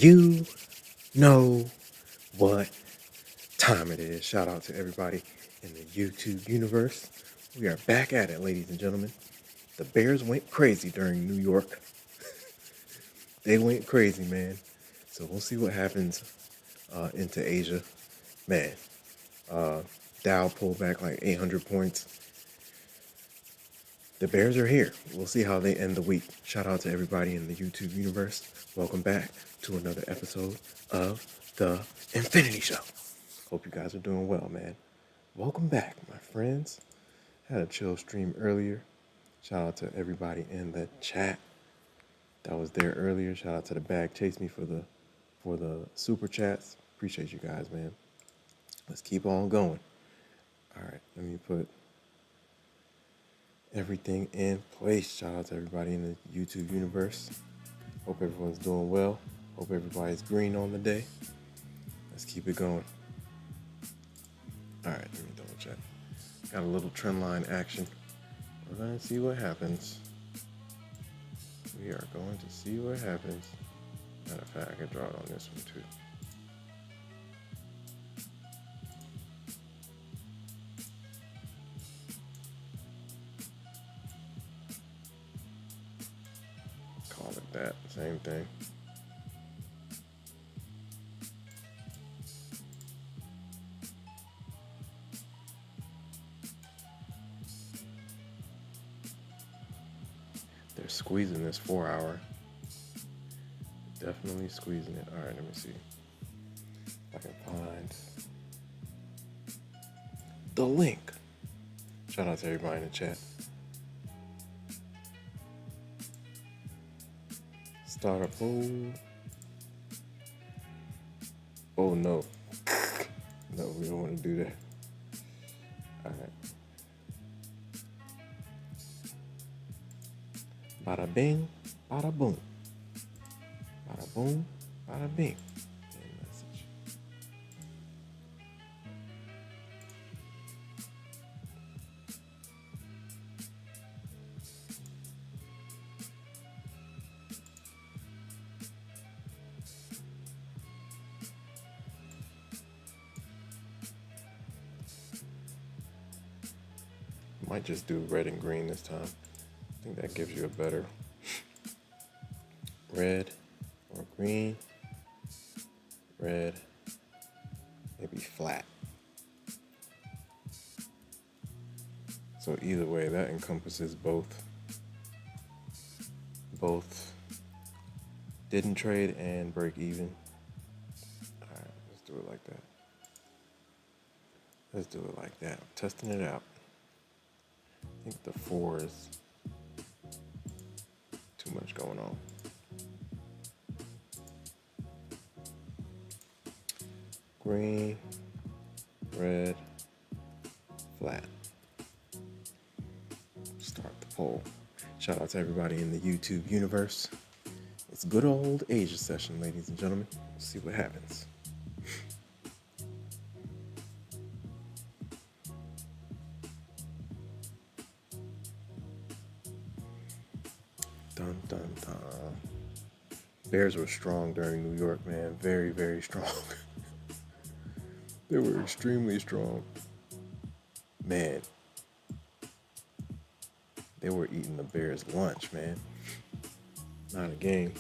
You know what time it is. Shout out to everybody in the YouTube universe. We are back at it, ladies and gentlemen. The Bears went crazy during New York. They went crazy, man. So we'll see what happens into Asia. Man, Dow pulled back like 800 points. The Bears are here. We'll see how they end the week. Shout out to everybody in the YouTube universe. Welcome back to another episode of The Infinity Show. Hope you guys are doing well, man. Welcome back, my friends. Had a chill stream earlier. Shout out to everybody in the chat that was there earlier. Shout out to the Bag Chase Me for the super chats. Appreciate you guys, man. Let's keep on going. All right, let me put everything in place. Shout out to everybody in the YouTube universe. Hope everyone's doing well. Hope everybody's green on the day. Let's keep it going. All right, let me double check. Got a little trend line action. We're going to see what happens. We are going to see what happens. Matter of fact, I can draw it on this one too. Call it that, same thing. They're squeezing this 4 hour. Definitely squeezing it. All right, let me see if I can find the link. Shout out to everybody in the chat. Start a poll. Oh no. No, we don't want to do that. All right. Bada bing, bada boom. Bada boom, bada bing. End message. Might just do red and green this time. I think that gives you a better red or green, red, maybe flat. So either way, that encompasses both didn't trade and break even. All right, let's do it like that. Let's do it like that. I'm testing it out. I think the 4 is too much going on. Green, red, flat. Start the poll. Shout out to everybody in the YouTube universe. It's good old Asia session, ladies and gentlemen. Let's see what happens. Dun, dun, dun. Bears were strong during New York, man. Very, very strong. They were extremely strong. Man. They were eating the Bears' lunch, man. Not a game.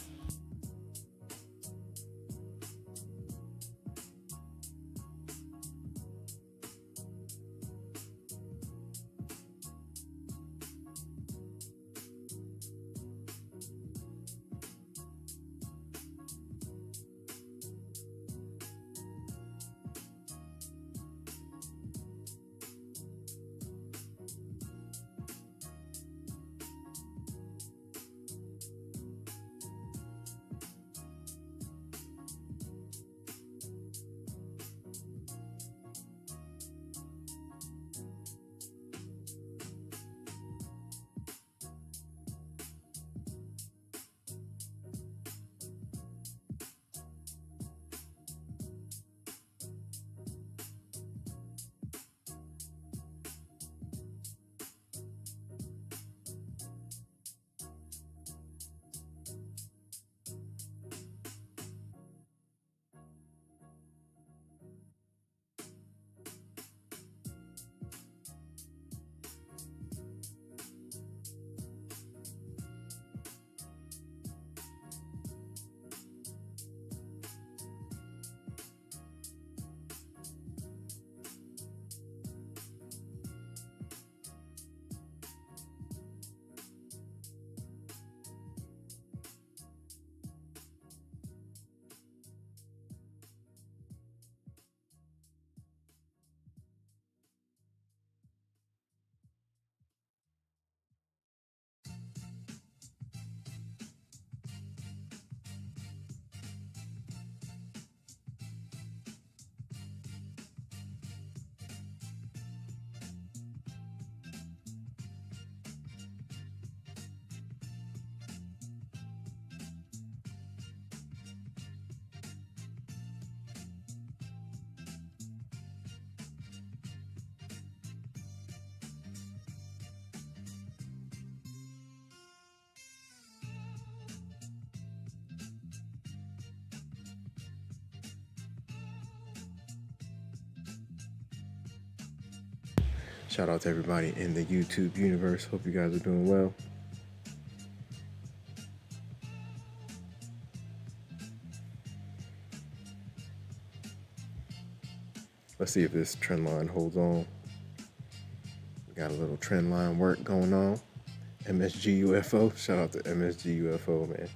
Shout out to everybody in the YouTube universe. Hope you guys are doing well. Let's see if this trend line holds on. We got a little trend line work going on. MSG UFO. Shout out to MSG UFO, man.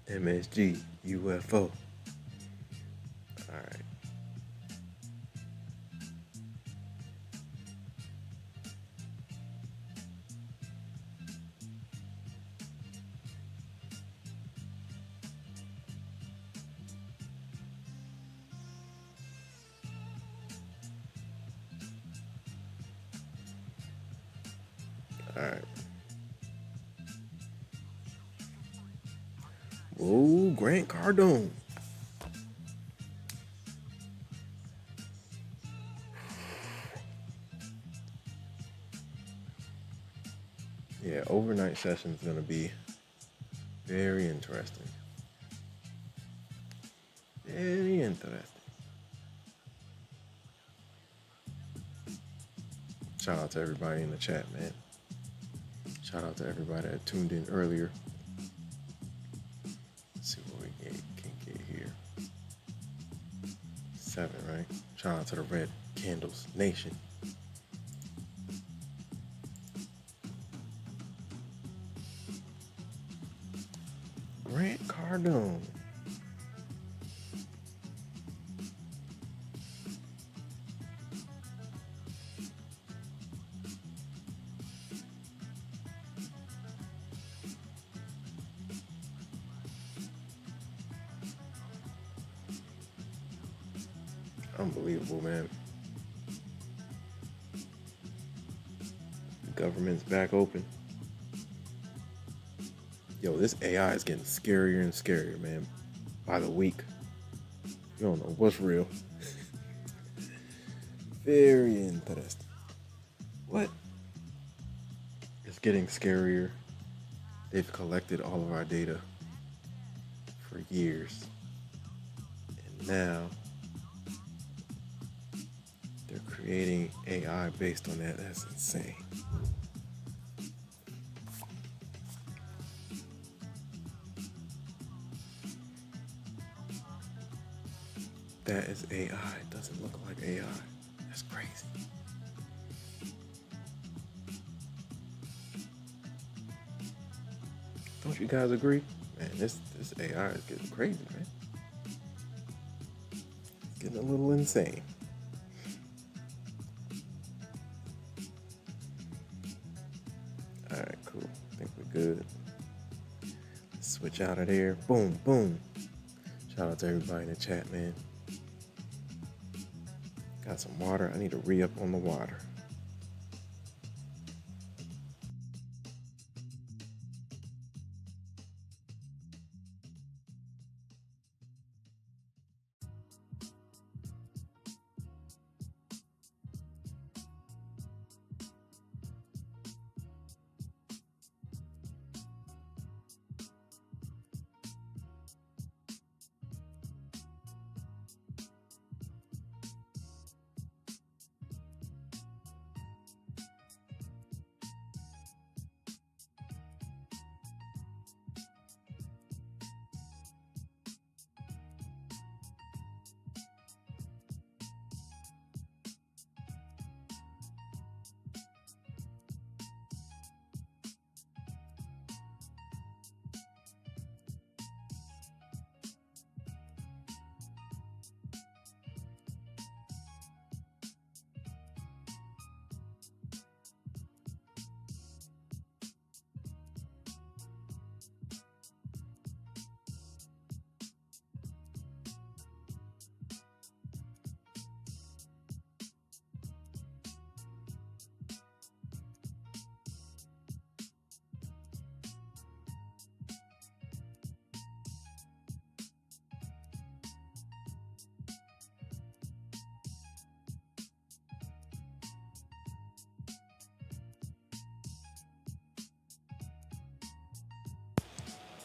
MSG UFO. All right. All right. Whoa, Grant Cardone. Yeah, overnight session is going to be very interesting. Very interesting. Shout out to everybody in the chat, man. Shout out to everybody that tuned in earlier. Let's see what we can get here. 7, right? Shout out to the Red Candles Nation. Grant Cardone. Unbelievable, man. The government's back open. Yo, this AI is getting scarier and scarier, man. By the week. You don't know what's real. Very interesting. What? It's getting scarier. They've collected all of our data for years. And now they're creating AI based on that. That's insane. That is AI. It doesn't look like AI. That's crazy. Don't you guys agree? Man, this AI is getting crazy, man. It's getting a little insane. All right, cool. I think we're good. Let's switch out of there. Boom, boom. Shout out to everybody in the chat, man. Got some water. I need to re-up on the water.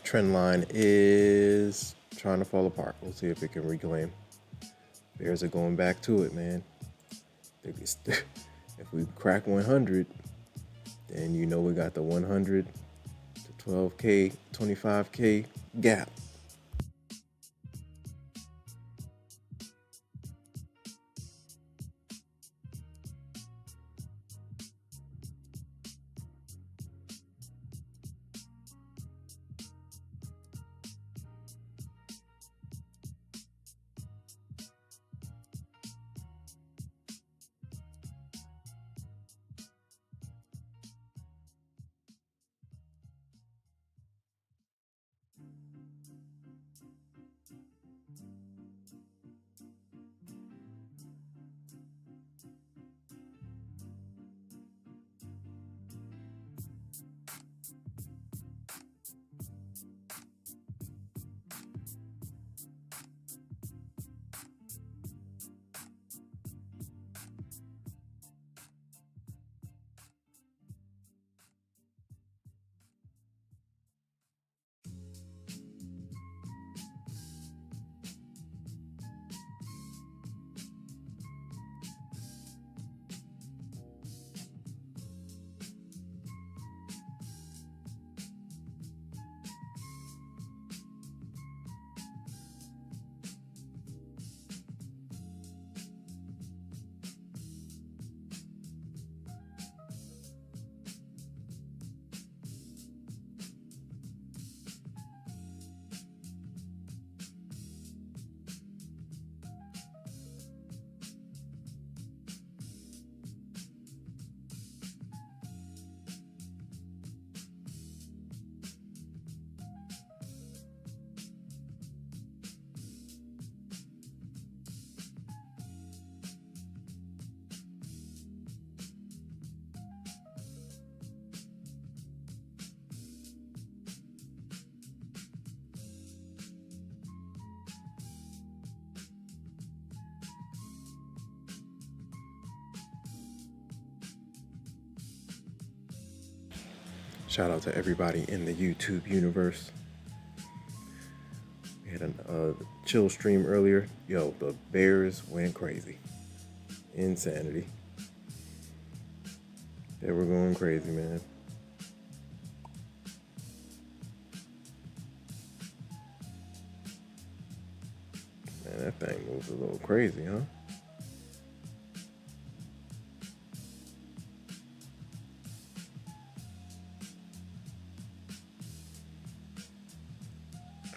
Trend line is trying to fall apart. We'll see if it can reclaim. Bears are going back to it, man. If we crack 100, then you know we got the 100 to 12K, 25K gap. Shout out to everybody in the YouTube universe. We had a chill stream earlier. Yo, the bears went crazy. Insanity. They were going crazy, man. Man, that thing moves a little crazy, huh?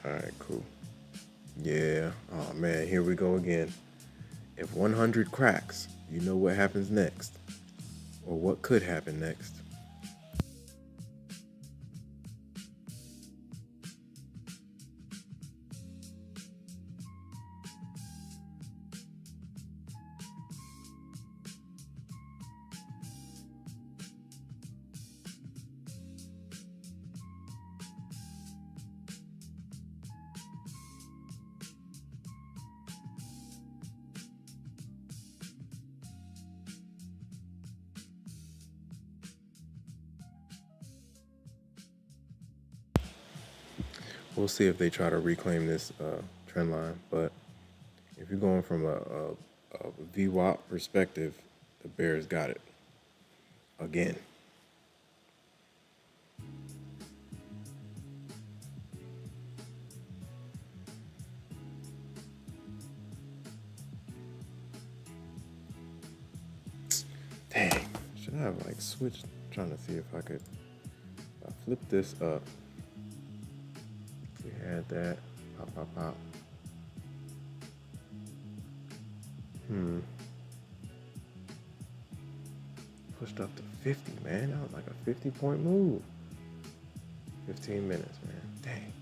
All right, cool. Yeah. Oh, man, here we go again. If 100 cracks, you know what happens next, or what could happen next. We'll see if they try to reclaim this trend line. But if you're going from a VWAP perspective, the Bears got it again. Dang, should I have like switched? Trying to see if I could flip this up. We had that. Pop, pop, pop. Pushed up to 50, man. That was like a 50-point move. 15 minutes, man. Dang.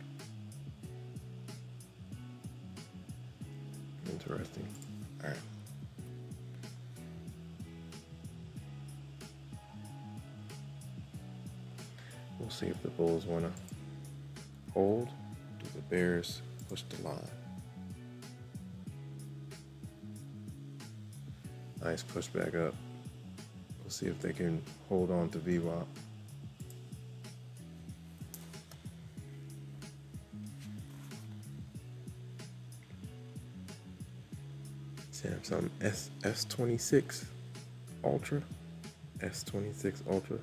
Interesting. All right. We'll see if the Bulls want to hold. Do the Bears push the line? Nice push back up. We'll see if they can hold on to VWAP. Samsung S26. Ultra, S26 Ultra.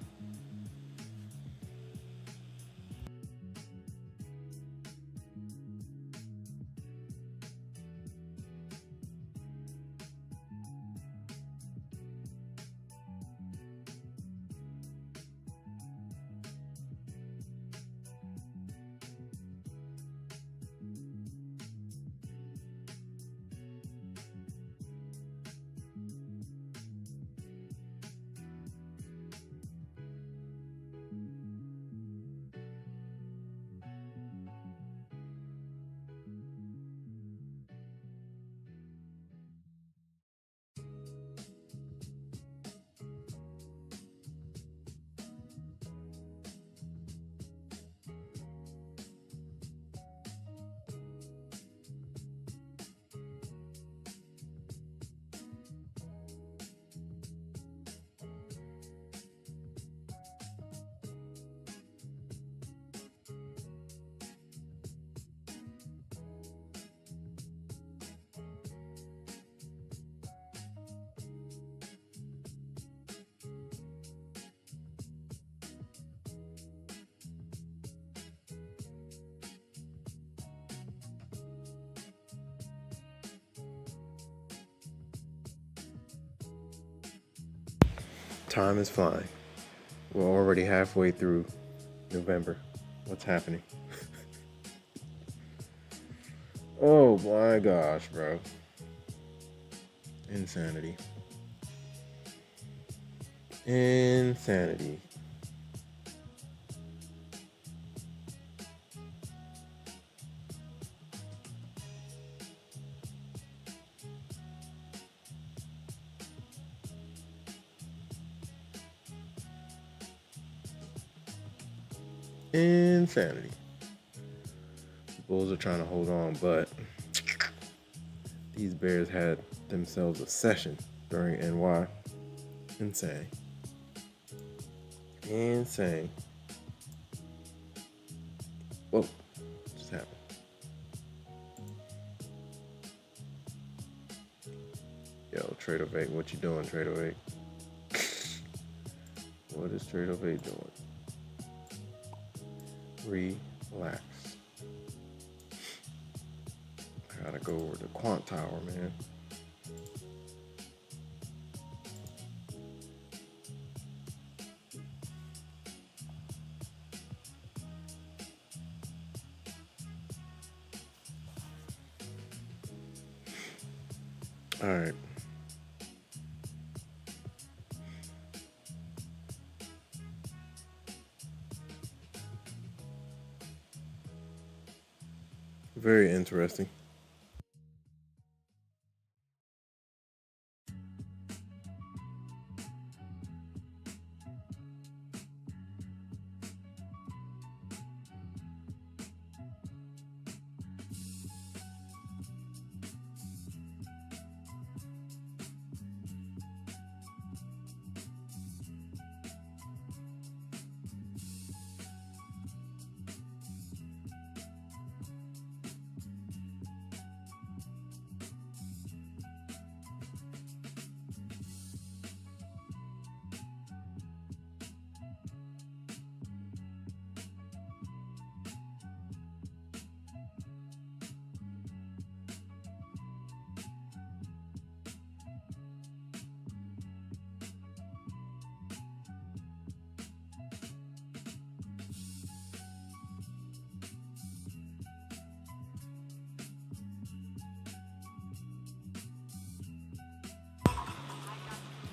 Time is flying. We're already halfway through November. What's happening? Oh my gosh, bro. Insanity. Insanity. Insanity. The Bulls are trying to hold on, but these Bears had themselves a session during NY. Insane. Insane. Whoa, just happened. Yo, Trade 8, what you doing, Trade 8? What is Trade 8 doing? Relax. I gotta go over to Quant Tower, man. All right. Very interesting.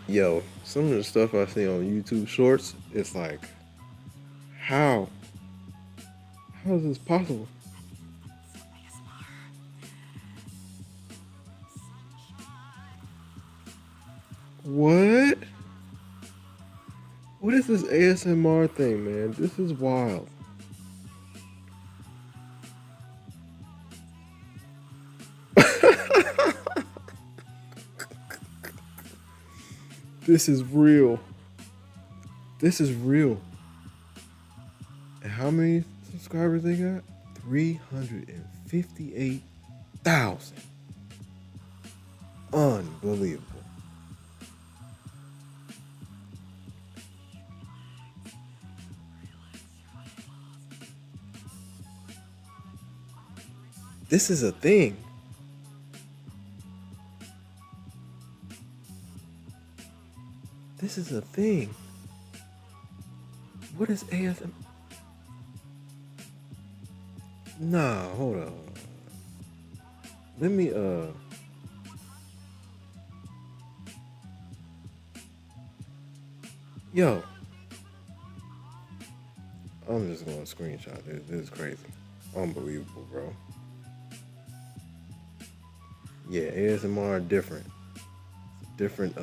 Yo, some of the stuff I see on YouTube Shorts, it's like, how? How is this possible? What? What is this ASMR thing, man? This is wild. This is real. This is real. And how many subscribers they got? 358,000. Unbelievable. This is a thing. This is a thing. What is ASM? Nah, hold on. Let me yo. I'm just gonna screenshot this. This is crazy. Unbelievable, bro. Yeah, ASMR different. Different,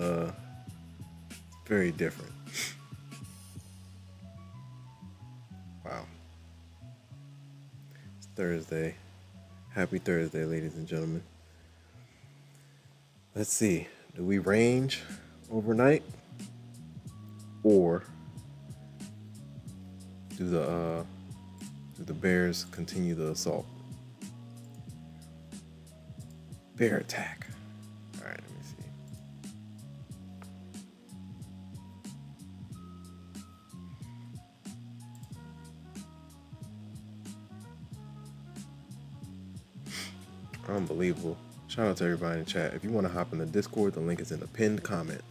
very different. Wow. It's Thursday. Happy Thursday, ladies and gentlemen. Let's see. Do we range overnight? Or do the Bears continue the assault? Bear attack. All right, let me see. Unbelievable. Shout out to everybody in the chat. If you want to hop in the Discord, the link is in the pinned comment.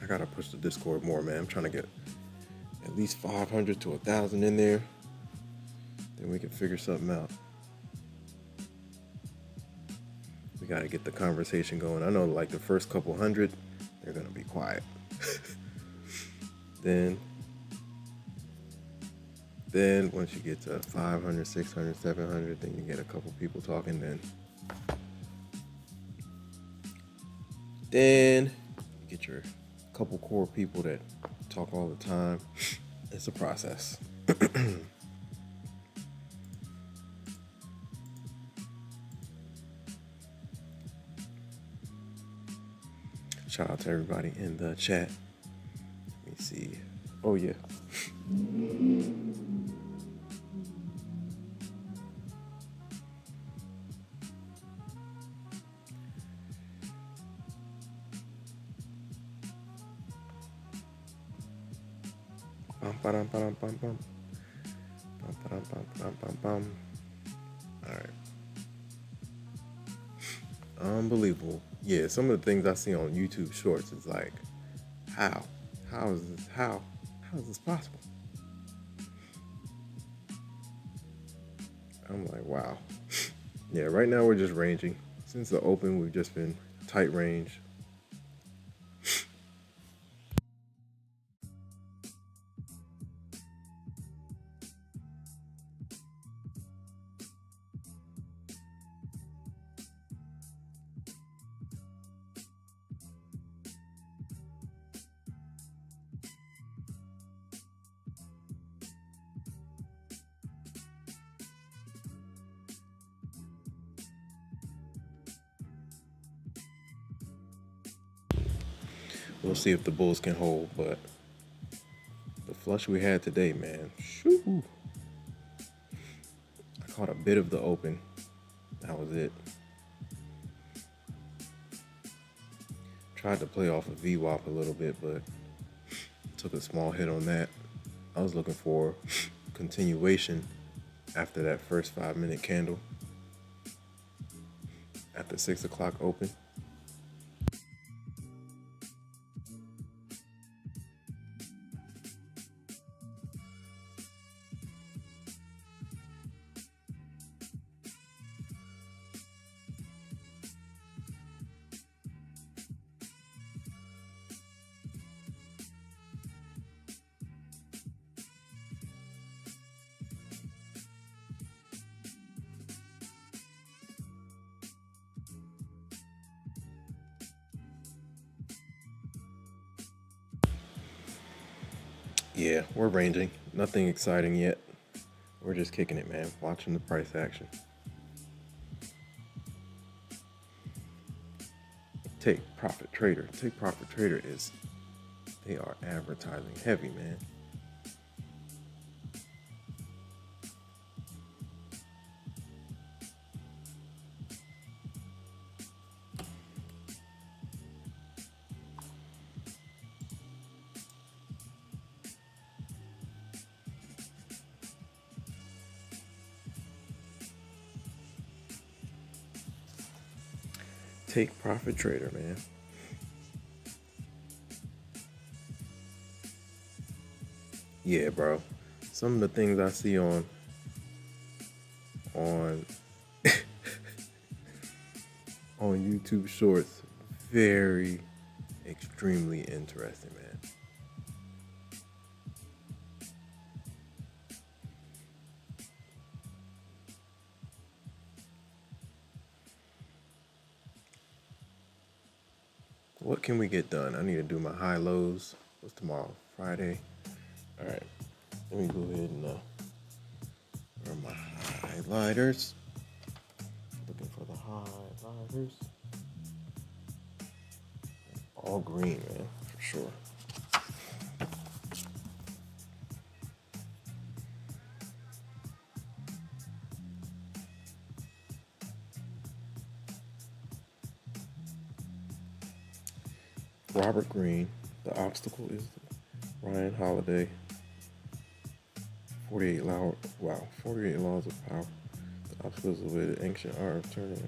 I gotta push the Discord more, man. I'm trying to get at least 500 to 1,000 in there. Then we can figure something out. We gotta get the conversation going. I know like the first couple hundred, they're gonna be quiet. Then once you get to 500, 600, 700, then you get a couple people talking. Then you get your couple core people that talk all the time. It's a process. Shout out to everybody in the chat. Let me see. Oh yeah. All right. Unbelievable. Yeah, some of the things I see on YouTube Shorts is like, how is this possible? I'm like, wow. Yeah, right now we're just ranging. Since the open, we've just been tight range. We'll see if the Bulls can hold, but the flush we had today, man, shoo. I caught a bit of the open. That was it. Tried to play off of VWAP a little bit, but took a small hit on that. I was looking for continuation after that first 5-minute candle at the 6 o'clock open. Yeah, we're ranging. Nothing exciting yet. We're just kicking it, man. Watching the price action. Take Profit Trader. Take Profit Trader they are advertising heavy, man. Take profit trader, man. Yeah, bro. Some of the things I see on on YouTube Shorts, very extremely interesting, man. What can we get done? I need to do my high lows. What's tomorrow? Friday. All right. Let me go ahead and grab my highlighters. Looking for the highlighters. All green, man, for sure. Robert Greene. The obstacle is Ryan Holiday. 48 laws of power. The obstacle is the way the ancient art of turning.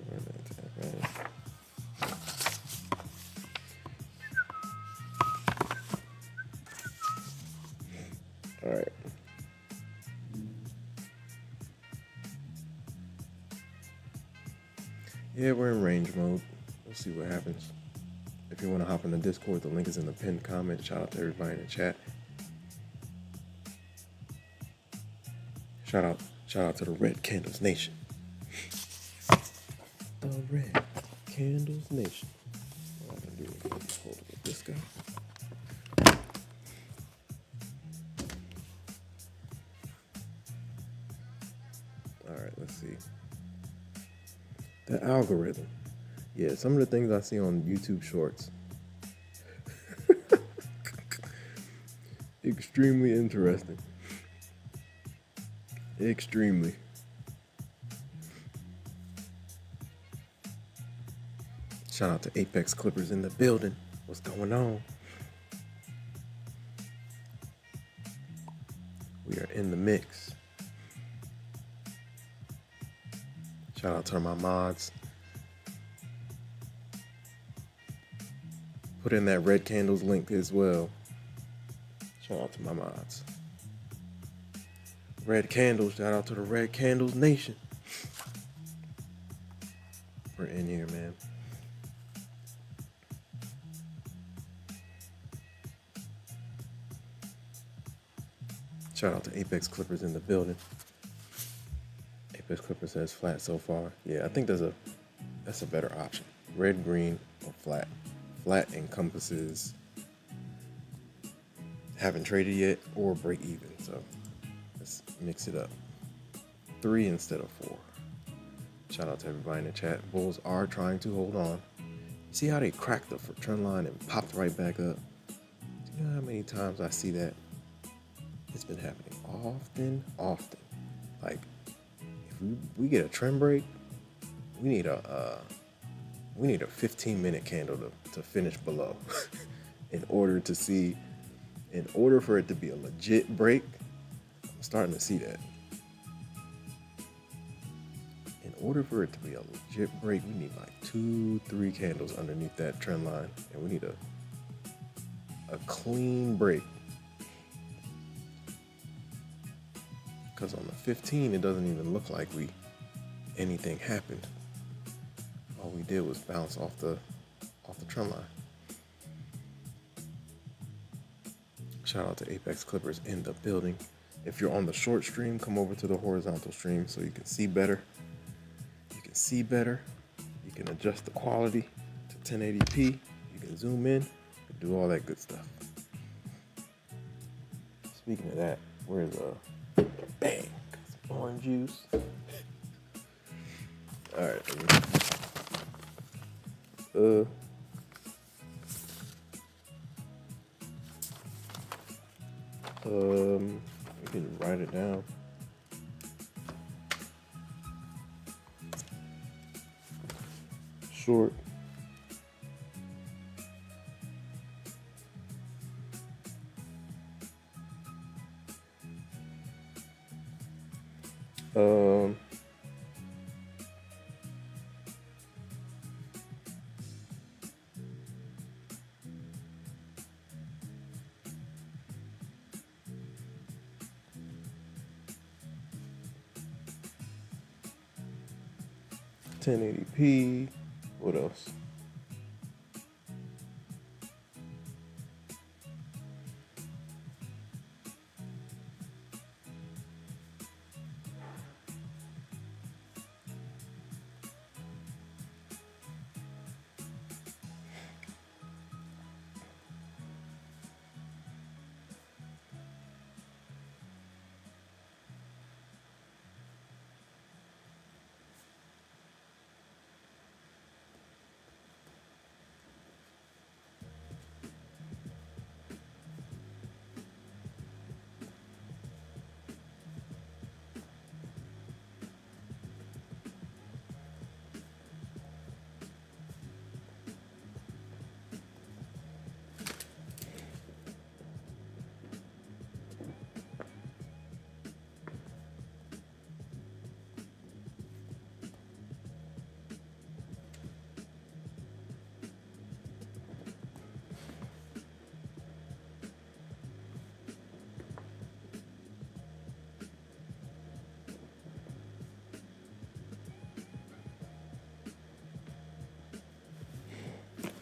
All right. Yeah, we're in range mode. We'll see what happens. If you want to hop in the Discord, the link is in the pinned comment. Shout out to everybody in the chat. Shout out to the Red Candles Nation. The Red Candles Nation. What I can do is hold it with this guy. All right, let's see. The algorithm. Yeah, some of the things I see on YouTube Shorts. Extremely interesting. Extremely. Shout out to Apex Clippers in the building. What's going on? We are in the mix. Shout out to my mods. Put in that Red Candles link as well. Shout out to my mods. Red Candles, shout out to the Red Candles Nation. We're in here, man. Shout out to Apex Clippers in the building. Apex Clippers says flat so far. Yeah, I think that's a better option. Red, green, or flat. Flat encompasses haven't traded yet or break even. So let's mix it up. 3 instead of 4. Shout out to everybody in the chat. Bulls are trying to hold on. See how they cracked the trend line and popped right back up? You know how many times I see that? It's been happening often. Like, if we get a trend break, we need a 15-minute candle to finish below in order for it to be a legit break. I'm starting to see that. In order for it to be a legit break, we need like 2-3 candles underneath that trend line, and we need a clean break. Because on the 15, it doesn't even look like anything happened. All we did was bounce off the trend line. Shout out to Apex Clippers in the building. If you're on the short stream, come over to the horizontal stream so you can see better. You can adjust the quality to 1080p. You can zoom in and do all that good stuff. Speaking of that, where's bang, some orange juice. All right. We can write it down. Short. 1080p. What else?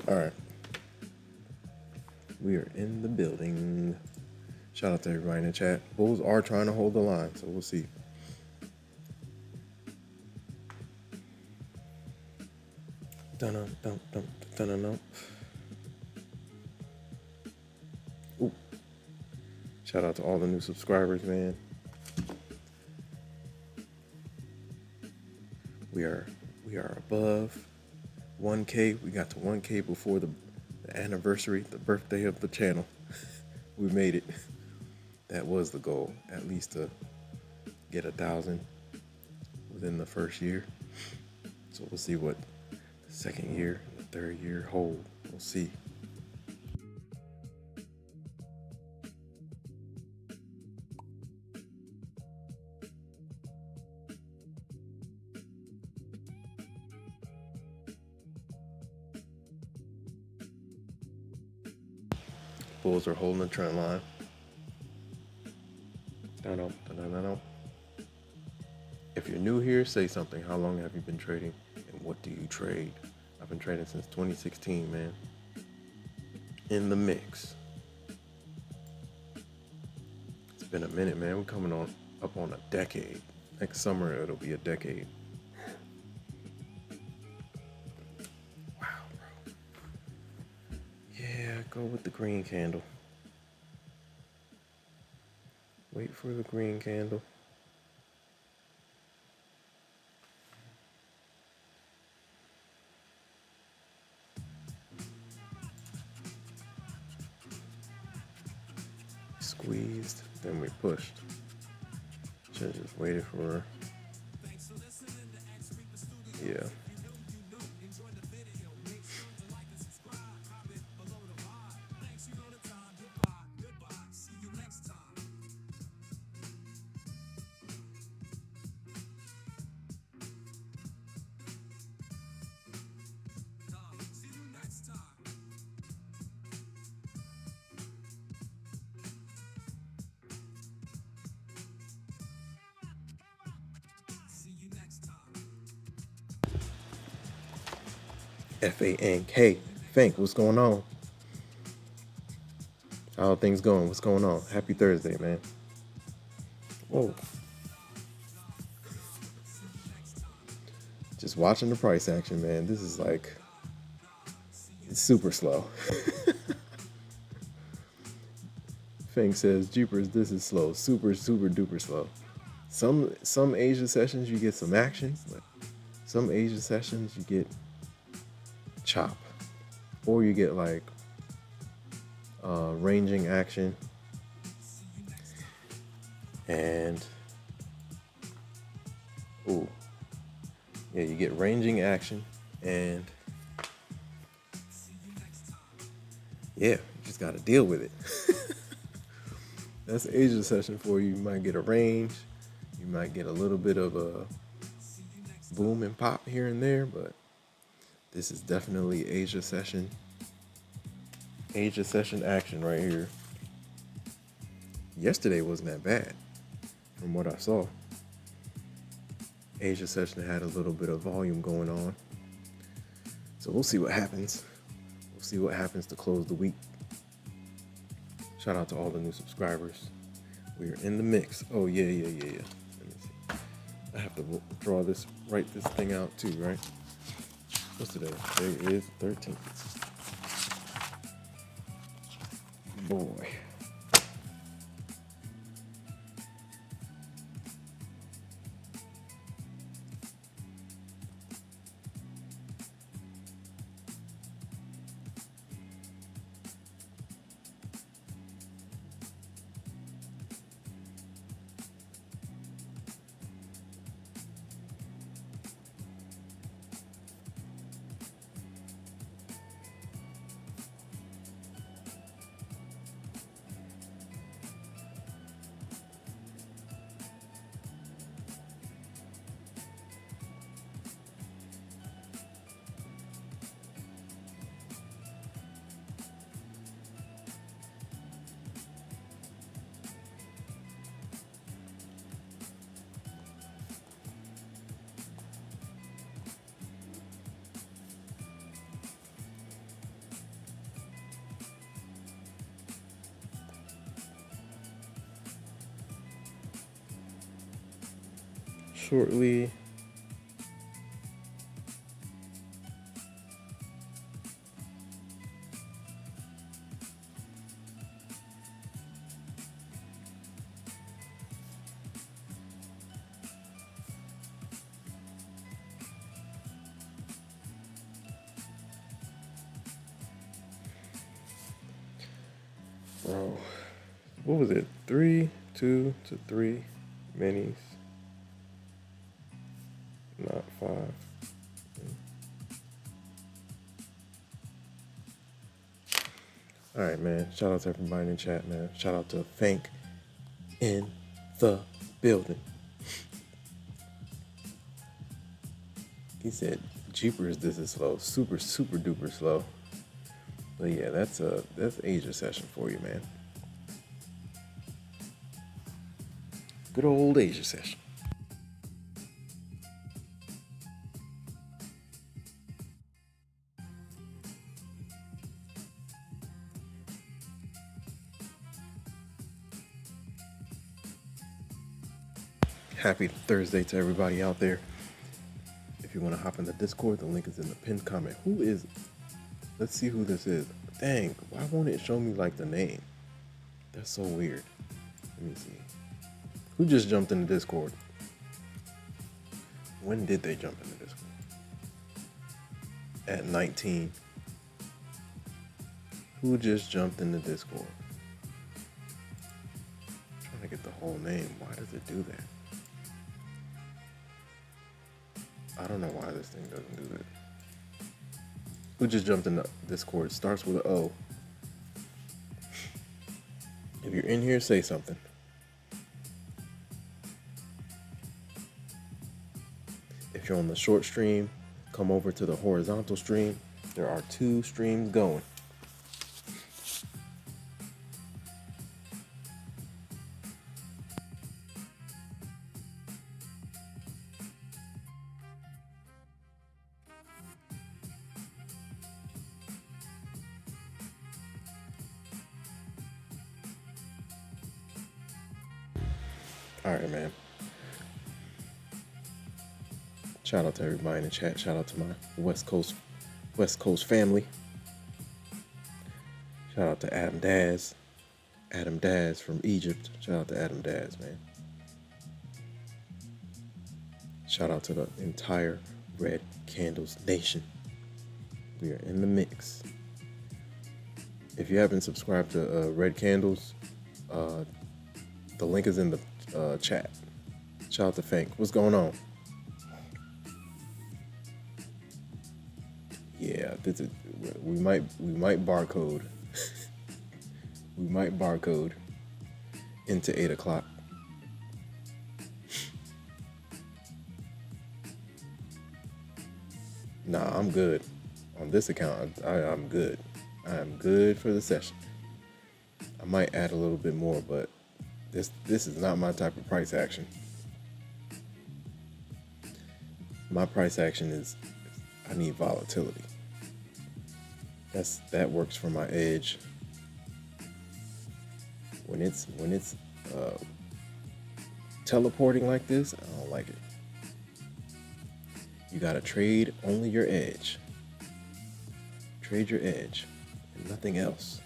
All right. We are in the building. Shout out to everybody in the chat. Bulls are trying to hold the line, so we'll see. Dun-dun-dun-dun-dun-dun-dun. Ooh. Shout out to all the new subscribers, man. We are above 1K. We got to 1K before the anniversary, the birthday of the channel. We made it. That was the goal, at least to get 1,000 within the first year. So we'll see what the second year and the third year hold. We'll see. Bulls are holding the trend line. If you're new here, say something. How long have you been trading and what do you trade? I've been trading since 2016, man. In the mix. It's been a minute, man. We're coming on up on a decade. Next summer, it'll be a decade. Wow, bro. Yeah, go with the green candle. Wait for the green candle. Squeezed, then we pushed. Should have just waited for, yeah. F-A-N-K. Fank, what's going on? How are things going? What's going on? Happy Thursday, man. Whoa. Just watching the price action, man. This is like, it's super slow. Fank says, Jeepers, this is slow. Super, super duper slow. Some Asia sessions you get some action, but some Asia sessions you get chop, or you get like ranging action, and ooh, yeah, you get ranging action, and yeah, you just got to deal with it. That's an Asia session for you. You might get a range, you might get a little bit of a boom and pop here and there, but this is definitely Asia session action right here. Yesterday wasn't that bad from what I saw. Asia session had a little bit of volume going on. So we'll see what happens. We'll see what happens to close the week. Shout out to all the new subscribers. We are in the mix. Oh, yeah. Let me see. I have to write this thing out too, right? What's today? Today is 13th. Boy. Shortly. Bro, what was it? 3, 2 to 3 minis. Not 5. All right, man. Shout out to everybody in the chat, man. Shout out to Fank in the building. He said, "Jeepers, this is slow. Super duper slow." But yeah, that's Asia session for you, man. Good old Asia session. Happy Thursday to everybody out there. If you want to hop in the Discord, the link is in the pinned comment. Let's see who this is. Dang, why won't it show me like the name? That's so weird. Let me see. Who just jumped in the Discord? When did they jump in the Discord? At 19. Who just jumped in the Discord? I'm trying to get the whole name. Why does it do that? I don't know why this thing doesn't do that. Who just jumped in the Discord? Starts with an O. If you're in here, say something. If you're on the short stream, come over to the horizontal stream. There are 2 streams going. All right, man. Shout out to everybody in the chat. Shout out to my West Coast family. Shout out to Adam Daz from Egypt. Shout out to Adam Daz, man. Shout out to the entire Red Candles Nation. We are in the mix. If you haven't subscribed to Red Candles, the link is in the chat. Shout out to Fank. What's going on? Yeah, we might barcode. We might barcode into 8 o'clock. Nah, I'm good. On this account, I'm good. I am good for the session. I might add a little bit more, but this is not my type of price action. My price action is I need volatility. That works for my edge. When it's teleporting like this, I don't like it. You gotta trade only your edge. Trade your edge and nothing else.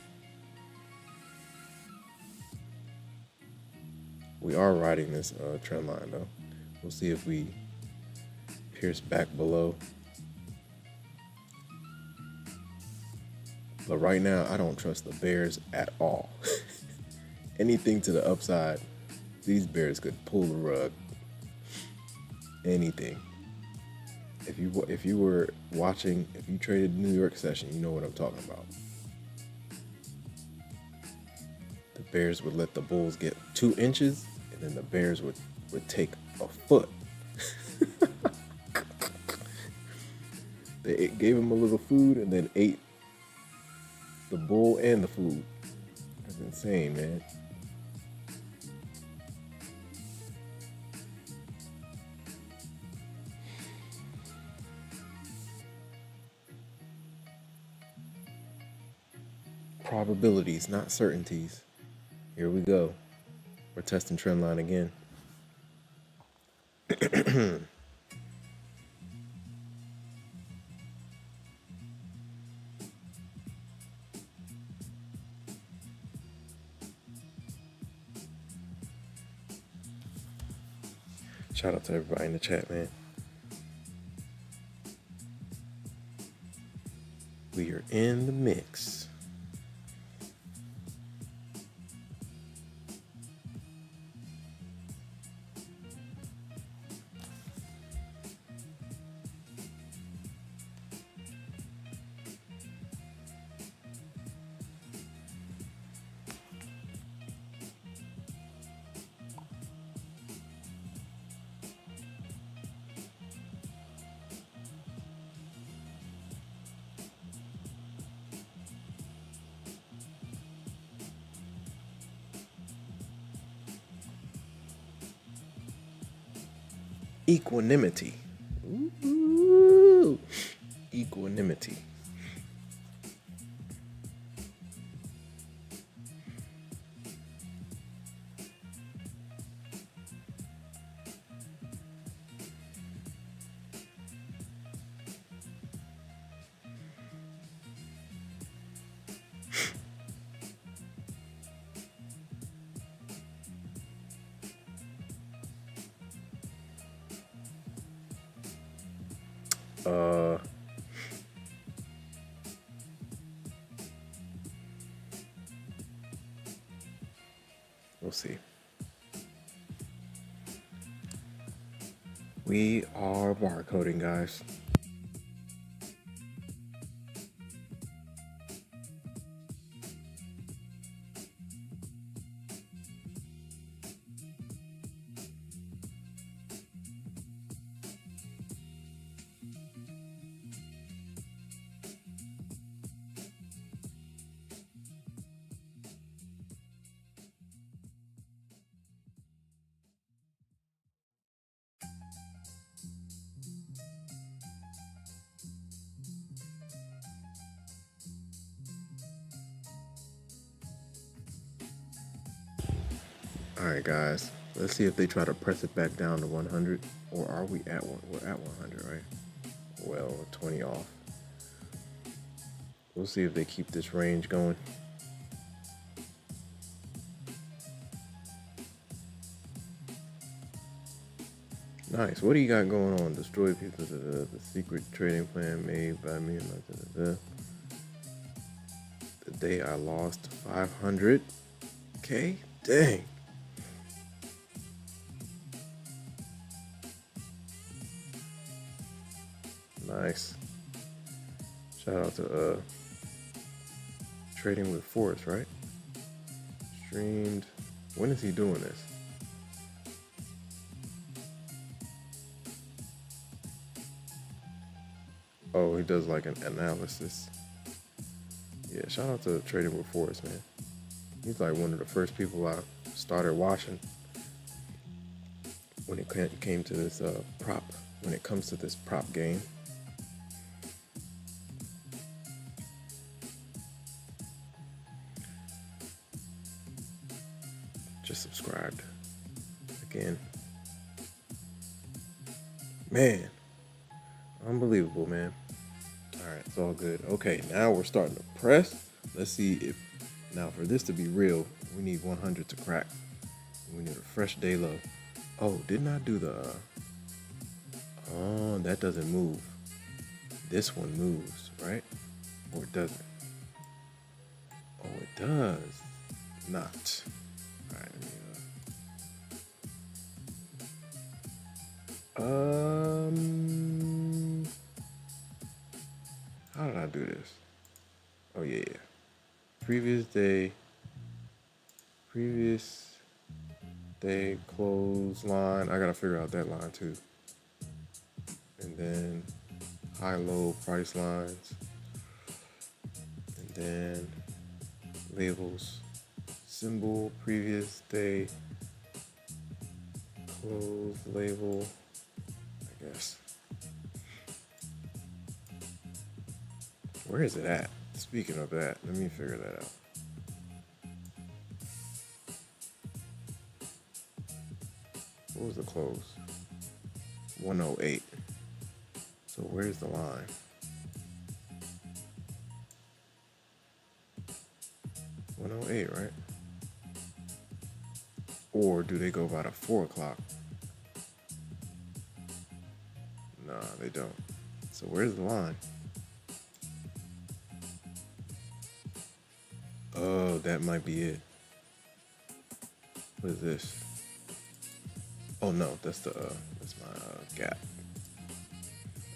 We are riding this trend line though. We'll see if we pierce back below. But right now, I don't trust the bears at all. Anything to the upside, these bears could pull the rug. Anything. If you were watching, if you traded New York session, you know what I'm talking about. The bears would let the bulls get 2 inches, and then the bears would take a foot. They gave him a little food and then ate the bull and the food. That's insane, man. Probabilities, not certainties. Here we go. We're testing trend line again. Shout out to everybody in the chat, man. We are in the mix. Equanimity. Ooh, equanimity. We'll see. We are barcoding, guys. All right, guys. Let's see if they try to press it back down to 100, or are we at one? We're at 100, right? Well, 20 off. We'll see if they keep this range going. Nice. What do you got going on? Destroy people. The secret trading plan made by me. The day I lost 500K. Dang. Nice. Shout out to Trading with Forrest, right? Streamed. When is he doing this? Oh, he does like an analysis. Yeah, shout out to Trading with Forrest, man. He's like one of the first people I started watching when it came to this prop when it comes to this prop game. Just subscribed again. Man, unbelievable, man. All right, it's all good. Okay, now we're starting to press. Let's see if, now for this to be real, we need 100 to crack. We need a fresh day low. Oh, didn't I do the, oh, that doesn't move. This one moves, right? Or it doesn't. Oh, it does not. All right, how did I do this? Oh yeah. Previous day close line. I gotta figure out that line too. And then high-low price lines. And then labels, symbol, previous day close label, I guess. Where is it at? Speaking of that, let me figure that out. What was the close? 108. So where's the line? $108, right? Or do they go by the 4 o'clock? Nah, they don't. So where's the line? Oh, that might be it. What is this? Oh no, that's my gap.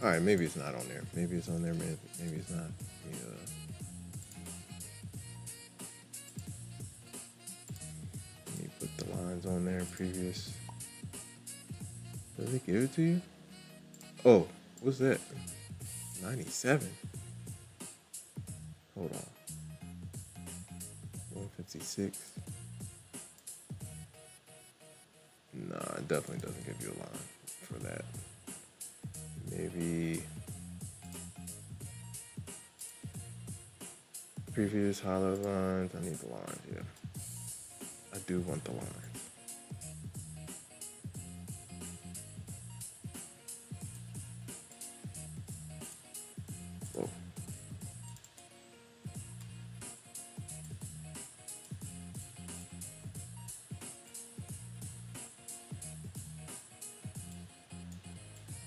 All right, maybe it's not on there. Maybe it's on there. Maybe it's not. Let me put the lines on there. Previous. Does it give it to you? Oh, what's that? 97. Hold on. 156. Nah, it definitely doesn't give you a line for that. Maybe previous hollow lines. I need the lines, yeah. I do want the lines. Whoa.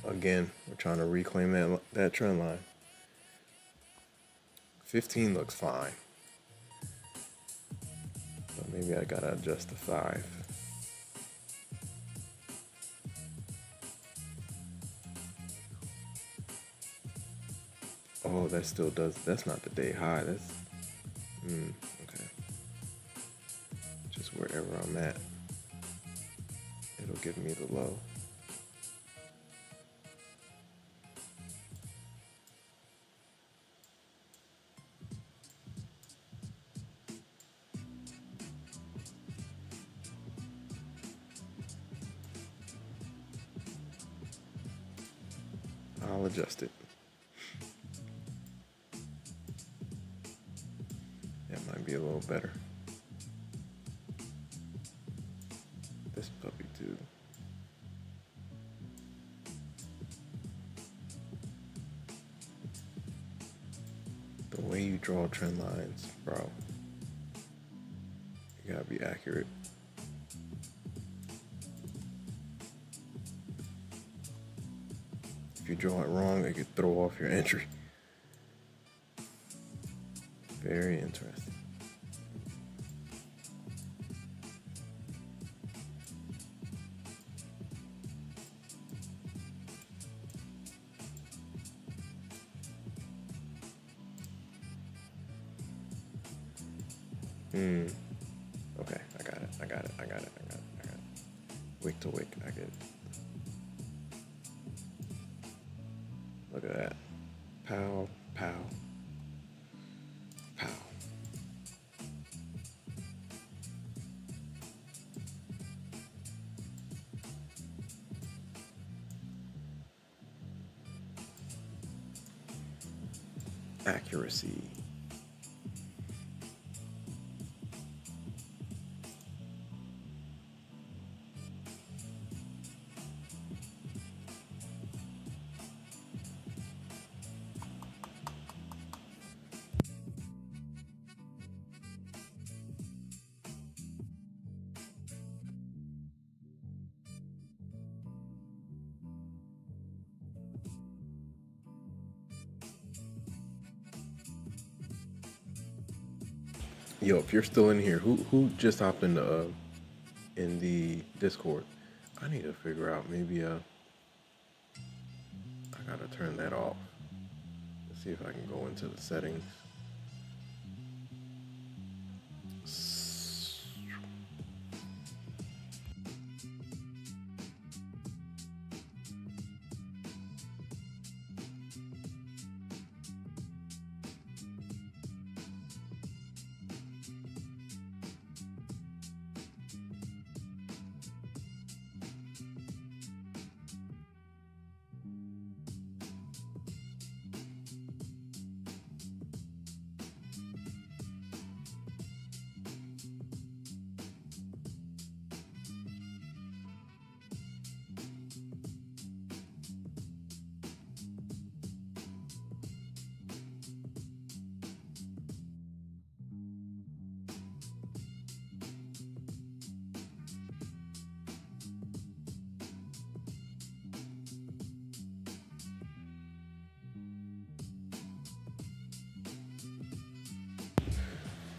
Again, we're trying to reclaim that trend line. 15 looks fine. But maybe I gotta adjust to 5. Oh, that still does. That's not the day high. That's okay. Just wherever I'm at, it'll give me the low. I'll adjust it. That might be a little better. This puppy too. The way you draw trend lines, bro. You gotta be accurate. If you draw it wrong, it could throw off your entry. Very interesting. Okay, I got it. Wick to wick, I get it. Look at that. Pow, pow, pow. accuracy. Yo, if you're still in here, who just hopped in the Discord? I need to figure out, maybe I gotta turn that off. Let's see if I can go into the settings.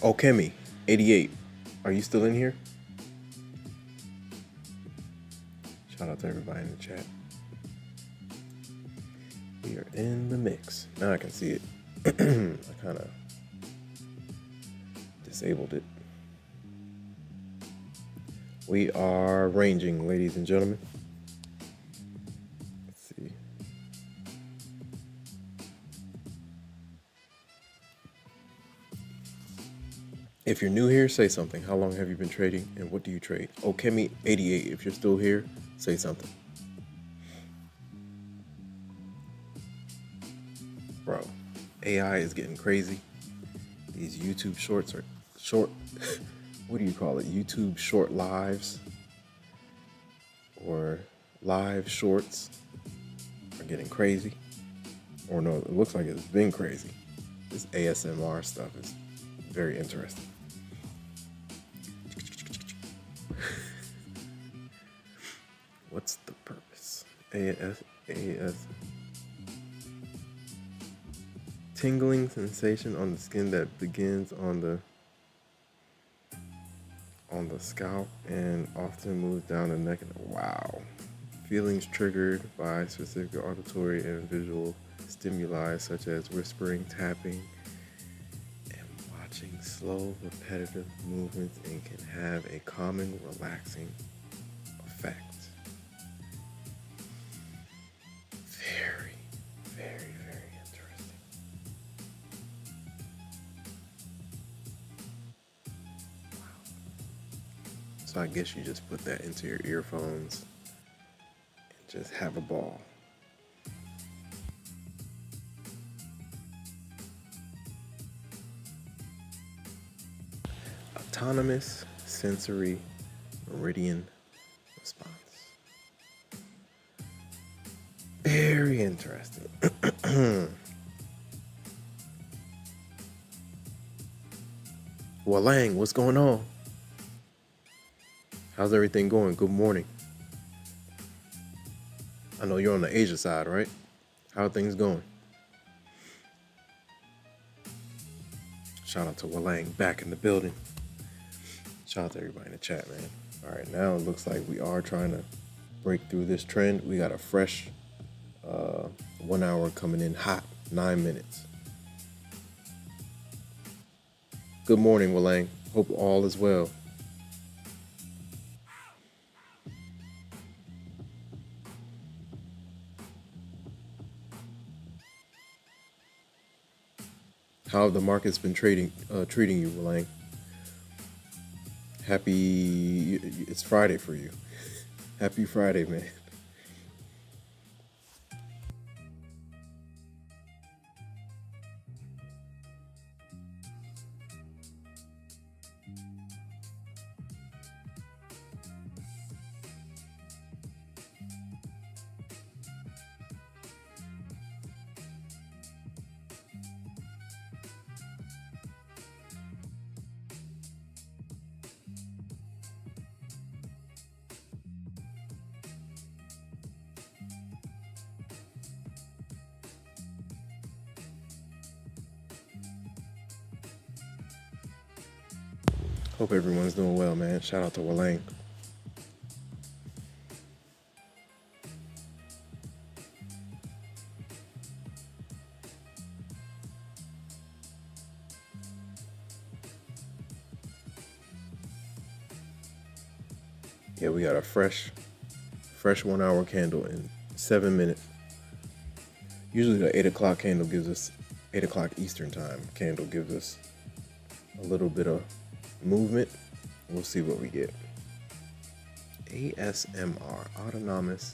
Oh, Kemi, 88. Are you still in here? Shout out to everybody in the chat. We are in the mix. Now I can see it. I kind of disabled it. We are ranging, ladies and gentlemen. Let's see. If you're new here, say something. How long have you been trading and what do you trade? Oh, Kemi 88, if you're still here, say something. Bro, AI is getting crazy. These YouTube shorts are short. What do you call it? YouTube short lives or live shorts are getting crazy. Or no, it looks like it's been crazy. This ASMR stuff is very interesting. What's the purpose? AS. Tingling sensation on the skin that begins on the scalp and often moves down the neck. Wow. Feelings triggered by specific auditory and visual stimuli such as whispering, tapping, and watching slow, repetitive movements, and can have a calming, relaxing effect. Very, very, very interesting. Wow. So I guess you just put that into your earphones and just have a ball. Autonomous sensory meridian response. Very interesting. Walang, what's going on? How's everything going? Good morning. I know you're on the Asia side, right? How are things going? Shout out to Walang back in the building. Shout out to everybody in the chat, man. All right, now it looks like we are trying to break through this trend. We got a fresh 1 hour coming in hot, 9 minutes. Good morning, Walang. Hope all is well. How have the markets been treating you, Walang? It's Friday for you. Happy Friday, man. Hope everyone's doing well, man. Shout out to Walang. Yeah, we got a fresh 1 hour candle in 7 minutes. Usually the 8 o'clock candle gives us 8 o'clock Eastern time. Candle gives us a little bit of movement. We'll see what we get. ASMR, autonomous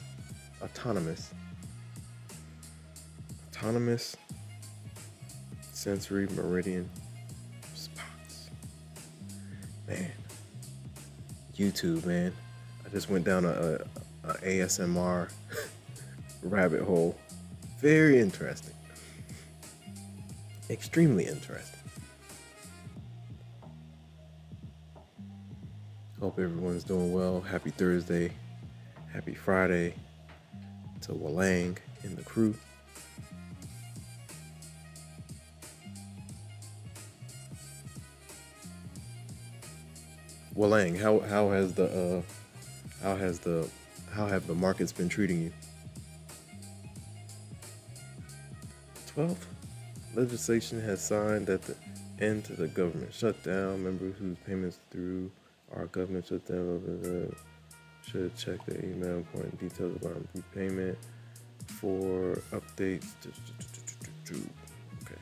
sensory meridian spots. Man, YouTube, man. I just went down a ASMR rabbit hole. Very interesting. Extremely interesting. Hope everyone's doing well. Happy Thursday. Happy Friday to Walang and the crew. Walang, how have the markets been treating you? 12th, legislation has signed at the end to the government shutdown. Members whose payments through our government shutdown should check their email. Important details about repayment for updates. Okay.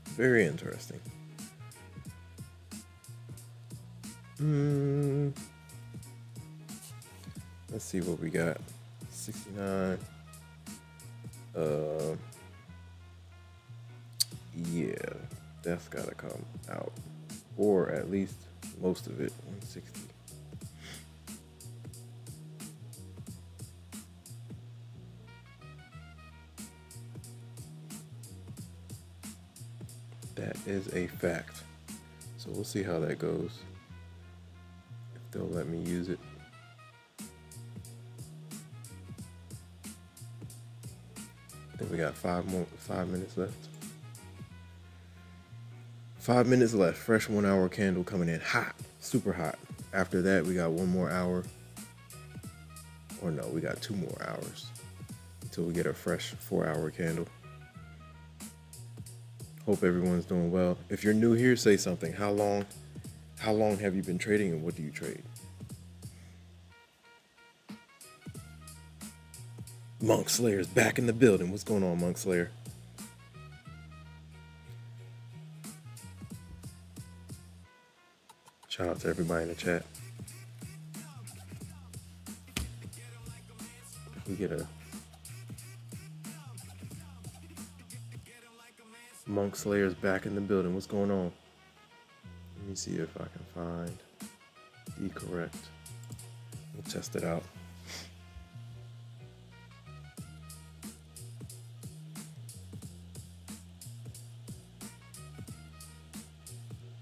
Very interesting. Let's see what we got. 69. Yeah, that's gotta come out, or at least most of it. 160. That is a fact. So we'll see how that goes. If they'll let me use it. I think we got 5 minutes left. 5 minutes left. Fresh 1 hour candle coming in hot, super hot. After that, we got 1 more hour. Or no, we got 2 more hours until we get a fresh 4 hour candle. Hope everyone's doing well. If you're new here, say something. How long have you been trading and what do you trade? Monk Slayer's back in the building. What's going on, Monk Slayer? Shout out to everybody in the chat. We get a Monk Slayer's back in the building. What's going on? Let me see if I can find the correct. We'll test it out.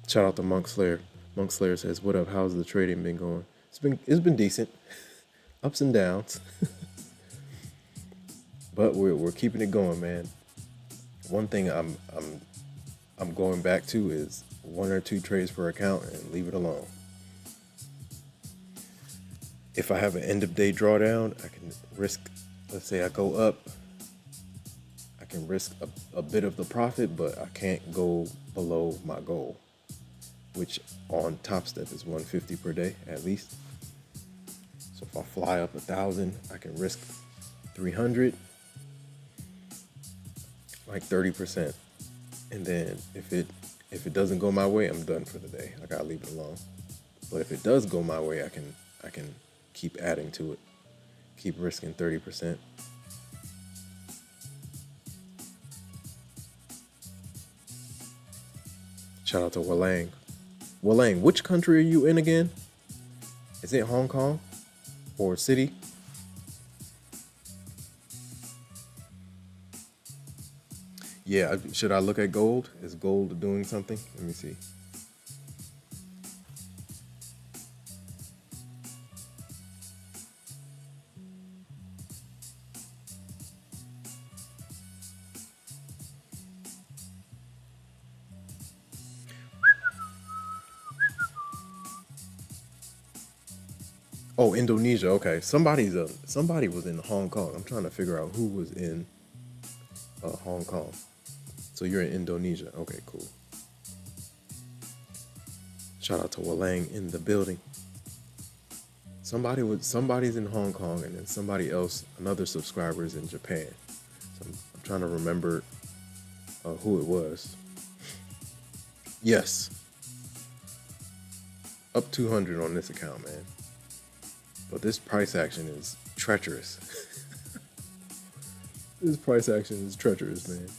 Shout out to Monk Slayer. Monk Slayer says, "What up? How's the trading been going?" It's been decent, ups and downs, but we're keeping it going, man. One thing I'm going back to is 1 or 2 trades per account and leave it alone. If I have an end of day drawdown, I can risk. Let's say I go up, I can risk a bit of the profit, but I can't go below my goal, which on Topstep is 150 per day at least. So if I fly up 1,000, I can risk 300, like 30%. And then if it doesn't go my way, I'm done for the day. I gotta leave it alone. But if it does go my way, I can keep adding to it, keep risking 30%. Shout out to Walang. Walang, which country are you in again? Is it Hong Kong or city? Yeah, should I look at gold? Is gold doing something? Let me see. Oh, Indonesia. Okay, somebody was in Hong Kong. I'm trying to figure out who was in Hong Kong. So you're in Indonesia. Okay, cool. Shout out to Walang in the building. Somebody's in Hong Kong, and then somebody else, another subscriber is in Japan. So I'm trying to remember who it was. Yes, up 200 on this account, man. But this price action is treacherous. This price action is treacherous, man.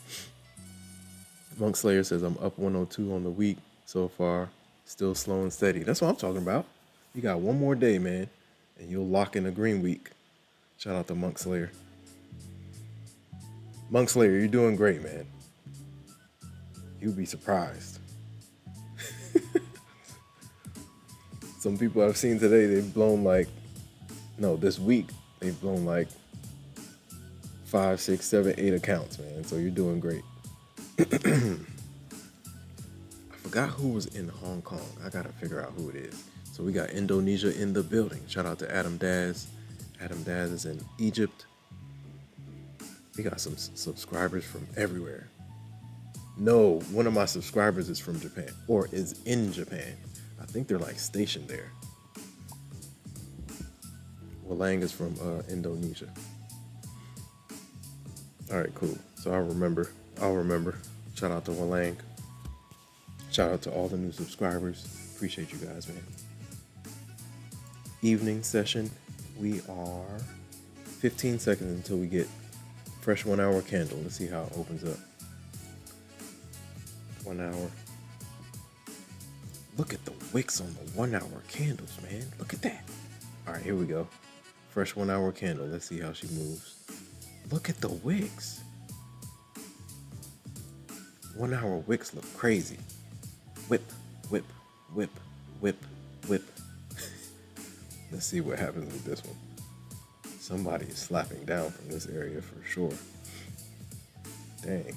Monk Slayer says I'm up 102 on the week so far, still slow and steady. That's what I'm talking about. You got one more day, man, and you'll lock in a green week. Shout out to Monk Slayer. Monk Slayer, you're doing great, man. You'll be surprised. Some people I've seen today, they've blown this week, they've blown like 5, 6, 7, 8 accounts, man. So you're doing great. I forgot who was in Hong Kong. I gotta figure out who it is. So we got Indonesia in the building. Shout out to Adam Daz. Adam Daz is in Egypt. We got some subscribers from everywhere. No, one of my subscribers is from Japan, or is in Japan. I think they're like stationed there. Walang is from Indonesia. All right, cool. So I'll remember. Shout out to Walang. Shout out to all the new subscribers. Appreciate you guys, man. Evening session. We are 15 seconds until we get fresh 1 hour candle. Let's see how it opens up. 1 hour. Look at the wicks on the 1 hour candles, man. Look at that. All right, here we go. Fresh 1 hour candle. Let's see how she moves. Look at the wicks. 1 hour wicks look crazy. Whip, whip, whip, whip, whip. Let's see what happens with this one. Somebody is slapping down from this area for sure. Dang.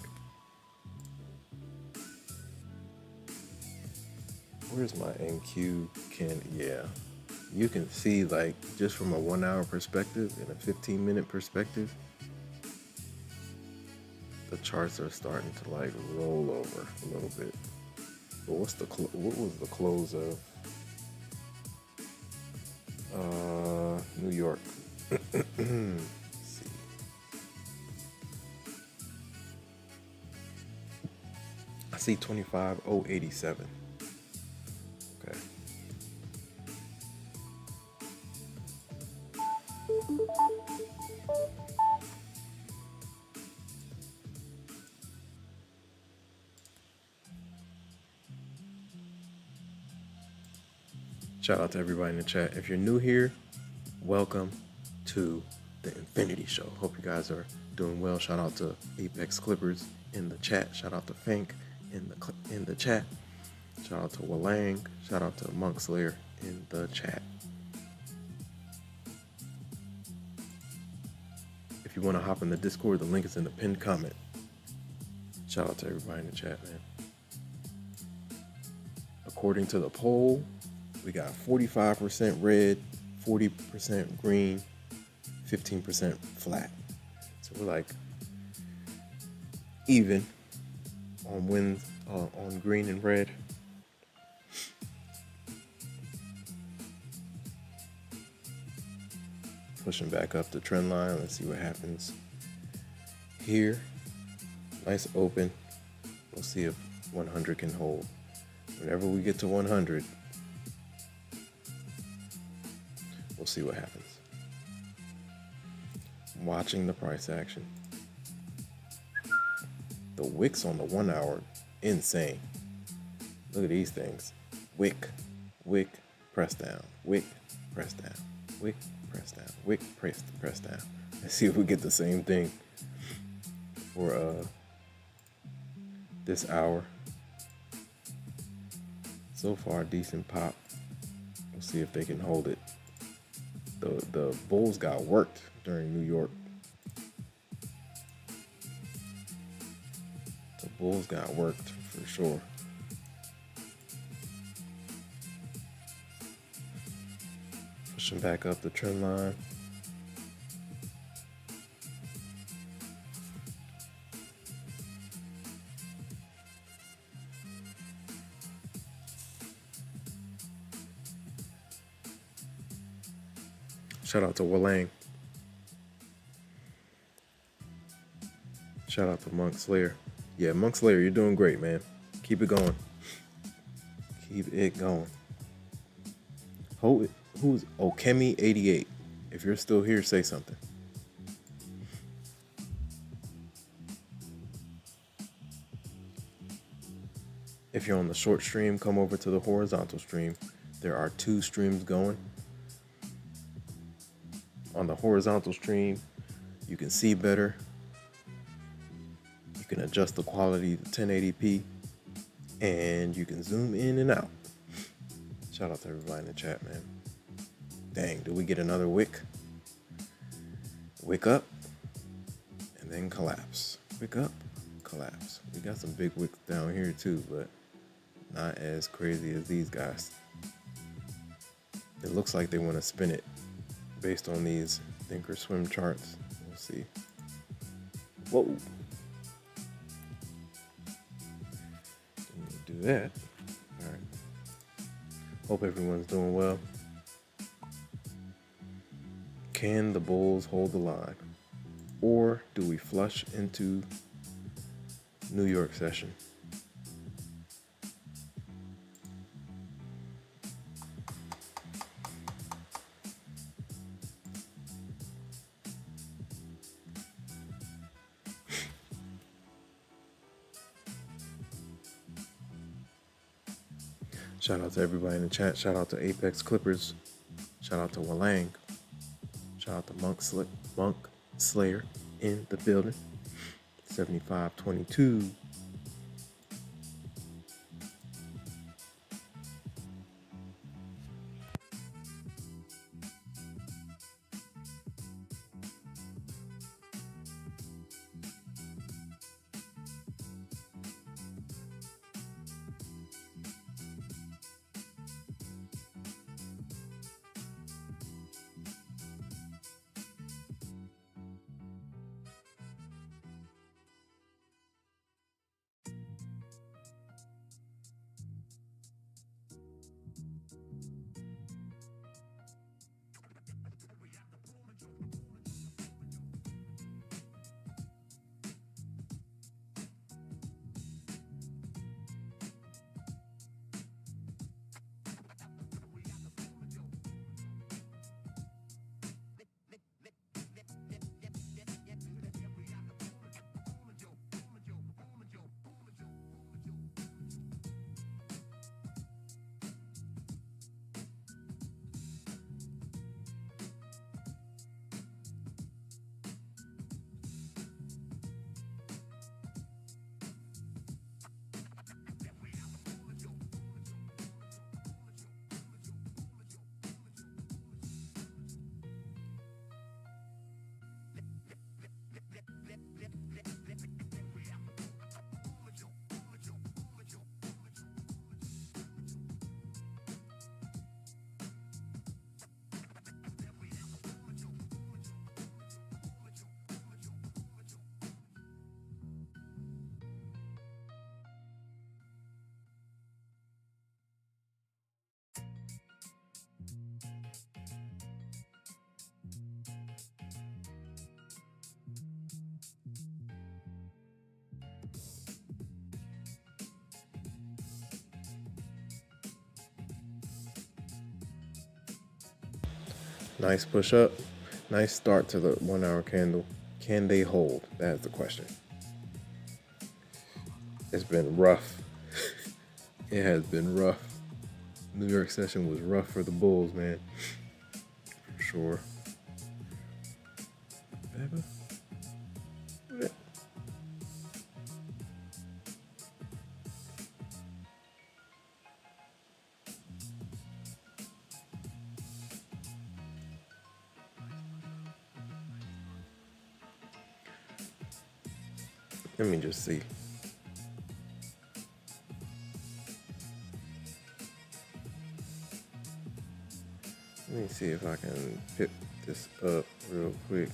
Where's my NQ yeah. You can see like just from a 1 hour perspective and a 15-minute perspective, the charts are starting to like roll over a little bit. But what was the close of New York? Let's see. I see 25,087. Okay. Shout out to everybody in the chat. If you're new here, welcome to the Infinity Show. Hope you guys are doing well. Shout out to Apex Clippers in the chat. Shout out to Fink in the chat. Shout out to Walang. Shout out to Monk Slayer in the chat. If you want to hop in the Discord, the link is in the pinned comment. Shout out to everybody in the chat, man. According to the poll, we got 45% red, 40% green, 15% flat. So we're like even on wins on green and red. Pushing back up the trend line. Let's see what happens here. Nice open. We'll see if 100 can hold. Whenever we get to 100, we'll see what happens. I'm watching the price action. The wicks on the 1 hour, insane. Look at these things. Wick, wick, press down. Wick, press down. Wick, press down. Wick, press down. Let's see if we get the same thing for this hour. So far, decent pop. We'll see if they can hold it. The bulls got worked during New York. The bulls got worked for sure. Pushing back up the trend line. Shout out to Walang. Shout out to Monk Slayer. Yeah, Monk Slayer, you're doing great, man. Keep it going. Keep it going. Who's Okemi88? If you're still here, say something. If you're on the short stream, come over to the horizontal stream. There are 2 streams going. On the horizontal stream, you can see better. You can adjust the quality to 1080p, and you can zoom in and out. Shout out to everybody in the chat, man. Dang, did we get another wick? Wick up, and then collapse. Wick up, collapse. We got some big wicks down here too, but not as crazy as these guys. It looks like they want to spin it based on these Thinkorswim charts. We'll see. Whoa. Do that. All right. Hope everyone's doing well. Can the bulls hold the line? Or do we flush into New York session? Shout out to everybody in the chat. Shout out to Apex Clippers. Shout out to Walang. Shout out to Monk Slayer in the building. 7522. Nice push up. Nice start to the 1 hour candle. Can they hold? That's the question. It's been rough. It has been rough. New York session was rough for the bulls, man. For sure. Let me just see. Let me see if I can pick this up real quick.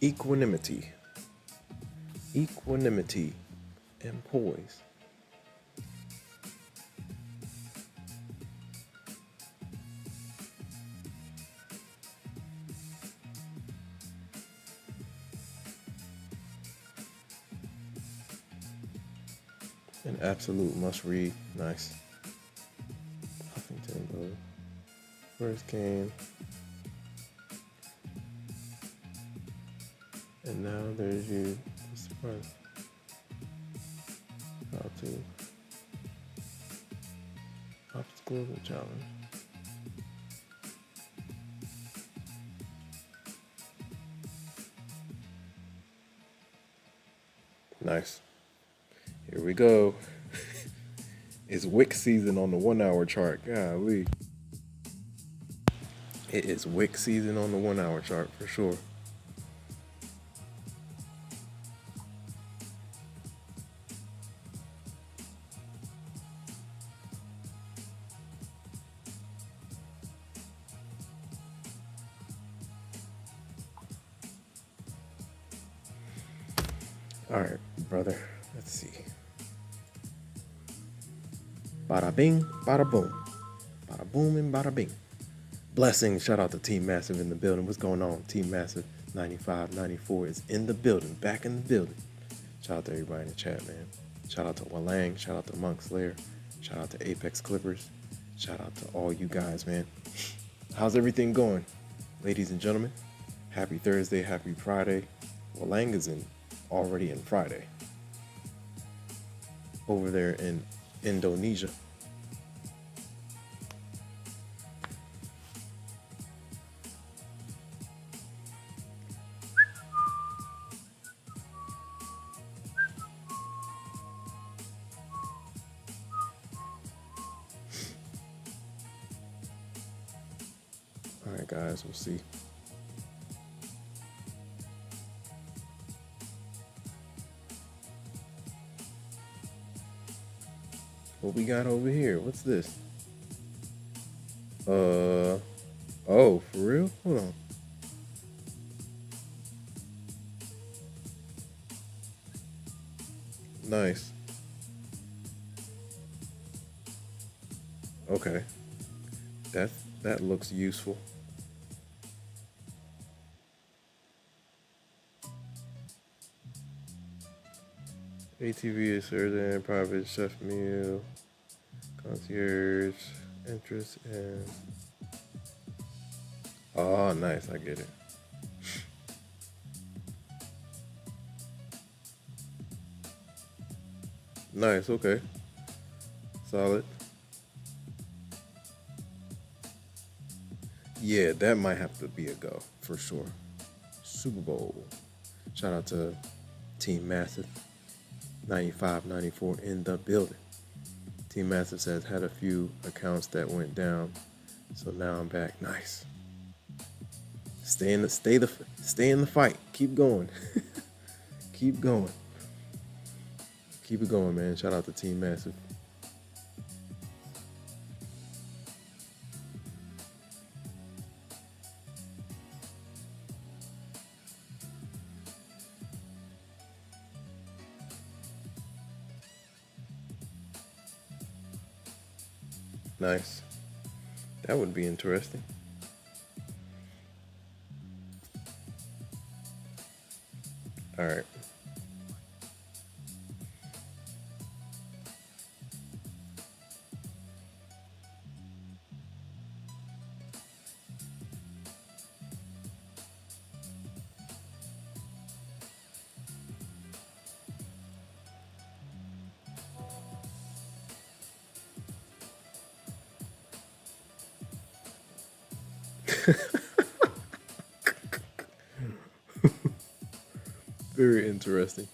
Equanimity. Equanimity and poise. An absolute must read. Nice. Huffington Post. First came. And now there's you. What's the front? How to. Obstacles and challenge. Nice. Here we go. It's wick season on the 1 hour chart. Golly. It is wick season on the 1 hour chart for sure. All right, brother. Let's see. Bada bing, bada boom. Bada boom and bada bing. Blessings. Shout out to Team Massive in the building. What's going on? Team Massive 95, 94 is in the building. Back in the building. Shout out to everybody in the chat, man. Shout out to Walang. Shout out to Monk Slayer. Shout out to Apex Clippers. Shout out to all you guys, man. How's everything going? Ladies and gentlemen, happy Thursday, happy Friday. Walang is already in Friday. Over there in Indonesia. All right, guys, we'll see. What we got over here? What's this? Oh, for real? Hold on. Nice. Okay. That looks useful. ATV is certain private chef meal, concierge, interest, and oh, nice, I get it. Nice, okay, solid. Yeah, that might have to be a go for sure. Super Bowl. Shout out to Team Massive. 95, 94 in the building. Team Massive says had a few accounts that went down, so now I'm back. Nice. Stay in the fight. Keep going. Keep going. Keep it going, man. Shout out to Team Massive. Nice. That would be interesting. All right. Very interesting.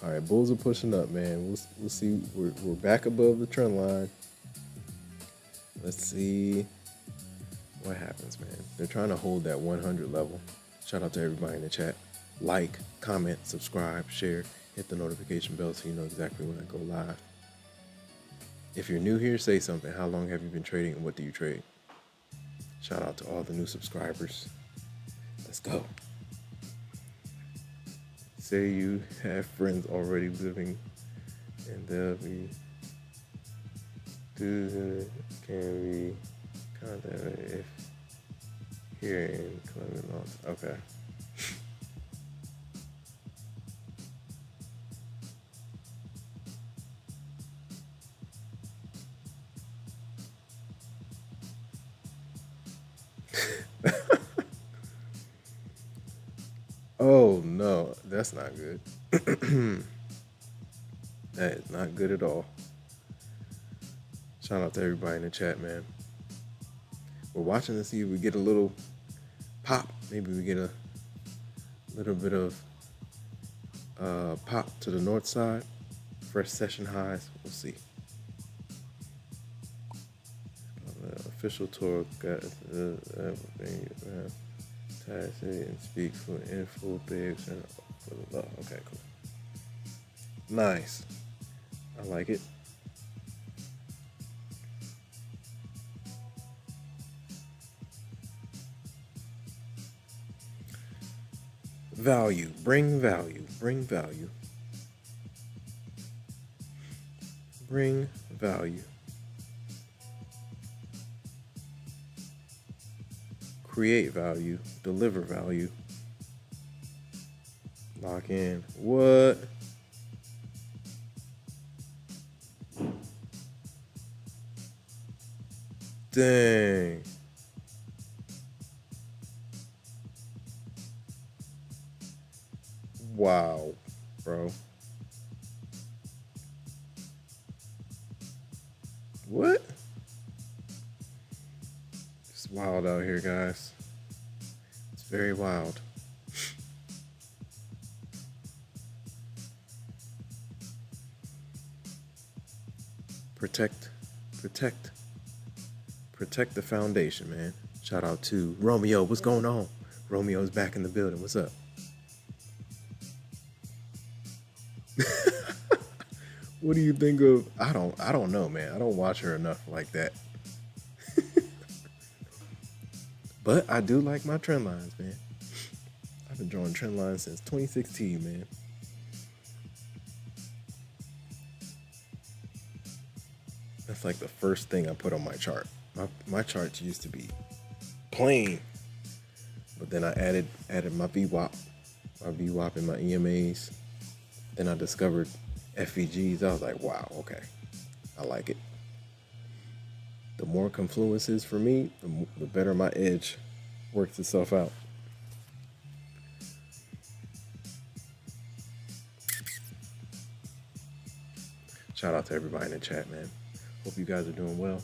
All right, bulls are pushing up, man. We'll see. We're back above the trend line. Let's see what happens, man. They're trying to hold that 100 level. Shout out to everybody in the chat. Like, comment, subscribe, share, hit the notification bell so you know exactly when I go live. If you're new here, say something. How long have you been trading and what do you trade? Shout out to all the new subscribers. Let's go. Say you have friends already living and they'll be can be contacted if here in Clement. Okay. Oh no, that's not good. That is not good at all. Shout out to everybody in the chat, man. We're watching to see if we get a little pop. Maybe we get a little bit of pop to the north side. Fresh session highs. We'll see. Official tour got everything. Tag city and speak for info bigs and for the love. Okay, cool. Nice. I like it. Value. Bring value. Bring value. Bring value. Create value. Deliver value. Lock in. What? Dang. Wow, bro. What? It's wild out here, guys. It's very wild. Protect the foundation, man. Shout out to Romeo. What's going on? Romeo's back in the building. What's up? What do you think of? I don't know, man. I don't watch her enough like that. But I do like my trend lines, man. I've been drawing trend lines since 2016, man. That's like the first thing I put on my chart. My charts used to be plain, but then I added my VWAP and my EMAs. Then I discovered FVGs. I was like, wow, okay, I like it. The more confluences for me, the better my edge works itself out. Shout out to everybody in the chat, man. Hope you guys are doing well.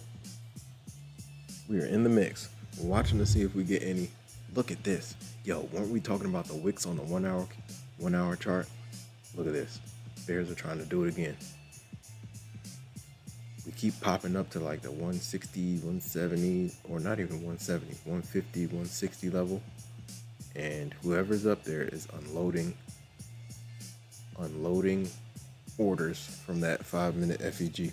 We are in the mix. We're watching to see if we get any. Look at this. Yo, weren't we talking about the wicks on the 1 hour chart? Look at this. Bears are trying to do it again. We keep popping up to like the 160, 170, or not even 170, 150, 160 level. And whoever's up there is unloading orders from that 5-minute FEG.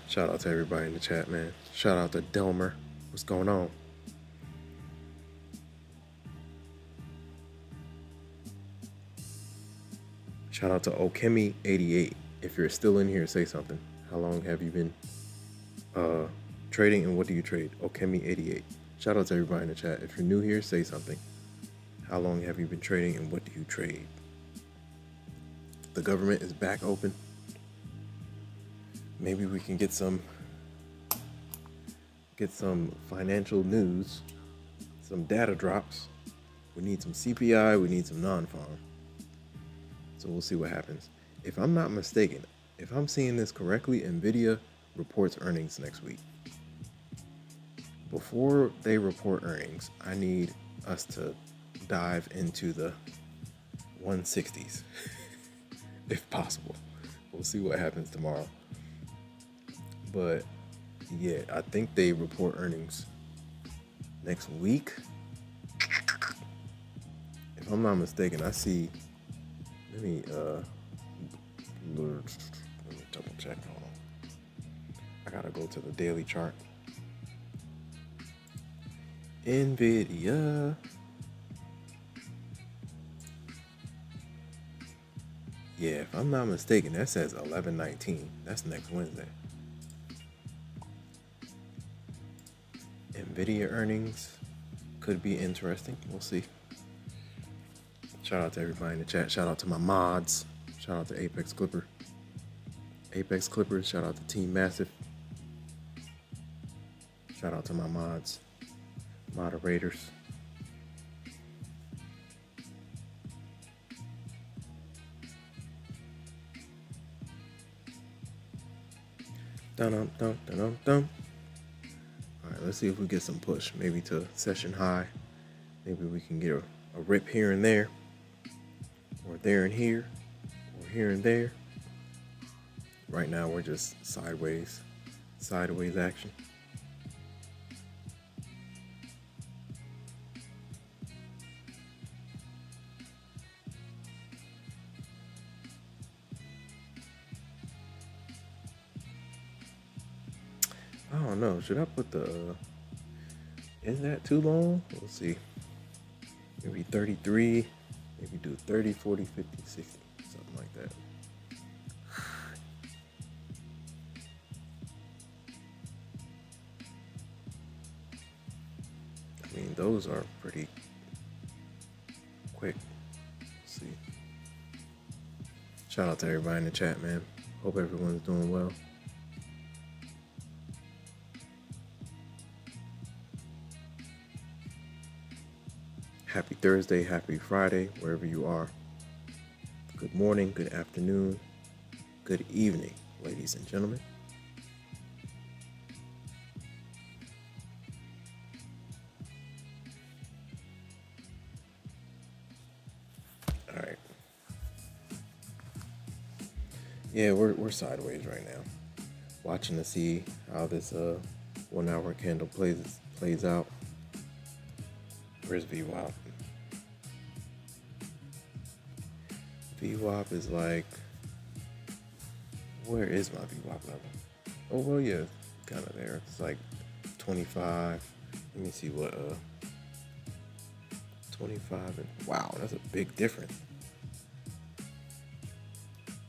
Shout out to everybody in the chat, man. Shout out to Delmer. What's going on? Shout out to Okemi88. If you're still in here, say something. How long have you been trading, and what do you trade? Okemi88. Shout out to everybody in the chat. If you're new here, say something. How long have you been trading, and what do you trade? The government is back open. Maybe we can get some financial news, some data drops. We need some CPI, we need some non-farm. So we'll see what happens. If I'm not mistaken, if I'm seeing this correctly, NVIDIA reports earnings next week. Before they report earnings, I need us to dive into the 160s, if possible. We'll see what happens tomorrow. But yeah, I think they report earnings next week. If I'm not mistaken, I see. Let me double check. Hold on. I gotta go to the daily chart. NVIDIA. Yeah, if I'm not mistaken, that says 11/19. That's next Wednesday. NVIDIA earnings could be interesting. We'll see. Shout out to everybody in the chat. Shout out to my mods. Shout out to Apex Clippers. Shout out to Team Massive. Shout out to my mods, moderators. Dun dun dun dun dun. All right, let's see if we get some push, maybe to session high. Maybe we can get a rip here and there, or there and here, or here and there. Right now we're just sideways action. I don't know, should I put the, is that too long? We'll see. Maybe 33, maybe do 30, 40, 50, 60, something like that. I mean, those are pretty quick. Let's see. Shout out to everybody in the chat, man. Hope everyone's doing well. Happy Thursday, happy Friday, wherever you are. Good morning, good afternoon, good evening, ladies and gentlemen. All right. Yeah, we're sideways right now. Watching to see how this 1 hour candle plays out. Where's VWAP? VWAP is like, where is my VWAP level? Oh, well, yeah, kind of there. It's like 25. Let me see what, 25, and wow, that's a big difference.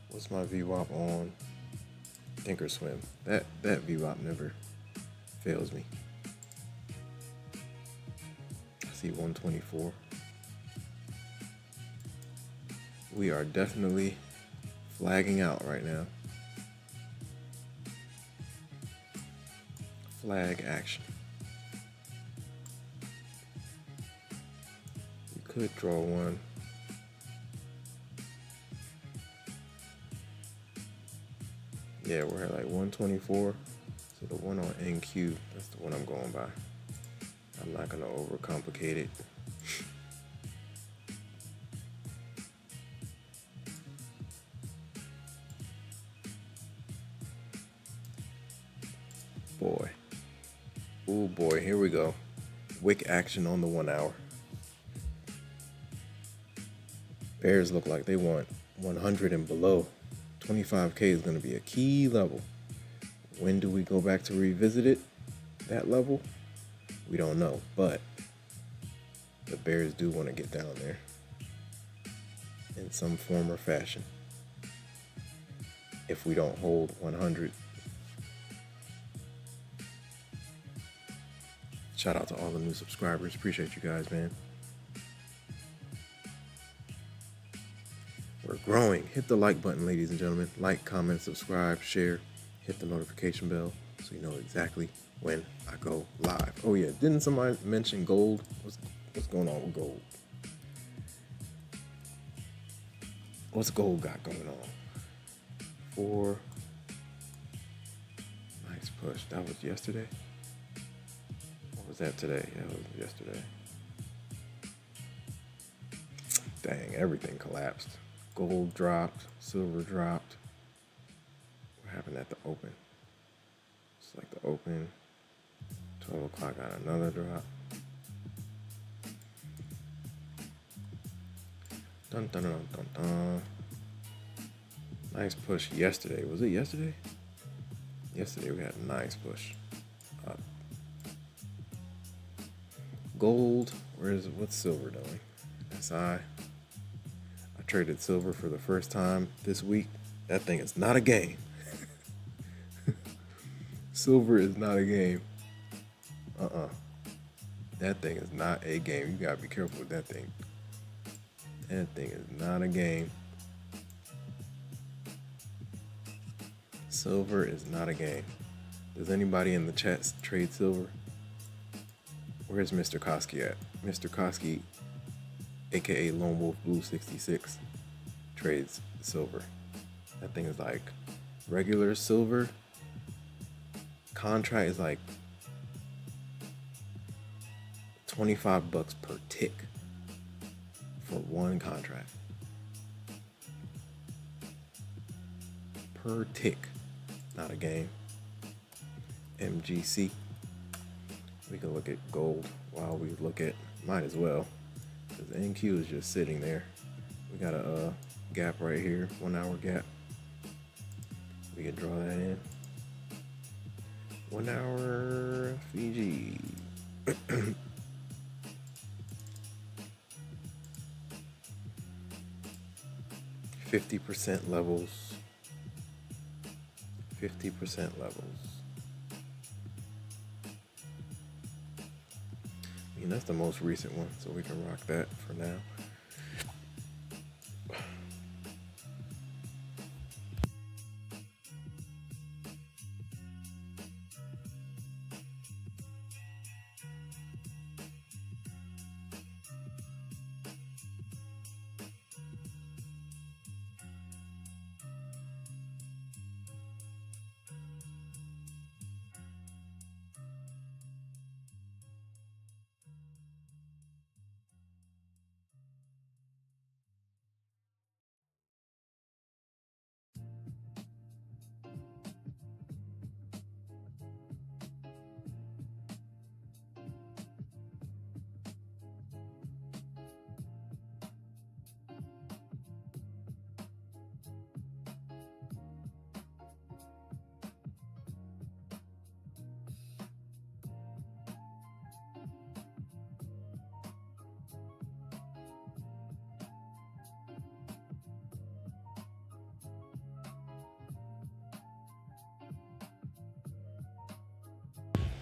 What's my VWAP on Thinkorswim? That VWAP never fails me. 124. We are definitely flagging out right now. Flag action. You could draw one. Yeah, we're at like 124. So the one on NQ, that's the one I'm going by. I'm not going to overcomplicate it. Boy. Oh boy, here we go. Wick action on the 1 hour. Bears look like they want 100 and below. 25K is going to be a key level. When do we go back to revisit it? That level? We don't know, but the Bears do want to get down there. in some form or fashion. If we don't hold 100, shout out to all the new subscribers. Appreciate you guys, man. We're growing. Hit the like button, ladies and gentlemen. Like, comment, subscribe, share. Hit the notification bell so you know exactly when I go live. Oh yeah, didn't somebody mention gold? What's going on with gold? What's gold got going on? 4. Nice push. That was yesterday? Or was that today? Yeah, it was yesterday. Dang, everything collapsed. Gold dropped, silver dropped. What happened at the open? It's like the open. 12 o'clock got another drop. Dun dun dun dun dun. Nice push yesterday. Was it yesterday? Yesterday we had a nice push up. Gold. What's silver doing? SI. I traded silver for the first time this week. That thing is not a game. Silver is not a game. That thing is not a game. You gotta be careful with that thing. That thing is not a game. Silver is not a game. Does anybody in the chat trade silver? Where's Mr. Koski at? Mr. Koski, aka Lone Wolf Blue 66, trades silver. That thing is like regular silver. Contract is like $25 per tick for one contract. Per tick, not a game. MGC. We can look at gold while we look at, might as well, because NQ is just sitting there. We got a gap right here, 1 hour gap. We can draw that in. 1 hour Fiji. 50% levels. 50% levels. I mean, that's the most recent one, so we can rock that for now.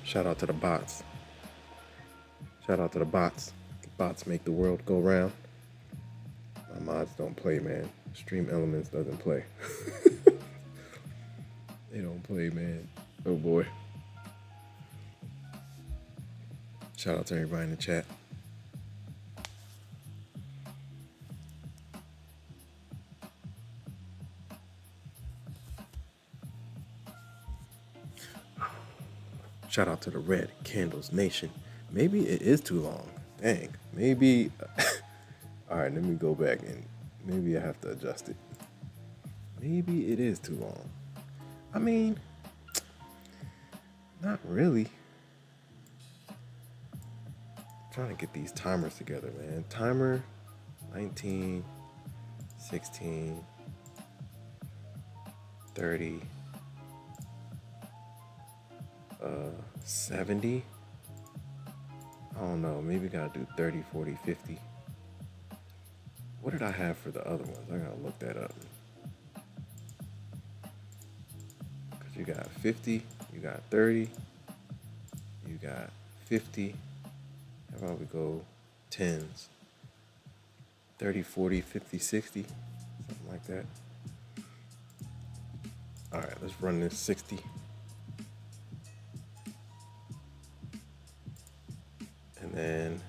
Shout out to the bots. Shout out to the bots. The bots make the world go round. My mods don't play, man. Stream Elements doesn't play. They don't play, man. Oh boy. Shout out to everybody in the chat. Shout out to the Red Candles Nation. Maybe it is too long. Dang. Maybe. All right, let me go back and maybe I have to adjust it. Maybe it is too long. I mean, not really. I'm trying to get these timers together, man. Timer 19, 16, 30. 70. I don't know, maybe gotta do 30, 40, 50. What did I have for the other ones? I gotta look that up. Because you got 50, you got 30, you got 50. How about we go tens? 30, 40, 50, 60, something like that. All right, let's run this 60. And then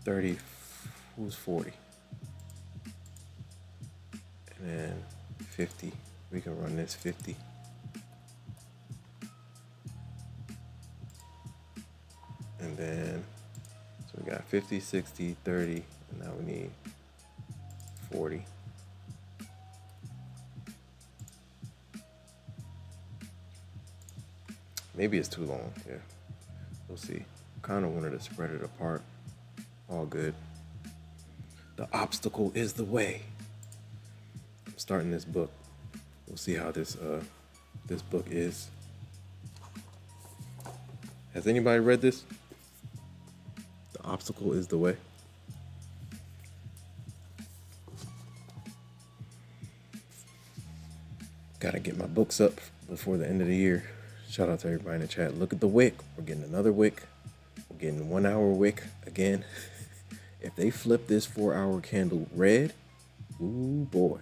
30, who's 40? And then 50, we can run this 50. And then, so we got 50, 60, 30, and now we need 40. Maybe it's too long, yeah. We'll see. Kind of wanted to spread it apart. All good. The obstacle is the way. I'm starting this book. We'll see how this book is. Has anybody read this? The obstacle is the way. Gotta get my books up before the end of the year. Shout out to everybody in the chat. Look at the wick. We're getting another wick. We're getting 1 hour wick again. If they flip this 4 hour candle red, ooh boy.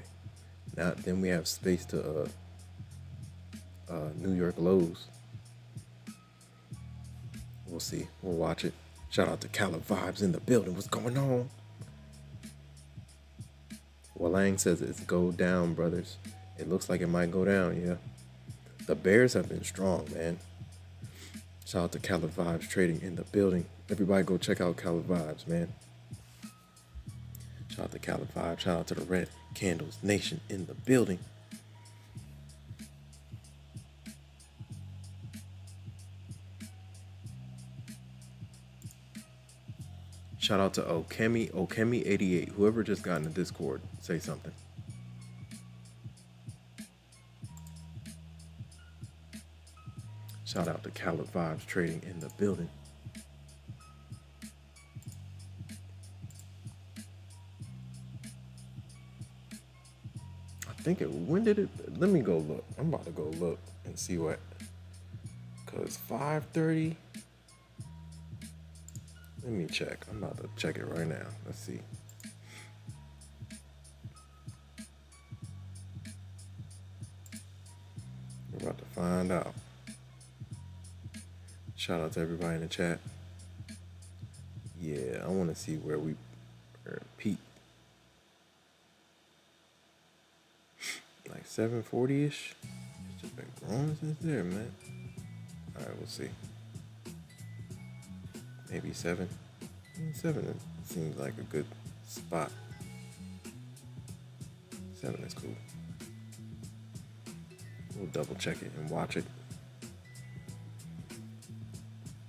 Now then we have space to New York lows. We'll see. We'll watch it. Shout out to Cali Vibes in the building. What's going on? Walang says it's go down, brothers. It looks like it might go down, yeah. The bears have been strong, man. Shout out to Cali Vibes trading in the building. Everybody go check out Cali Vibes, man. Shout out to Cali Vibes. Shout out to the Red Candles Nation in the building. Shout out to Okemi88. Whoever just got in the Discord, say something. Shout out to Cali Vibes trading in the building. I think when did it, let me go look. I'm about to go look and see what, cause 5:30. Let me check. I'm about to check it right now. Let's see. We're about to find out. Shout out to everybody in the chat. Yeah, I want to see where we peaked. Like 740-ish. It's just been growing since there, man. All right, we'll see. Maybe 7. 7 seems like a good spot. 7 is cool. We'll double check it and watch it.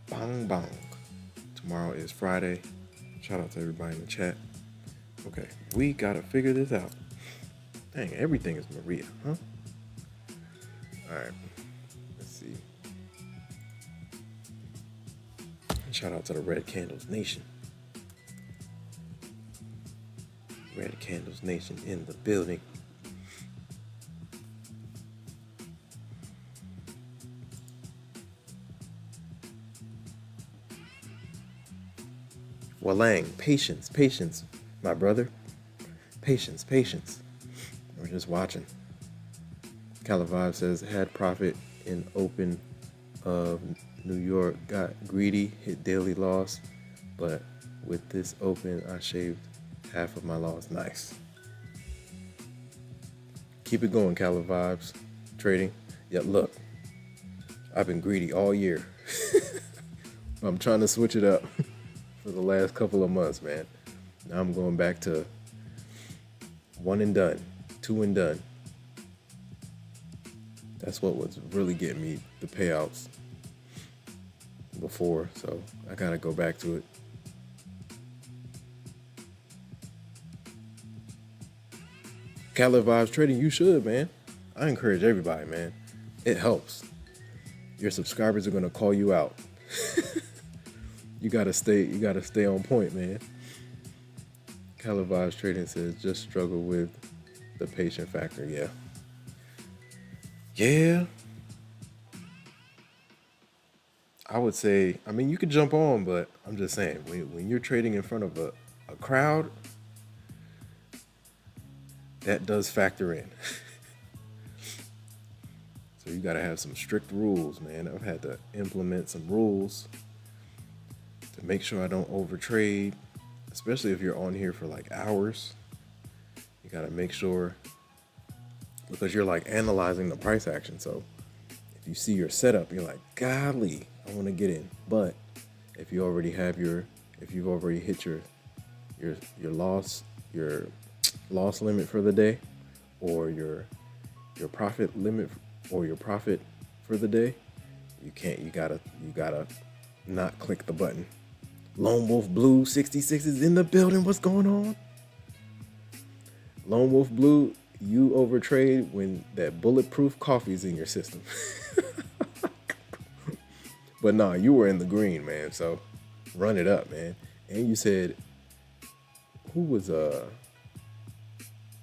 Bang bang. Tomorrow is Friday. Shout out to everybody in the chat. Okay, we gotta figure this out. Dang, everything is Maria, huh? All right, let's see. Shout out to the Red Candles Nation. Red Candles Nation in the building. Walang, patience, patience, my brother. Patience, patience. We're just watching. Calavive says, had profit in open of New York, got greedy, hit daily loss, but with this open, I shaved half of my loss. Nice. Keep it going, Calavives. Trading. Yeah, look, I've been greedy all year. I'm trying to switch it up for the last couple of months, man. Now I'm going back to 1 and done, 2 and done. That's what was really getting me the payouts before, so I gotta go back to it. Cali Vibes Trading, you should, man. I encourage everybody, man. It helps. Your subscribers are gonna call you out. You gotta stay on point, man. Calivives Trading says just struggle with the patient factor. Yeah. Yeah. I would say, I mean, you could jump on, but I'm just saying, when you're trading in front of a crowd, that does factor in. So you got to have some strict rules, man. I've had to implement some rules to make sure I don't overtrade, especially if you're on here for like hours. You got to make sure, because you're like analyzing the price action. So if you see your setup, you're like, golly, I want to get in. But if you already have if you've already hit your loss limit for the day, or your profit limit, or your profit for the day, you gotta not click the button. Lone Wolf Blue 66 is in the building. What's going on? Lone Wolf Blue, you overtrade when that bulletproof coffee's in your system. But nah, you were in the green, man. So run it up, man. And you said, who was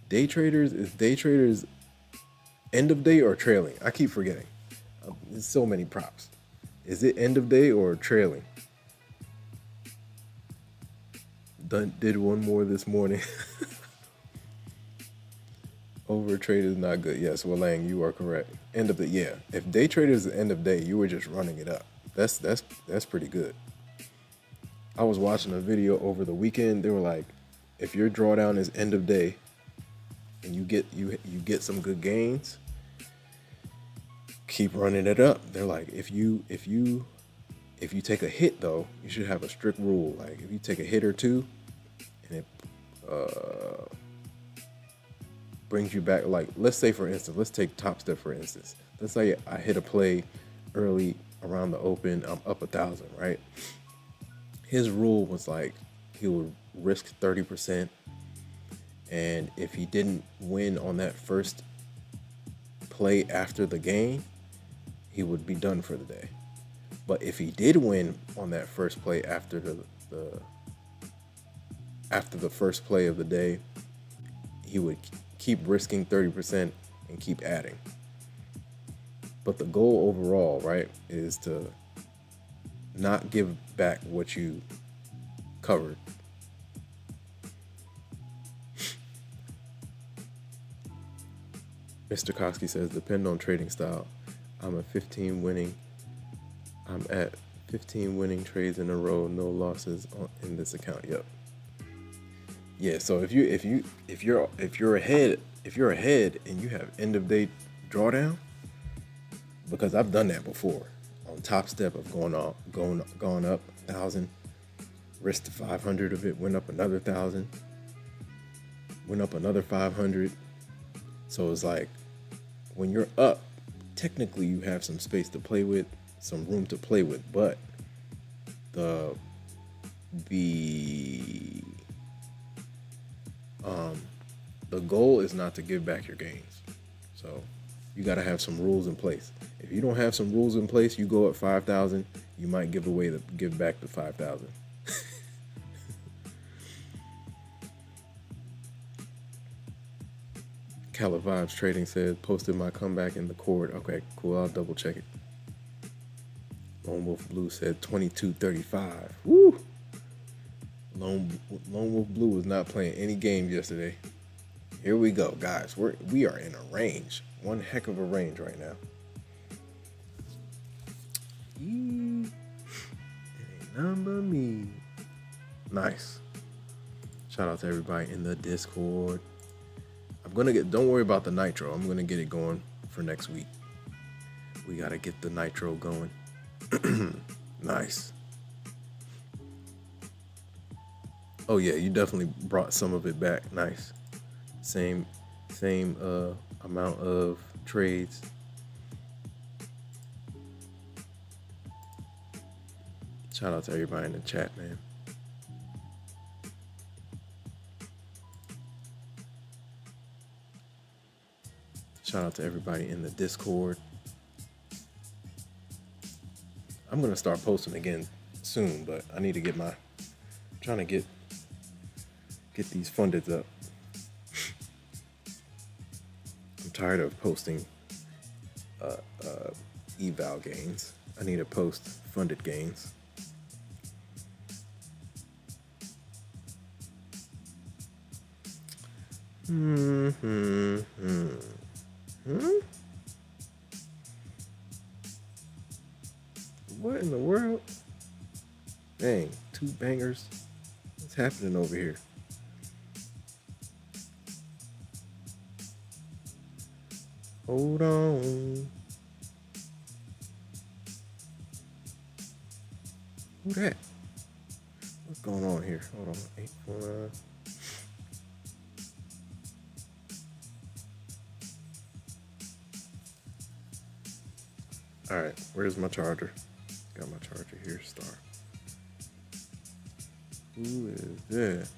day traders? Is day traders end of day or trailing? I keep forgetting. There's so many props. Is it end of day or trailing? Did one more this morning. Overtrade is not good. Yes, Walang, you are correct. End of the, yeah. If day traders is end of day, you were just running it up. That's pretty good. I was watching a video over the weekend. They were like, if your drawdown is end of day and you get some good gains, keep running it up. They're like, if you take a hit though, you should have a strict rule. Like if you take a hit or two and it brings you back, like let's say for instance, let's take Topstep for instance. Let's say I hit a play early around the open, I'm up 1,000, right? His rule was like he would risk 30%, and if he didn't win on that first play after the gain, he would be done for the day. But if he did win on that first play after the first play of the day, he would keep risking 30% and keep adding. But the goal overall, right, is to not give back what you covered. Mr. Koski says, depend on trading style. I'm at 15 winning trades in a row, no losses in this account. Yep. Yeah, so if you're ahead and you have end of day drawdown, because I've done that before. On Topstep, I've gone up 1,000, risked 500 of it, went up another 1,000, went up another 500. So it's like when you're up, technically you have some space to play with, some room to play with, but the goal is not to give back your gains. So you got to have some rules in place. If you don't have some rules in place, you go up 5,000, you might give back the 5,000. Calivives Trading said, posted my comeback in the cord. Okay, cool. I'll double check it. Lone Wolf Blue said 22.35. Woo! Lone Wolf Blue was not playing any games yesterday. Here we go, guys. We are in a range. One heck of a range right now. It ain't none but me. Nice. Shout out to everybody in the Discord. Don't worry about the nitro. I'm gonna get it going for next week. We gotta get the nitro going. Nice. Oh yeah, you definitely brought some of it back. Nice. Same amount of trades. Shout out to everybody in the chat, man. Shout out to everybody in the Discord. I'm gonna start posting again soon, but I need to get trying to get get these fundeds up. I'm tired of posting eval gains. I need to post funded gains. What in the world? Dang, 2 bangers. What's happening over here? Hold on. Who that? What's going on here? Hold on. 849. All right, where's my charger? Got my charger here, star. Who is that?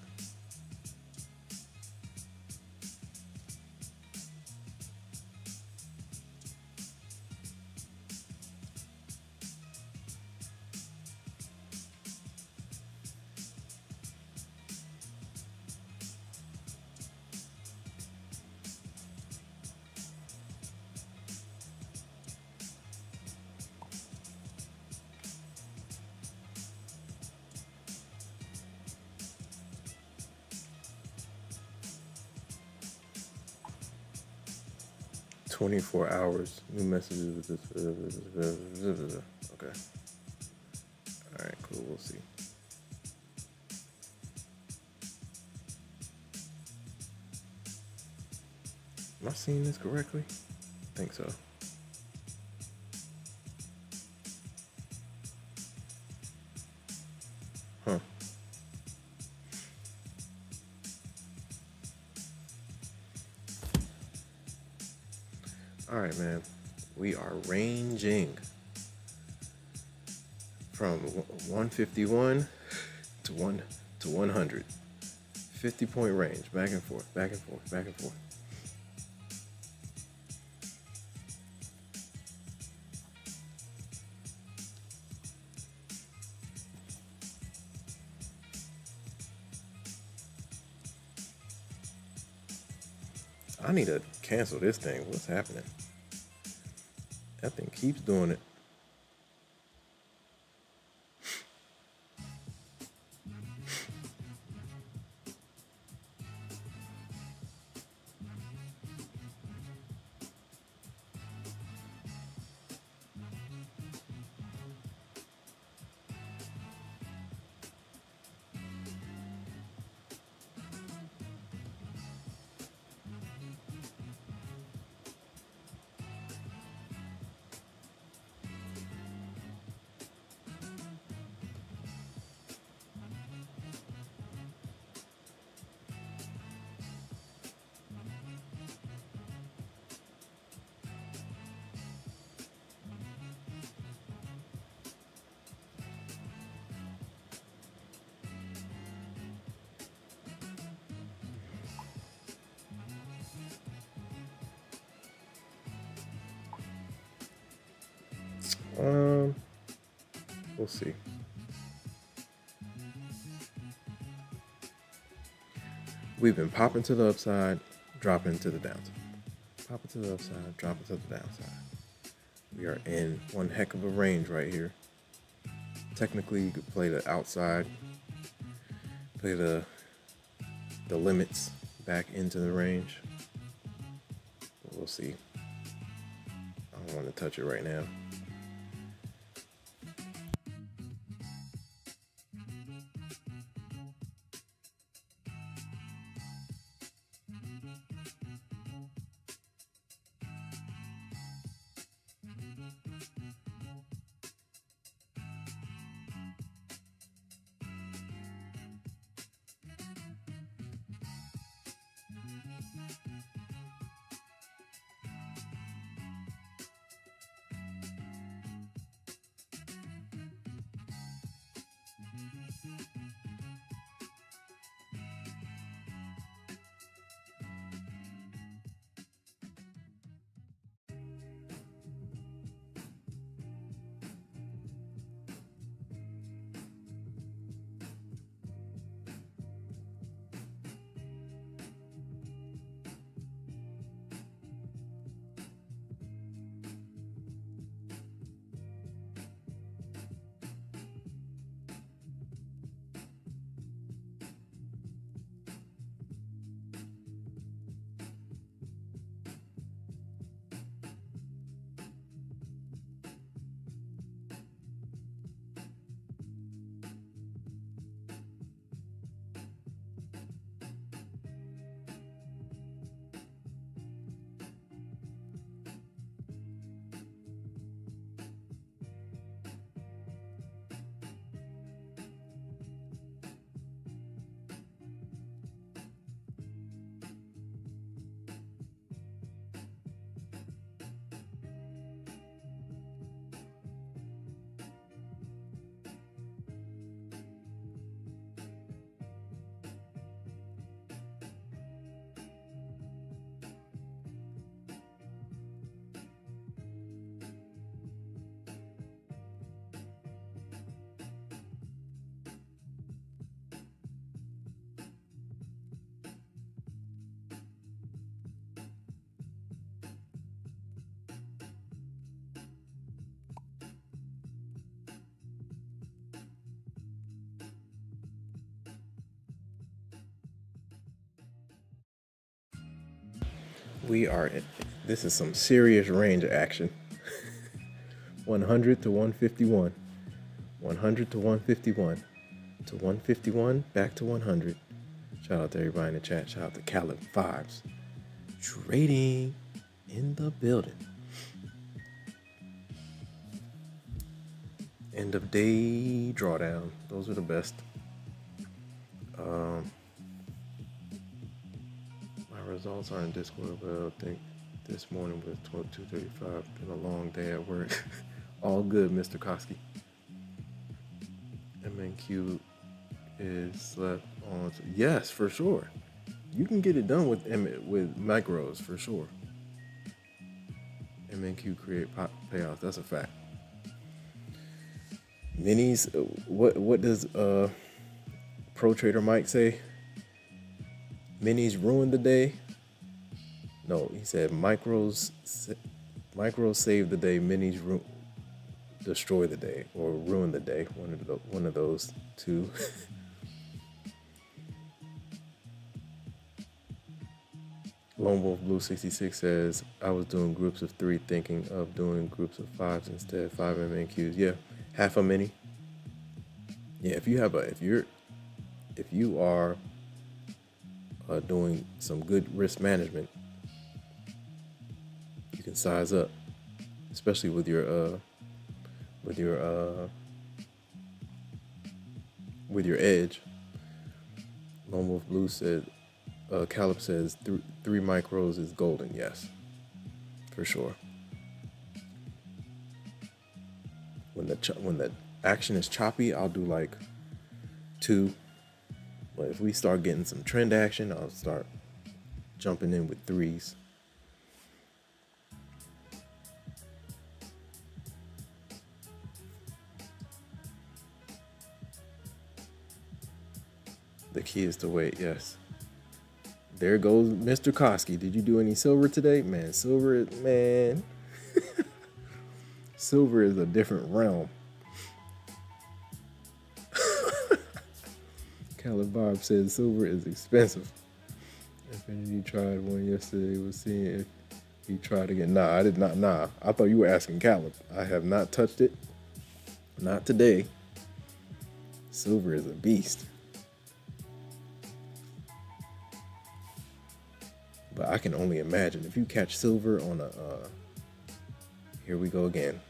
"24 hours, new messages." Okay. All right, cool. We'll see. Am I seeing this correctly? I think so. Huh. All right, man. We are ranging from 151 to 100. 50-point range, back and forth, back and forth, back and forth. I need to cancel this thing. What's happening? That thing keeps doing it. We'll see. We've been popping to the upside, dropping to the downside. Popping to the upside, dropping to the downside. We are in one heck of a range right here. Technically, you could play the outside, play the limits back into the range. But we'll see. I don't want to touch it right now. We are in, this is some serious range action. 100 to 151. 100 to 151. To 151, back to 100. Shout out to everybody in the chat. Shout out to Caleb Vibes. Trading in the building. End of day drawdown. Those are the best. My results are in Discord, but I think this morning was 2:35. Been a long day at work. All good, Mr. Koski. MNQ is slept on. Yes, for sure. You can get it done with micros for sure. MNQ create payouts. That's a fact. Minis. What does Pro Trader Mike say? Minis ruin the day. No, he said micros save the day. Minis destroy the day or ruin the day. One of those two. Lone Wolf Blue 66 says, I was doing groups of 3, thinking of doing groups of 5s instead. 5 MNQs. Yeah, half a mini. Yeah, if you are doing some good risk management, you can size up, especially with your edge. Lone Wolf Blue said, Caleb says 3 micros is golden. Yes, for sure. When the action is choppy, I'll do like 2. But if we start getting some trend action, I'll start jumping in with 3s. The key is to wait. Yes. There goes Mr. Koski. Did you do any silver today? Man, silver silver is a different realm. Caleb Bob says silver is expensive. Infinity tried one yesterday. Was seeing if he tried again. Nah, I did not. Nah, I thought you were asking Caleb. I have not touched it. Not today. Silver is a beast. But I can only imagine if you catch silver on a, here we go again.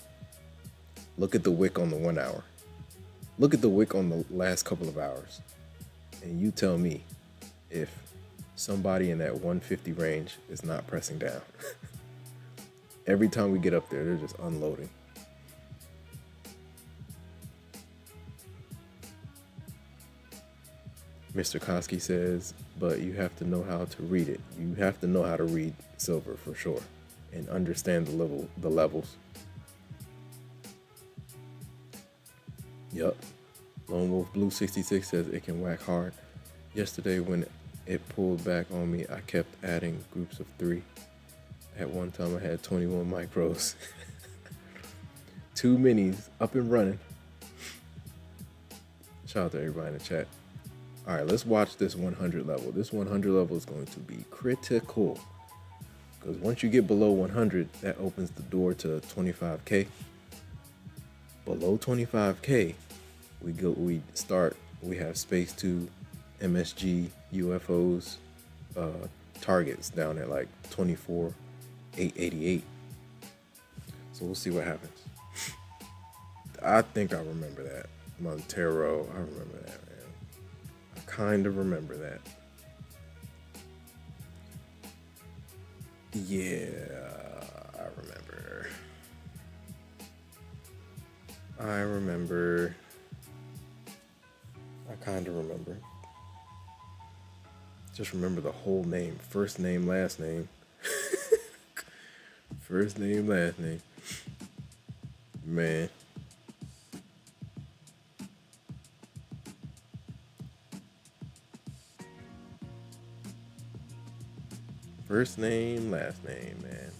Look at the wick on the 1 hour. Look at the wick on the last couple of hours. And you tell me if somebody in that 150 range is not pressing down. Every time we get up there, they're just unloading. Mr. Koski says, but you have to know how to read it. You have to know how to read silver for sure and understand the levels. Yup. Lone Wolf Blue 66 says it can whack hard. Yesterday when it pulled back on me, I kept adding groups of 3. At one time I had 21 micros. 2 minis up and running. Shout out to everybody in the chat. All right, let's watch this 100 level. This 100 level is going to be critical because once you get below 100, that opens the door to 25K. Below 25K, we have space to MSG UFOs targets down at like 24,888. So we'll see what happens. I think I remember that. Montero, I remember that. Kind of remember that. Yeah, I kind of remember. Just remember the whole name. First name, last name. First name, last name. Man. First name, last name, man.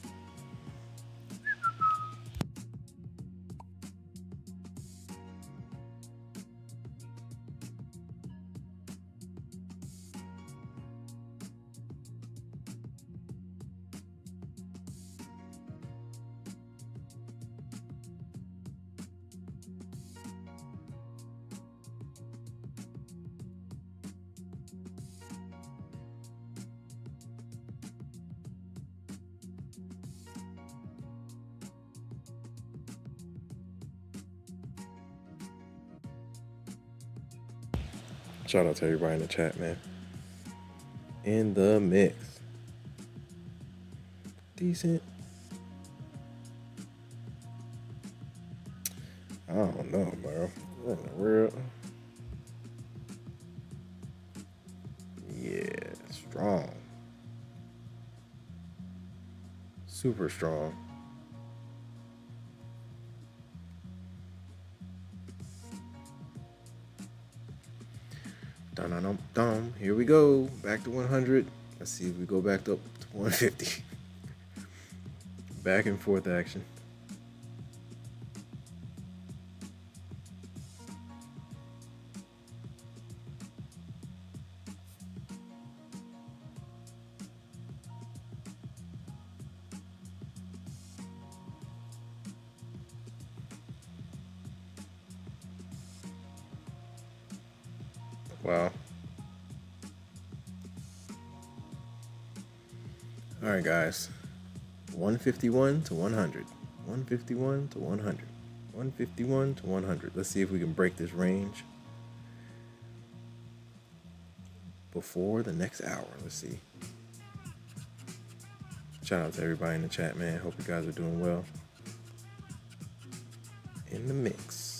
Shout out to everybody in the chat, man. In the mix. Decent. I don't know, bro. What in the world? Yeah, strong. Super strong. Dun dun dun dun. Here we go. Back to 100. Let's see if we go back up to 150. Back and forth action. Wow. All right, guys. 151 to 100. 151 to 100. 151 to 100. Let's see if we can break this range before the next hour. Let's see. Shout out to everybody in the chat, man. Hope you guys are doing well. In the mix.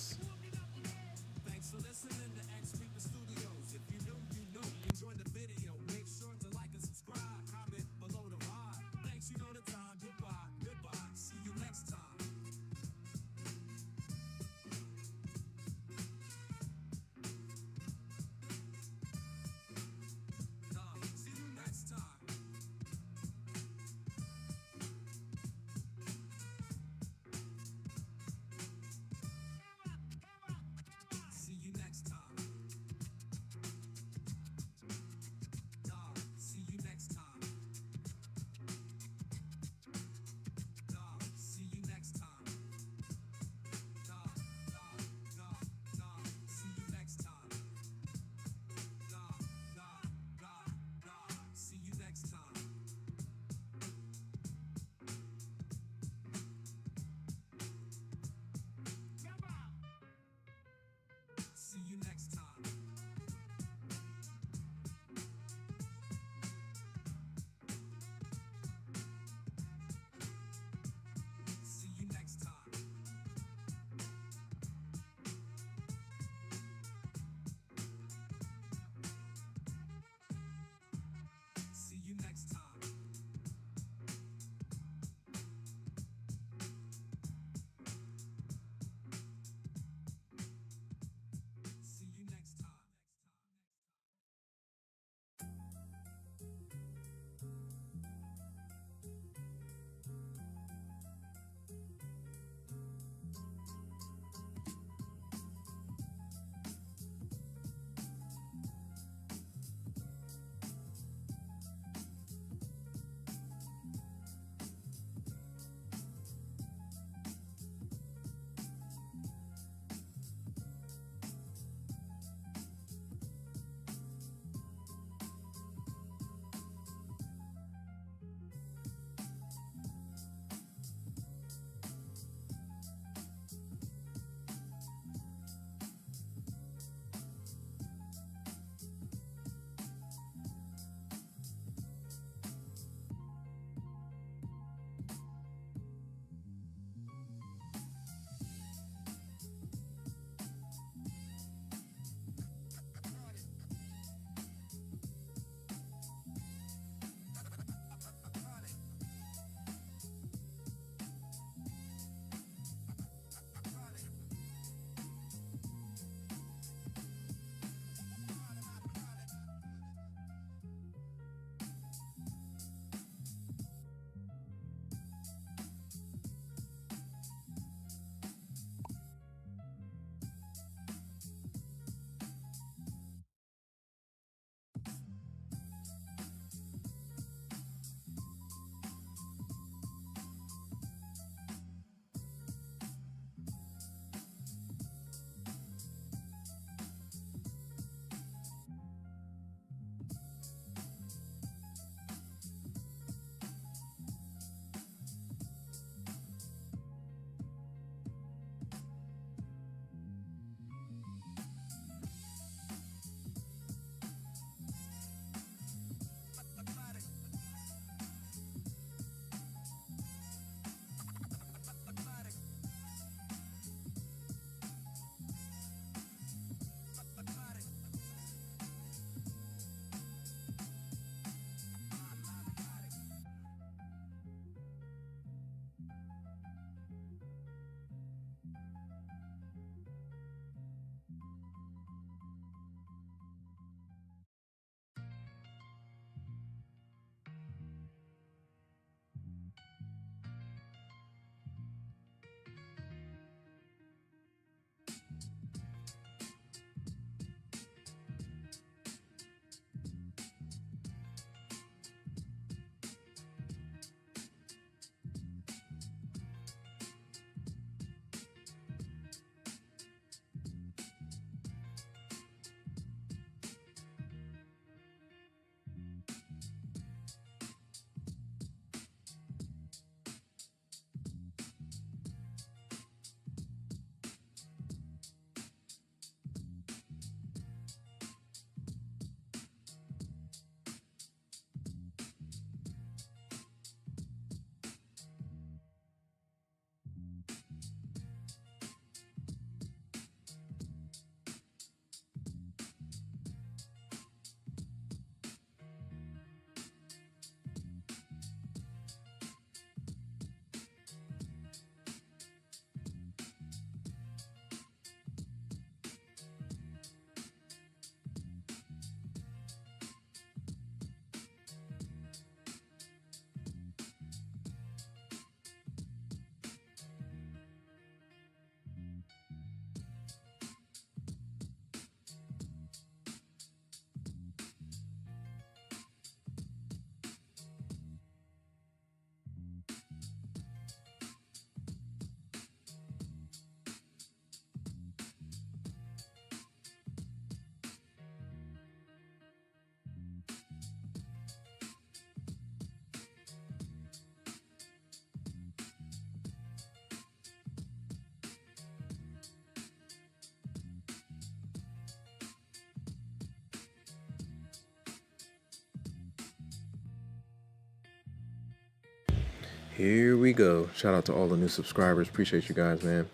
Here we go. Shout out to all the new subscribers. Appreciate you guys, man.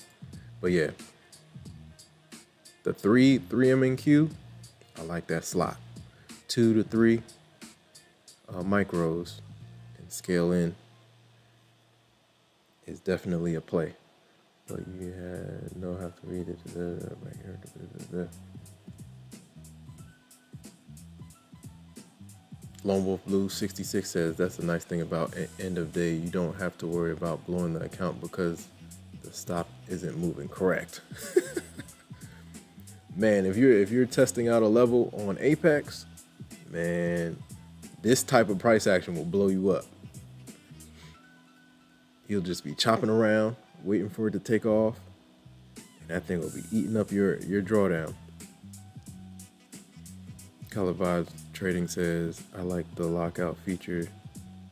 But yeah, the 3MNQ, I like that slot. 2 to 3 micros and scale in is definitely a play. But you know how to read it. Right here. Lone Wolf Blue 66 says that's the nice thing about end of day. You don't have to worry about blowing the account because the stop isn't moving. Correct. Man, if you're testing out a level on Apex, man, this type of price action will blow you up. You'll just be chopping around, waiting for it to take off, and that thing will be eating up your drawdown. Color Vibes Trading says, I like the lockout feature.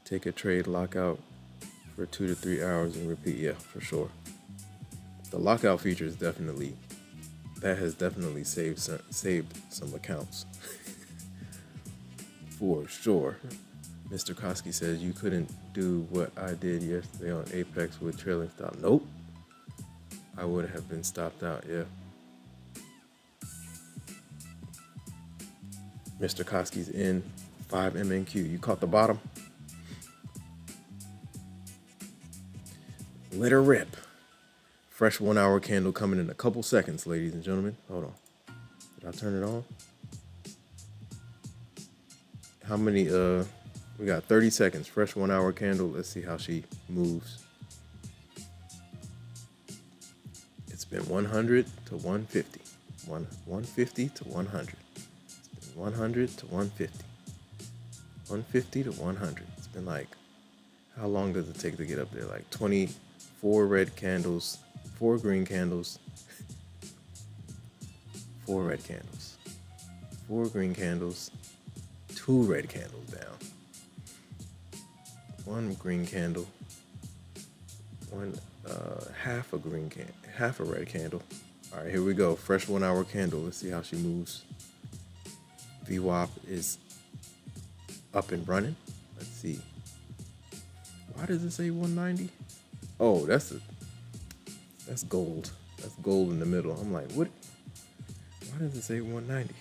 Take a trade lockout for 2 to 3 hours and repeat. Yeah, for sure. The lockout feature is definitely, that has definitely saved some accounts. For sure. Mr. Koski says, you couldn't do what I did yesterday on Apex with trailing stop. Nope. I would have been stopped out, yeah. Mr. Koski's in 5MNQ. You caught the bottom? Let her rip. Fresh 1 hour candle coming in a couple seconds, ladies and gentlemen. Hold on. Did I turn it on? How many, we got 30 seconds. Fresh 1 hour candle. Let's see how she moves. It's been 100 to 150. 150 to 100. 100 to 150. 150 to 100. It's been like, how long does it take to get up there? Like 24 red candles, 4 green candles, 4 red candles, 4 green candles, 2 red candles down, 1 green candle, half a red candle. All right, here we go. Fresh 1 hour candle. Let's see how she moves. VWAP is up and running. Let's see. Why does it say 190? Oh, that's gold. That's gold in the middle. I'm like, what? Why does it say 190?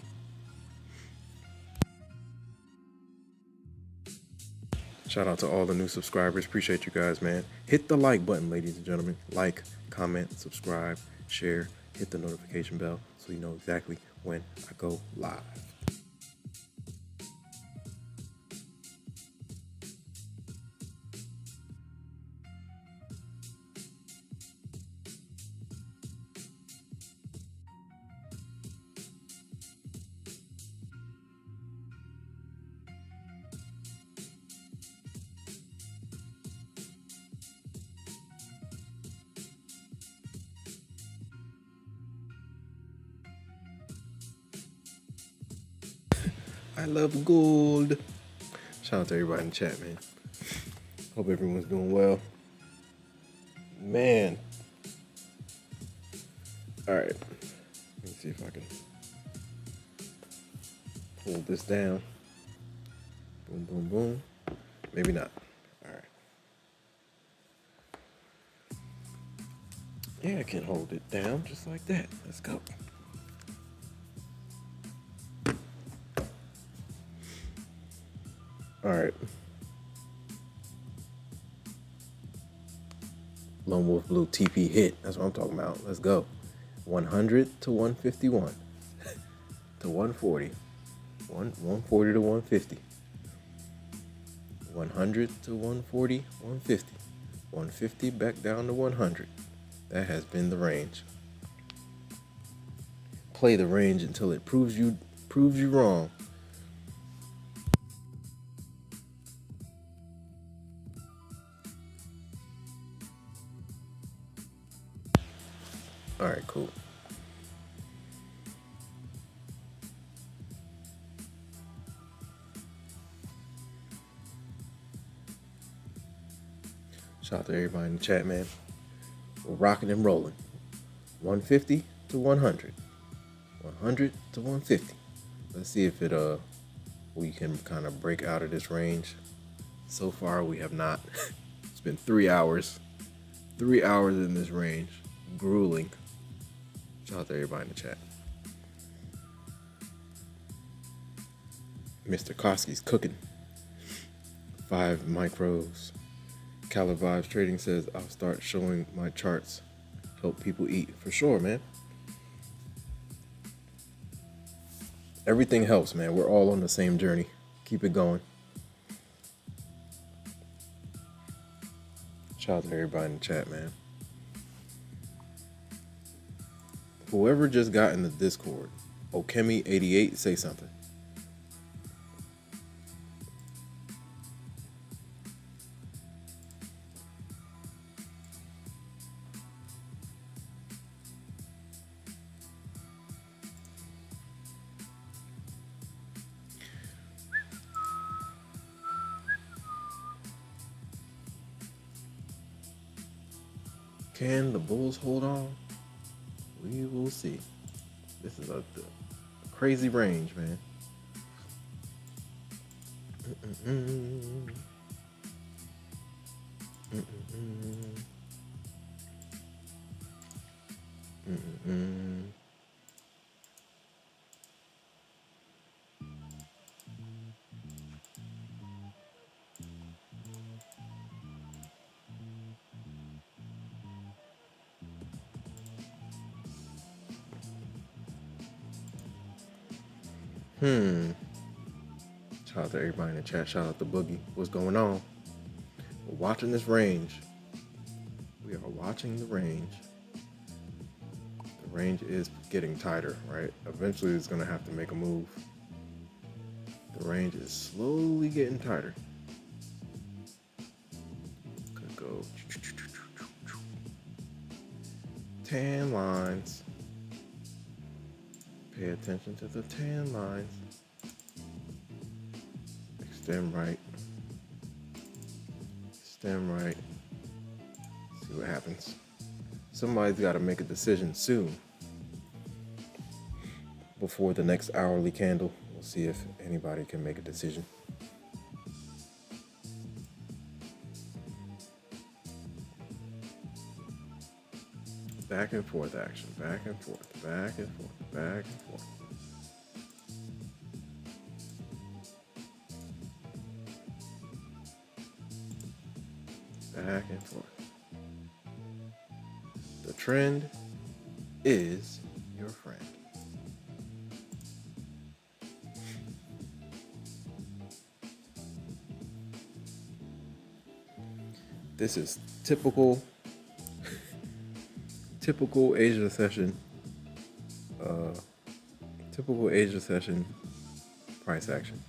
Shout out to all the new subscribers. Appreciate you guys, man. Hit the like button, ladies and gentlemen. Like, comment, subscribe, share, hit the notification bell so you know exactly when I go live. I love gold. Shout out to everybody in the chat, man. Hope everyone's doing well. Man. All right. Let me see if I can hold this down. Boom, boom, boom. Maybe not. All right. Yeah, I can hold it down just like that. Let's go. All right. Lone Wolf Blue TP hit. That's what I'm talking about. Let's go. 100 to 151 to 140. 140 to 150. 100 to 140, 150. 150 back down to 100. That has been the range. Play the range until it proves you wrong. All right, cool. Shout out to everybody in the chat, man. We're rocking and rolling. 150 to 100. 100 to 150. Let's see if we can kind of break out of this range. So far, we have not. It's been 3 hours. 3 hours in this range. Grueling. Shout out to everybody in the chat. Mr. Koski's cooking. 5 micros. Cala Vibes Trading says, I'll start showing my charts. Help people eat. For sure, man. Everything helps, man. We're all on the same journey. Keep it going. Shout out to everybody in the chat, man. Whoever just got in the Discord, Okemi88, say something. Can the Bulls hold on? We will see. This is a crazy range, man. Shout out to everybody in the chat. Shout out to Boogie. What's going on? We're watching this range. We are watching the range. The range is getting tighter, right? Eventually it's going to have to make a move. The range is slowly getting tighter. Could go tan lines. Pay attention to the tan lines. Extend right. Extend right. See what happens. Somebody's got to make a decision soon. Before the next hourly candle. We'll see if anybody can make a decision. Back and forth action. Back and forth. Back and forth. Back and forth. Back and forth. The trend is your friend. This is typical Asia session. Typical Asia session price action.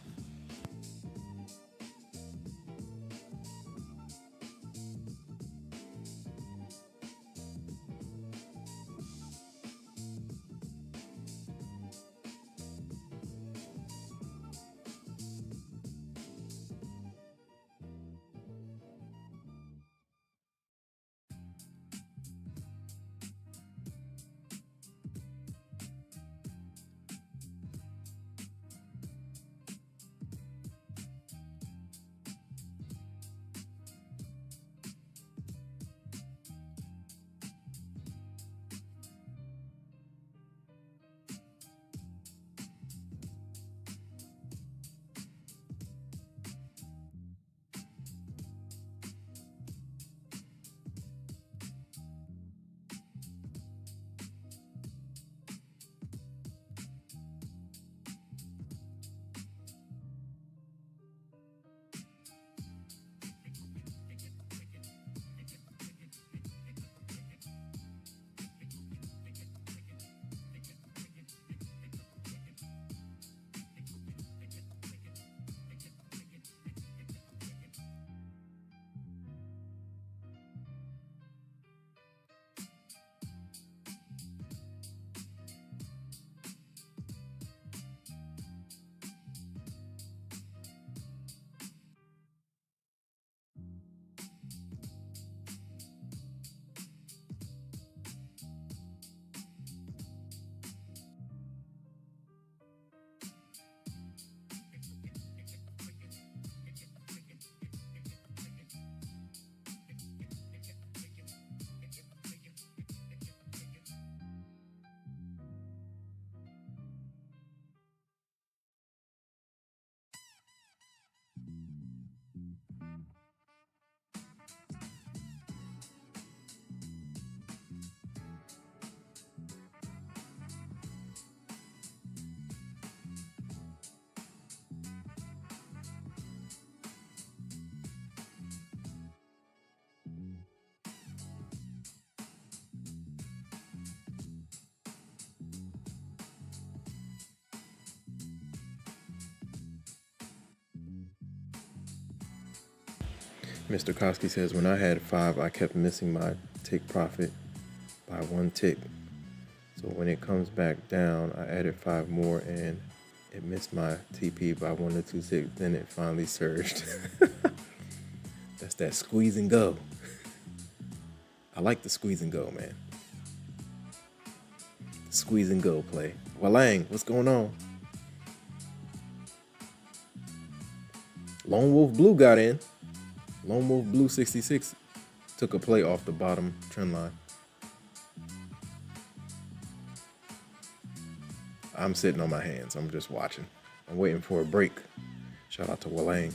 Mr. Koski says, when I had 5, I kept missing my take profit by 1 tick. So when it comes back down, I added 5 more and it missed my TP by 1 to 2 ticks. Then it finally surged. That's that squeeze and go. I like the squeeze and go, man. The squeeze and go play. Walang, what's going on? Lone Wolf Blue got in. Lone Wolf Blue 66 took a play off the bottom trend line. I'm sitting on my hands. I'm just watching. I'm waiting for a break. Shout out to Walang.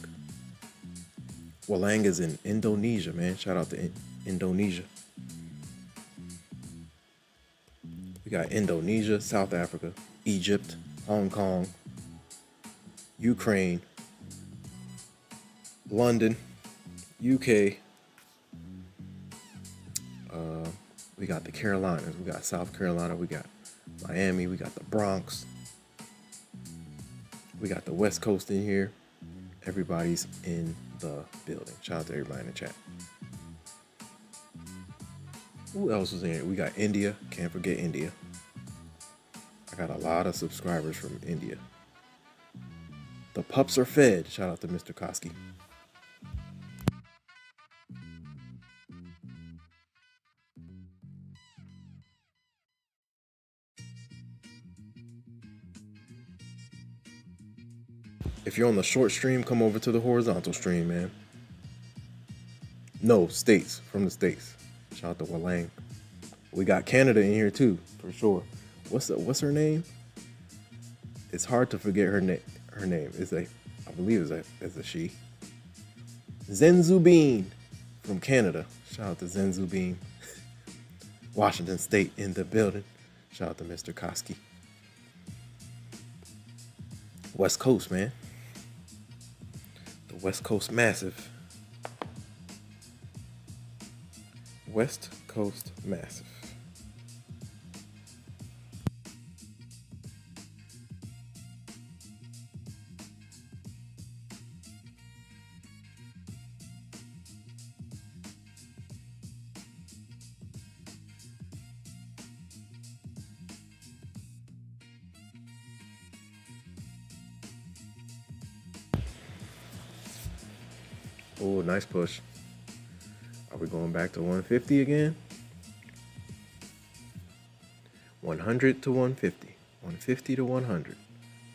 Walang is in Indonesia, man. Shout out to Indonesia. We got Indonesia, South Africa, Egypt, Hong Kong, Ukraine, London, UK. We got the Carolinas. We got South Carolina. We got Miami. We got the Bronx. We got the West Coast in here. Everybody's in the building. Shout out to everybody in the chat. Who else was in here? We got India. Can't forget India. I got a lot of subscribers from India. The pups are fed. Shout out to Mr. Koski. If you're on the short stream, come over to the horizontal stream, man. No, States, from the States. Shout out to Walang. We got Canada in here too, for sure. What's her name? It's hard to forget her name. Her name is I believe it's a she. Zenzu Bean from Canada. Shout out to Zenzu Bean. Washington State in the building. Shout out to Mr. Koski. West Coast, man. The West Coast massive. West Coast massive. Oh, nice push. Are we going back to 150 again? 100 to 150. 150 to 100.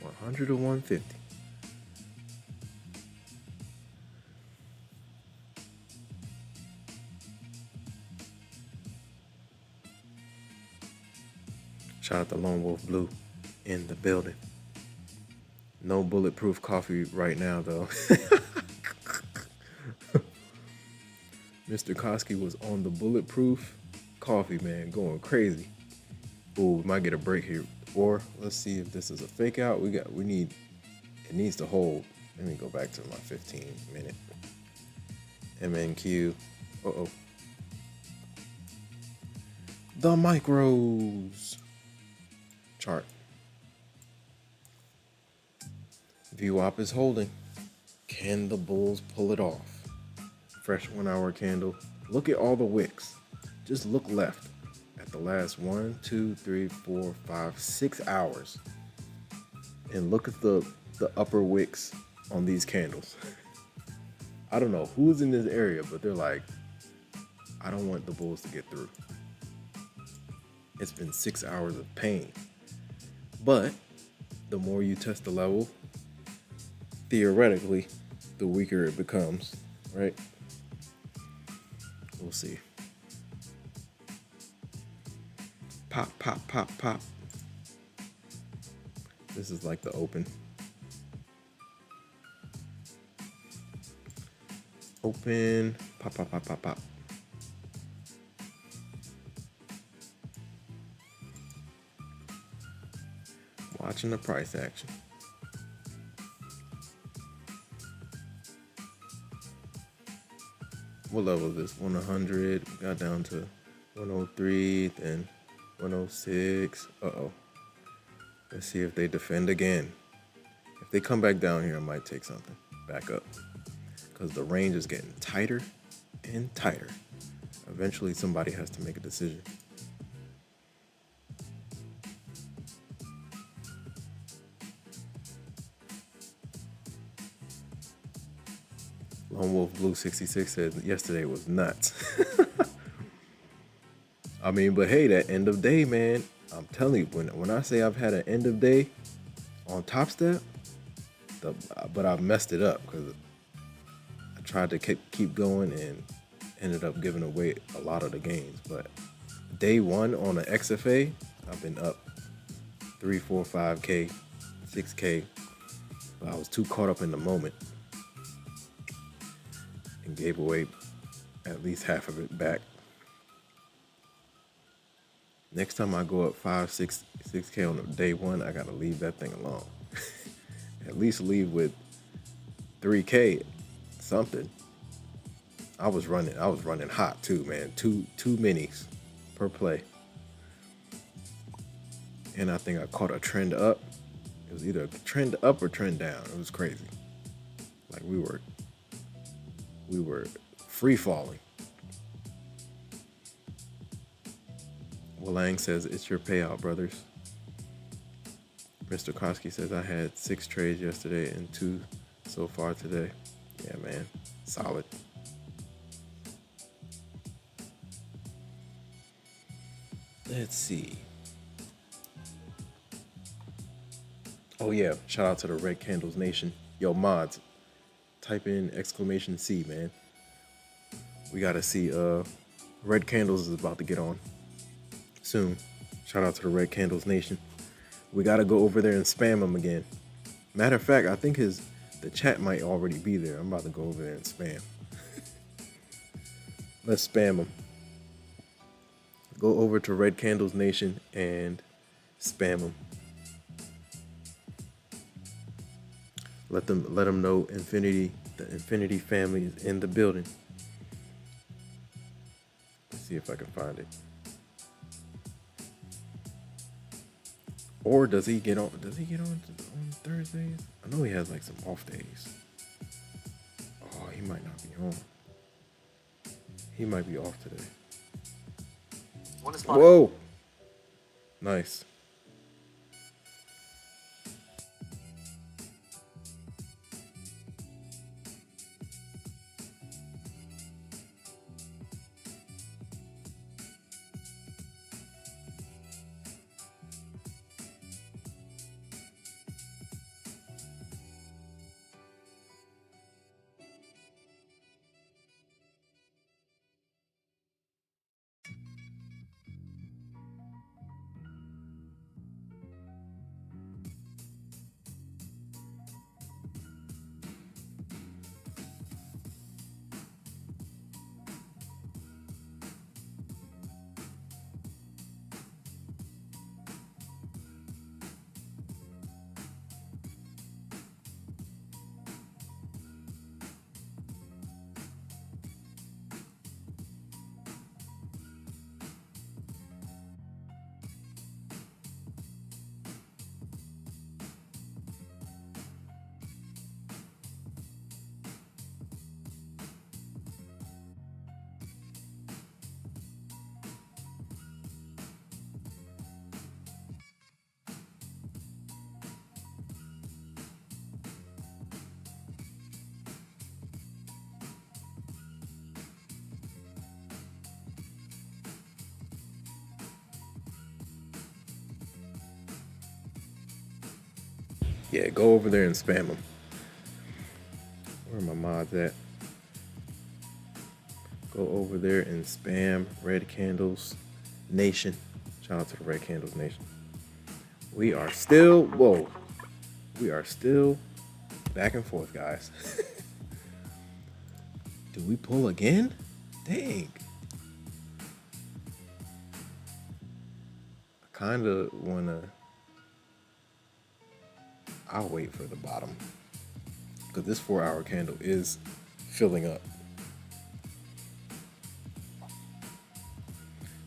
100 to 150. Shout out to Lone Wolf Blue in the building. No bulletproof coffee right now, though. Mr. Koski was on the bulletproof coffee, man, going crazy. Ooh, we might get a break here. Or let's see if this is a fake out. It needs to hold. Let me go back to my 15-minute MNQ. Uh-oh. The micros chart. VWAP is holding. Can the bulls pull it off? Fresh 1 hour candle. Look at all the wicks. Just look left at the last 1, 2, 3, 4, 5, 6 hours. And look at the upper wicks on these candles. I don't know who's in this area, but they're like, I don't want the bulls to get through. It's been 6 hours of pain. But the more you test the level, theoretically, the weaker it becomes, right? We'll see. Pop, pop, pop, pop. This is like the open. Open, pop, pop, pop, pop, pop. Watching the price action. What level is this? 100, got down to 103, then 106. Uh-oh. Let's see if they defend again. If they come back down here, I might take something back up. because the range is getting tighter and tighter. Eventually, somebody has to make a decision. Lone Wolf Blue 66 said yesterday was nuts. I mean, but hey, that end of day, man. I'm telling you, when I say I've had an end of day on Topstep, but I messed it up because I tried to keep going and ended up giving away a lot of the gains. But day one on the XFA, I've been up 3, 4, 5K, 6K. But I was too caught up in the moment and gave away at least half of it back. Next time I go up 5, 6K on day one, I gotta leave that thing alone. At least leave with 3K something. I was running hot too, man. Two minis per play. And I think I caught a trend up. It was either a trend up or trend down. It was crazy. Like we were free falling. Walang says, it's your payout, brothers. Mr. Koski says, I had 6 trades yesterday and 2 so far today. Yeah, man. Solid. Let's see. Oh, yeah. Shout out to the Red Candles Nation. Yo, mods, type in !C, man. We got to see Red Candles is about to get on soon. Shout out to the Red Candles Nation. We got to go over there and spam him again. Matter of fact, I think the chat might already be there. I'm about to go over there and spam. Let's spam him. Go over to Red Candles Nation and spam him. Let them know the Infinity family is in the building. Let's see if I can find it. Or does he get on? On Thursdays? I know he has like some off days. Oh, he might not be on. He might be off today. Whoa! Nice. Yeah, go over there and spam them. Where are my mods at? Go over there and spam Red Candles Nation. Shout out to the Red Candles Nation. We are still back and forth, guys. Do we pull again? Dang. I kind of want to... I'll wait for the bottom because this 4-hour candle is filling up.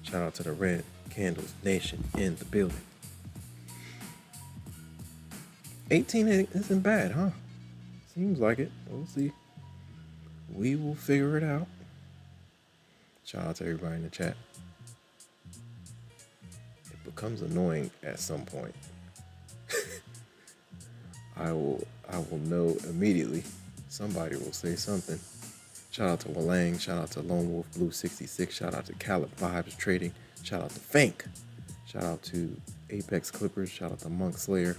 Shout out to the Red Candles Nation in the building. 18 isn't bad, huh? Seems like it. We'll see. We will figure it out. Shout out to everybody in the chat. It becomes annoying at some point. I will know immediately. Somebody will say something. Shout out to Walang. Shout out to Lone Wolf Blue 66. Shout out to Caleb Vibes Trading. Shout out to Fank. Shout out to Apex Clippers. Shout out to Monk Slayer.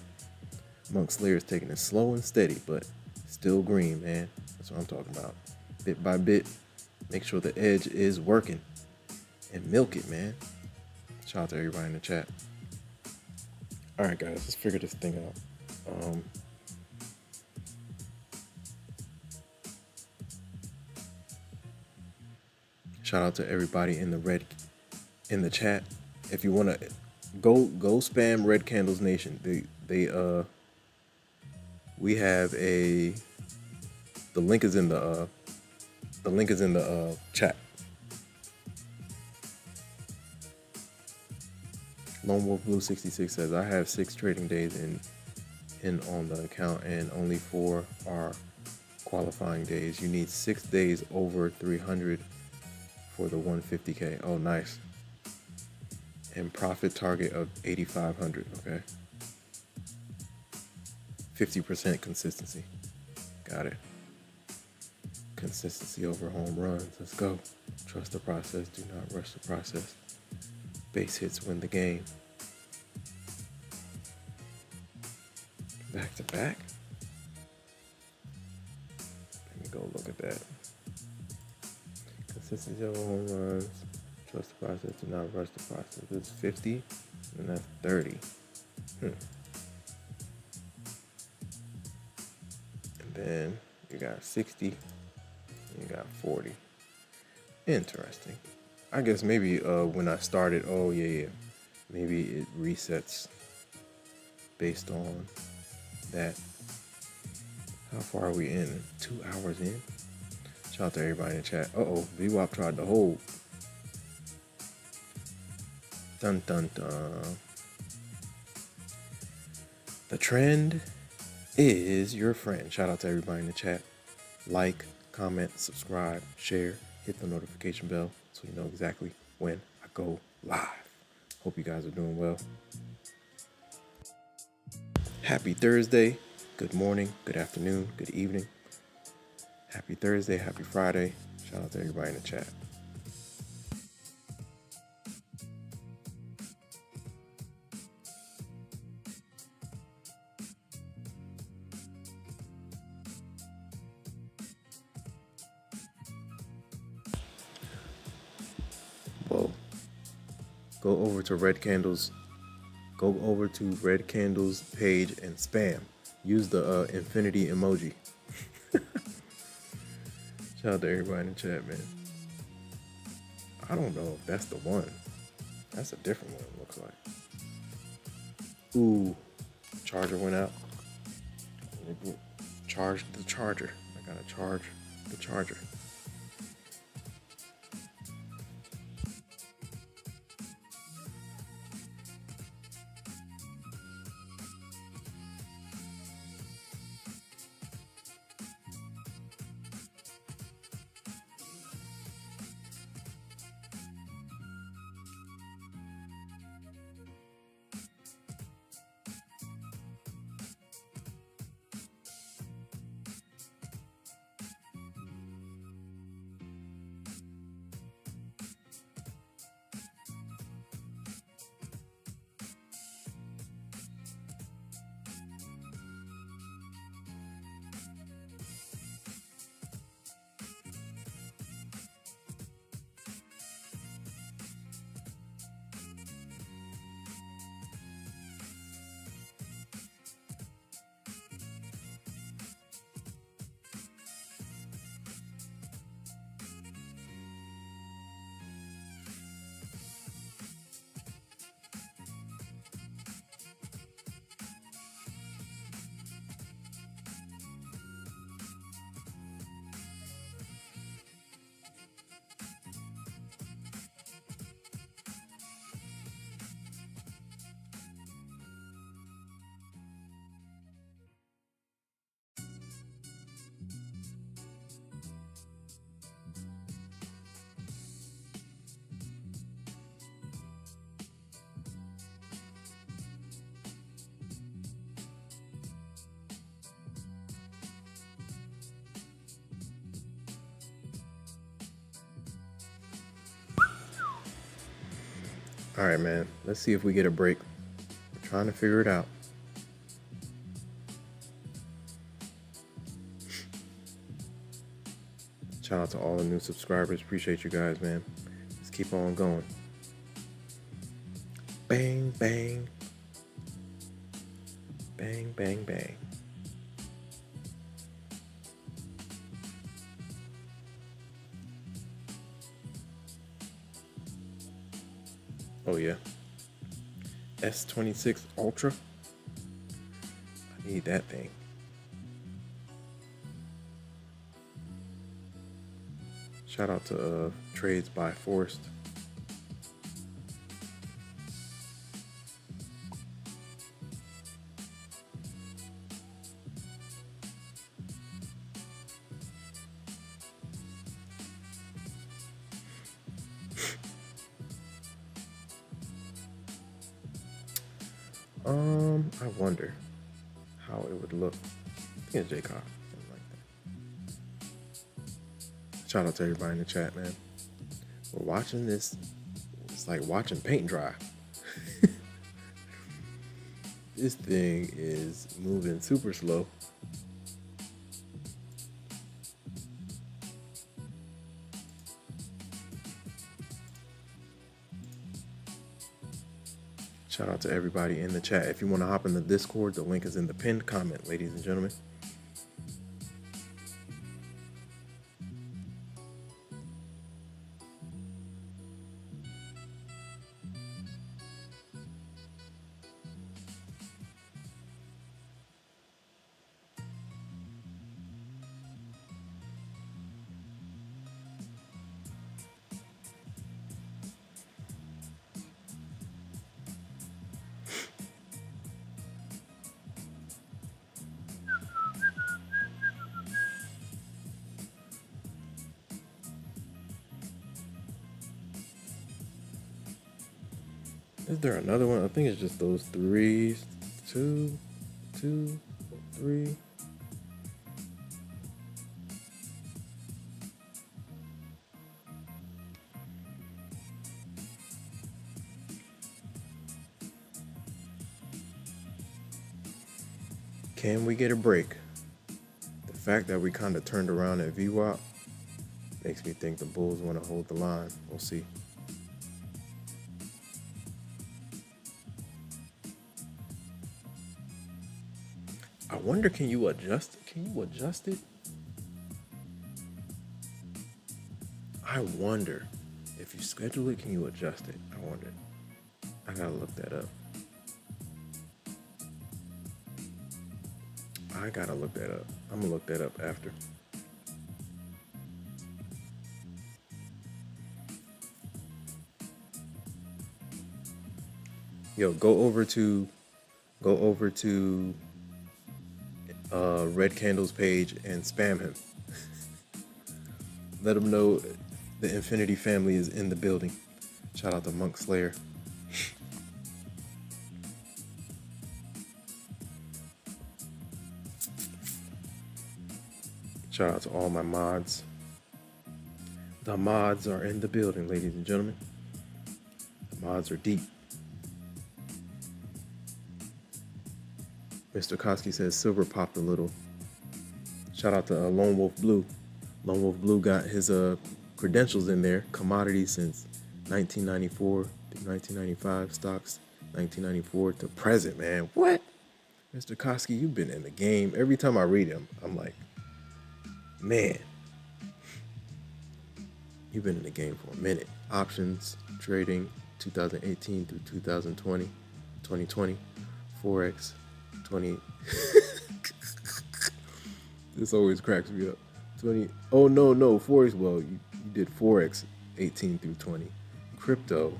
Monk Slayer is taking it slow and steady, but still green, man. That's what I'm talking about. Bit by bit, make sure the edge is working and milk it, man. Shout out to everybody in the chat. All right, guys, let's figure this thing out. Shout out to everybody in the chat. If you want to go spam Red Candles Nation. We have the link is in the chat. Lone Wolf Blue 66 says, I have 6 trading days in on the account and only 4 are qualifying days. You need 6 days over 300 for the 150K. Oh, nice. And profit target of 8,500. Okay. 50% consistency. Got it. Consistency over home runs. Let's go. Trust the process. Do not rush the process. Base hits win the game. Back to back. Let me go look at that. Consistency over home runs. Trust the process. Do not rush the process. It's 50 and that's 30. And then you got 60 and you got 40. Interesting. I guess maybe when I started, maybe it resets based on that. How far are we in? 2 hours in? Shout out to everybody in the chat. VWAP tried to hold. Dun dun dun. The trend is your friend. Shout out to everybody in the chat. Like, comment, subscribe, share, hit the notification bell so you know exactly when I go live. Hope you guys are doing well. Happy Thursday. Good morning, good afternoon, good evening. Happy Thursday, happy Friday. Shout out to everybody in the chat. Whoa. Go over to Red Candles page and spam. Use the infinity emoji. Shout out to everybody in the chat, man. I don't know if that's the one. That's a different one, it looks like. Ooh, charger went out. Charge the charger. I gotta charge the charger. All right, man. Let's see if we get a break. We're trying to figure it out. Shout out to all the new subscribers. Appreciate you guys, man. Let's keep on going. Bang, bang. Bang, bang, bang. Oh, yeah. S26 Ultra. I need that thing. Shout out to Trades by Forrest. I wonder how it would look. I think it's J-Cock, something like that. Shout out to everybody in the chat, man. We're watching this. It's like watching paint dry. This thing is moving super slow. Shout out to everybody in the chat. If you want to hop in the Discord, the link is in the pinned comment, ladies and gentlemen. Is there another one? I think it's just those three. Two, three. Can we get a break? The fact that we kind of turned around at VWAP makes me think the Bulls want to hold the line. We'll see. I wonder, can you adjust it? Can you adjust it? I wonder if you schedule it, can you adjust it? I wonder. I gotta look that up. I gotta look that up. I'm gonna look that up after. Yo, go over to Red Candle's page and spam him. Let him know the Infinity family is in the building. Shout out to Monk Slayer. Shout out to all my mods. The mods are in the building, ladies and gentlemen. The mods are deep. Mr. Koski says silver popped a little. Shout out to Lone Wolf Blue. Lone Wolf Blue got his credentials in there. Commodity since 1994 to 1995. Stocks 1994 to present, man. What? Mr. Koski, you've been in the game. Every time I read him, I'm like, man, you've been in the game for a minute. Options, trading, 2018 through 2020, 2020, Forex, 20. This always cracks me up. 20. Oh, no, Forex. Well, you did Forex 18 through 20. Crypto.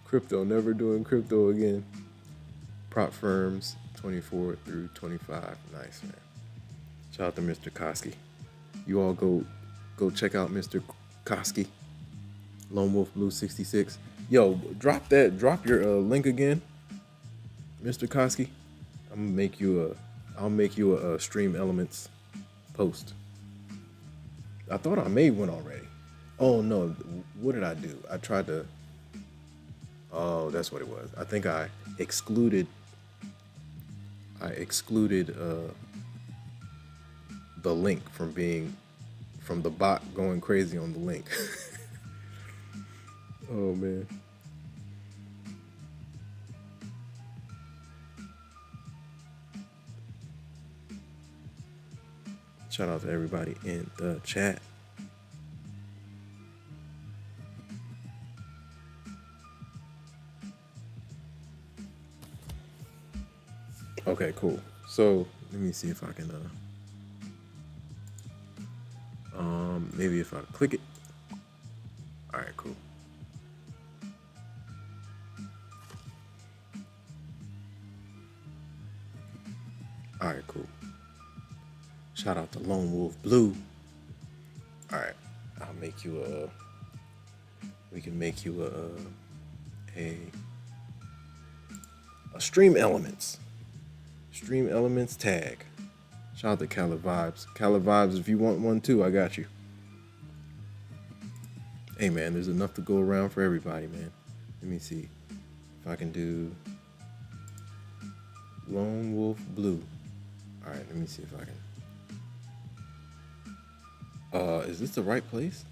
Crypto, never doing crypto again. Prop firms, 24 through 25. Nice, man. Shout out to Mr. Koski. You all go check out Mr. Koski. Lone Wolf Blue 66. Yo, drop your link again, Mr. Koski. I'll make you a Stream Elements post. I thought I made one already. Oh no, what did I do? I tried to. Oh, that's what it was. I think I excluded. The link from the bot going crazy on the link. Oh man. Shout out to everybody in the chat. Okay, cool. So let me see if I can maybe if I click it. All right, cool. All right, cool. Shout out to Lone Wolf Blue. All right, I'll make you we can make you a stream elements tag. Shout out to Cali Vibes. Cali Vibes, if you want one too, I got you. Hey man, there's enough to go around for everybody, man. Let me see if I can do Lone Wolf Blue. All right, let me see if I can. Is this the right place?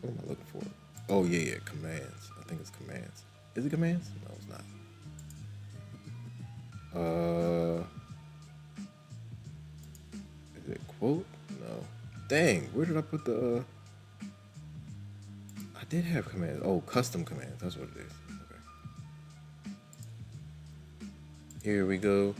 What am I looking for? Oh yeah, commands. I think it's commands. Is it commands? No, it's not. Is it quote? No. Dang, where did I put the? I did have commands. Oh, custom commands. That's what it is. Okay. Here we go.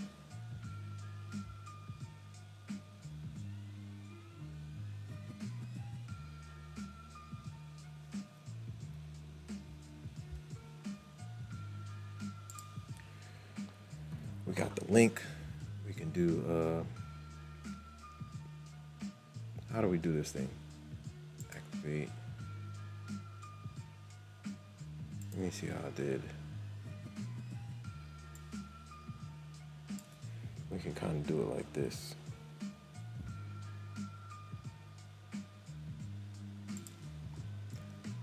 We got the link. We can do, how do we do this thing? Activate. Let me see how I did. We can kind of do it like this.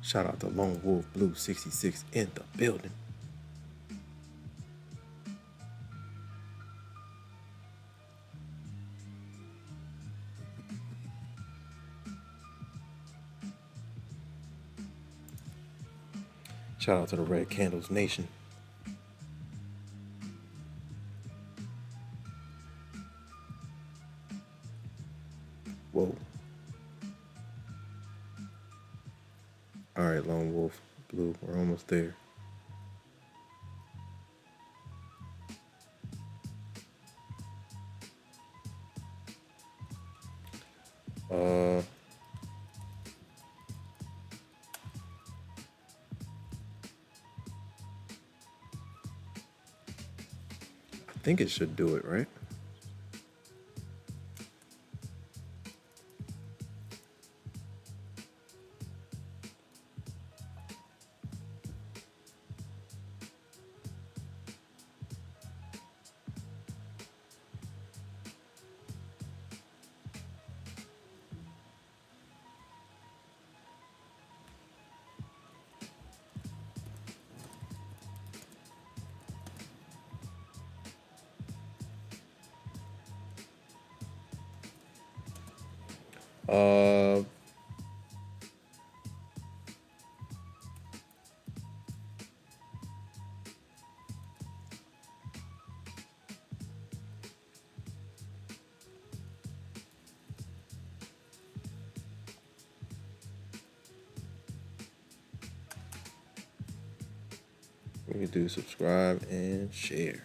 Shout out to Lone Wolf Blue 66 in the building. Shout out to the Red Candles Nation. Whoa. All right, Lone Wolf Blue, we're almost there. I think it should do it, right? We can do subscribe and share.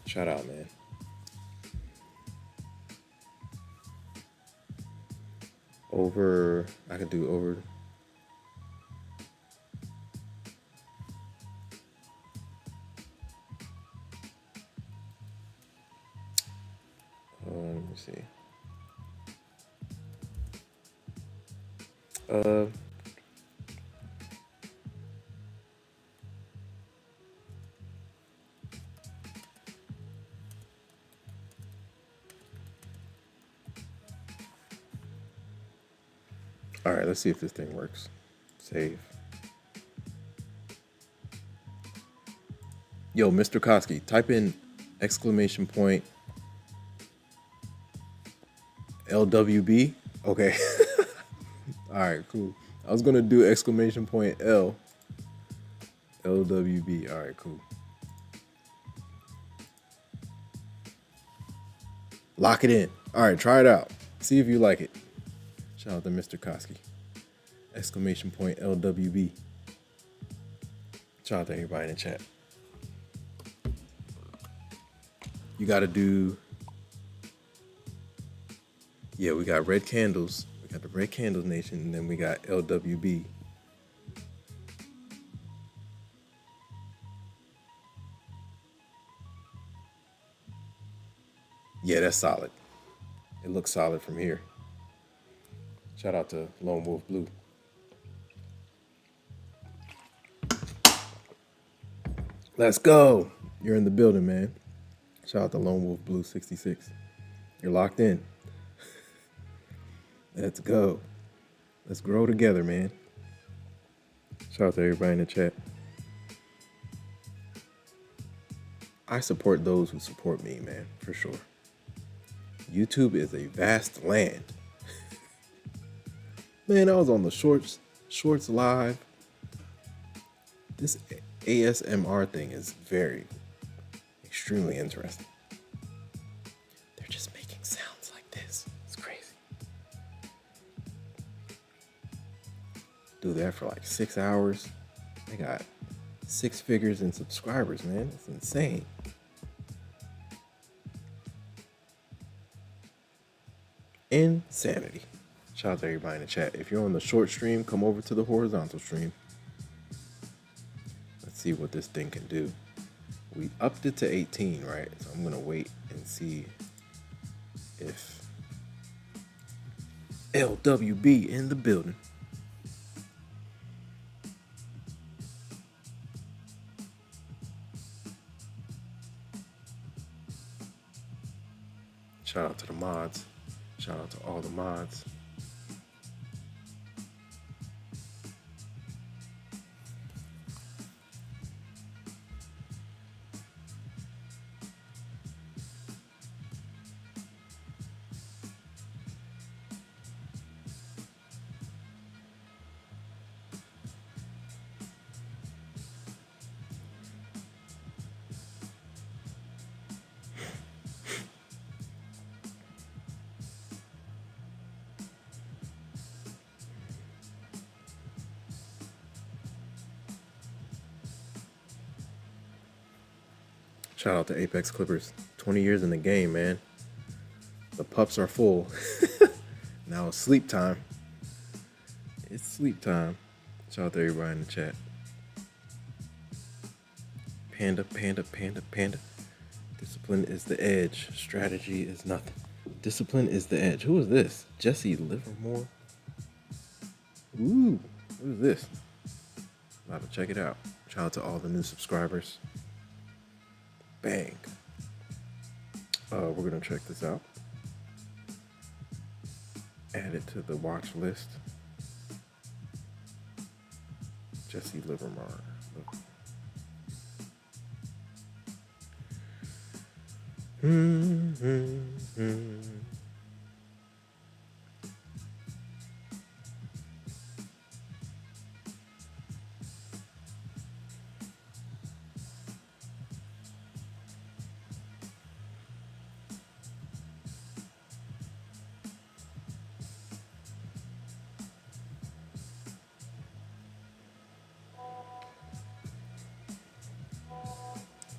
Shout out, man. I could do over. Let me see. All right, let's see if this thing works. Save. Yo, Mr. Koski, type in exclamation point LWB. Okay. All right, cool. I was gonna do exclamation point LWB. All right, cool. Lock it in. All right, try it out. See if you like it. Shout out to Mr. Koski. Exclamation point LWB. Shout out to everybody in the chat. You got to do. Yeah, we got red candles. We got the red candles nation, and then we got LWB. Yeah, that's solid. It looks solid from here. Shout out to Lone Wolf Blue. Let's go. You're in the building, man. Shout out to Lone Wolf Blue 66. You're locked in. Let's go. Let's grow together, man. Shout out to everybody in the chat. I support those who support me, man, for sure. YouTube is a vast land. Man, I was on the shorts live. This ASMR thing is extremely interesting. They're just making sounds like this. It's crazy. Do that for like 6 hours. They got 6 figures in subscribers, man. It's insane. Insanity. Shout out to everybody in the chat. If you're on the short stream, come over to the horizontal stream. Let's see what this thing can do. We upped it to 18, right? So I'm gonna wait and see if LWB in the building. Shout out to the mods. Shout out to all the mods. Shout out to Apex Clippers. 20 years in the game, man. The pups are full. Now it's sleep time. It's sleep time. Shout out to everybody in the chat. Panda, panda, panda, panda. Discipline is the edge. Strategy is nothing. Discipline is the edge. Who is this? Jesse Livermore? Ooh, what is this? About to check it out. Shout out to all the new subscribers. Bang. We're gonna check this out. Add it to the watch list. Jesse Livermore.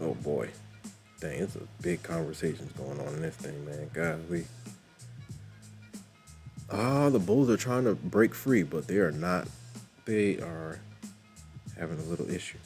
Oh boy. Dang, it's a big conversations going on in this thing, man. Golly. The Bulls are trying to break free, but they are not. They are having a little issue.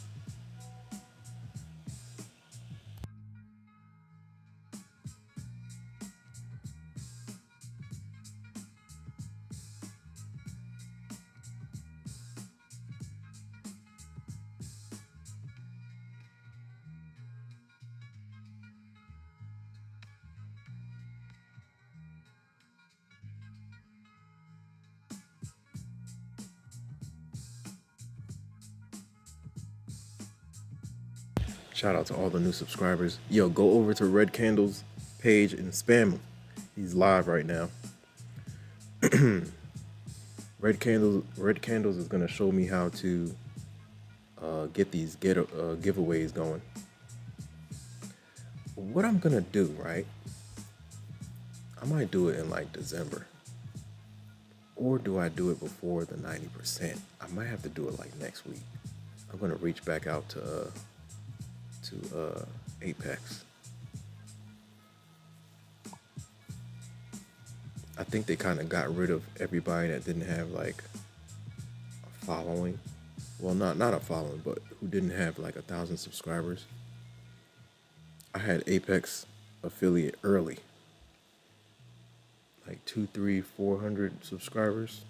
Shout out to all the new subscribers. Yo, go over to Red Candle's page and spam him. He's live right now. Red Candles is gonna show me how to get these giveaways going. What I'm gonna do, right? I might do it in like December, or do I do it before the 90%? I might have to do it like next week. I'm gonna reach back out to Apex. I think they kind of got rid of everybody that didn't have like a following. Well, not a following, but who didn't have like 1,000 subscribers. I had Apex affiliate early, like 200, 300, 400 subscribers,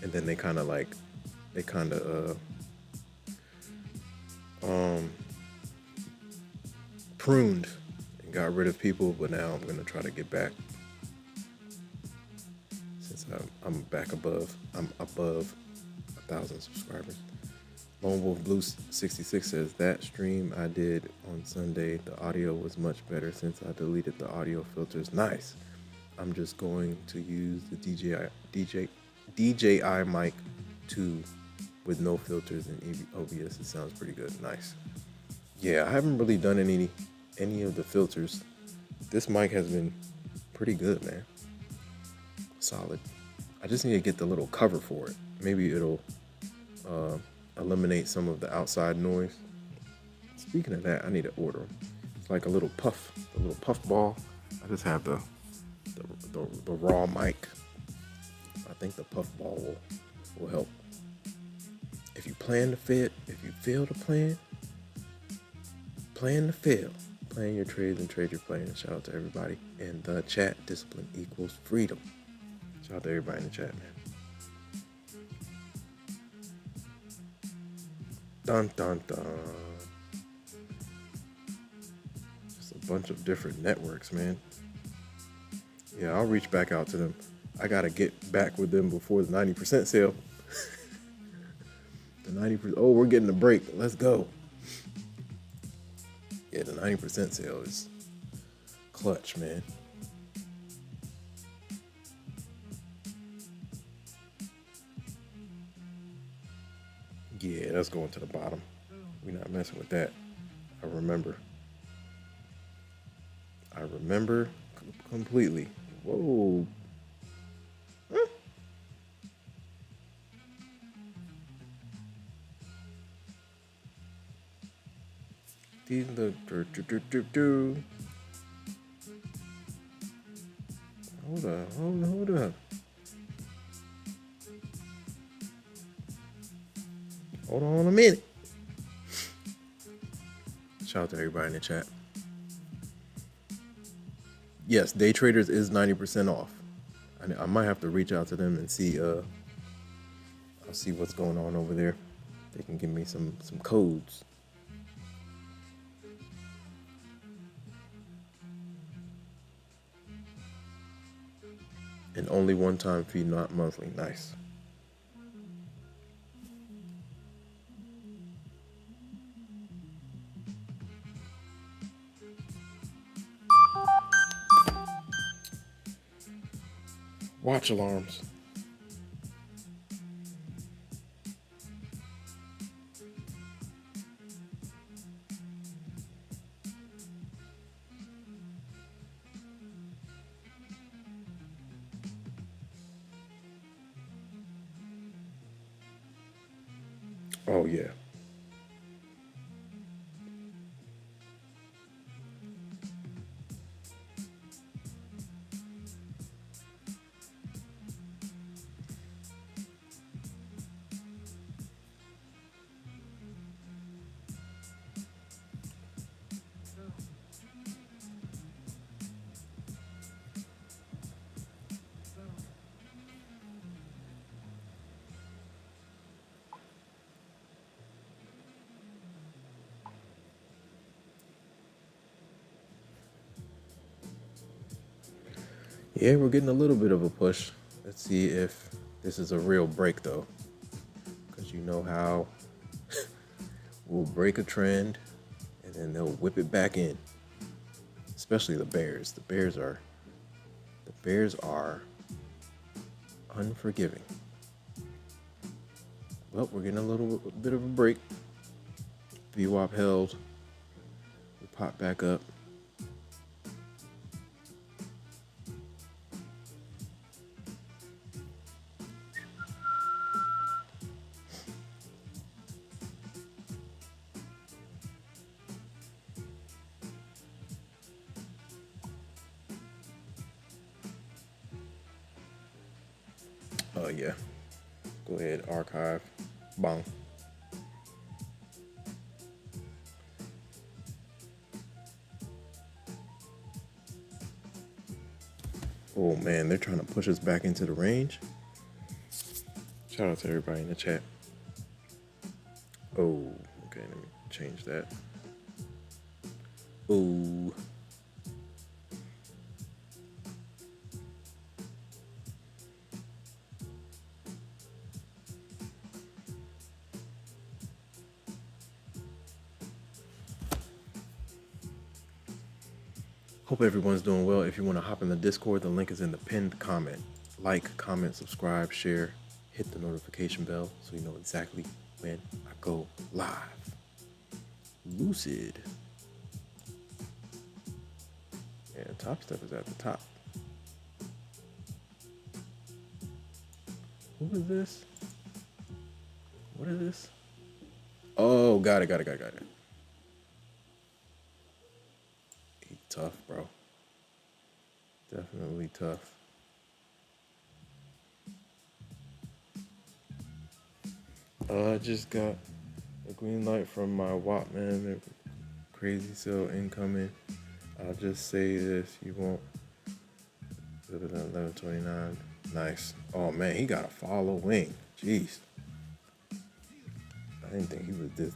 and then they kind of pruned and got rid of people. But now I'm gonna try to get back. I'm above 1,000 subscribers. Lone Wolf Blue 66 says that stream I did on Sunday, the audio was much better since I deleted the audio filters. Nice. I'm just going to use the DJI mic too, with no filters and OBS. It sounds pretty good. Nice. Yeah, I haven't really done any of the filters. This mic has been pretty good, man. Solid. I just need to get the little cover for it. Maybe it'll eliminate some of the outside noise. Speaking of that, I need to order them. It's like a little puff ball. I just have the raw mic. I think the puff ball will help. If you plan to fit, if you fail to plan to fail. Plan your trades and trade your plans. Shout out to everybody in the chat. Discipline equals freedom. Shout out to everybody in the chat, man. Dun dun dun. Just a bunch of different networks, man. Yeah, I'll reach back out to them. I gotta get back with them before the 90% sale. The 90%. Oh, we're getting a break. Let's go. Yeah, the 90% sale is clutch, man. Yeah, that's going to the bottom. We're not messing with that. I remember completely. Whoa. Huh? Hold up. Hold on a minute. Shout out to everybody in the chat. Yes, day traders is 90% off. I might have to reach out to them and see. I'll see what's going on over there. They can give me some codes. And only one-time fee, not monthly. Nice. Watch alarms. Oh, yeah. Yeah, we're getting a little bit of a push. Let's see if this is a real break, though. Because you know how will break a trend and then they'll whip it back in. Especially the bears. The bears are unforgiving. Well, we're getting a little bit of a break. VWAP held. We pop back up. Oh yeah. Go ahead, archive. Bong. Oh man, they're trying to push us back into the range. Shout out to everybody in the chat. Oh, okay, let me change that. Oh. Hope everyone's doing well. If you want to hop in the Discord, the link is in the pinned comment. Like, comment, subscribe, share, hit the notification bell so you know exactly when I go live. Lucid. Yeah, Topstep is at the top. Who is this? What is this? Oh, got it. He's tough, bro. Definitely tough. I just got a green light from my WAP, man. Crazy sale incoming. I'll just say this, you won't. 1129. Nice. Oh man, he got a following. Jeez. I didn't think he was this.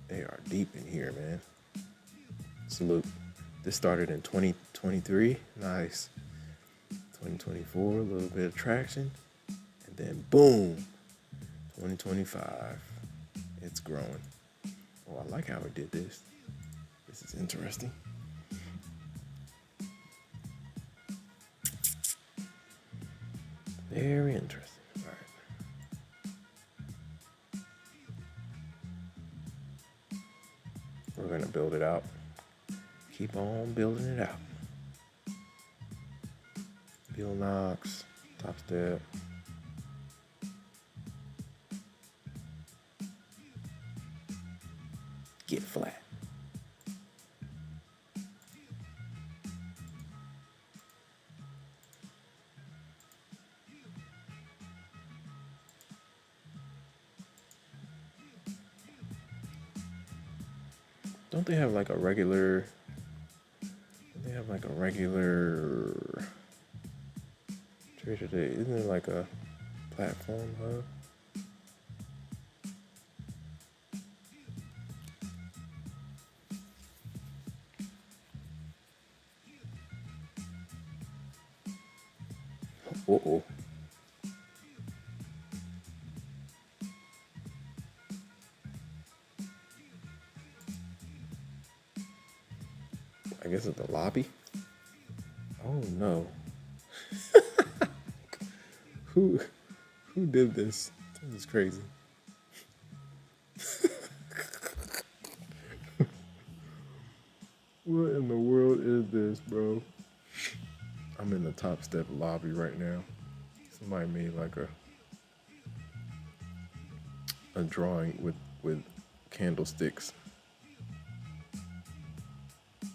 They are deep in here, man. Salute. This started in 2023. Nice. 2024, a little bit of traction. And then boom, 2025. It's growing. Oh, I like how he did this. This is interesting. Very interesting. All right. We're going to build it out. Keep on building it out. Bill Knox, Topstep. Get flat. Don't they have like a regular? They have like a regular Trader Day. Isn't it like a platform hub? Uh-oh. I guess it's the lobby. Oh no. Who did this? This is crazy. What in the world is this, bro? I'm in the Topstep lobby right now. Somebody made like a drawing with candlesticks.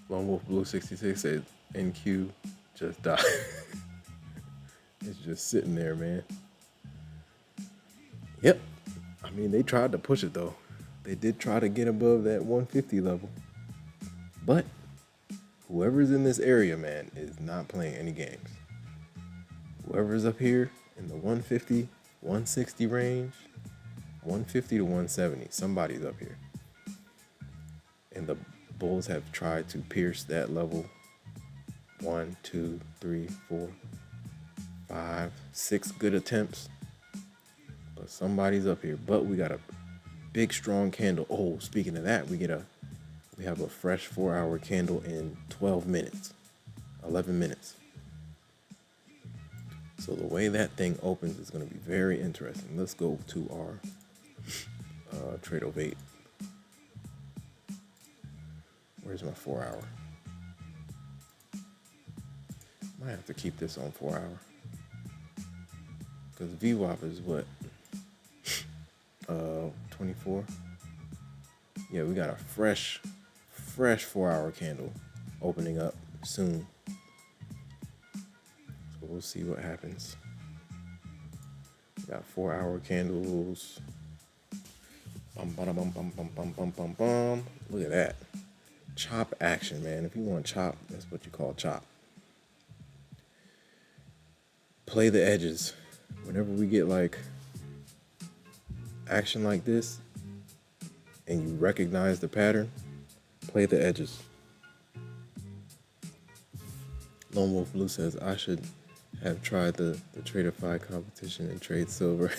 Lone Wolf Blue 66 said NQ just died. It's just sitting there, man. Yep. I mean, they tried to push it though. They did try to get above that 150 level. But whoever's in this area, man, is not playing any games. Whoever's up here in the 150, 160 range, 150 to 170, somebody's up here. And the Bulls have tried to pierce that level 1, 2, 3, 4, 5, 6 good attempts. But somebody's up here. But we gotta Big strong candle. Oh, speaking of that, we have a fresh 4-hour candle in 12 minutes, 11 minutes. So the way that thing opens is going to be very interesting. Let's go to our trade of 8. Where's my 4-hour? Might have to keep this on 4-hour. Because VWAP is what? 24. Yeah, we got a fresh 4-hour candle opening up soon. So we'll see what happens. We got 4-hour candles. Bum, bum, bum, bum, bum, bum, bum, bum, bum. Look at that. Chop action, man. If you want chop, that's what you call chop. Play the edges. Whenever we get like action like this and you recognize the pattern, play the edges. Lone Wolf Blue says, I should have tried the Tradeify competition and trade silver.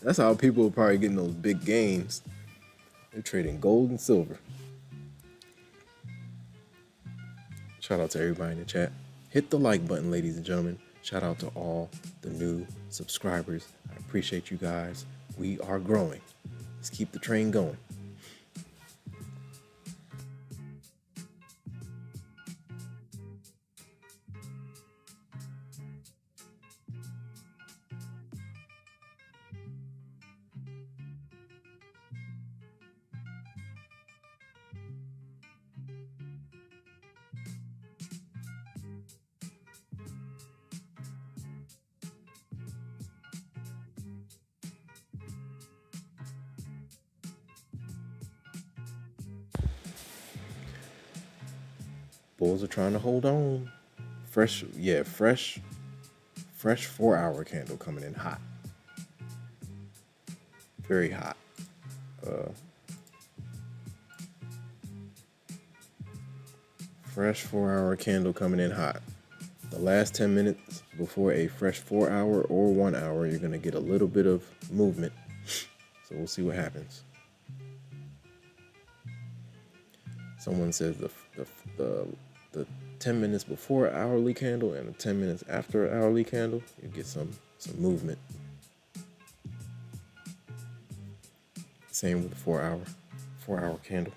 That's how people are probably getting those big gains. They're trading gold and silver. Shout out to everybody in the chat. Hit the like button, ladies and gentlemen. Shout out to all the new subscribers. I appreciate you guys. We are growing. Let's keep the train going. Bulls are trying to hold on. Fresh 4-hour candle coming in hot. Very hot. Fresh 4-hour candle coming in hot. The last 10 minutes before a fresh 4-hour or 1 hour, you're going to get a little bit of movement. So we'll see what happens. Someone says the 10 minutes before hourly candle and the 10 minutes after hourly candle, you get some movement. Same with the 4-hour candle.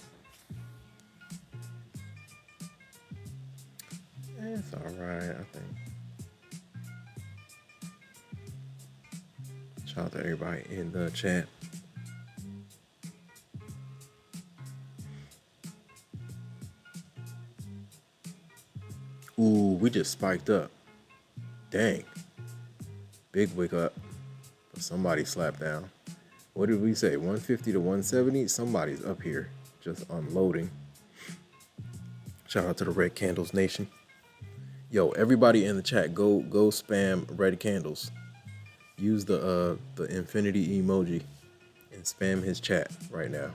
It's all right, I think. Shout out to everybody in the chat. Ooh, we just spiked up. Dang. Big wake up. Somebody slapped down. What did we say? 150 to 170? Somebody's up here just unloading. Shout out to the Red Candles Nation. Yo, everybody in the chat, go spam red candles. Use the infinity emoji and spam his chat right now.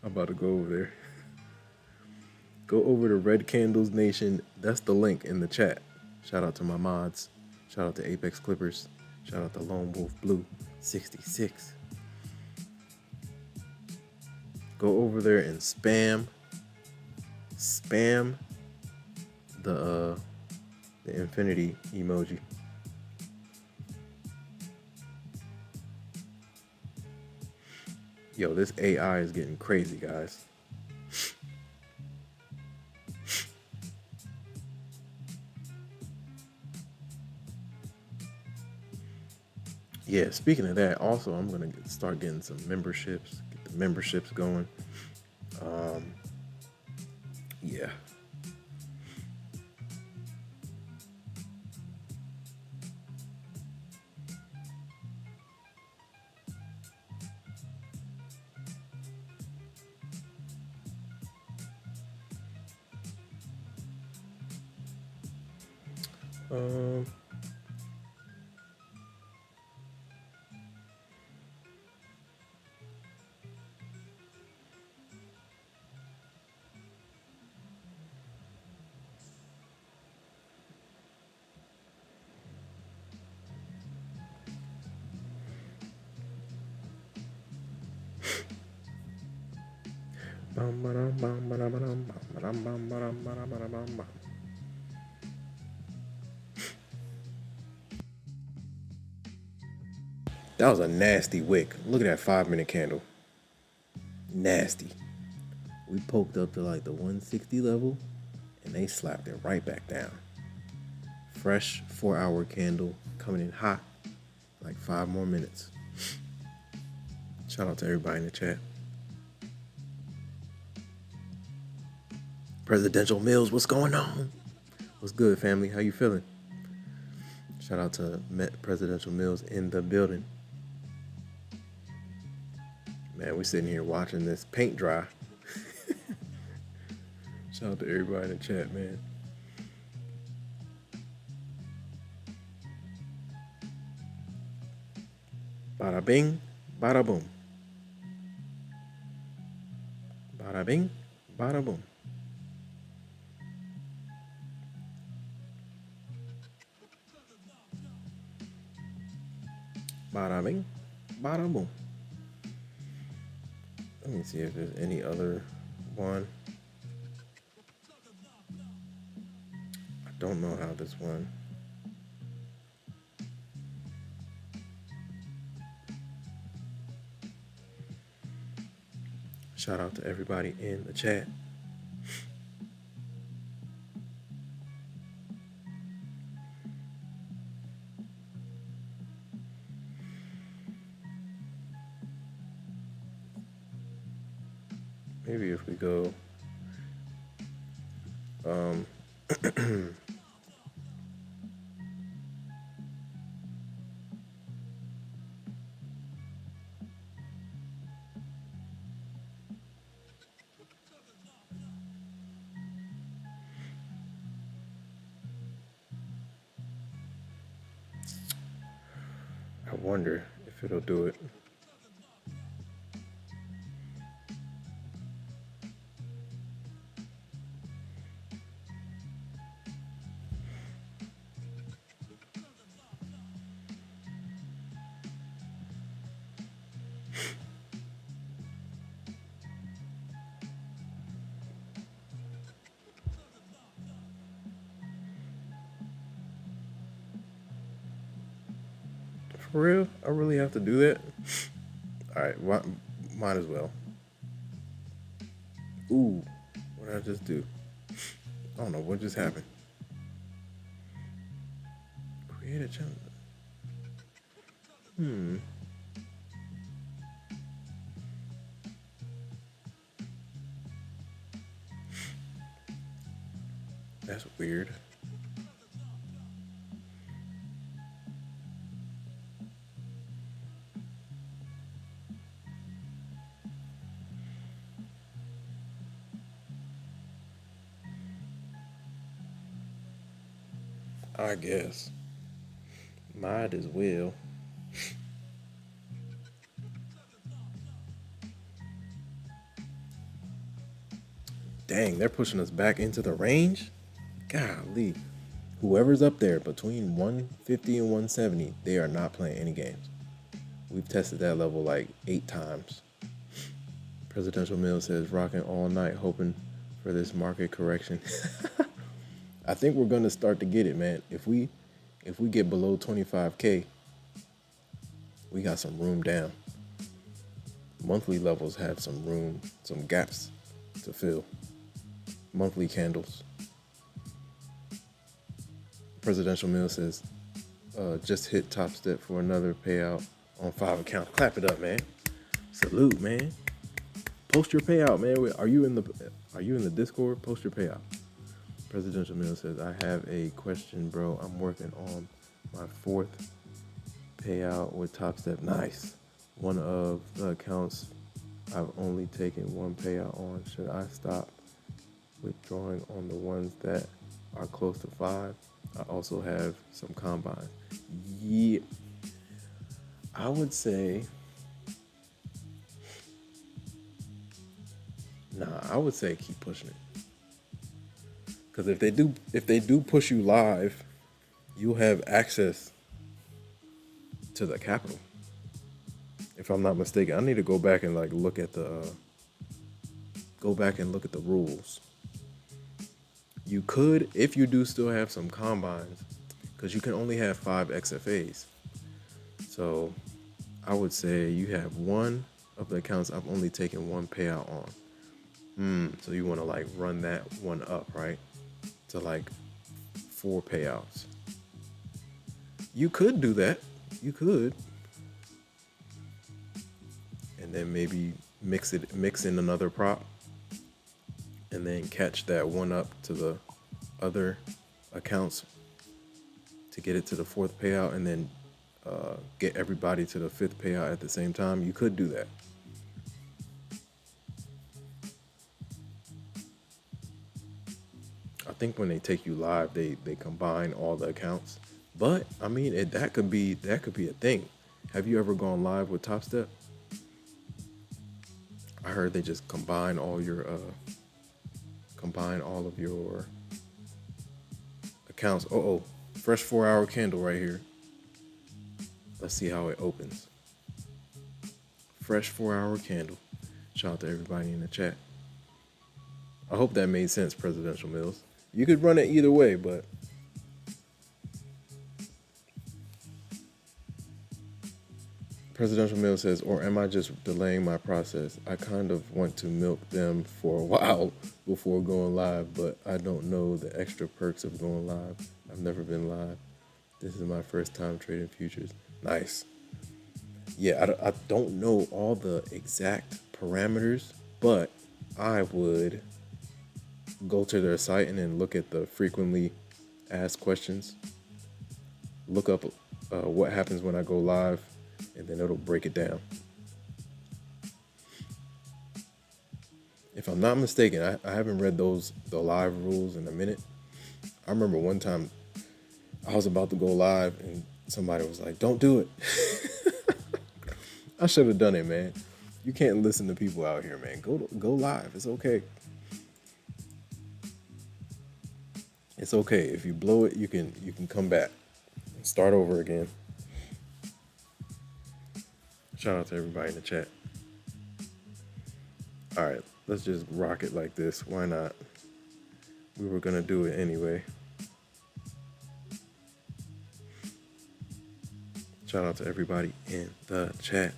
I'm about to go over there. Go over to Red Candles Nation. That's the link in the chat. Shout out to my mods. Shout out to Apex Clippers. Shout out to Lone Wolf Blue 66. Go over there and spam the infinity emoji. Yo, this AI is getting crazy, guys. Yeah, speaking of that, also I'm gonna start getting some memberships, get the memberships going. Yeah. That was a nasty wick. Look at that 5-minute candle. Nasty. We poked up to like the 160 level and they slapped it right back down. Fresh 4-hour candle coming in hot. Like 5 more minutes. Shout out to everybody in the chat. Presidential Mills, what's going on? What's good, family? How you feeling? Shout out to Presidential Mills in the building. Man, we sitting here watching this paint dry. Shout out to everybody in the chat, man. Bada bing, bada boom. Bada bing, bada boom. Bada bing, bada boom. Let me see if there's any other one. I don't know how this one. Shout out to everybody in the chat. Maybe if we go I wonder if it'll do it. For real? I really have to do that? Alright, might as well. Ooh, what did I just do? I don't know what just happened. Create a channel. That's weird. I guess. Might as well. Dang, they're pushing us back into the range? Golly. Whoever's up there between 150 and 170, they are not playing any games. We've tested that level like 8 times. Presidential Mill says, rocking all night, hoping for this market correction. I think we're gonna start to get it, man. If we get below 25K, we got some room down. Monthly levels have some room, some gaps to fill. Monthly candles. Presidential Mill says, just hit Topstep for another payout on 5 accounts. Clap it up, man. Salute, man. Post your payout, man. Are you in the Discord? Post your payout. Presidential Mill says, I have a question, bro. I'm working on my 4th payout with Topstep. Nice. One of the accounts I've only taken 1 payout on. Should I stop withdrawing on the ones that are close to 5? I also have some combine. Yeah. I would say, I would say keep pushing it. Because if they do push you live, you'll have access to the capital. If I'm not mistaken, I need to go back and like look at the go back and look at the rules. You could, if you do still have some combines, because you can only have 5 XFAs. So I would say you have one of the accounts I've only taken one payout on. So you want to like run that one up, right? To like 4 payouts. You could do that. You could. And then maybe mix in another prop and then catch that one up to the other accounts to get it to the 4th payout and then get everybody to the 5th payout at the same time. You could do that. I think when they take you live, they combine all the accounts. But I mean, that could be a thing. Have you ever gone live with Topstep? I heard they just combine all of your accounts. Fresh 4-hour candle right here. Let's see how it opens. Fresh 4-hour candle. Shout out to everybody in the chat. I hope that made sense, Presidential Mills. You could run it either way, but Presidential Mills says, or am I just delaying my process? I kind of want to milk them for a while before going live, but I don't know the extra perks of going live. I've never been live. This is my first time trading futures. Nice. Yeah, I don't know all the exact parameters, but I would go to their site and then look at the frequently asked questions. Look up what happens when I go live, and then it'll break it down. If I'm not mistaken, I haven't read the live rules in a minute. I remember one time I was about to go live and somebody was like, don't do it. I should have done it, man. You can't listen to people out here, man. Go live. It's okay. It's okay. If you blow it, you can come back and start over again. Shout out to everybody in the chat. All right, let's just rock it like this. Why not? We were gonna do it anyway. Shout out to everybody in the chat.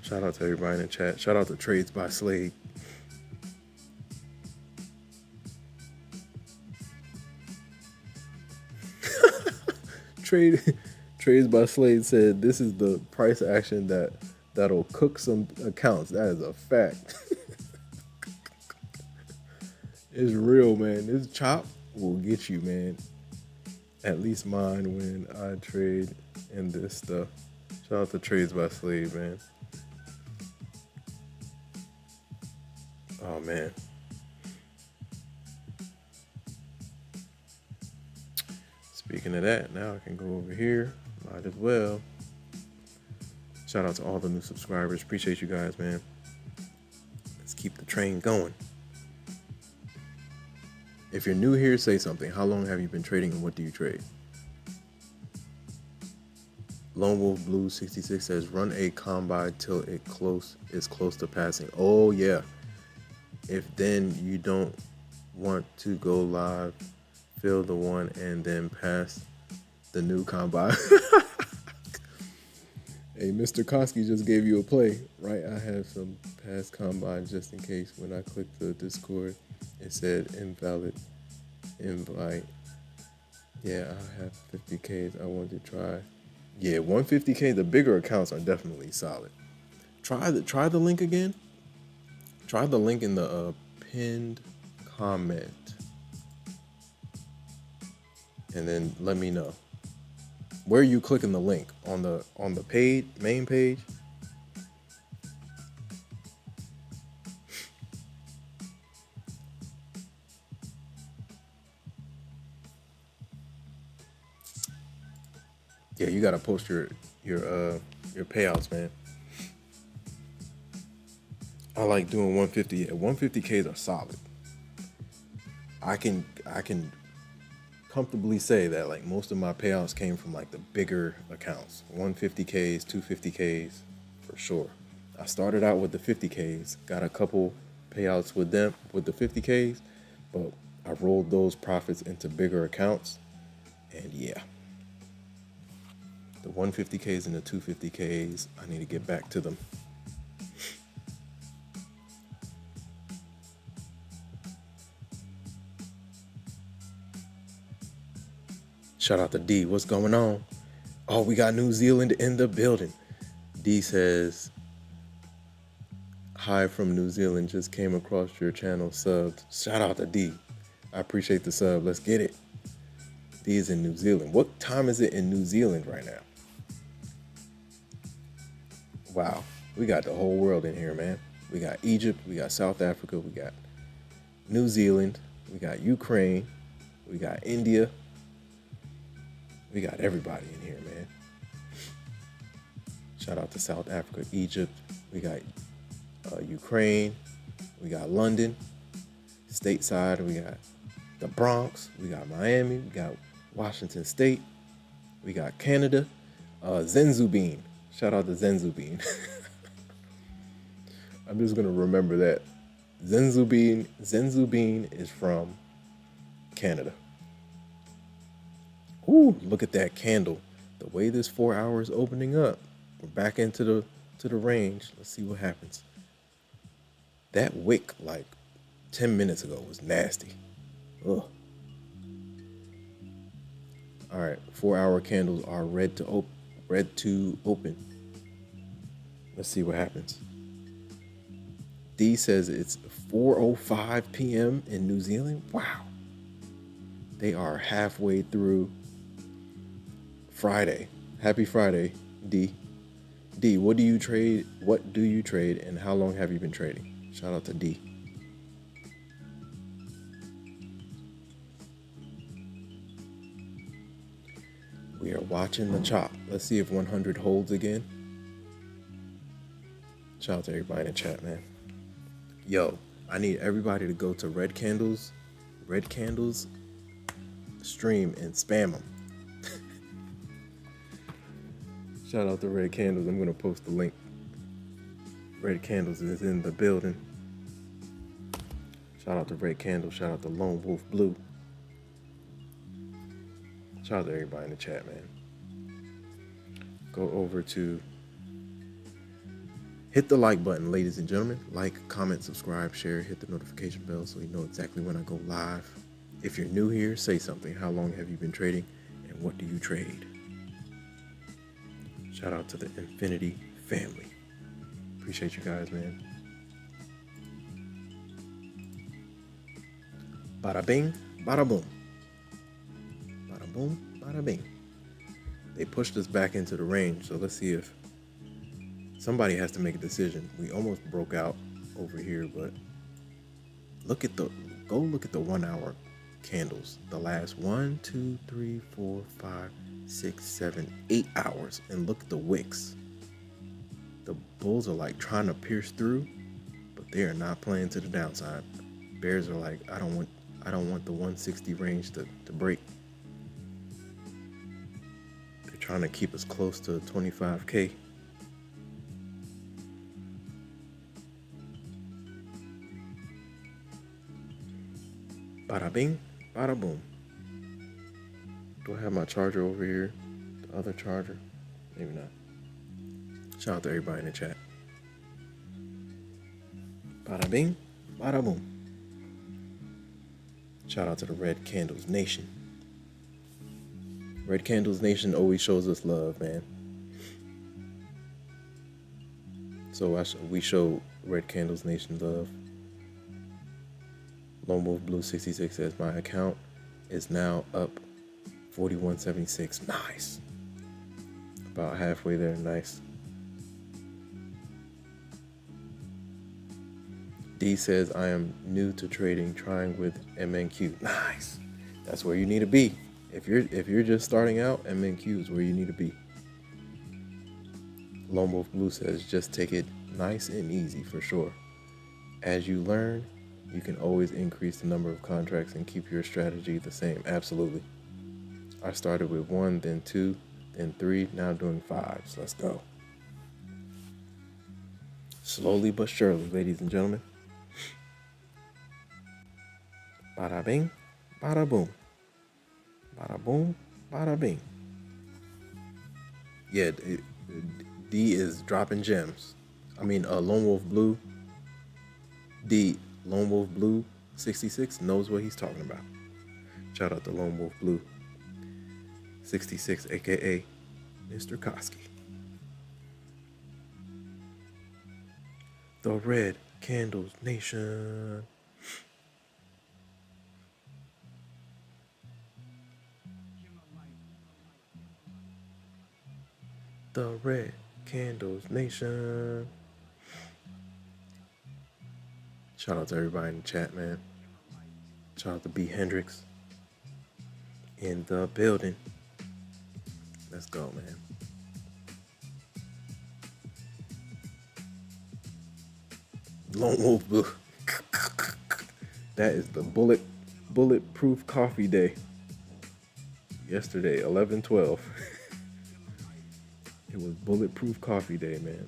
Shout out to everybody in the chat. Shout out to Trades by Slade. Trades by Slade said this is the price action that'll cook some accounts. That is a fact. It's real, man. This chop will get you, man. At least mine when I trade in this stuff. Shout out to Trades by Slade, man. Oh, man. Speaking of that, now I can go over here. Might as well. Shout out to all the new subscribers. Appreciate you guys, man. Let's keep the train going. If you're new here, say something. How long have you been trading and what do you trade? Lone Wolf Blue 66 says run a combine till it is close to passing. Oh yeah. If then you don't want to go live, fill the one and then pass the new combine. Hey, Mr. Koski just gave you a play, right? I have some past combines just in case. When I clicked the Discord, it said invalid invite. Yeah, I have 50Ks. I want to try. Yeah, 150K. The bigger accounts are definitely solid. Try the link again. Try the link in the pinned comment, and then let me know. Where are you clicking the link? On the main page? Yeah, you gotta post your payouts, man. I like doing 150. Yeah, 150Ks are solid. I can comfortably say that like most of my payouts came from like the bigger accounts. 150Ks, 250Ks, for sure. I started out with the 50Ks, got a couple payouts with them with the 50Ks, but I rolled those profits into bigger accounts, and yeah, the 150Ks and the 250Ks, I need to get back to them. Shout out to D. What's going on? Oh, we got New Zealand in the building. D says, hi from New Zealand. Just came across your channel, subbed. Shout out to D. I appreciate the sub. Let's get it. D is in New Zealand. What time is it in New Zealand right now? Wow. We got the whole world in here, man. We got Egypt. We got South Africa. We got New Zealand. We got Ukraine. We got India. We got everybody in here, man. Shout out to South Africa, Egypt. We got Ukraine. We got London. Stateside, we got the Bronx. We got Miami. We got Washington State. We got Canada. Zenzubine. Shout out to Zenzubine. I'm just going to remember that. Zenzubine is from Canada. Ooh, look at that candle. The way this 4 hour is opening up, we're back into the range. Let's see what happens. That wick like 10 minutes ago was nasty. Ugh. All right, 4 hour candles are red to open. Let's see what happens. D says it's 4:05 p.m. in New Zealand. Wow. They are halfway through Friday. Happy Friday, D. D, what do you trade? What do you trade, and how long have you been trading? Shout out to D. We are watching the chop. Let's see if 100 holds again. Shout out to everybody in the chat, man. Yo, I need everybody to go to Red Candles stream and spam them. Shout out to Red Candles. I'm going to post the link. Red Candles is in the building. Shout out to Red Candles. Shout out to Lone Wolf Blue. Shout out to everybody in the chat, man. Go over to hit the like button, ladies and gentlemen. Like, comment, subscribe, share, hit the notification bell so you know exactly when I go live. If you're new here, say something. How long have you been trading, and what do you trade? Shout out to the Infinity family. Appreciate you guys, man. Bada bing, bada boom. Bada boom, bada bing. They pushed us back into the range, so let's see if somebody has to make a decision. We almost broke out over here, but go look at the 1 hour candles. The last 1, 2, 3, 4, 5, 6, 7, 8 hours, and look at the wicks. The bulls are like trying to pierce through, but they are not playing to the downside. Bears are like, I don't want the 160 range to break. They're trying to keep us close to 25K. Bada bing, bada boom. Do I have my charger over here? The other charger? Maybe not. Shout out to everybody in the chat. Bada bing, bada boom. Shout out to the Red Candles Nation. Red Candles Nation always shows us love, man. So we show Red Candles Nation love. Lone Wolf Blue 66 says my account is now up 4176. Nice. About halfway there. Nice. D says I am new to trading, trying with MNQ. Nice. That's where you need to be. If you're just starting out, MNQ is where you need to be. Lone Wolf Blue says just take it nice and easy for sure. As you learn, you can always increase the number of contracts and keep your strategy the same. Absolutely. I started with 1, then 2, then 3, now doing 5s. Let's go. Slowly but surely, ladies and gentlemen. Bada bing, bada boom. Bada boom, bada bing. Yeah, D is dropping gems. I mean, Lone Wolf Blue, D, Lone Wolf Blue 66 knows what he's talking about. Shout out to Lone Wolf Blue 66, aka Mr. Koski. The Red Candles Nation. The Red Candles Nation. Shout out to everybody in the chat, man. Shout out to B. Hendrix in the building. Let's go, man. Lone Wolf Blue. That is the bulletproof coffee day. Yesterday, 11/12. It was bulletproof coffee day, man.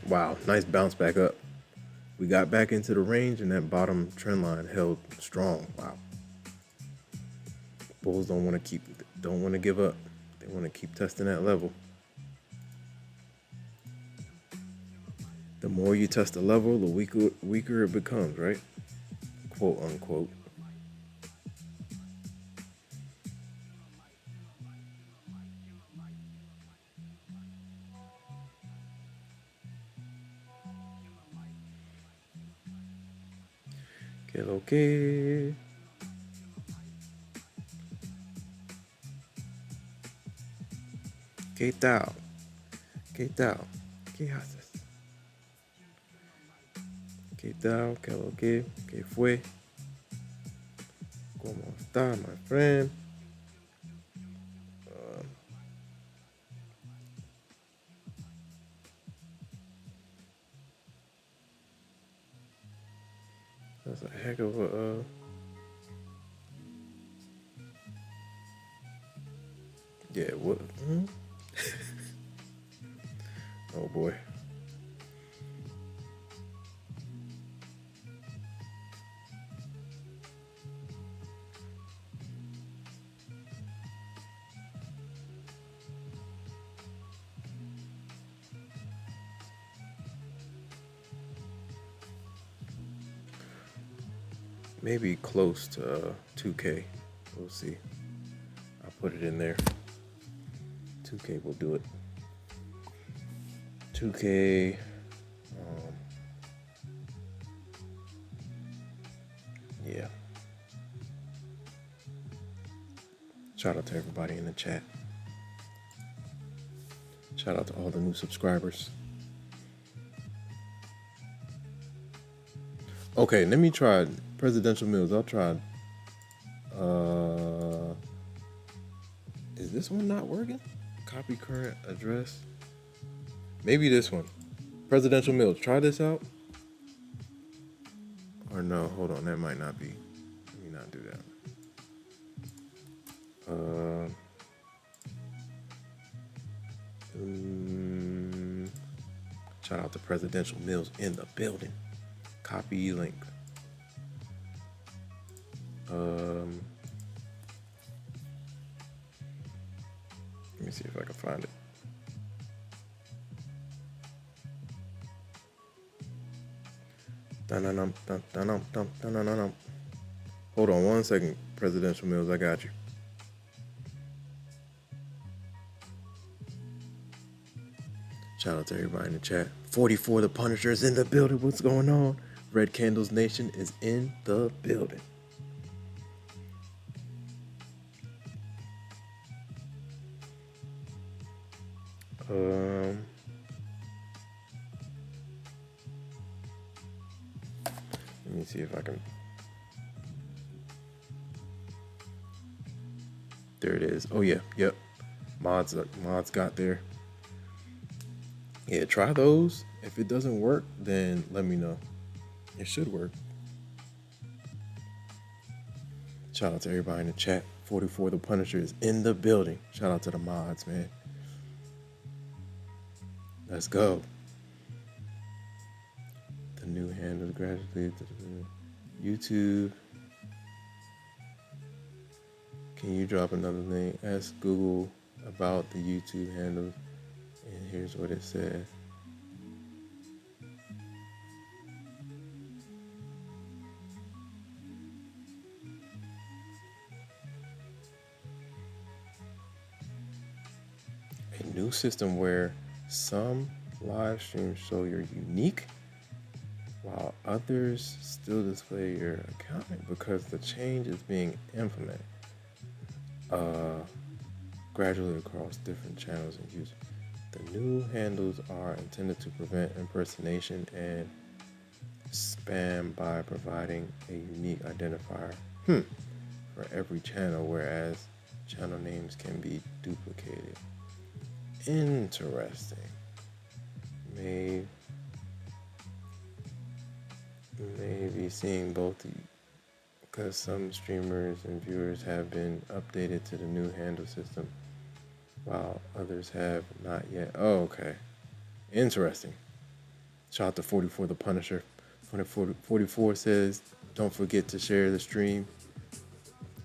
Wow, nice bounce back up. We got back into the range and that bottom trend line held strong. Wow. Bulls don't want to give up. They want to keep testing that level. The more you test the level, the weaker it becomes, right? Quote unquote. Que lo que. ¿Qué tal? ¿Qué tal? ¿Qué haces? ¿Qué tal? ¿Qué lo que? ¿Qué fue? ¿Cómo está, my friend? That's a heck of a Yeah, what? Oh boy. Maybe close to 2K. We'll see. I'll put it in there. 2K will do it. 2K. Yeah. Shout out to everybody in the chat. Shout out to all the new subscribers. Okay, let me try presidential meals. I'll try. Is this one not working? Copy current address. Maybe this one. Presidential meals. Try this out. Or no, hold on. That might not be. Let me not do that. Shout out to presidential meals in the building. Copy link. Let me see if I can find it. Hold on 1 second, presidential meals. I got you. Shout out to everybody in the chat. 44 the Punisher is in the building. What's going on? Red Candles Nation is in the building. Let me see if I can. There it is. Oh yeah, yep. Mods got there. Yeah, try those. If it doesn't work, then let me know. It should work. Shout out to everybody in the chat. 44 the Punisher is in the building. Shout out to the mods, man. Let's go. The new handle gradually. YouTube. Can you drop another link? Ask Google about the YouTube handle. And here's what it said. A new system where some live streams show your unique while others still display your account because the change is being implemented gradually across different channels and users. The new handles are intended to prevent impersonation and spam by providing a unique identifier for every channel, whereas channel names can be duplicated. Interesting. Maybe seeing both because some streamers and viewers have been updated to the new handle system while others have not yet. Oh, okay. Interesting. Shout out to 44 the Punisher. 44 says, don't forget to share the stream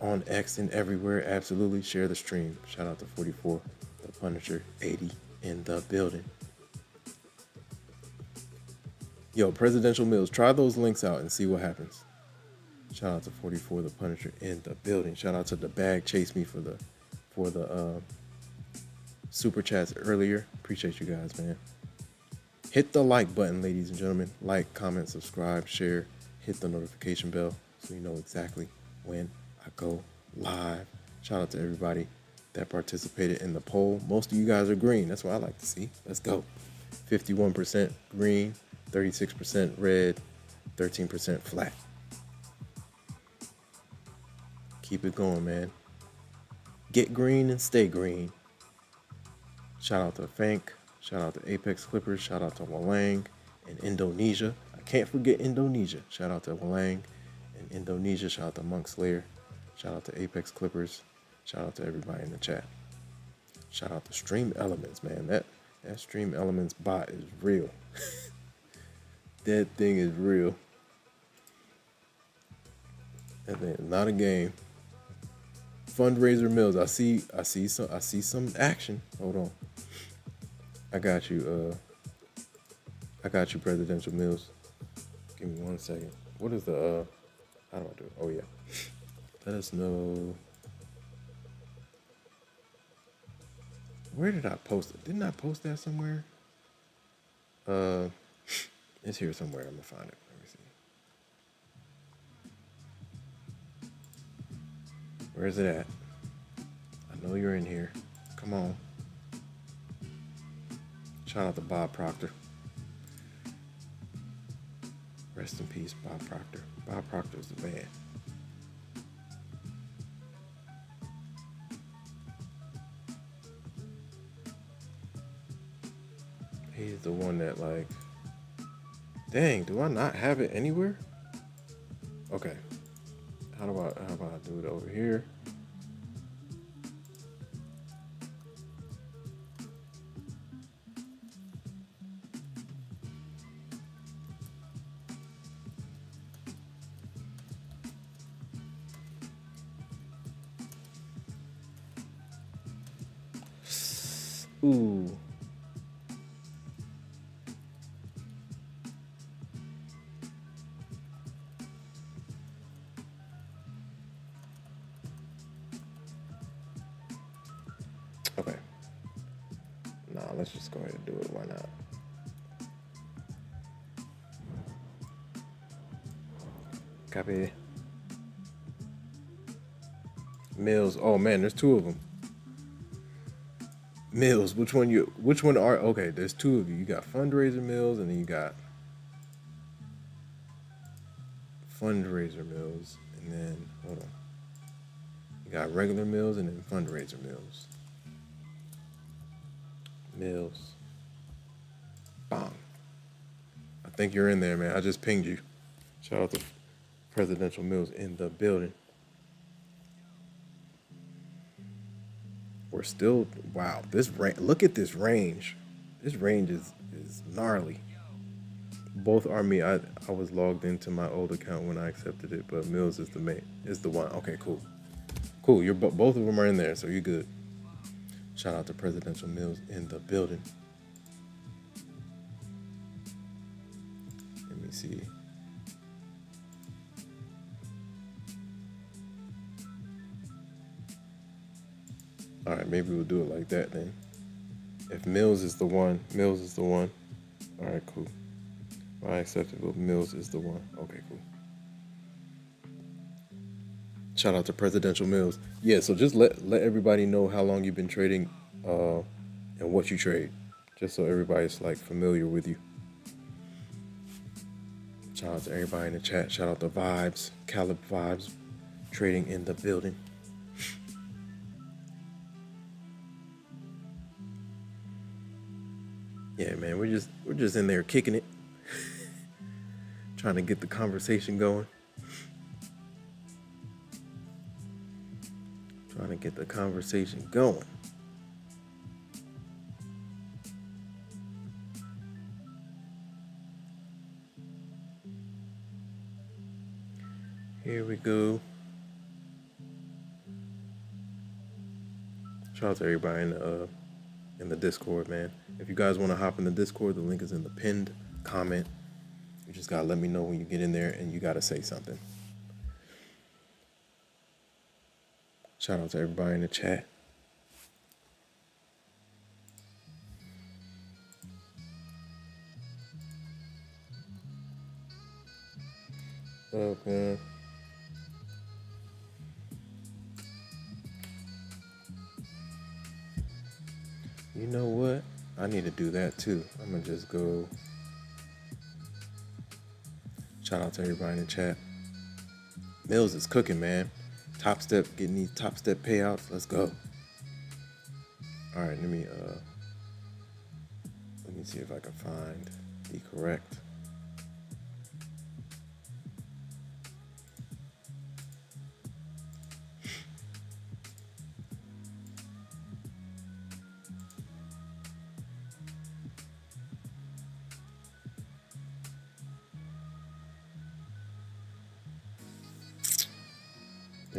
on X and everywhere. Absolutely share the stream. Shout out to 44 the Punisher 80 in the building. Yo, presidential meals. Try those links out and see what happens. Shout out to 44 the Punisher in the building. Shout out to the bag chase me for the super chats earlier. Appreciate you guys, man. Hit the like button, ladies and gentlemen. Like, comment, subscribe, share. Hit the notification bell so you know exactly when I go live. Shout out to everybody that participated in the poll. Most of you guys are green. That's what I like to see. Let's go. 51% green, 36% red, 13% flat. Keep it going, man. Get green and stay green. Shout out to Fank. Shout out to Apex Clippers. Shout out to Walang in Indonesia. I can't forget Indonesia. Shout out to Walang in Indonesia. Shout out to Monk Slayer. Shout out to Apex Clippers. Shout out to everybody in the chat. Shout out to Stream Elements, man. That Stream Elements bot is real. That thing is real. That thing is not a game. Fundraiser Mills. I see some action. Hold on. I got you, Presidential Mills. Give me 1 second. What is the how do I do it? Oh yeah. Let us know. Where did I post it? Didn't I post that somewhere? It's here somewhere. I'm gonna find it. Let me see. Where is it at? I know you're in here. Come on. Shout out to Bob Proctor. Rest in peace, Bob Proctor. Bob Proctor is the man. He's the one that, like, dang, do I not have it anywhere? Okay. How about I do it over here? Ooh. Okay. Nah, let's just go ahead and do it. Why not? Copy. Mills. Oh man, there's two of them. Mills. Which one are? Okay, there's two of you. You got Fundraiser Mills, and then you got Fundraiser Mills, and then hold on. You got regular Mills, and then Fundraiser Mills. Mills. Bang. I think you're in there, man. I just pinged you. Shout out to Presidential Mills in the building. We're still, wow, look at this range. This range is gnarly. Both are me. I was logged into my old account when I accepted it, but Mills is the one. Okay, cool. Cool, you're both of them are in there, so you're good. Shout out to Presidential Mills in the building. Let me see. All right, maybe we'll do it like that then. If Mills is the one, Mills is the one. All right, cool. I accepted, but Mills is the one. Okay, cool. Shout out to Presidential Mills. Yeah, so just let everybody know how long you've been trading and what you trade, just so everybody's like familiar with you. Shout out to everybody in the chat. Shout out to Vibes, Caleb Vibes, trading in the building. Yeah, man, we're just in there kicking it, trying to get the conversation going. Trying to get the conversation going. Here we go. Shout out to everybody in the Discord, man. If you guys want to hop in the Discord, the link is in the pinned comment. You just gotta let me know when you get in there, and you gotta say something. Shout out to everybody in the chat. Okay. You know what? I need to do that too. I'm gonna just go. Shout out to everybody in the chat. Mills is cooking, man. Topstep, getting these Topstep payouts. Let's go. All right, let me see if I can find the correct.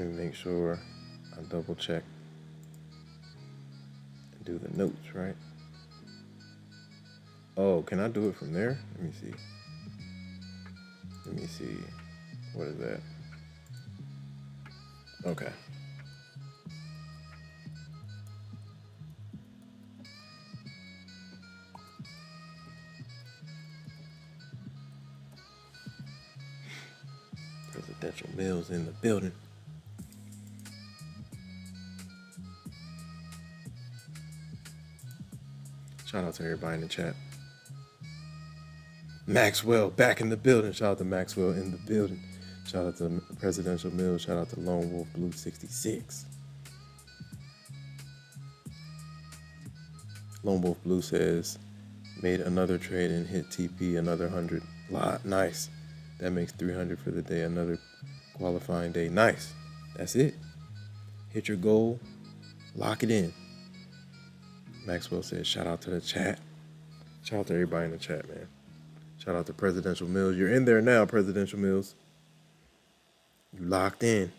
Let me make sure I double check and do the notes, right? Oh, can I do it from there? Let me see. Let me see. What is that? Okay. Presidential Mills in the building. Shout out to everybody in the chat. Maxwell back in the building. Shout out to Maxwell in the building. Shout out to Presidential Mills. Shout out to Lone Wolf Blue 66. Lone Wolf Blue says, made another trade and hit TP another 100. Lot, nice. That makes 300 for the day. Another qualifying day. Nice. That's it. Hit your goal. Lock it in. Maxwell says, shout out to the chat. Shout out to everybody in the chat, man. Shout out to Presidential Mills. You're in there now, Presidential Mills. You locked in.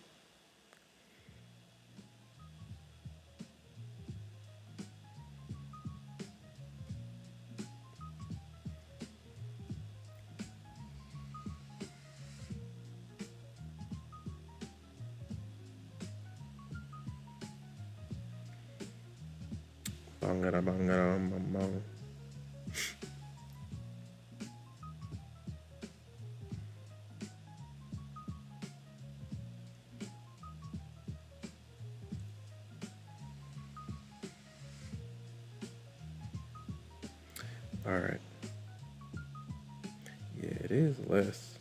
Bangara, bangara, bang. All right. Yeah, it is less.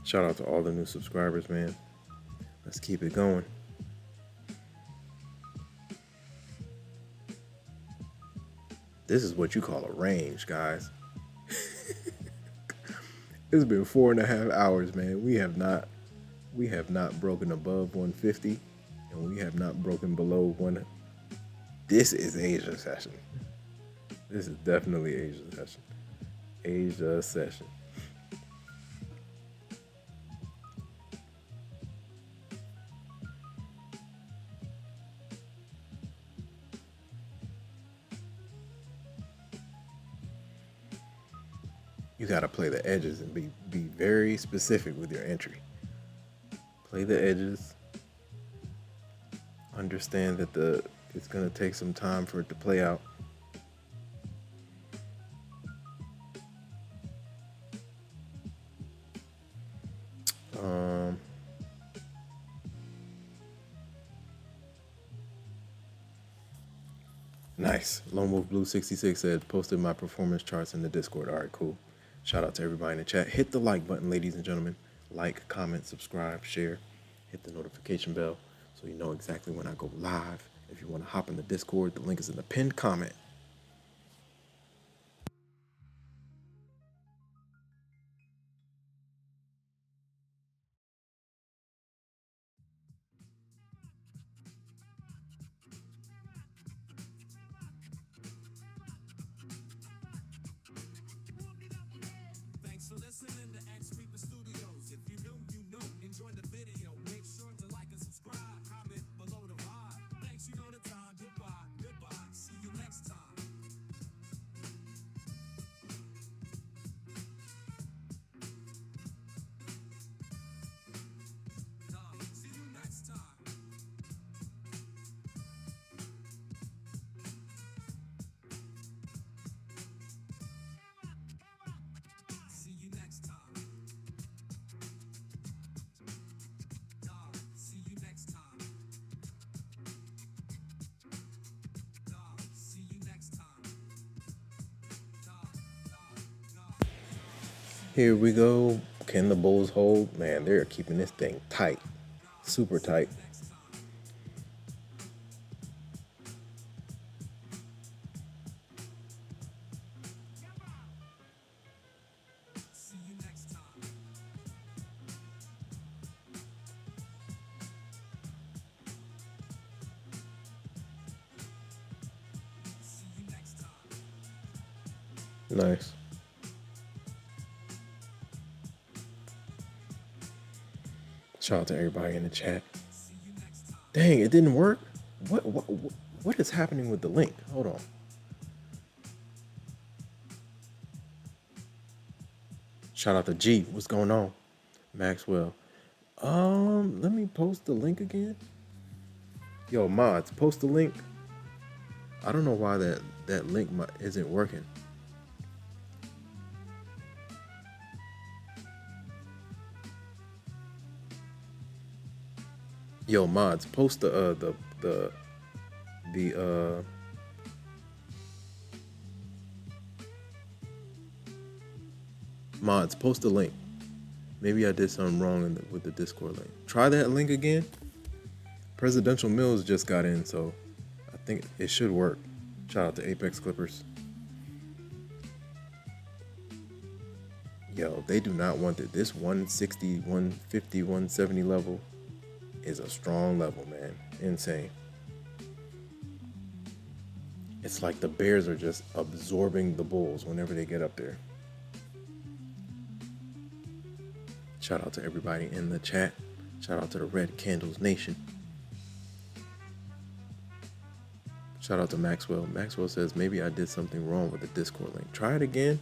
Shout out to all the new subscribers, man. Let's keep it going. This is what you call a range, guys. It's been 4.5 hours, man. We have not broken above 150, and we have not broken below 1. This is Asia session. This is definitely Asia session. Asia session. You got to play the edges and be very specific with your entry. Play the edges. Understand that it's going to take some time for it to play out. Nice. Lone Wolf Blue 66 said, posted my performance charts in the Discord. All right, cool. Shout out to everybody in the chat. Hit the like button, ladies and gentlemen. Like, comment, subscribe, share. Hit the notification bell so you know exactly when I go live. If you want to hop in the Discord, the link is in the pinned comment. Thanks for listening to X Reaper Studios. If you new, you know. Enjoy the video. Make sure to like and subscribe. Comment below the vibe. Thanks, you know the time. Goodbye. Goodbye. See you next time. See you next time. See you next time. See you next time. See you next time. Here we go. Can the Bulls hold? Man, they're keeping this thing tight. Super tight. See you next time. See you next time. Nice. Shout out to everybody in the chat. Dang, it didn't work. What is happening with the link? Hold on. Shout out to G. What's going on? Maxwell. Let me post the link again. Yo, mods, post the link. I don't know why that link isn't working. Yo, mods, post the mods, post the link. Maybe I did something wrong with the Discord link. Try that link again. Presidential Mills just got in, so I think it should work. Shout out to Apex Clippers. Yo, they do not want it. This 160, 150, 170 level is a strong level, man. Insane. It's like the Bears are just absorbing the Bulls whenever they get up there. Shout out to everybody in the chat. Shout out to the Red Candles Nation. Shout out to Maxwell. Maxwell says, maybe I did something wrong with the Discord link. Try it again.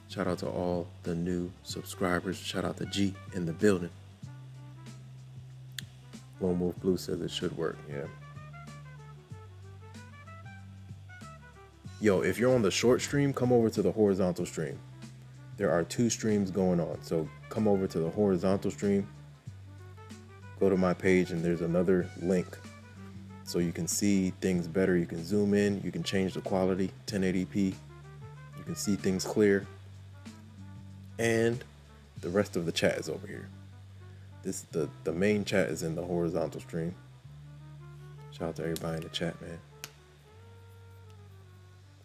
Shout out to all the new subscribers. Shout out to G in the building. Lone Wolf Blue says it should work. Yeah. Yo, if you're on the short stream, come over to the horizontal stream. There are 2 streams going on. So come over to the horizontal stream. Go to my page and there's another link. So you can see things better. You can zoom in. You can change the quality, 1080p. You can see things clear. And the rest of the chat is over here. The main chat is in the horizontal stream. Shout out to everybody in the chat, man.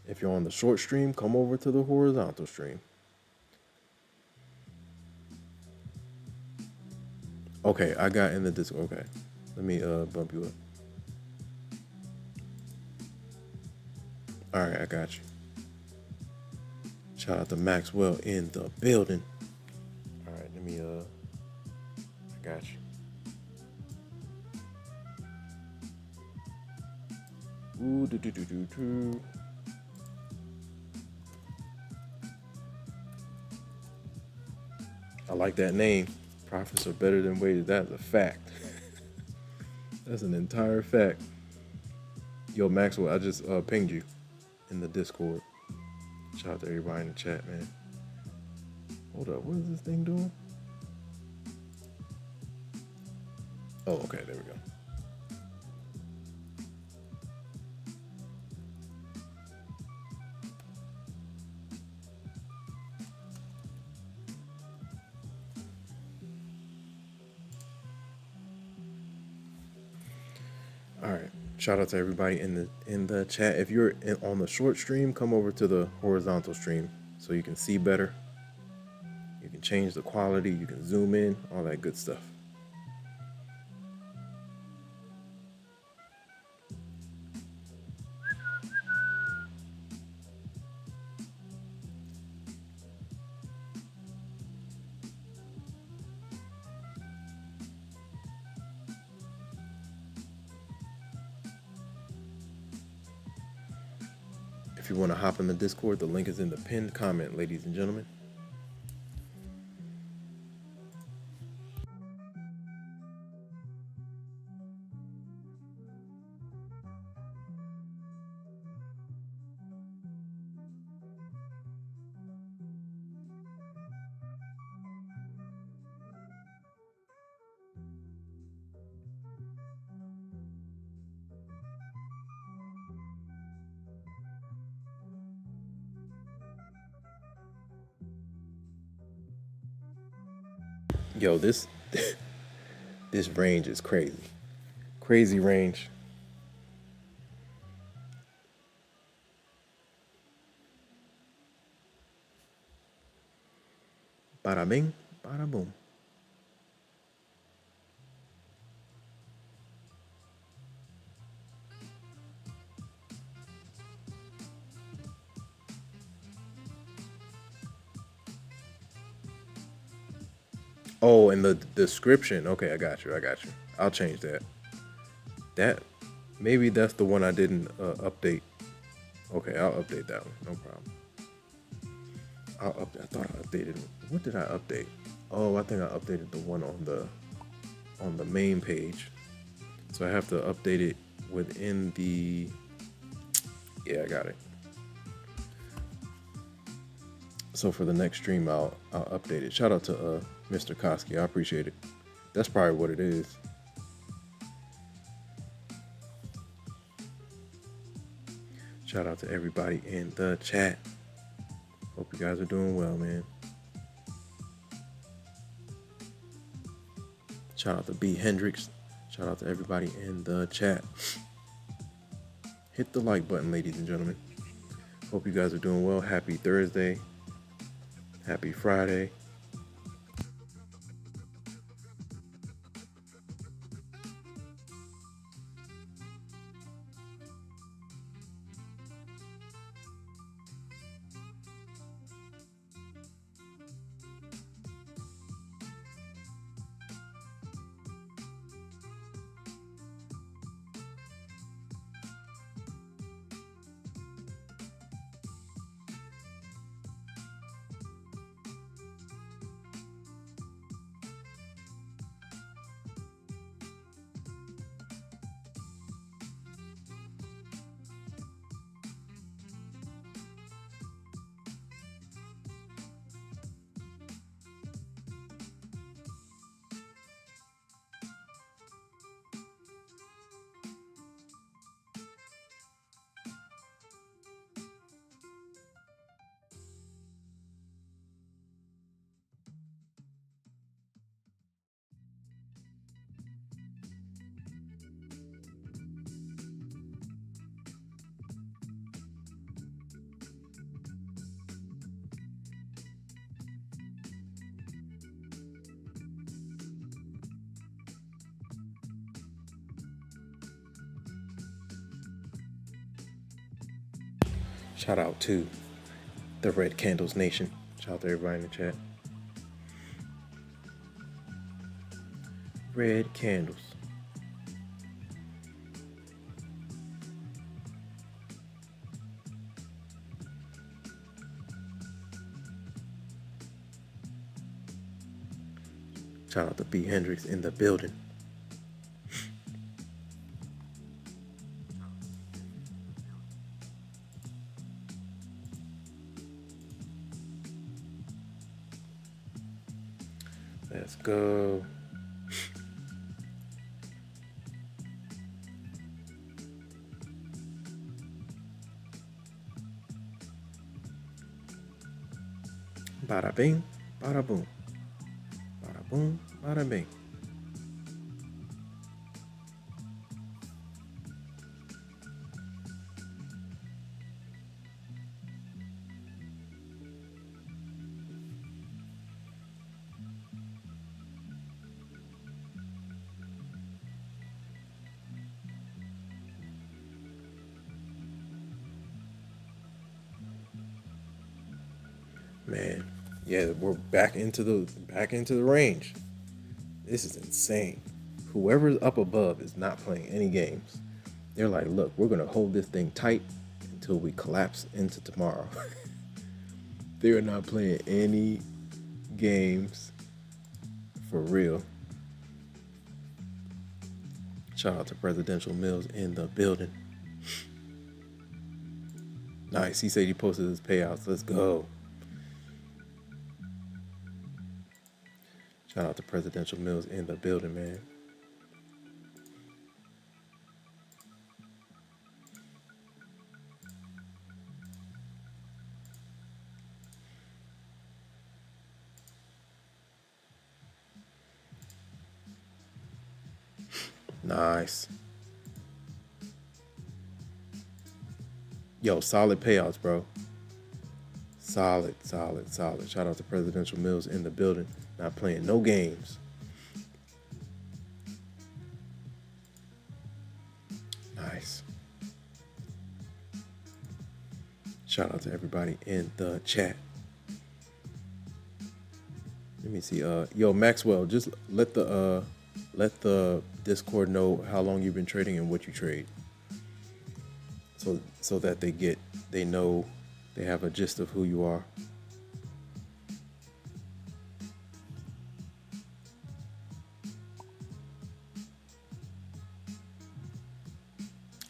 If you're on the short stream, come over to the horizontal stream. Okay, I got in the Discord. Okay, let me bump you up. All right, I got you. Shout out to Maxwell in the building. All right, let me I got you. Ooh, do. I like that name. Profits are better than wages. That's a fact. That's an entire fact. Yo, Maxwell, I just pinged you in the Discord. Shout out to everybody in the chat, man. Hold up, what is this thing doing? Oh, okay, there we go. All right. Shout out to everybody in the chat. If you're on the short stream, come over to the horizontal stream so you can see better. You can change the quality. You can zoom in. All that good stuff. If you want to hop in the Discord, the link is in the pinned comment, ladies and gentlemen. Yo, this this range is crazy. Crazy range. Bada bing, bada boom. Oh, and the description. Okay, I got you. I got you. I'll change that. That maybe that's the one I didn't update. Okay, I'll update that one. No problem. I thought I updated. What did I update? Oh, I think I updated the one on the main page. So I have to update it within the. Yeah, I got it. So for the next stream, I'll update it. Shout out to Mr. Koski. I appreciate it. That's probably what it is. Shout out to everybody in the chat. Hope you guys are doing well, man. Shout out to B Hendrix. Shout out to everybody in the chat. Hit the like button, ladies and gentlemen. Hope you guys are doing well. Happy Thursday. Happy Friday. Shout out to the Red Candles Nation. Shout out to everybody in the chat. Red Candles. Shout out to B Hendrix in the building. Let's go. Bada bing, bada boom. Bada boom, bada bing. Man, yeah, we're back into the range. This is insane. Whoever's up above is not playing any games. They're like, look, we're gonna hold this thing tight until we collapse into tomorrow. They are not playing any games for real. Shout out to Presidential Mills in the building. Nice. He said he posted his payouts. Let's go. Shout out to Presidential Mills in the building, man. Nice. Yo, solid payouts, bro. Solid. Shout out to Presidential Mills in the building. Not playing no games. Nice. Shout out to everybody in the chat. Let me see. Yo, Maxwell, just let the Discord know how long you've been trading and what you trade, so that they know, they have a gist of who you are.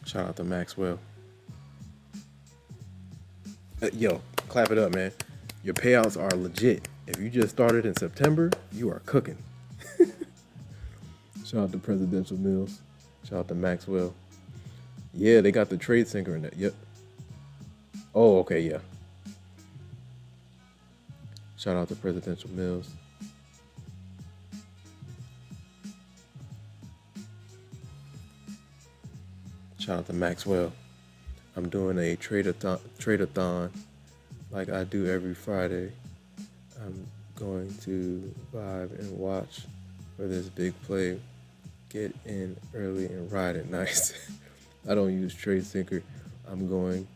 Shout out to Maxwell. Yo, clap it up, man. Your payouts are legit. If you just started in September, you are cooking. Shout out to Presidential Mills. Shout out to Maxwell. Yeah, they got the trade sync in that. Yep. Oh, okay, yeah. Shout out to Presidential Mills. Shout out to Maxwell. I'm doing a trade-a-thon like I do every Friday. I'm going to vibe and watch for this big play. Get in early and ride it nice. I don't use Trade Syncer. I'm going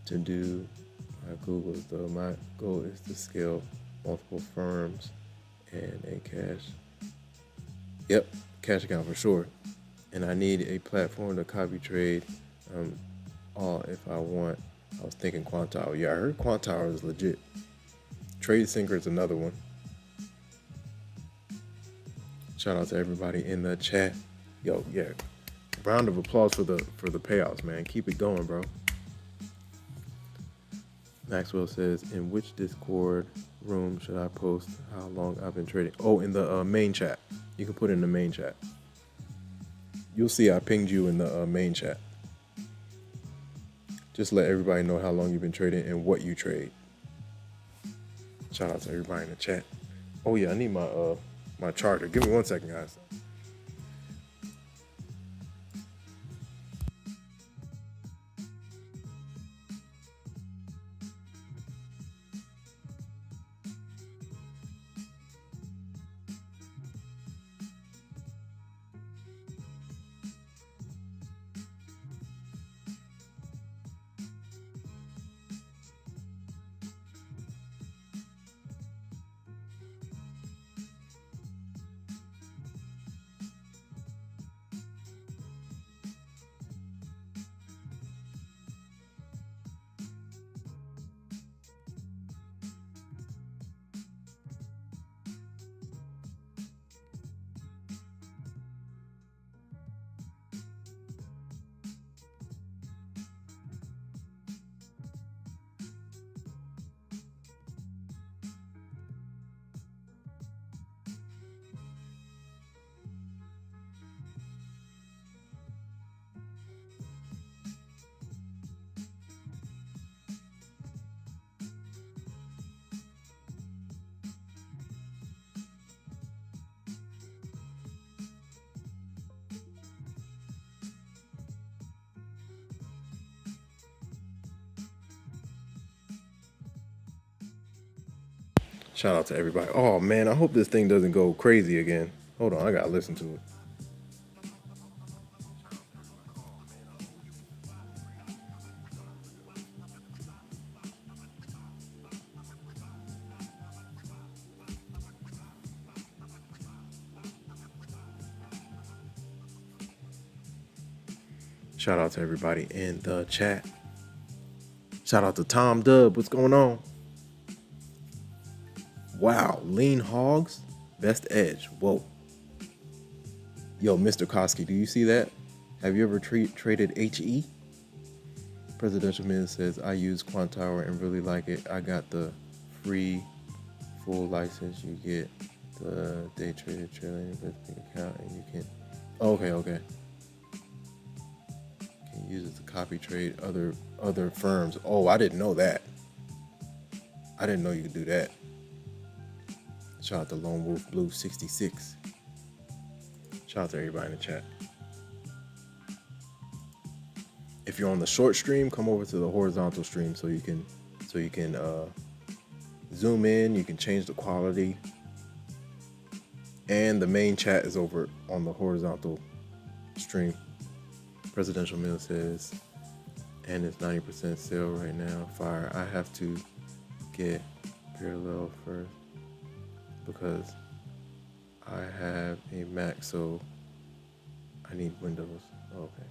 to do my Googles though. My goal is to scale multiple firms and a cash account for sure. And I need a platform to copy trade all if I want. I was thinking Quantile. Yeah, I heard Quantile is legit. Trade Syncer is another one. Shout out to everybody in the chat. Yo, yeah. Round of applause for the payouts, man. Keep it going, bro. Maxwell says, in which Discord room should I post how long I've been trading? Oh, in the main chat. You can put it in the main chat. You'll see I pinged you in the main chat. Just let everybody know how long you've been trading and what you trade. Shout out to everybody in the chat. Oh yeah, I need my charger. Give me 1 second, guys. Shout out to everybody. Oh man, I hope this thing doesn't go crazy again. Hold on, I gotta listen to it. Shout out to everybody in the chat. Shout out to Tom Dub. What's going on? Wow, lean hogs, best edge. Whoa. Yo, Mr. Koski, do you see that? Have you ever traded HE? Presidential Man says, I use Quantile and really like it. I got the free full license. You get the day traded trailing investing account and you can, okay. Can use it to copy trade other firms. Oh, I didn't know that. I didn't know you could do that. Shout out to Lone Wolf Blue 66. Shout out to everybody in the chat. If you're on the short stream, come over to the horizontal stream so you can zoom in, you can change the quality. And the main chat is over on the horizontal stream. Presidential Mill says, and it's 90% sale right now. Fire. I have to get parallel first. because I have a Mac, so I need Windows. Okay.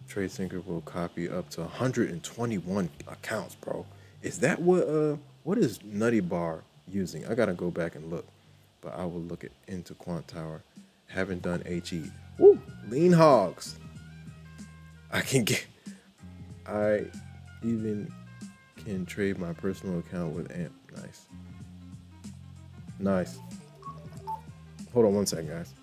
TradeSync will copy up to 121 accounts, bro. Is that what is Nutty Bar using? I gotta go back and look, but I will look it into Quant Tower. Haven't done HE. Woo! Lean hogs. I can get. I even can trade my personal account with AMP. Nice. Nice. Hold on one second, guys.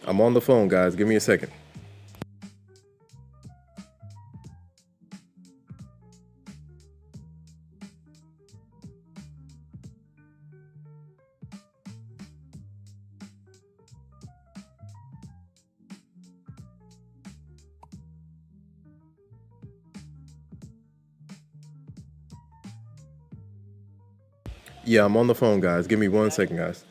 I'm on the phone, guys. Give me a second. Yeah, I'm on the phone, guys. Give me 1 second, guys.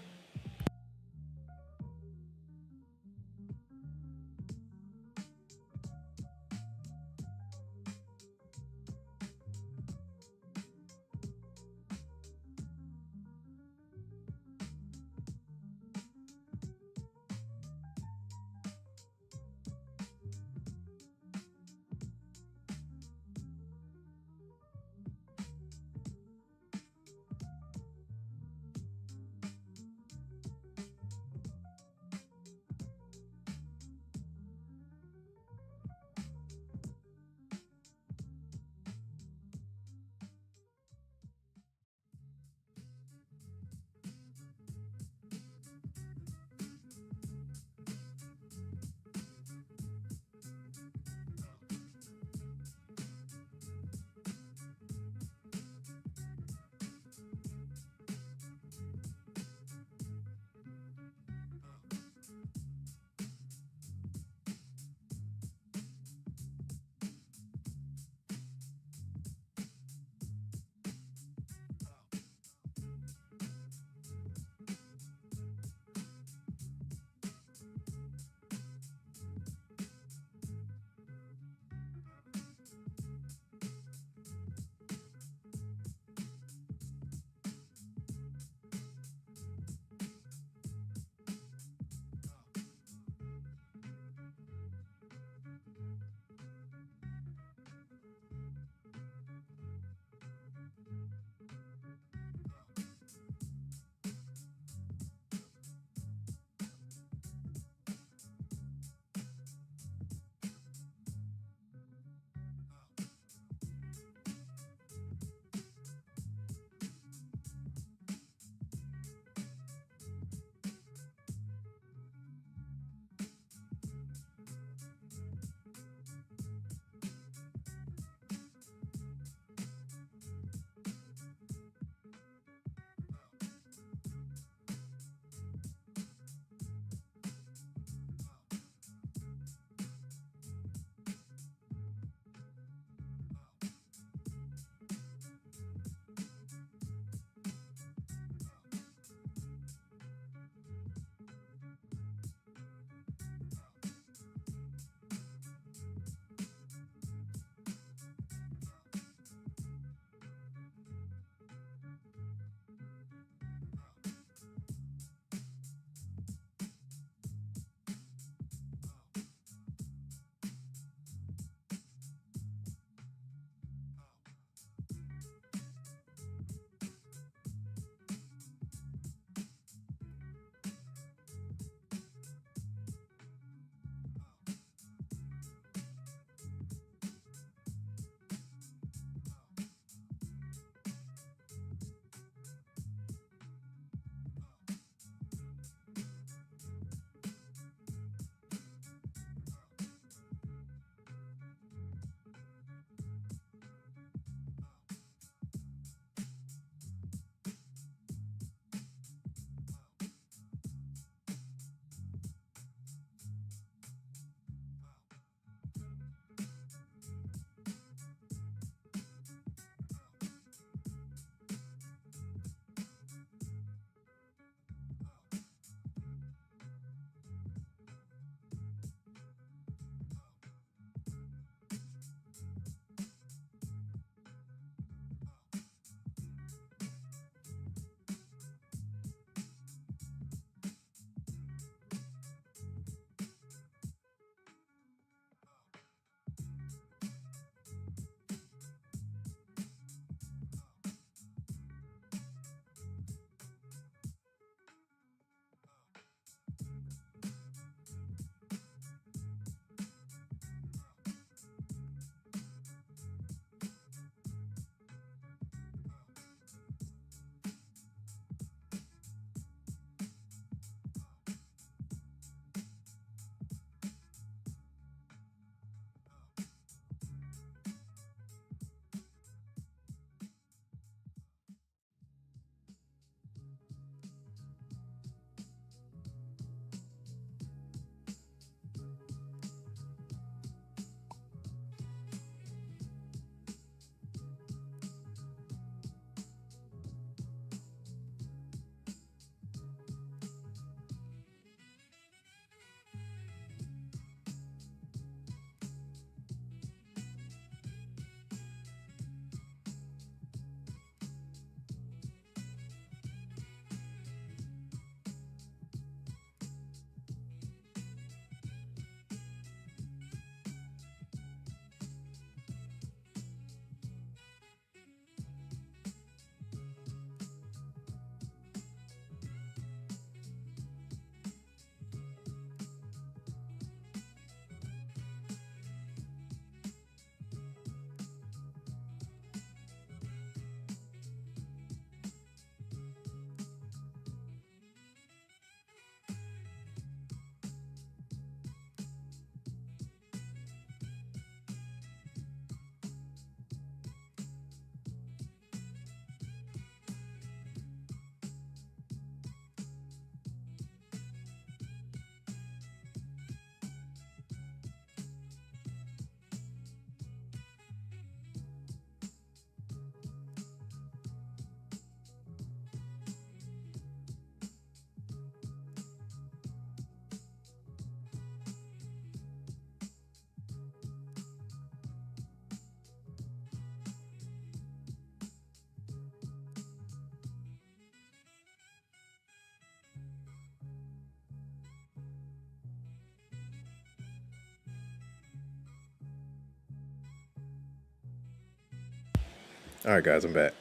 All right, guys, I'm back.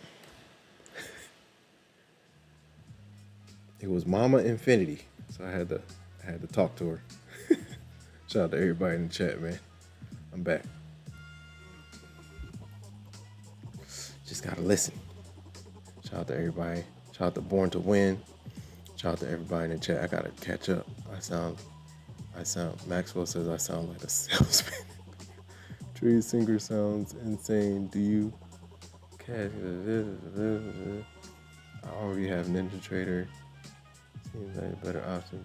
It was Mama Infinity, so I had to talk to her. Shout out to everybody in the chat, man. I'm back. Just gotta listen. Shout out to everybody. Shout out to Born to Win. Shout out to everybody in the chat. I gotta catch up. I sound. Maxwell says I sound like a salesman. Tree Singer sounds insane. Do you cash? I already have Ninja Trader. Seems like a better option.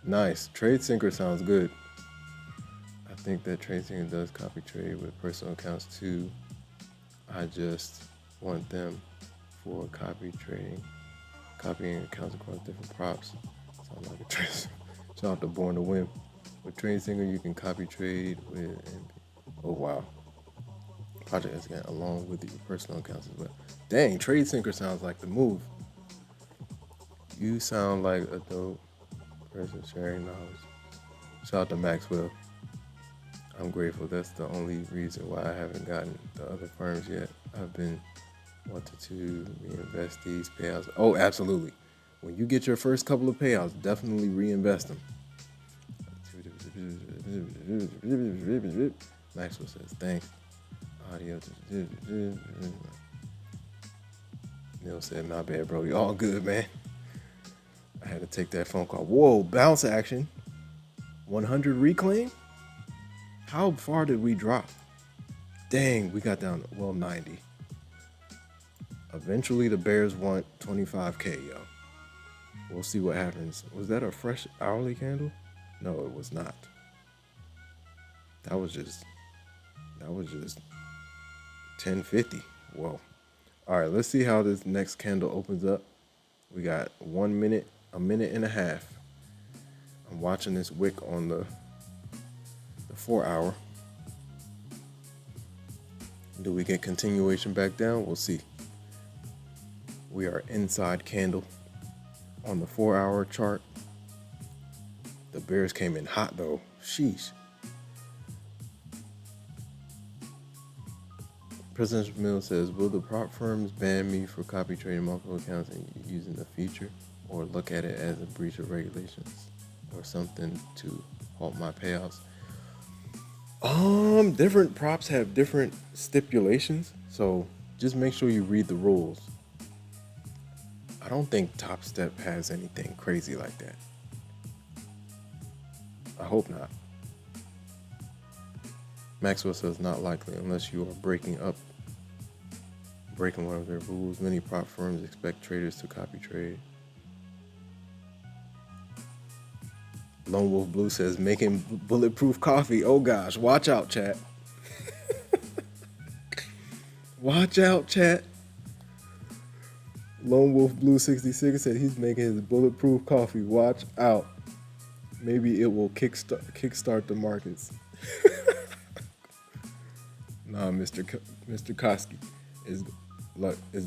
Nice. Trade Syncer sounds good. I think that Trade Syncer does copy trade with personal accounts too. I just want them for copy trading, copying accounts across different props. Sounds like a trade. Shout out to Born to Win. With Trade Syncer, you can copy trade with. Oh wow. Project again along with your personal accounts as well. Dang, Trade Syncer sounds like the move. You sound like a dope person sharing knowledge. Shout out to Maxwell. I'm grateful. That's the only reason why I haven't gotten the other firms yet. I've been wanting to reinvest these payouts. Oh, absolutely. When you get your first couple of payouts, definitely reinvest them. Maxwell says, thanks. Audio. Neil said, not bad, bro. You all good, man. I had to take that phone call. Whoa, bounce action. 100 reclaim? How far did we drop? Dang, we got down to, 90. Eventually, the Bears want 25K, yo. We'll see what happens. Was that a fresh hourly candle? No, it was not. That was just 1050. Whoa. All right, let's see how this next candle opens up. We got 1 minute, a minute and a half. I'm watching this wick on the 4 hour. Do we get continuation back down? We'll see. We are inside candle on the 4 hour chart. The Bears came in hot though. Sheesh. President Mill says, will the prop firms ban me for copy trading multiple accounts and using the feature, or look at it as a breach of regulations or something to halt my payouts? Different props have different stipulations, so just make sure you read the rules. I don't think Topstep has anything crazy like that. I hope not. Maxwell says not likely unless you are breaking one of their rules. Many prop firms expect traders to copy trade. Lone Wolf Blue says making bulletproof coffee. Oh gosh, watch out, chat. Watch out, chat. Lone Wolf Blue 66 said he's making his bulletproof coffee. Watch out. Maybe it will kickstart the markets. Nah, Mr. Koski is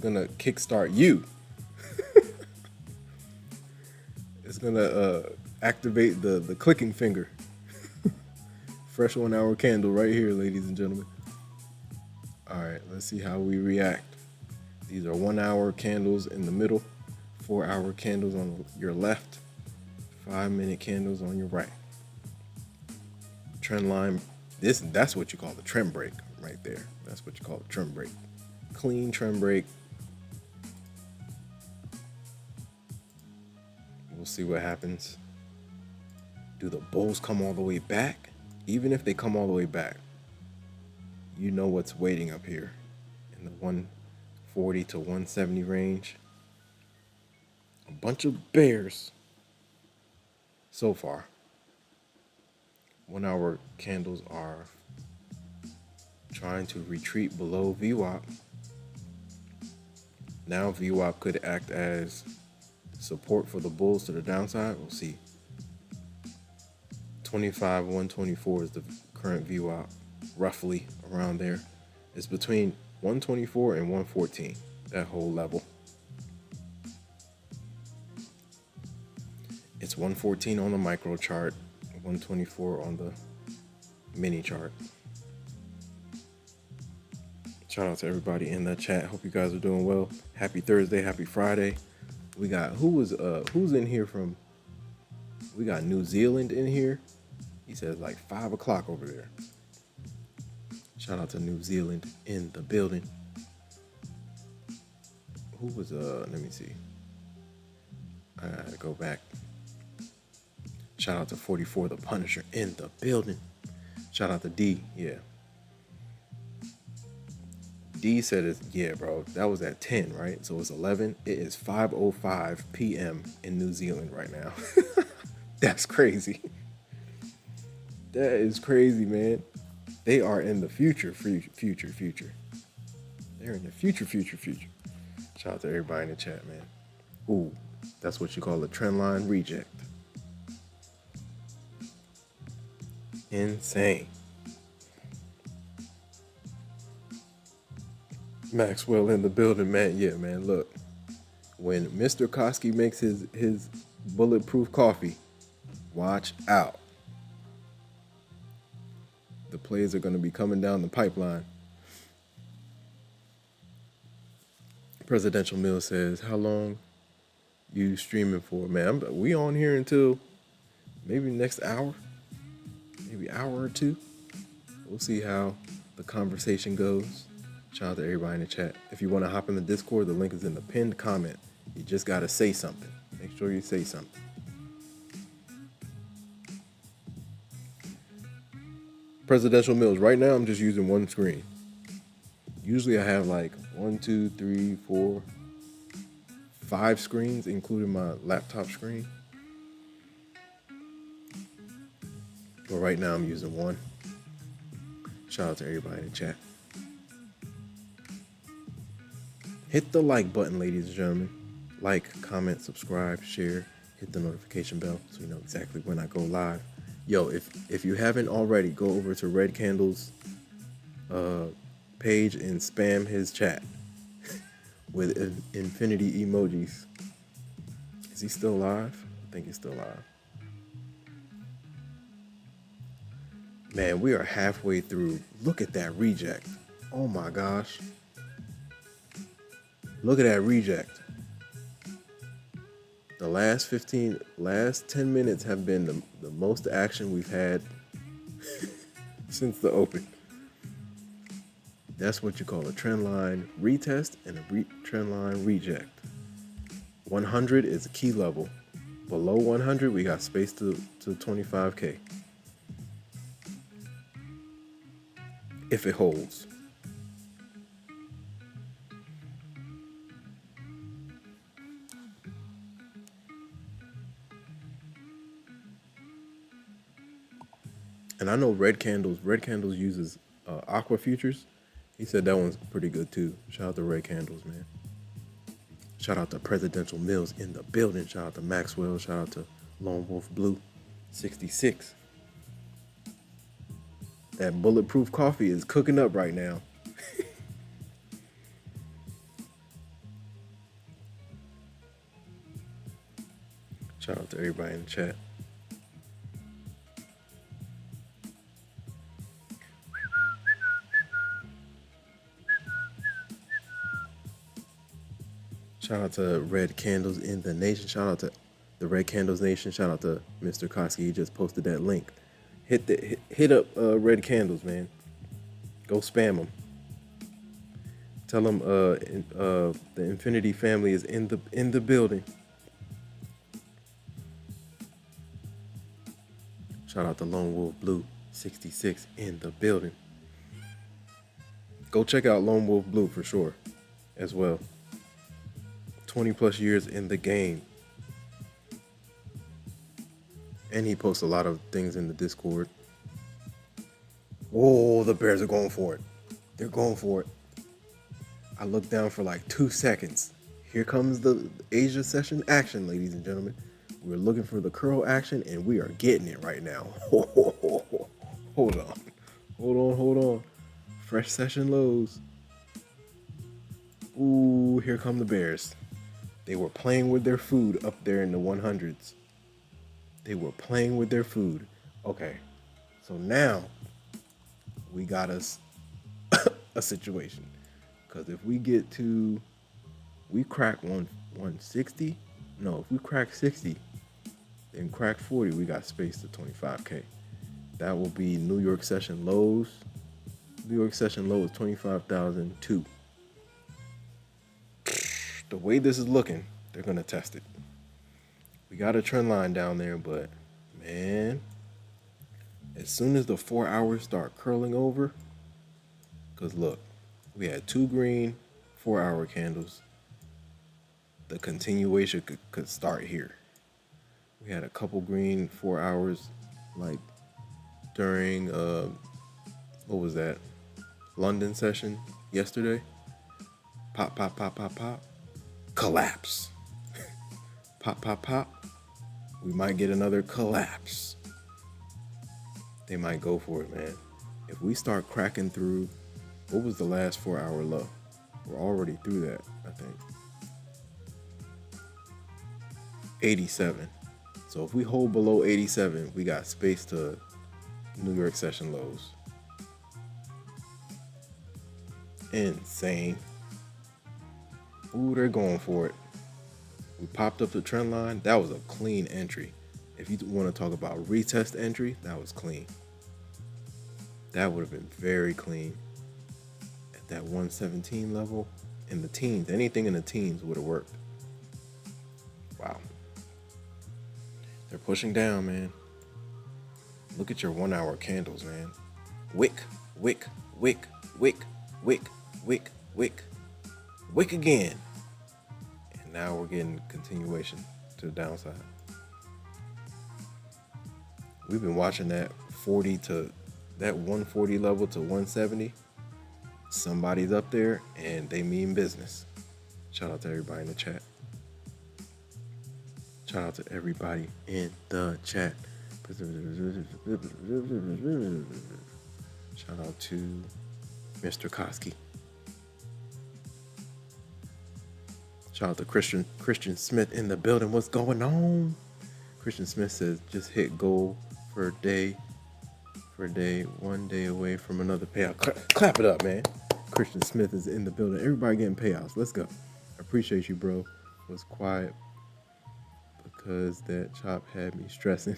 gonna kickstart you. It's gonna activate the clicking finger. Fresh 1 hour candle right here, ladies and gentlemen. All right, let's see how we react. These are 1 hour candles in the middle, 4 hour candles on your left, 5 minute candles on your right. Trend line, that's what you call the trend break right there. That's what you call a trend break. Clean trend break. We'll see what happens. Do the bulls come all the way back? Even if they come all the way back, you know what's waiting up here in the 140 to 170 range. A bunch of bears so far. 1 hour candles are trying to retreat below VWAP. Now VWAP could act as support for the bulls to the downside. We'll see. 25, 124 is the current VWAP, roughly around there. It's between 124 and 114, that whole level. It's 114 on the micro chart, 124 on the mini chart. Shout out to everybody in the chat. Hope you guys are doing well. Happy Thursday, happy Friday. We got who's in here from? We got New Zealand in here. He says like 5 o'clock over there. Shout out to New Zealand in the building. Who was let me see. I gotta go back. Shout out to 44 the Punisher in the building. Shout out to D, yeah. D said it's, yeah, bro, that was at 10, right? So it's 11. It is 5:05 p.m. in New Zealand right now. That's crazy. That is crazy, man. They are in the future. They're in the future. Shout out to everybody in the chat, man. Ooh, that's what you call a trend line reject. Insane. Maxwell in the building, man. Yeah, man, look. When Mr. Koski makes his bulletproof coffee, watch out. The plays are going to be coming down the pipeline. Presidential Mill says, how long you streaming for? Man, we on here until maybe next hour, maybe hour or two. We'll see how the conversation goes. Shout out to everybody in the chat. If you want to hop in the Discord, the link is in the pinned comment. You just got to say something. Make sure you say something. Presidential Mills. Right now, I'm just using one screen. Usually I have like 1, 2, 3, 4, 5 screens, including my laptop screen. But right now I'm using one. Shout out to everybody in the chat. Hit the like button, ladies and gentlemen. Like, comment, subscribe, share, hit the notification bell so you know exactly when I go live. Yo, if you haven't already, go over to Red Candle's page and spam his chat with infinity emojis. Is he still live? I think he's still live. Man, we are halfway through. Look at that reject. Oh my gosh. Look at that reject. The last 10 minutes have been the most action we've had since the open. That's what you call a trend line retest and a trend line reject. 100 is a key level. Below 100, we got space to 25K. If it holds. And I know Red Candles uses Aqua Futures. He said that one's pretty good too. Shout out to Red Candles, man. Shout out to Presidential Mills in the building. Shout out to Maxwell. Shout out to Lone Wolf Blue 66. That bulletproof coffee is cooking up right now. Shout out to everybody in the chat. Shout out to Red Candles in the Nation. Shout out to the Red Candles Nation. Shout out to Mr. Koski. He just posted that link. Hit up Red Candles, man. Go spam them. Tell them the Infinity family is in the building. Shout out to Lone Wolf Blue 66 in the building. Go check out Lone Wolf Blue for sure as well. 20 plus years in the game. And he posts a lot of things in the Discord. Oh, the Bears are going for it. They're going for it. I looked down for like 2 seconds. Here comes the Asia session action, ladies and gentlemen. We're looking for the curl action, and we are getting it right now. Hold on. Fresh session lows. Ooh, here come the Bears. They were playing with their food up there in the 100s. They were playing with their food. Okay, so now we got us a situation. Because if we crack 160, no, if we crack 60 and crack 40, we got space to 25K. That will be New York session lows. New York session low is 25,002. The way this is looking, they're going to test it. We got a trend line down there, but man, as soon as the 4 hours start curling over, because look, we had 2 green 4-hour candles. The continuation could start here. We had a couple green 4 hours, like during, what was that? London session yesterday. Pop, pop, pop, pop, pop. Collapse. Pop, pop, pop. We might get another collapse. They might go for it, man. If we start cracking through, what was the last 4-hour low? We're already through that, I think. 87. So if we hold below 87, we got space to New York session lows. Insane. Ooh, they're going for it. We popped up the trend line. That was a clean entry. If you want to talk about retest entry, that was clean. That would have been very clean. At that 117 level, in the teens, anything in the teens would have worked. Wow. They're pushing down, man. Look at your 1 hour candles, man. Wick, wick, wick, wick, wick, wick, wick, wick again. And now we're getting continuation to the downside. We've been watching that 140 level to 170. Somebody's up there and they mean business. Shout out to everybody in the chat. Shout out to everybody in the chat. Shout out to Mr. Koski. Shout out to Christian Smith in the building. What's going on? Christian Smith says just hit goal for a day, 1 day away from another payout. Clap it up, man. Christian Smith is in the building. Everybody getting payouts. Let's go. I appreciate you, bro. Was quiet because that chop had me stressing.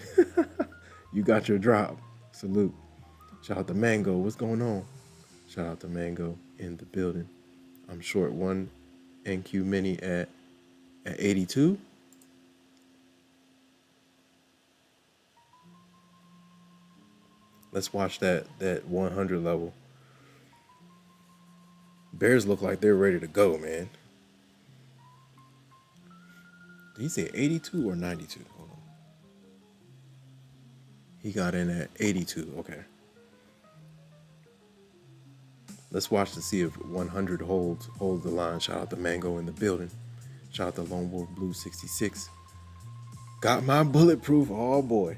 You got your drop. Salute. Shout out to Mango. What's going on? Shout out to Mango in the building. I'm short one NQ mini at 82. Let's watch that 100 level. Bears look like they're ready to go, man. Did he say 82 or 92? Hold on. He got in at 82. Okay. Let's watch to see if 100 holds the line. Shout out to Mango in the building. Shout out to Lone Wolf Blue 66. Got my bulletproof. Oh boy.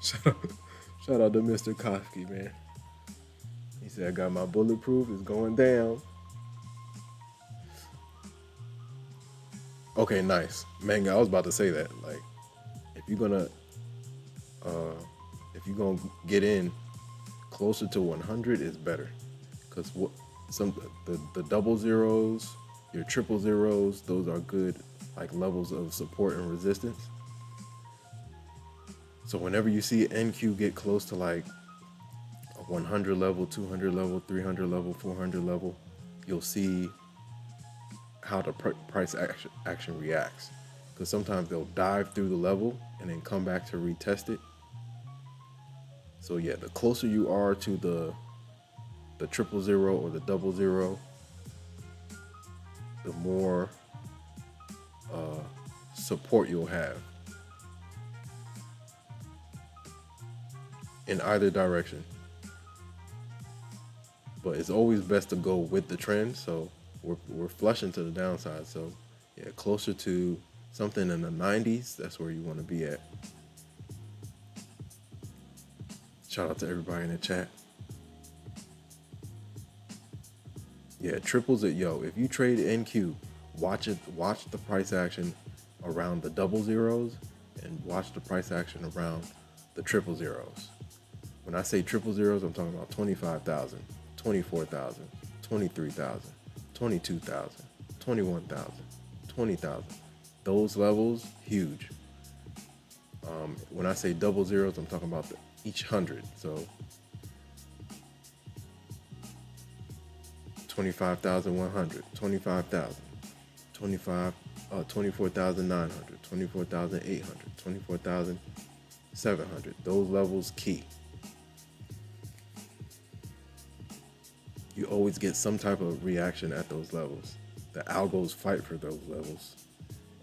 Shout out to Mr. Koski, man. He said, I got my bulletproof. It's going down. Okay, nice. Mango, I was about to say that. Like, if you're gonna get in closer to 100 is better. Because the double zeros, your triple zeros, those are good like levels of support and resistance. So whenever you see NQ get close to like a 100 level, 200 level, 300 level, 400 level, you'll see how the price action reacts. Because sometimes they'll dive through the level and then come back to retest it. So yeah, the closer you are to the triple zero or the double zero, the more support you'll have in either direction. But it's always best to go with the trend. So we're flushing to the downside. So yeah, closer to something in the 90s, that's where you want to be at. Shout out to everybody in the chat. Yeah, triples it, yo. If you trade NQ, watch the price action around the double zeros and watch the price action around the triple zeros. When I say triple zeros, I'm talking about 25,000, 24,000, 23,000, 22,000, 21,000, 20,000. Those levels, huge. When I say double zeros, I'm talking about each 100. So 25,100, 25,000, 24,900, 24,800, 24,700. Those levels key. You always get some type of reaction at those levels. The algos fight for those levels.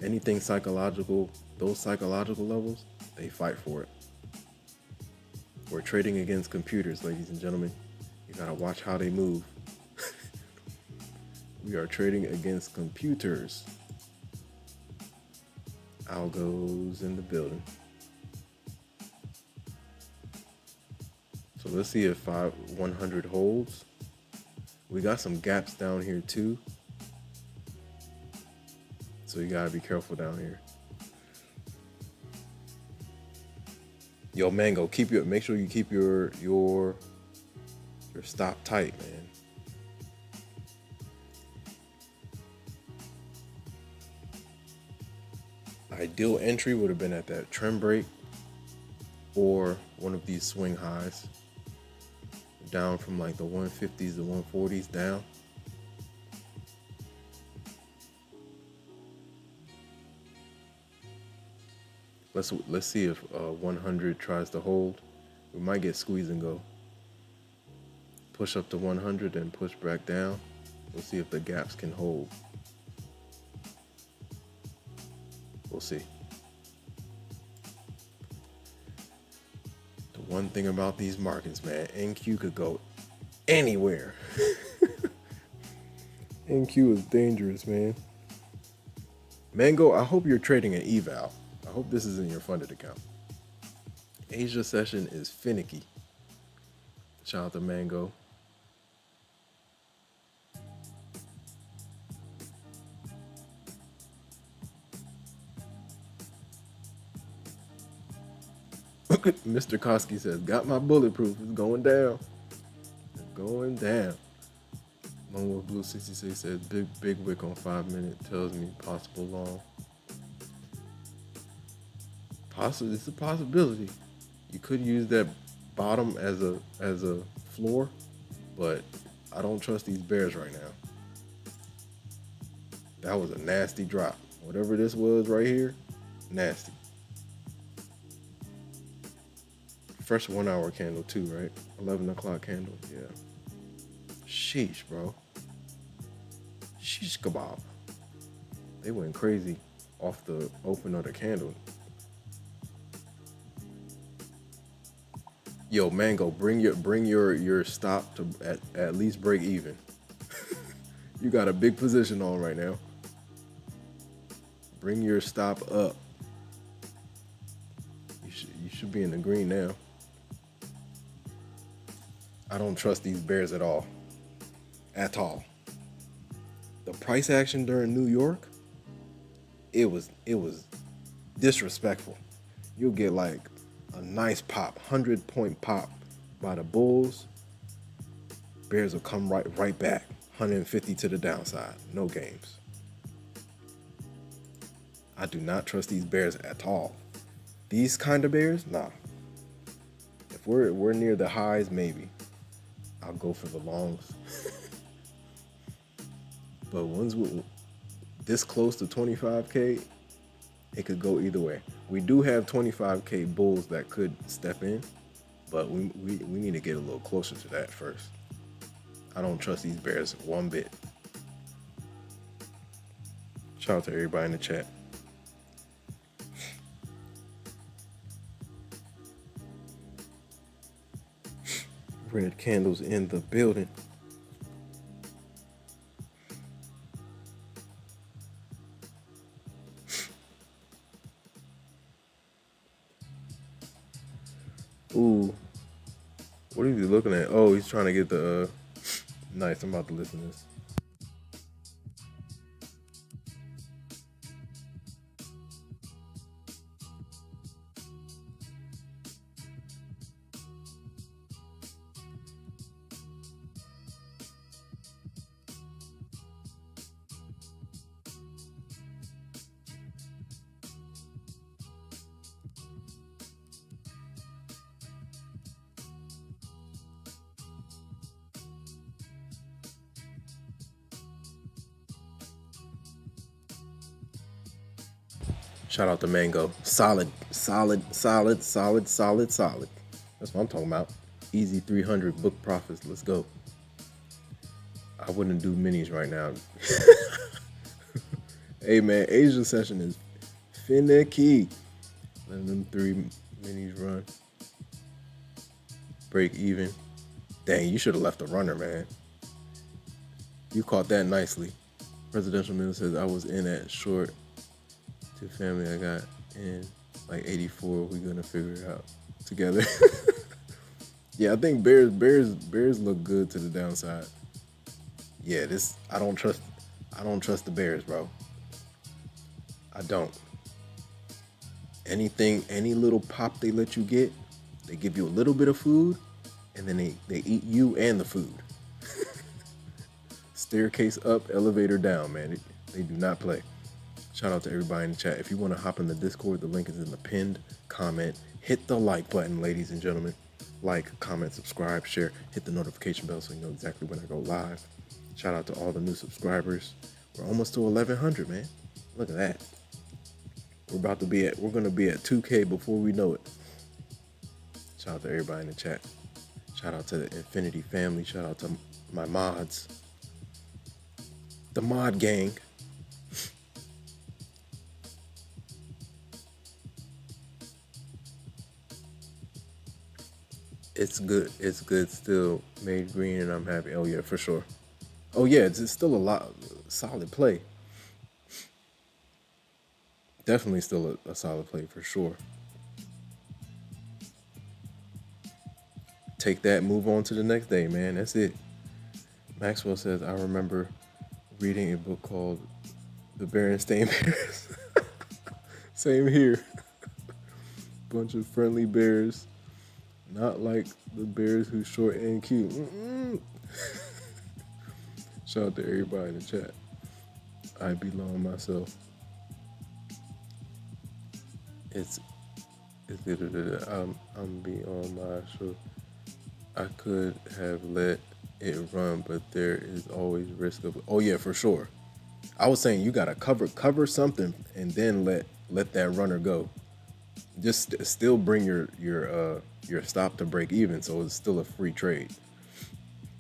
Anything psychological, those psychological levels, they fight for it. We're trading against computers, ladies and gentlemen. You gotta watch how they move. We are trading against computers. Algos in the building. So let's see if 100 holds. We got some gaps down here too. So you gotta be careful down here. Yo, Mango, make sure you keep your stop tight, man. Ideal entry would have been at that trend break or one of these swing highs. Down from like the 150s to 140s down. Let's see if 100 tries to hold. We might get squeeze and go. Push up to 100 and push back down. We'll see if the gaps can hold. We'll see. The one thing about these markets, man, NQ could go anywhere. NQ is dangerous, man. Mango, I hope you're trading an eval. I hope this is in your funded account. Asia session is finicky. Shout out to Mango. Mr. Koski says, got my bulletproof. It's going down. It's going down. Lone Wolf Blue 66 says, big wick on 5 minute tells me possible long. It's a possibility. You could use that bottom as a floor, but I don't trust these bears right now. That was a nasty drop. Whatever this was right here, nasty. First 1 hour candle too, right? 11 o'clock candle, yeah. Sheesh, bro. Sheesh kebab. They went crazy off the open of the candle. Yo, Mango, bring your stop to at least break even. You got a big position on right now. Bring your stop up. You should be in the green now. I don't trust these bears at all. At all. The price action during New York, it was disrespectful. You'll get like a nice pop, 100-point pop by the bulls. Bears will come right back, 150 to the downside. No games. I do not trust these bears at all. These kind of bears, nah. If we're near the highs, maybe I'll go for the longs. But ones with this close to 25K, it could go either way. We do have 25K bulls that could step in, but we need to get a little closer to that first. I don't trust these bears one bit. Shout out to everybody in the chat. Red candles in the building. Ooh. What are you looking at? Oh, he's trying to get the nice. I'm about to listen to this. Shout out to Mango. Solid, solid, solid, solid, solid, solid. That's what I'm talking about. Easy 300 book profits. Let's go. I wouldn't do minis right now. Hey man, Asia session is finicky. Letting them 3 minis run. Break even. Dang, you should have left a runner, man. You caught that nicely. Presidential Mill says I was in at short to family. I got in like 84. We gonna figure it out together. Yeah, I think Bears look good to the downside. Yeah, I don't trust the Bears, bro. I don't. Any little pop they let you get, they give you a little bit of food, and then they eat you and the food. Staircase up, elevator down, man. They do not play. Shout out to everybody in the chat. If you want to hop in the Discord, the link is in the pinned comment. Hit the like button, ladies and gentlemen. Like, comment, subscribe, share, hit the notification bell so you know exactly when I go live. Shout out to all the new subscribers. We're almost to 1,100, man. Look at that. We're gonna be at 2K before we know it. Shout out to everybody in the chat. Shout out to the Infinity family. Shout out to my mods. The mod gang. It's good. It's good still. Made green and I'm happy. Oh yeah, for sure. Oh yeah, it's still a lot solid play. Definitely still a solid play for sure. Take that, move on to the next day, man. That's it. Maxwell says, I remember reading a book called The Berenstain Bears. Same here. Bunch of friendly bears. Not like the bears who short and cute. Shout out to everybody in the chat. I belong myself. I'm be on my show. I could have let it run, but there is always risk of. Oh yeah, for sure. I was saying you gotta cover something and then let that runner go. Just still bring your stop to break even, so it's still a free trade.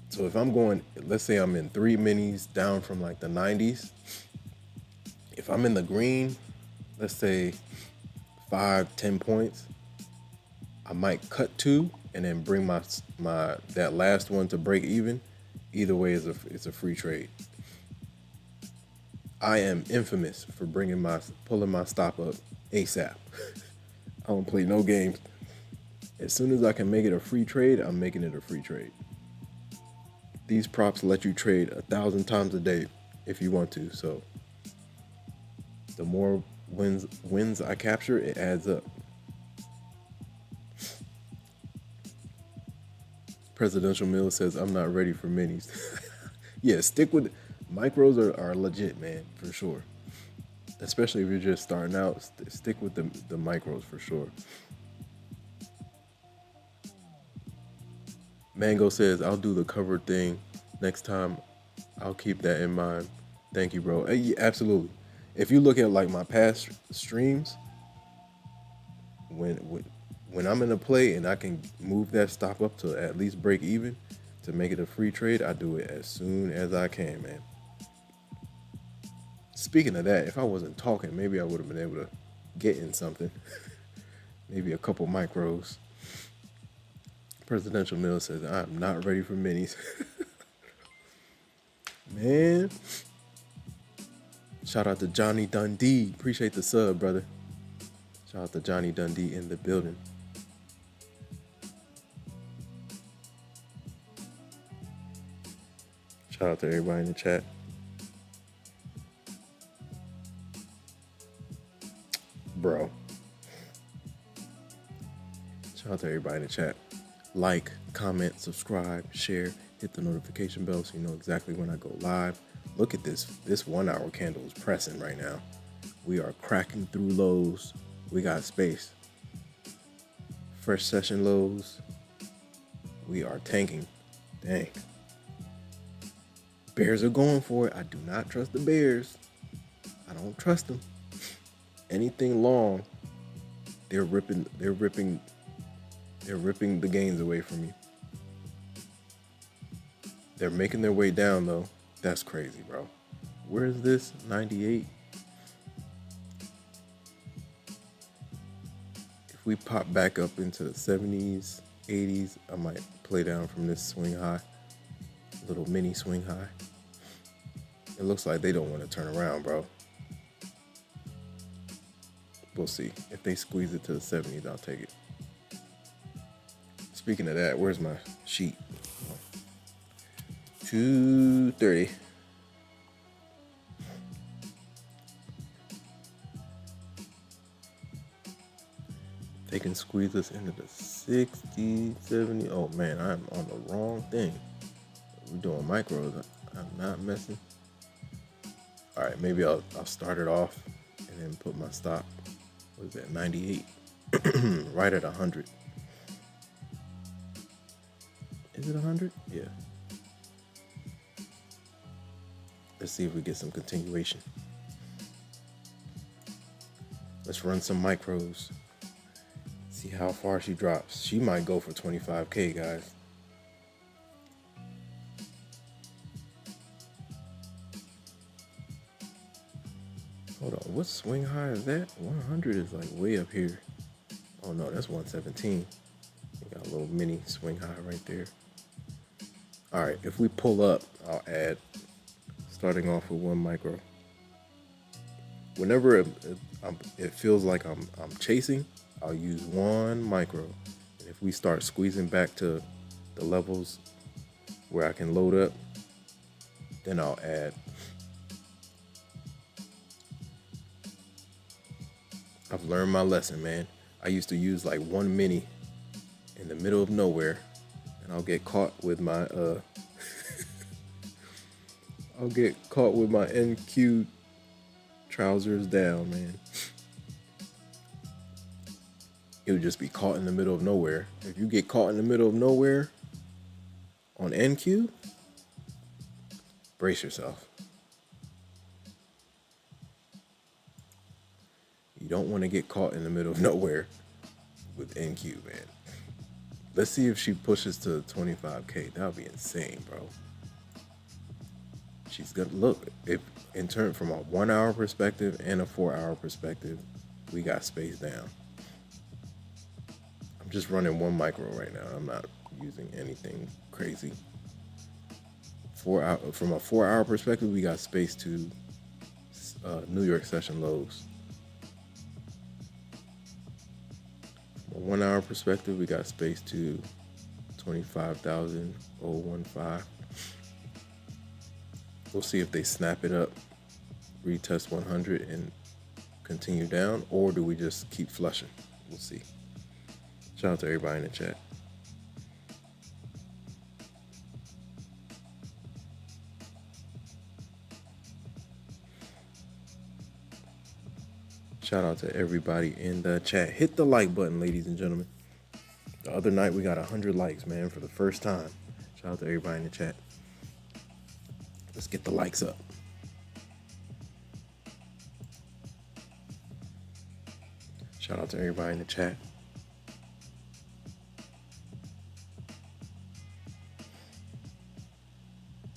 So if I'm going, let's say I'm in 3 minis down from like the 90s. If I'm in the green, let's say 5-10 points, I might cut 2 and then bring my that last one to break even. Either way it's a free trade. I am infamous for pulling my stop up ASAP. I don't play no games. As soon as I can make it a free trade, I'm making it a free trade. These props let you trade 1,000 times a day if you want to. So the more wins I capture, it adds up. Presidential Mill says, I'm not ready for minis. Yeah, stick with micros are legit, man, for sure. Especially if you're just starting out, stick with the micros for sure. Mango says, I'll do the cover thing next time. I'll keep that in mind. Thank you, bro. Yeah, absolutely. If you look at like my past streams, when I'm in a play and I can move that stop up to at least break even to make it a free trade, I do it as soon as I can, man. Speaking of that, if I wasn't talking, maybe I would have been able to get in something. Maybe a couple micros. Presidential Mill says, I'm not ready for minis. Man. Shout out to Johnny Dundee. Appreciate the sub, brother. Shout out to Johnny Dundee in the building. Shout out to everybody in the chat. Bro. Shout out to everybody in the chat. Like, comment, subscribe, share, hit the notification bell so you know exactly when I go live. Look at this. This 1 hour candle is pressing right now. We are cracking through lows. We got space. Fresh session lows. We are tanking. Dang. Bears are going for it. I do not trust the Bears. I don't trust them. anything long, they're ripping the gains away from you. They're making their way down though. That's crazy, bro. Where is this? 98. If we pop back up into the 70s, 80s, I might play down from this swing high. Little mini swing high. It looks like they don't want to turn around, bro. We'll see. If they squeeze it to the 70s, I'll take it. Speaking of that, where's my sheet? 230. They can squeeze us into the 60, 70. Oh man, I'm on the wrong thing. We're doing micros. I'm not messing. All right, maybe I'll start it off and then put my stop. What is that? 98. Right at 100. Is it 100? Yeah. Let's see if we get some continuation. Let's run some micros. See how far she drops. She might go for 25K, guys. Hold on, what swing high is that? 100 is like way up here. Oh no, that's 117. We got a little mini swing high right there. All right, if we pull up, I'll add, starting off with 1 micro. Whenever it feels like I'm chasing, I'll use 1 micro. And if we start squeezing back to the levels where I can load up, then I'll add. I've learned my lesson, man. I used to use like 1 mini in the middle of nowhere, and I'll get caught with my I'll get caught with my NQ trousers down, man. It would just be caught in the middle of nowhere. If you get caught in the middle of nowhere on NQ, brace yourself. You don't want to get caught in the middle of nowhere with NQ, man. Let's see if she pushes to 25K. That would be insane, bro. She's gonna look. If in turn from a 1 hour perspective and a 4 hour perspective, we got space down. I'm just running 1 micro right now. I'm not using anything crazy. From a 4 hour perspective, we got space to New York session lows. From a 1 hour perspective, we got space to 25,015. We'll see if they snap it up, retest 100 and continue down, or do we just keep flushing? We'll see. Shout out to everybody in the chat. Shout out to everybody in the chat. Hit the like button, ladies and gentlemen. The other night we got 100 likes, man, for the first time. Shout out to everybody in the chat. Let's get the likes up. Shout out to everybody in the chat.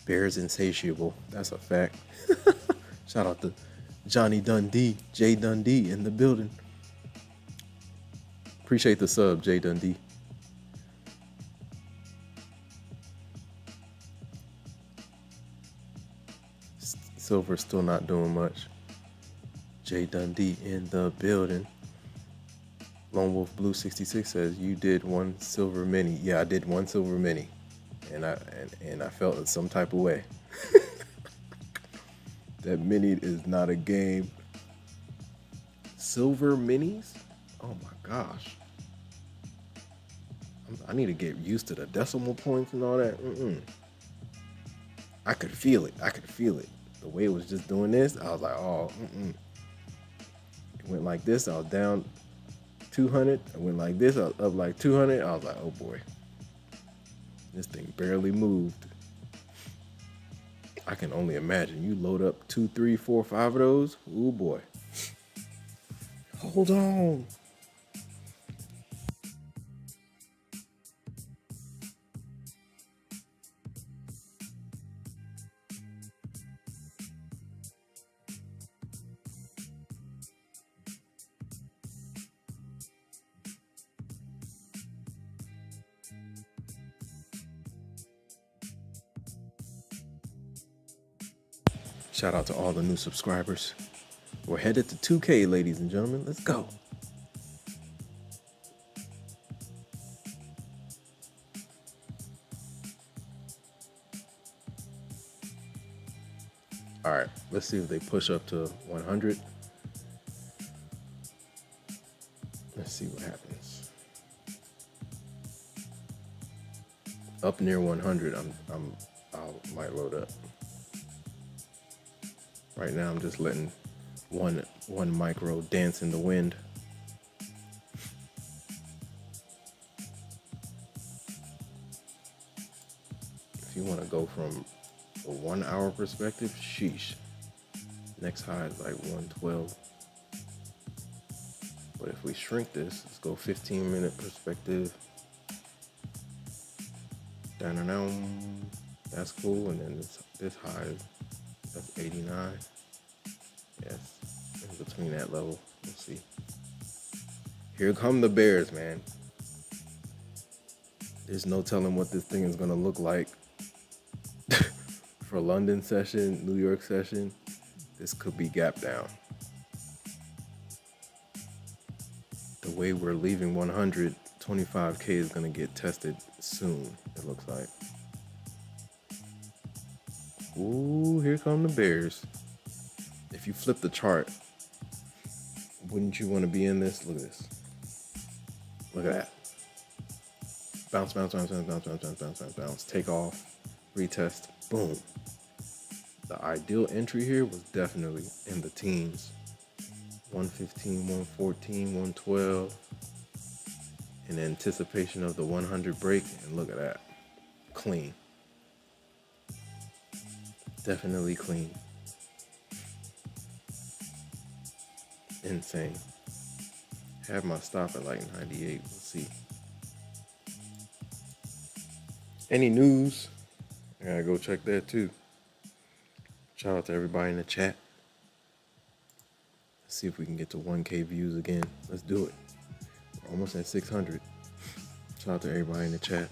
Bears insatiable. That's a fact. Shout out to Johnny Dundee, Jay Dundee in the building. Appreciate the sub, Jay Dundee. Silver's still not doing much. Jay Dundee in the building. Lone Wolf Blue 66 says you did 1 silver mini. Yeah, I did 1 silver mini, and I felt in some type of way. That mini is not a game. Silver minis? Oh my gosh. I need to get used to the decimal points and all that. I could feel it. The way it was just doing this, I was like, oh, It went like this, I was down 200. I went like this, I was up like 200. I was like, oh boy. This thing barely moved. I can only imagine. You load up 2, 3, 4, 5 of those. Ooh boy. Hold on. Shout out to all the new subscribers. We're headed to 2K, ladies and gentlemen. Let's go. All right, let's see if they push up to 100. Let's see what happens. Up near 100, I might load up. Right now, I'm just letting one micro dance in the wind. If you want to go from a 1 hour perspective, sheesh. Next high is like 112. But if we shrink this, let's go 15-minute perspective. That's cool. And then this high, that's 89. Yes, in between that level. Let's see. Here come the bears, man. There's no telling what this thing is gonna look like for London session, New York session. This could be gap down. The way we're leaving 100, 25K is gonna get tested soon, it looks like. Ooh, here come the bears. If you flip the chart, wouldn't you want to be in this? Look at this. Look at that. Bounce, bounce, bounce, bounce, bounce, bounce, bounce, bounce, bounce, bounce. Take off, retest, boom. The ideal entry here was definitely in the teens. 115, 114, 112. In anticipation of the 100 break, and look at that. Clean. Definitely clean. Insane. Have my stop at like 98. We'll see. Any news? I gotta go check that too. Shout out to everybody in the chat. Let's see if we can get to 1K views again. Let's do it. We're almost at 600. Shout out to everybody in the chat.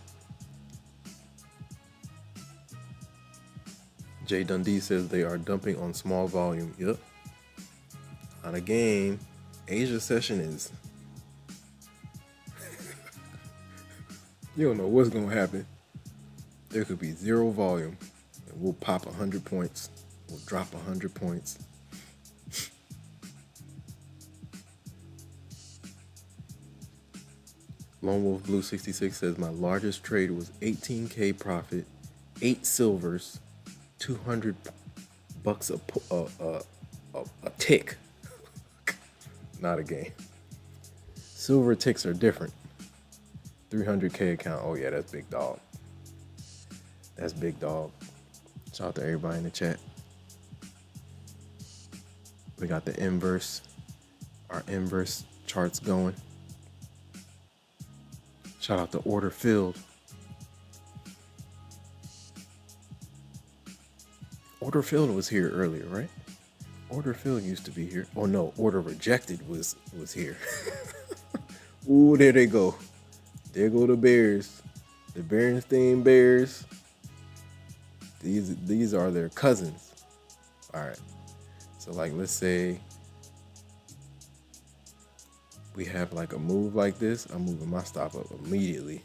Jay Dundee says they are dumping on small volume. Yep. Not a game. Asia session is. You don't know what's gonna happen. There could be zero volume, and we'll pop 100 points. We'll drop 100 points. Lone Wolf Blue 66 says my largest trade was 18K profit, 8 silvers, $200 a tick. Not a game. Silver ticks are different. 300K account. Oh yeah, that's big dog. That's big dog. Shout out to everybody in the chat. We got the inverse, our inverse charts going. Shout out to Order Filled. Order Filled was here earlier, right? Order Filled used to be here. Oh no, Order Rejected was here. Ooh, there they go. There go the Bears. The Berenstain Bears. These are their cousins. All right. So like, let's say we have like a move like this. I'm moving my stop up immediately.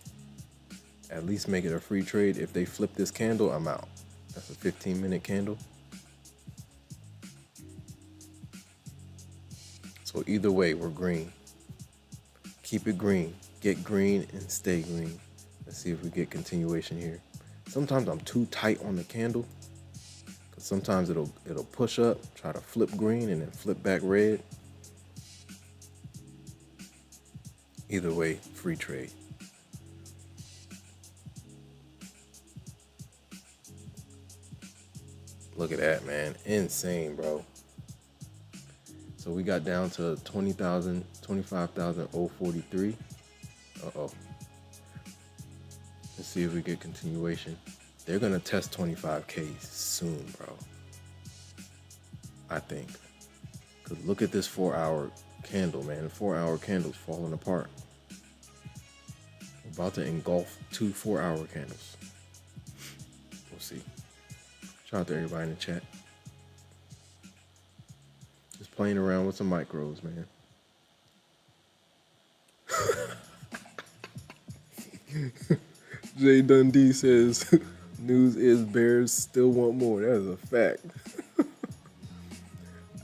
At least make it a free trade. If they flip this candle, I'm out. That's a 15-minute candle. So either way, we're green. Keep it green. Get green and stay green. Let's see if we get continuation here. Sometimes I'm too tight on the candle, because sometimes it'll push up, try to flip green, and then flip back red. Either way, free trade. Look at that, man. Insane, bro. So we got down to 20,000, 25,043. Uh-oh. Let's see if we get continuation. They're going to test 25K soon, bro. I think. Because look at this 4-hour candle, man. The 4-hour candle's falling apart. We're about to engulf 2 4-hour candles. We'll see. Shout out to everybody in the chat. Just playing around with some micros, man. Jay Dundee says, news is Bears still want more. That is a fact.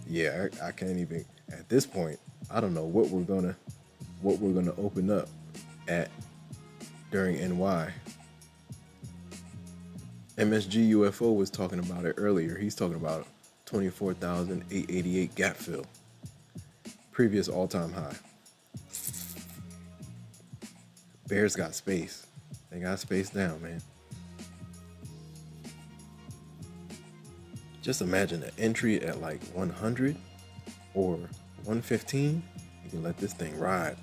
Yeah, I can't even, at this point, I don't know what we're gonna open up at during NY. MSG UFO was talking about it earlier. He's talking about 24,888 gap fill. Previous all-time high. Bears got space. They got space down, man. Just imagine an entry at like 100 or 115. You can let this thing ride.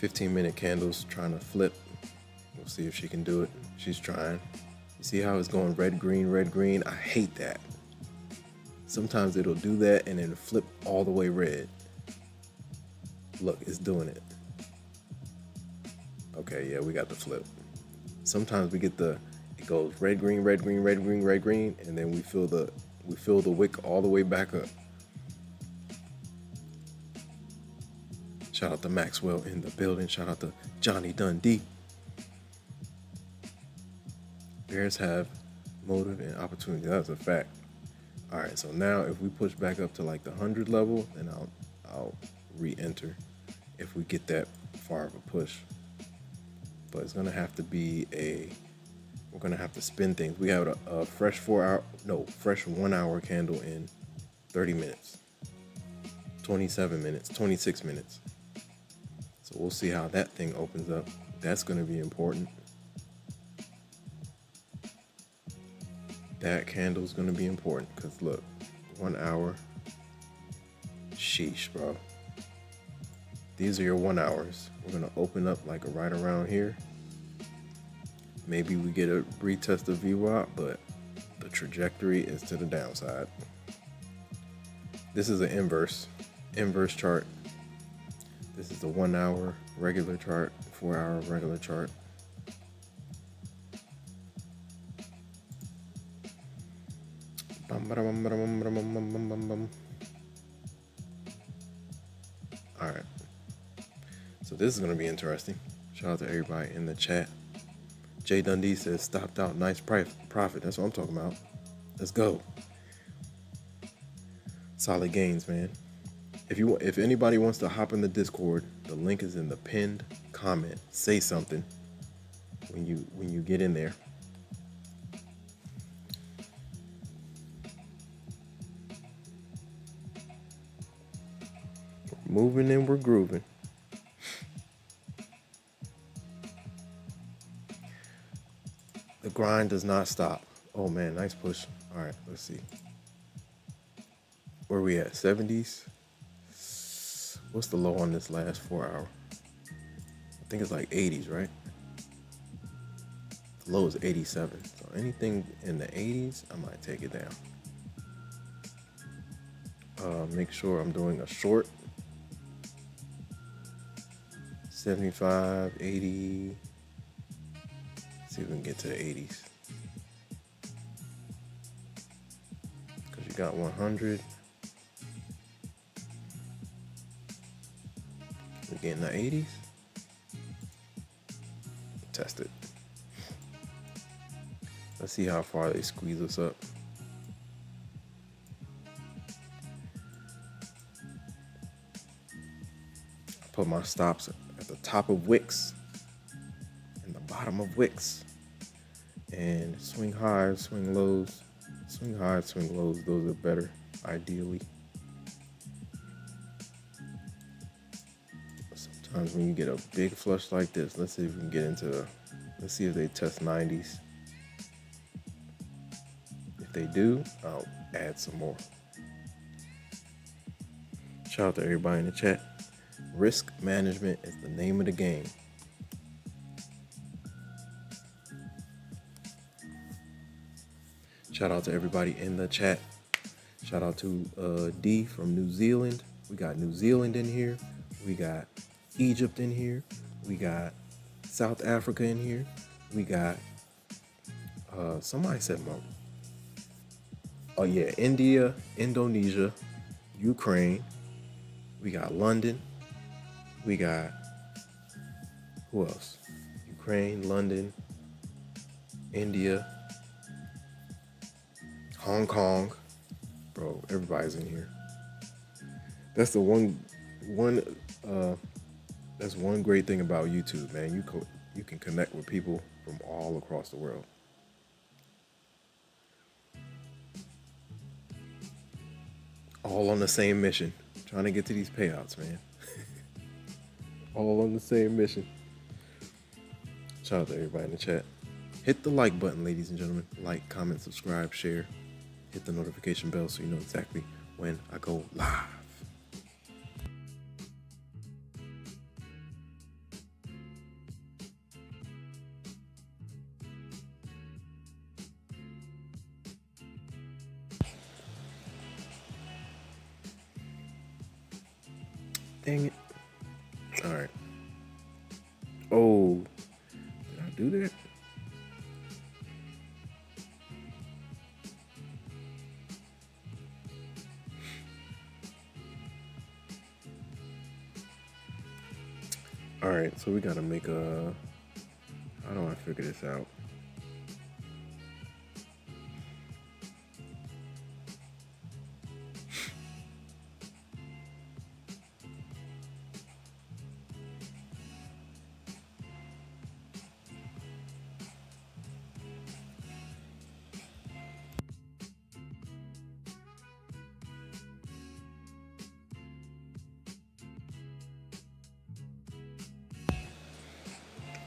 15-minute candles trying to flip. We'll see if she can do it. She's trying. You see how it's going red, green, red, green? I hate that. Sometimes it'll do that and then flip all the way red. Look, it's doing it. Okay, yeah, we got the flip. Sometimes we get it goes red, green, red, green, red, green, red, green, and then we fill the wick all the way back up. Shout out to Maxwell in the building. Shout out to Johnny Dundee. Bears have motive and opportunity. That's a fact. All right, so now if we push back up to like the 100 level, then I'll re-enter if we get that far of a push. But it's gonna have to be we're gonna have to spin things. We have a fresh 1 hour candle in 30 minutes, 27 minutes, 26 minutes. So we'll see how that thing opens up. That's gonna be important. That candle's gonna be important because look, 1 hour, sheesh, bro. These are your 1 hours. We're gonna open up like right around here. Maybe we get a retest of VWAP, but the trajectory is to the downside. This is an inverse chart. This is the 1 hour regular chart, 4 hour regular chart. All right. So this is going to be interesting. Shout out to everybody in the chat. Jay Dundee says, stopped out, nice profit. That's what I'm talking about. Let's go. Solid gains, man. If anybody wants to hop in the Discord, the link is in the pinned comment. Say something when you get in there. We're moving and we're grooving. The grind does not stop. Oh man, nice push. All right, let's see. Where are we at? 70s? What's the low on this last 4 hour? I think it's like 80s, right? The low is 87. So anything in the 80s, I might take it down. Make sure I'm doing a short. 75, 80. See if we can get to the 80s. Because you got 100. We're getting the 80s. Test it. Let's see how far they squeeze us up. I put my stops at the top of wicks and the bottom of wicks. And swing highs, swing lows. Swing highs, swing lows. Those are better, ideally. Sometimes when you get a big flush like this, let's see if we can get into let's see if they test 90s. If they do, I'll add some more. Shout out to everybody in the chat. Risk management is the name of the game. Shout out to everybody in the chat. Shout out to D from New Zealand. We got New Zealand in here. We got Egypt in here. We got South Africa in here. We got somebody said Mo. Oh yeah, India, Indonesia, Ukraine. We got London. We got who else? Ukraine, London, India, Hong Kong. Bro, everybody's in here. That's the that's one great thing about YouTube, man. You can connect with people from all across the world. All on the same mission, trying to get to these payouts, man. All on the same mission. Shout out to everybody in the chat. Hit the like button, ladies and gentlemen. Like, comment, subscribe, share. Hit the notification bell so you know exactly when I go live. Dang it. All right. Oh, did I do that? All right, so we gotta make a, how do I figure this out?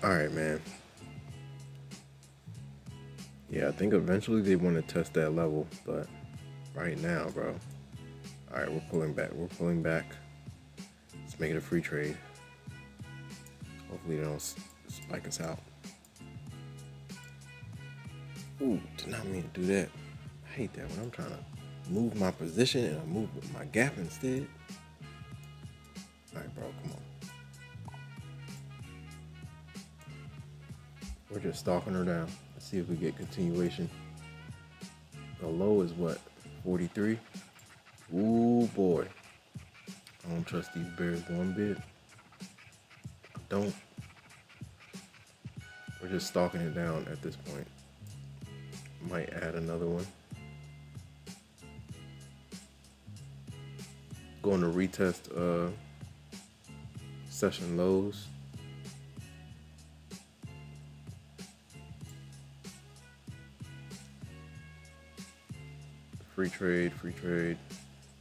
All right, man. Yeah, I think eventually they want to test that level, but right now, bro. All right, we're pulling back. We're pulling back. Let's make it a free trade. Hopefully they don't spike us out. Ooh, did not mean to do that. I hate that when I'm trying to move my position and I move my gap instead. All right, bro, come on. We're just stalking her down. Let's see if we get continuation. The low is what? 43? Ooh, boy. I don't trust these bears one bit. I don't. We're just stalking it down at this point. Might add another one. Going to retest session lows. Free trade, free trade.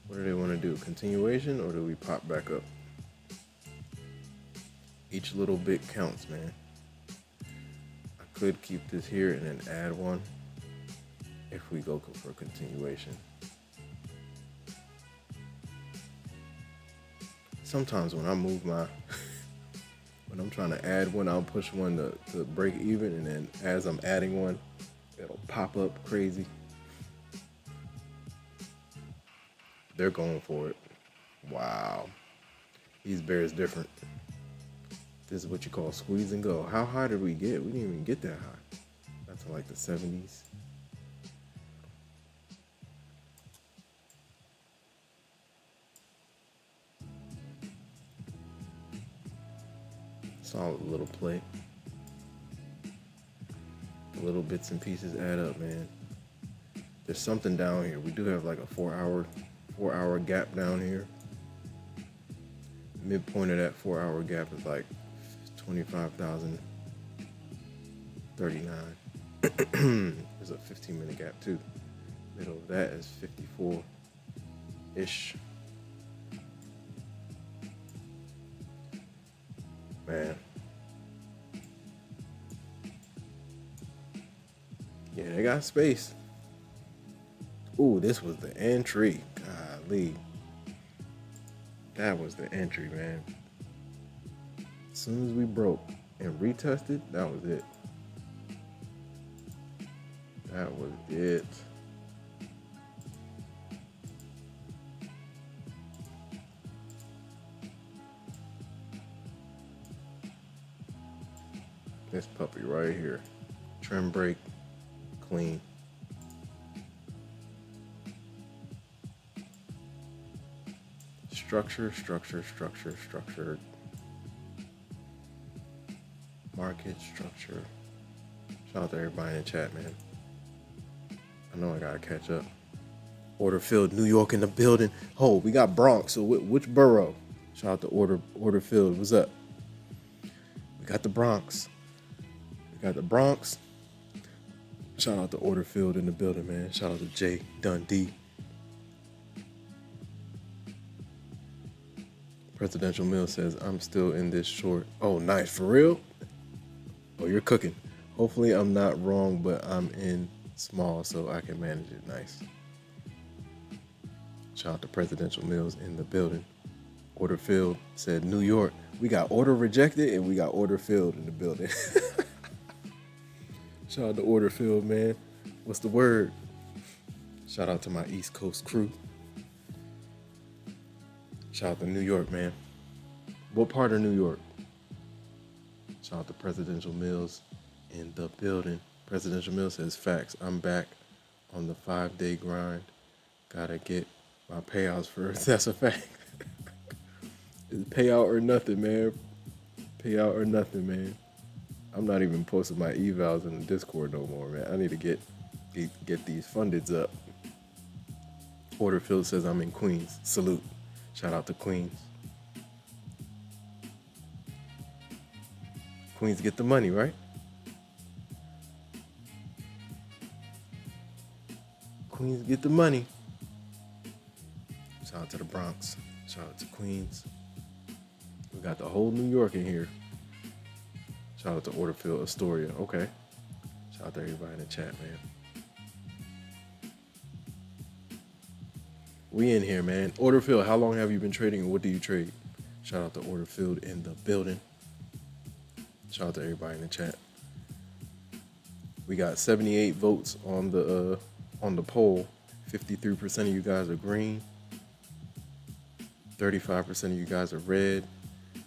What do they want to do? Continuation, or do we pop back up? Each little bit counts, man. I could keep this here and then add one if we go for continuation. Sometimes when I move my, when I'm trying to add one, I'll push one to break even, and then as I'm adding one, it'll pop up crazy. They're going for it. Wow. These bears different. This is what you call squeeze and go. How high did we get? We didn't even get that high. That's in like the 70s. Solid little play. The little bits and pieces add up, man. There's something down here. We do have like a 4-hour gap down here. Midpoint of that 4-hour gap is like 25,039. There's a 15-minute gap too. Middle of that is 54-ish. Man. Yeah, they got space. Ooh, this was the entry. Golly. That was the entry, man. As soon as we broke and retested, that was it. That was it. This puppy right here. Trim brake, clean. Structure. Market structure. Shout out to everybody in the chat, man. I know I gotta catch up. Order filled, New York in the building. Oh, we got Bronx. So which borough? Shout out to Order filled. What's up? We got the Bronx. Shout out to Order filled in the building, man. Shout out to Jay Dundee. Presidential Mill says, I'm still in this short. Oh, nice. For real? Oh, you're cooking. Hopefully I'm not wrong, but I'm in small so I can manage it. Nice. Shout out to Presidential Mills in the building. Order filled said New York. We got order rejected and we got order filled in the building. Shout out to Order filled, man. What's the word? Shout out to my East Coast crew. Shout out to New York, man. What part of New York? Shout out to Presidential Mills in the building. Presidential Mills says, facts. I'm back on the 5-day grind. Gotta get my payouts first. That's a fact. It's payout or nothing, man. Payout or nothing, man. I'm not even posting my evals in the Discord no more, man. I need to get these fundeds up. Orderfield says I'm in Queens. Salute. Shout out to Queens. Queens get the money, right? Queens get the money. Shout out to the Bronx. Shout out to Queens. We got the whole New York in here. Shout out to Orderfield Astoria. Okay. Shout out to everybody in the chat, man. We in here, man. Orderfield, how long have you been trading and what do you trade? Shout out to Orderfield in the building. Shout out to everybody in the chat. We got 78 votes on the poll. 53% of you guys are green. 35% of you guys are red.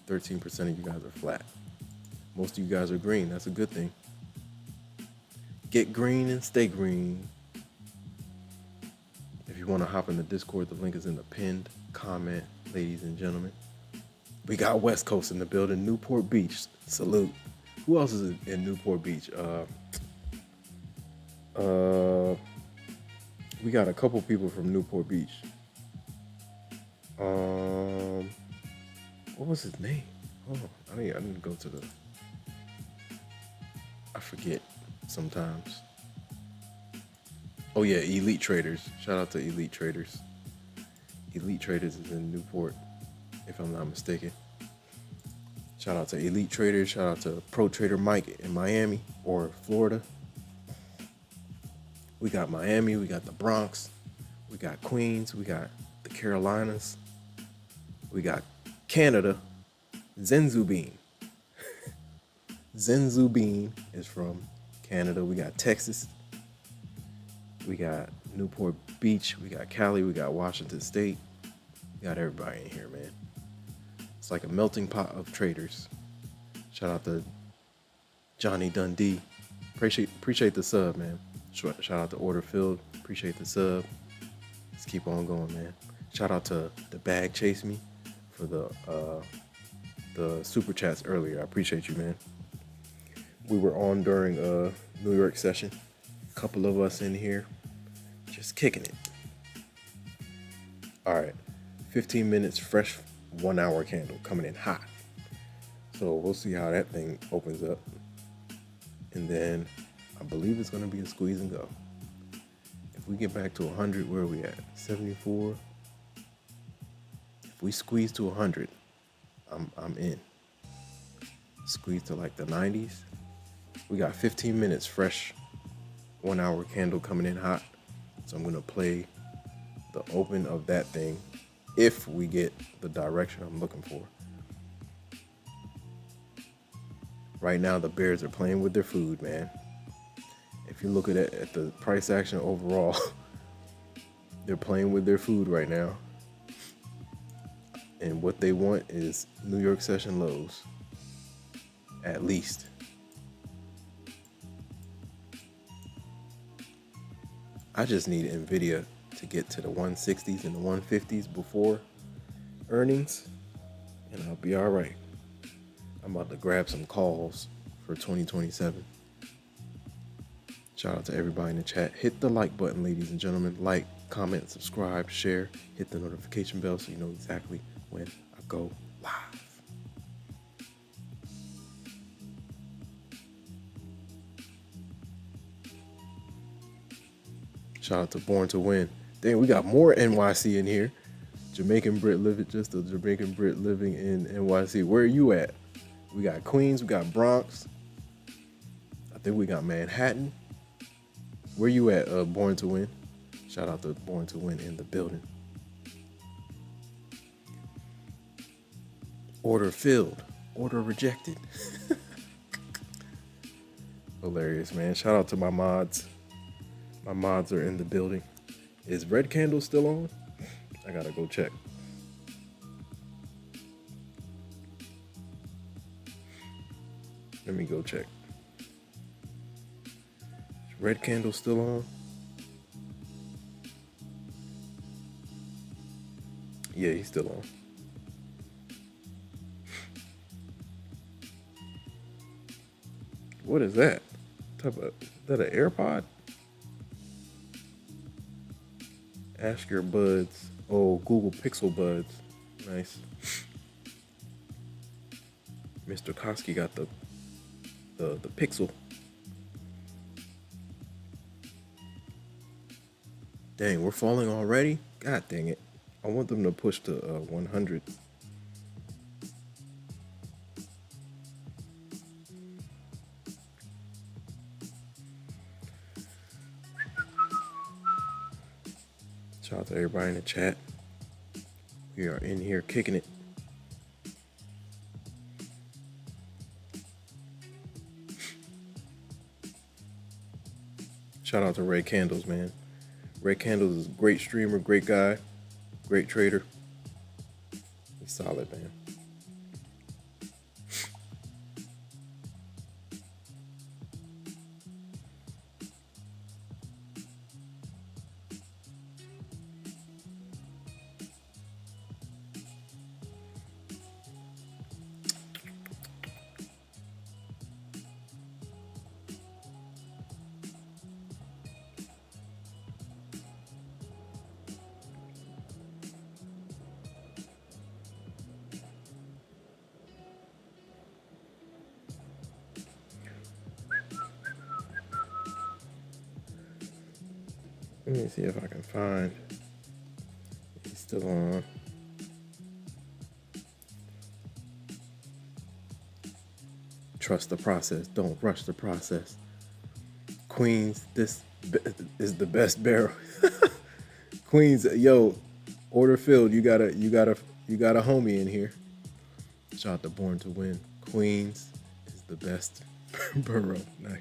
13% of you guys are flat. Most of you guys are green. That's a good thing. Get green and stay green. If you want to hop in the Discord, the link is in the pinned comment, ladies and gentlemen. We got West Coast in the building. Newport Beach. Salute. Who else is in Newport Beach? We got a couple people from Newport Beach. What was his name? Hold on. I need to go to the... I forget sometimes. Oh yeah, Elite Traders. Shout out to Elite Traders. Elite Traders is in Newport, if I'm not mistaken. Shout out to Elite Traders. Shout out to Pro Trader Mike in Miami or Florida. We got Miami. We got the Bronx. We got Queens. We got the Carolinas. We got Canada. Zenzu Bean. Zenzu Bean is from Canada. We got Texas. We got Newport Beach. We got Cali. We got Washington State. We got everybody in here, man. It's like a melting pot of traders. Shout out to Johnny Dundee. Appreciate the sub, man. Shout out to Orderfield. Appreciate the sub. Let's keep on going, man. Shout out to the Bag Chase Me for the super chats earlier. I appreciate you, man. We were on during a New York session. A couple of us in here, just kicking it. All right, 15 minutes fresh, 1 hour candle coming in hot. So we'll see how that thing opens up. And then I believe it's gonna be a squeeze and go. If we get back to 100, where are we at? 74. If we squeeze to 100, I'm in. Squeeze to like the 90s. We got 15 minutes fresh, 1 hour candle coming in hot. So I'm gonna play the open of that thing if we get the direction I'm looking for. Right now, the bears are playing with their food, man. If you look at the price action overall, they're playing with their food right now. And what they want is New York session lows, at least. I just need NVIDIA to get to the 160s and the 150s before earnings, and I'll be all right. I'm about to grab some calls for 2027. Shout out to everybody in the chat. Hit the like button, ladies and gentlemen. Like, comment, subscribe, share. Hit the notification bell so you know exactly when I go live. Shout out to Born to Win. Dang, we got more NYC in here. Jamaican Brit living, just a Jamaican Brit living in NYC. Where are you at? We got Queens, we got Bronx. I think we got Manhattan. Where you at, Born to Win? Shout out to Born to Win in the building. Order filled, order rejected. Hilarious, man. Shout out to my mods. My mods are in the building. Is Red Candle still on? I gotta go check. Let me go check. Is Red Candle still on? Yeah, he's still on. What is that? Is that an AirPod? Ask your buds. Oh, Google Pixel buds. Nice. Mr. Koski got the Pixel. Dang, we're falling already? God dang it. I want them to push to 100. Shout out to everybody in the chat. We are in here kicking it. Shout out to Red Candles, man. Red Candles is a great streamer, great guy, great trader. He's solid, man. Let me see if I can find. He's still on. Trust the process. Don't rush the process. Queens, this is the best barrel. Queens, yo, order filled. You got a homie in here. Shout out to Born to Win. Queens is the best borough. Nice.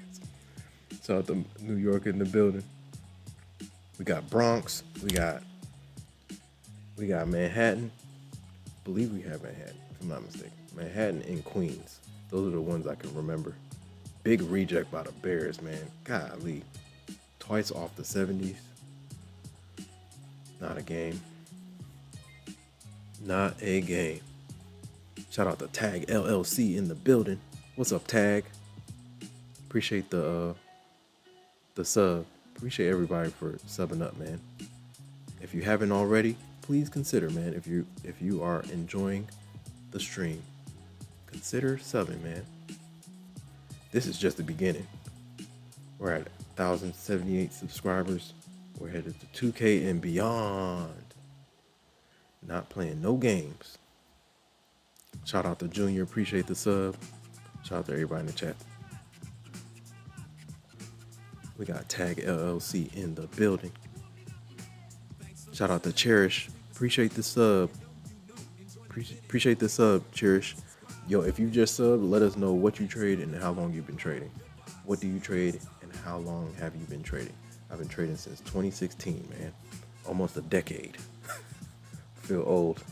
Shout out to New York in the building. We got Bronx. We got Manhattan. I believe we have Manhattan, if I'm not mistaken. Manhattan and Queens. Those are the ones I can remember. Big reject by the Bears, man. Golly. Twice off the 70s. Not a game. Not a game. Shout out to Tag LLC in the building. What's up, Tag? Appreciate the sub. Appreciate everybody for subbing up, man. If you haven't already, please consider, man. If you are enjoying the stream, consider subbing, man. This is just the beginning. We're at 1,078 subscribers. We're headed to 2K and beyond. Not playing no games. Shout out to Junior. Appreciate the sub. Shout out to everybody in the chat. We got Tag LLC in the building. Shout out to Cherish. Appreciate the sub. Appreciate the sub, Cherish. Yo, if you just subbed, let us know what you trade and how long you've been trading. What do you trade and how long have you been trading? I've been trading since 2016, man. Almost a decade. I feel old.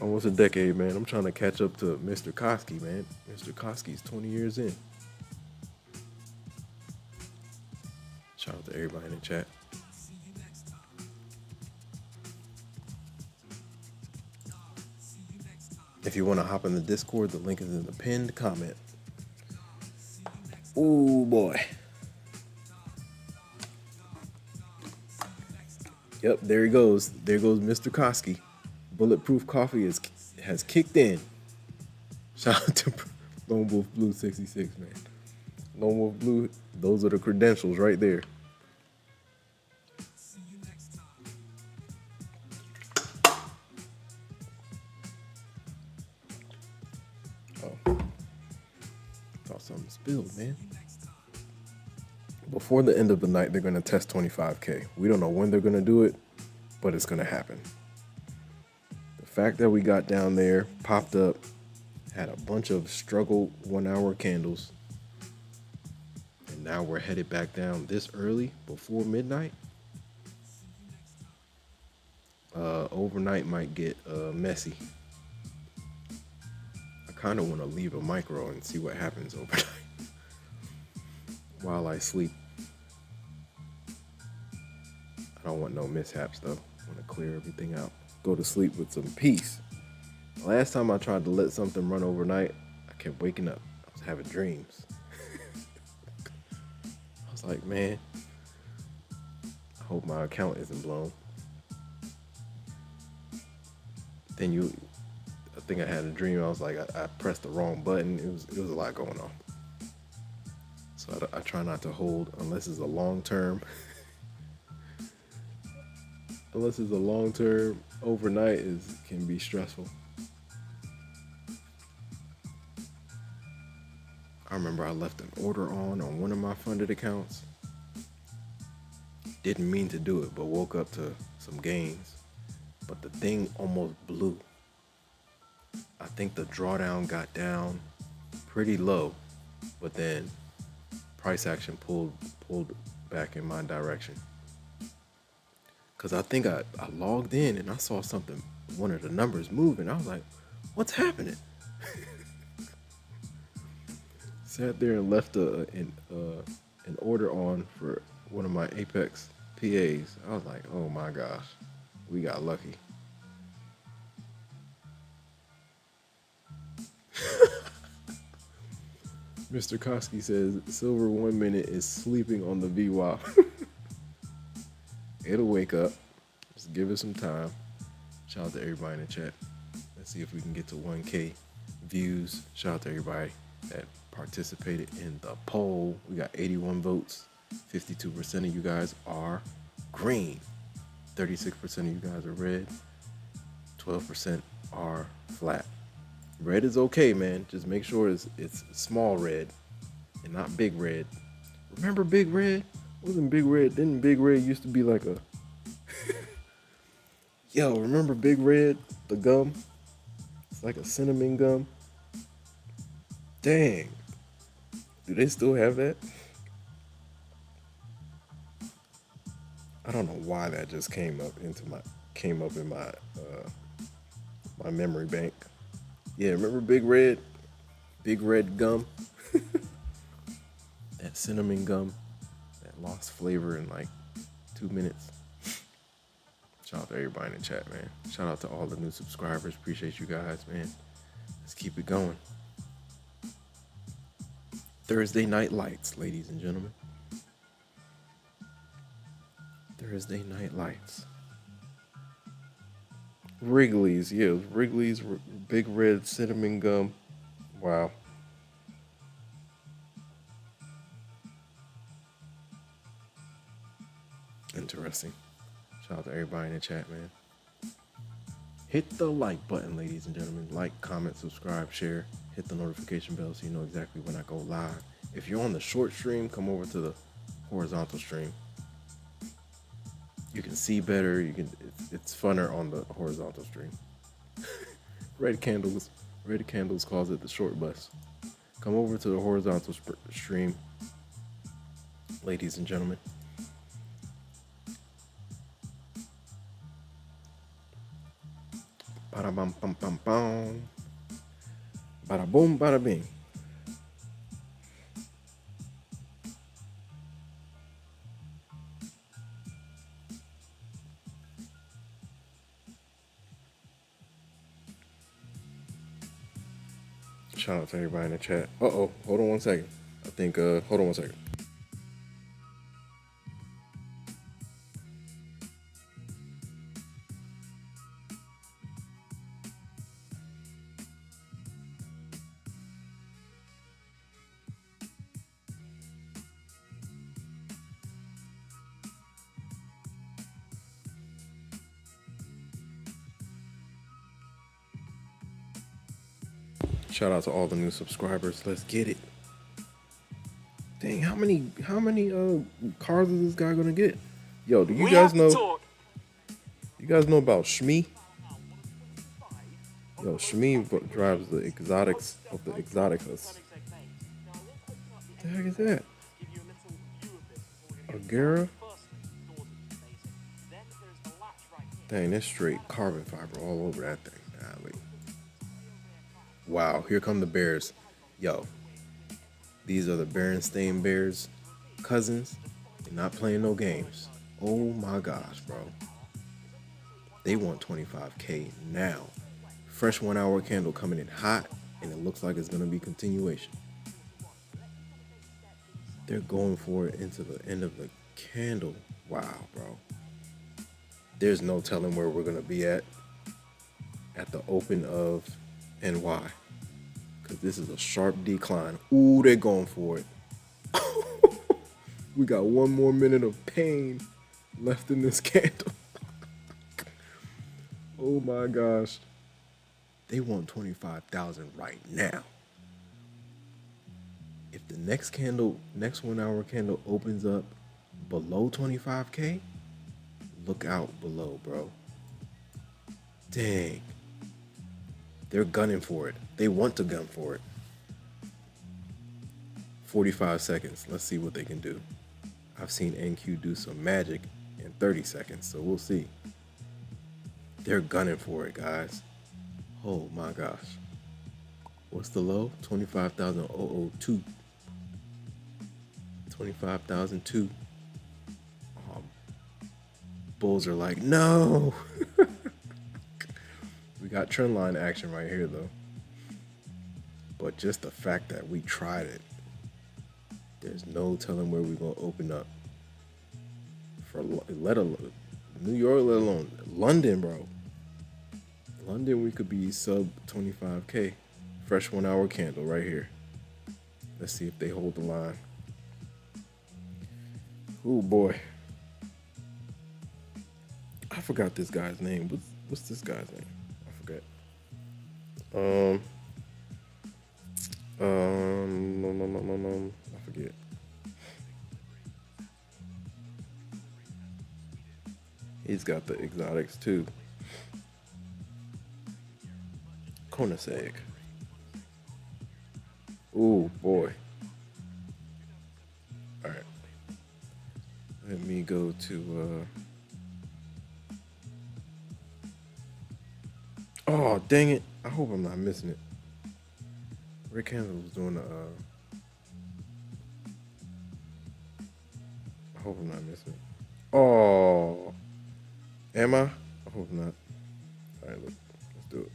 Almost a decade, man. I'm trying to catch up to Mr. Koski, man. Mr. Koski's 20 years in. Shout out to everybody in the chat. If you want to hop in the Discord, the link is in the pinned comment. Ooh, boy. Yep, there he goes. There goes Mr. Koski. Bulletproof Coffee has kicked in. Shout out to Lone Wolf Blue 66, man. Lone Wolf Blue, those are the credentials right there. Oh, thought something spilled, man. Before the end of the night, they're going to test 25K. We don't know when they're going to do it, but it's going to happen. The fact that we got down there, popped up, had a bunch of struggle 1 hour candles, and now we're headed back down this early before midnight. Overnight might get messy. I kind of want to leave a micro and see what happens overnight while I sleep. I don't want no mishaps though. I want to clear everything out. Go to sleep with some peace. Last time I tried to let something run overnight, I kept waking up. I was having dreams. I was like, man, I hope my account isn't blown. Then I think I had a dream. I was like, I pressed the wrong button. It was a lot going on. So I try not to hold unless it's a long term. Unless it's a long term, overnight can be stressful. I remember I left an order on one of my funded accounts. Didn't mean to do it, but woke up to some gains. But the thing almost blew. I think the drawdown got down pretty low, but then price action pulled back in my direction. Cause I think I logged in and I saw something, one of the numbers moving. I was like, what's happening? Sat there and left an order on for one of my Apex PAs. I was like, oh my gosh, we got lucky. Mr. Koski says, silver 1 minute is sleeping on the VWAP. It'll wake up. Just give it some time. Shout out to everybody in the chat. Let's see if we can get to 1K views. Shout out to everybody that participated in the poll. We got 81 votes. 52% of you guys are green. 36% of you guys are red. 12% are flat. Red is okay, man. Just make sure it's small red and not big red. Remember big red? Wasn't big red? Didn't big red used to be like a... Yo, remember big red? The gum? It's like a cinnamon gum. Dang. Do they still have that? I don't know why that just came up in my my memory bank. Yeah, remember Big Red? Big Red gum? That cinnamon gum that lost flavor in like 2 minutes. Shout out to everybody in the chat, man. Shout out to all the new subscribers. Appreciate you guys, man. Let's keep it going. Thursday night lights, ladies and gentlemen. Thursday night lights. Wrigley's, yeah, Wrigley's Big Red cinnamon gum. Wow. Interesting. Shout out to everybody in the chat, man. Hit the like button, ladies and gentlemen. Like, comment, subscribe, share. Hit the notification bell so you know exactly when I go live. If you're on the short stream, come over to the horizontal stream. You can see better. It's funner on the horizontal stream. Red candles, red candles calls it the short bus. Come over to the horizontal stream, ladies and gentlemen. Bada bum bum bum bum. Bada boom, bada bing. Shout out to everybody in the chat. Uh-oh, hold on one second. I think, hold on one second. Shout out to all the new subscribers. Let's get it. Dang, how many cars is this guy gonna get? Yo, do you guys know? You guys know about Shmee? Yo, Shmee drives the exotics of the exoticas. What the heck is that? Agera? Dang, that's straight carbon fiber all over that thing. Golly. Wow, here come the bears. Yo, these are the Berenstain Bears cousins. They're not playing no games. Oh my gosh, bro. They want 25K now. Fresh 1 hour candle coming in hot, and it looks like it's going to be continuation. They're going for it into the end of the candle. Wow, bro. There's no telling where we're going to be at the open of NY. Because this is a sharp decline. Ooh, they're going for it. We got 1 more minute of pain left in this candle. Oh my gosh. They want 25,000 right now. If the next 1 hour candle opens up below 25K, look out below, bro. Dang. They're gunning for it. They want to gun for it. 45 seconds. Let's see what they can do. I've seen NQ do some magic in 30 seconds, so we'll see. They're gunning for it, guys. Oh my gosh. What's the low? 25,002. 25,002. Bulls are like, no. We got trend line action right here, though. But just the fact that we tried it, there's no telling where we're going to open up. For let alone New York, let alone London, bro. London, we could be sub 25K. Fresh 1 hour candle right here. Let's see if they hold the line. Oh boy. I forgot this guy's name. What's this guy's name? I forget. I forget. He's got the exotics too. Konaseg. Ooh, boy. All right. Let me go to. Oh, dang it. I hope I'm not missing it. Rick Candle was doing the. I hope I'm not missing it. Oh. Am I? I hope not. All right, look. Let's do it.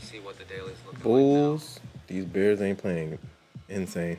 let's see what the daily's looking like now. Bulls. These Bears ain't playing. Insane.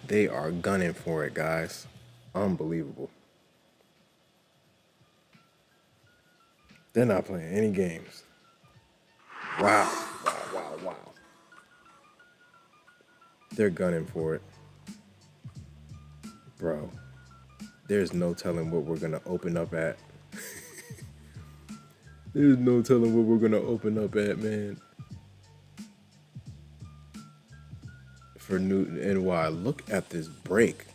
They are gunning for it, guys. Unbelievable. They're not playing any games. Wow. Wow, wow, wow. They're gunning for it. Bro, there's no telling what we're going to open up at. There's no telling what we're going to open up at, man. For Newton NY, look at this break.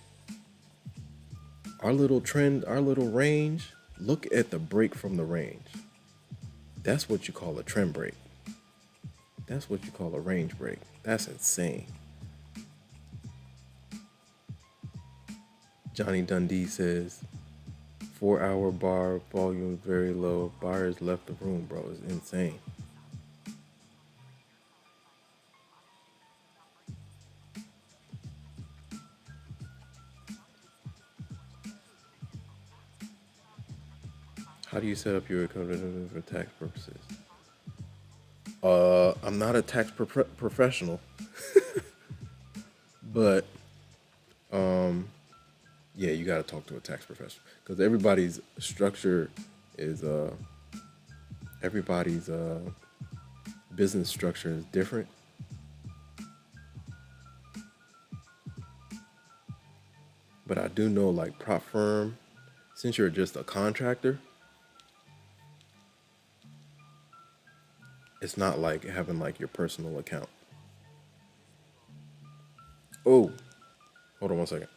Our little trend, our little range, look at the break from the range. That's what you call a trend break. That's what you call a range break. That's insane. Johnny Dundee says, 4-hour bar volume very low. Buyers left the room, bro. It's insane. How do you set up your account for tax purposes? I'm not a tax professional, but yeah, you got to talk to a tax professional because everybody's structure is everybody's business structure is different. But I do know, like, prop firm, since you're just a contractor, it's not like having like your personal account. Oh, hold on one second.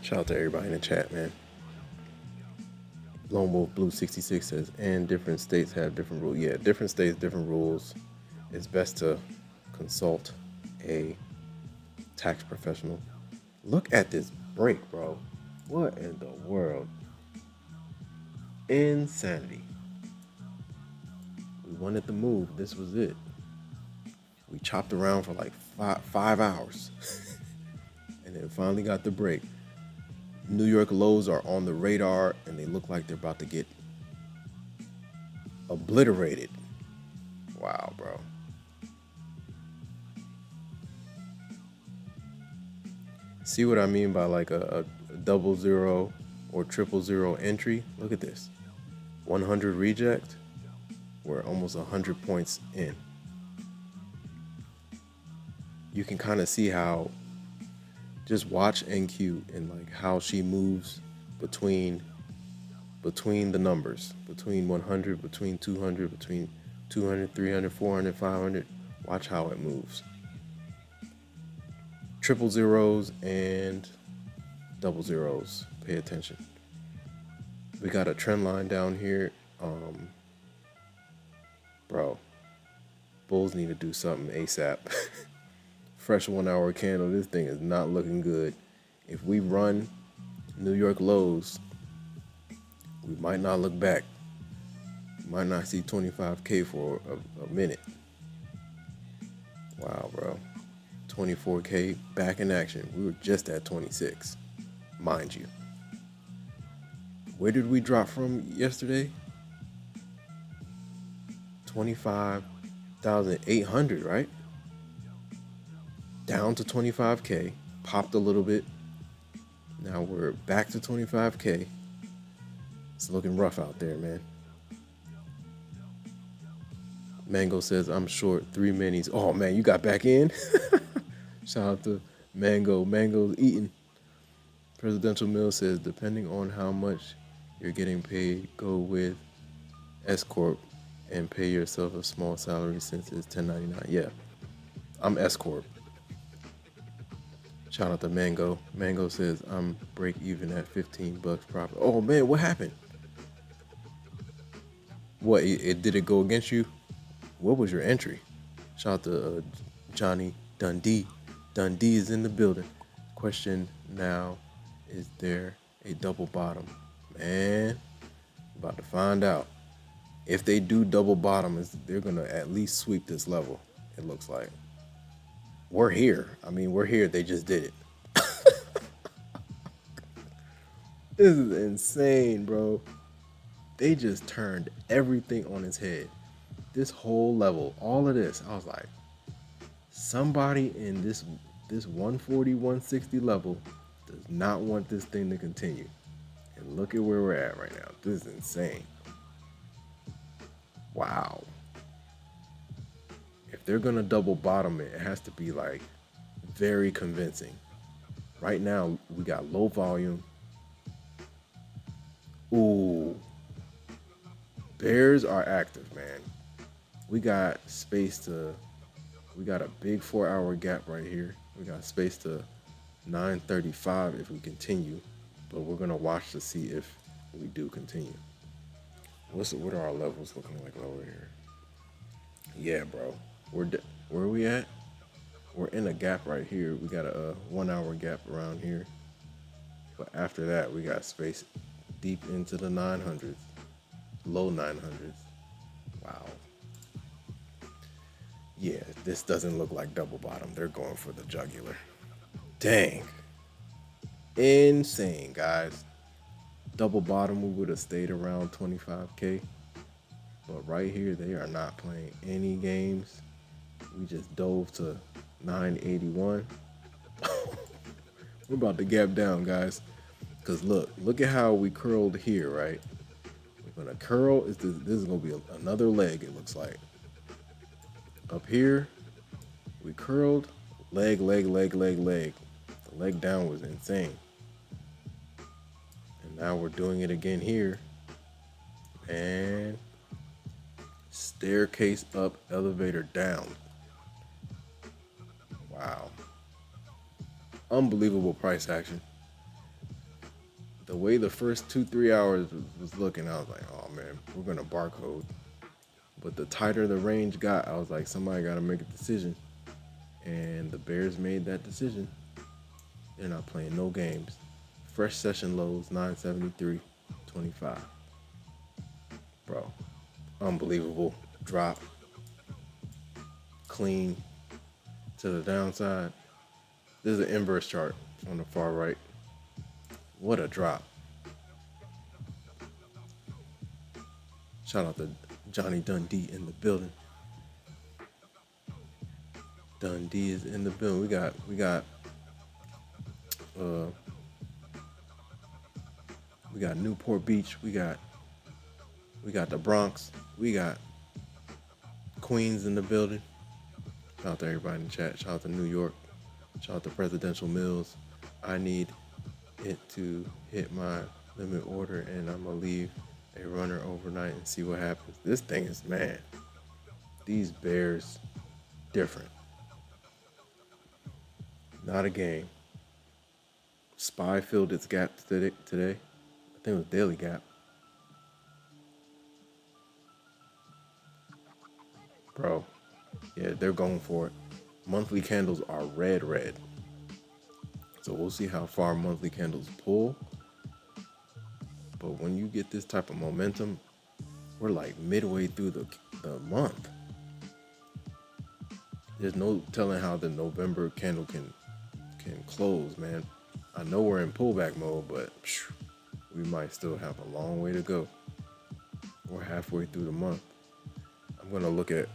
Shout out to everybody in the chat, man. Lone Wolf Blue 66 says, and different states have different rules. Yeah, different states, different rules. It's best to consult a tax professional. Look at this break, bro. What in the world? Insanity. We wanted to move. This was it. We chopped around for like five hours and then finally got the break. New York lows are on the radar and they look like they're about to get obliterated. Wow, bro. See what I mean by like a 00 or 000 entry? Look at this. 100 reject. We're almost 100 points in. You can kind of see how, just watch NQ and like how she moves between the numbers, between 100, between 200, between 200, 300, 400, 500. Watch how it moves. 000s and 00s. Pay attention. We got a trend line down here. Bro, bulls need to do something ASAP. Fresh 1 hour candle. This thing is not looking good. If we run New York lows, we might not look back. We might not see 25K for a minute. Wow, bro. 24K back in action. We were just at 26, mind you. Where did we drop from yesterday? 25,800, right? Down to 25K, popped a little bit. Now we're back to 25K. It's looking rough out there, man. Mango says, I'm short 3 minis. Oh, man, you got back in? Shout out to Mango. Mango's eating. Presidential Mill says, depending on how much you're getting paid, go with S Corp and pay yourself a small salary since it's 1099. Yeah, I'm S Corp. Shout out to Mango. Mango says, I'm break even at 15 bucks profit. Oh, man, what happened? What, did it go against you? What was your entry? Shout out to Johnny Dundee. Dundee is in the building. Question now, is there a double bottom? Man, about to find out. If they do double bottom, they're going to at least sweep this level, it looks like. We're here. I mean, we're here. They just did it. This is insane, bro. They just turned everything on its head. This whole level, all of this, I was like, somebody in this 140, 160 level does not want this thing to continue. And look at where we're at right now. This is insane. Wow. If they're gonna double bottom it, it has to be like very convincing. Right now, we got low volume. Ooh. Bears are active, man. We got we got a big 4-hour gap right here. We got space to 935 if we continue, but we're gonna watch to see if we do continue. What are our levels looking like over here? Yeah, bro. Where are we at? We're in a gap right here. We got a 1 hour gap around here. But after that, we got space deep into the 900s, low 900s. Wow. Yeah, this doesn't look like double bottom. They're going for the jugular. Dang. Insane, guys. Double bottom, we would have stayed around 25K. But right here, they are not playing any games. We just dove to 981. We're about to gap down, guys. Because look at how we curled here, right? We're going to curl. This is going to be another leg, it looks like. Up here, we curled. Leg, leg, leg, leg, leg. The leg down was insane. And now we're doing it again here. And staircase up, elevator down. Wow. Unbelievable price action. the way the first 2-3 hours was looking, I was like, oh man, we're gonna barcode. But the tighter the range got, I was like, somebody got to make a decision. And the Bears made that decision. They're not playing no games. Fresh session lows, 973.25. Bro, unbelievable drop. Clean to the downside. This is an inverse chart on the far right. What a drop. Shout out to Johnny Dundee in the building. Dundee is in the building. We got Newport Beach. We got the Bronx. We got Queens in the building. Shout out to everybody in the chat. Shout out to New York. Shout out to Presidential Mills. I need it to hit my limit order, and I'm gonna leave a runner overnight and see what happens. This thing is, man, these Bears different. Not a game. SPY filled its gap today. I think it was daily gap. Bro, yeah, they're going for it. Monthly candles are red. So we'll see how far monthly candles pull. But when you get this type of momentum, we're like midway through the month. There's no telling how the November candle can close, man. I know we're in pullback mode, but we might still have a long way to go. We're halfway through the month. I'm gonna look at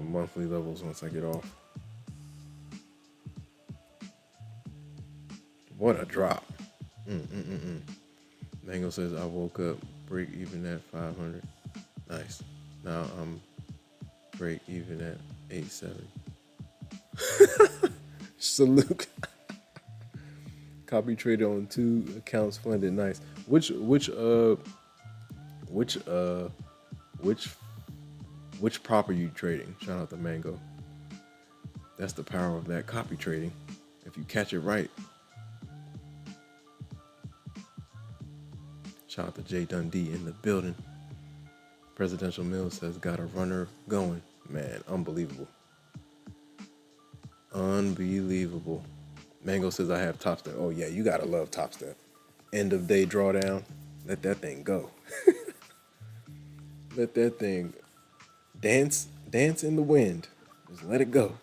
monthly levels once I get off. What a drop. Mango says, I woke up break even at 500. Nice. Now I'm break even at 870. Salute. Copy traded on 2 accounts funded. Nice. Which prop are you trading? Shout out to Mango. That's the power of that copy trading. If you catch it right. Shout out to Jay Dundee in the building. Presidential Mill says got a runner going. Man, unbelievable. Unbelievable. Mango says I have Topstep. Oh yeah, you gotta love Topstep. End of day drawdown. Let that thing go. Let that thing dance in the wind. Just let it go.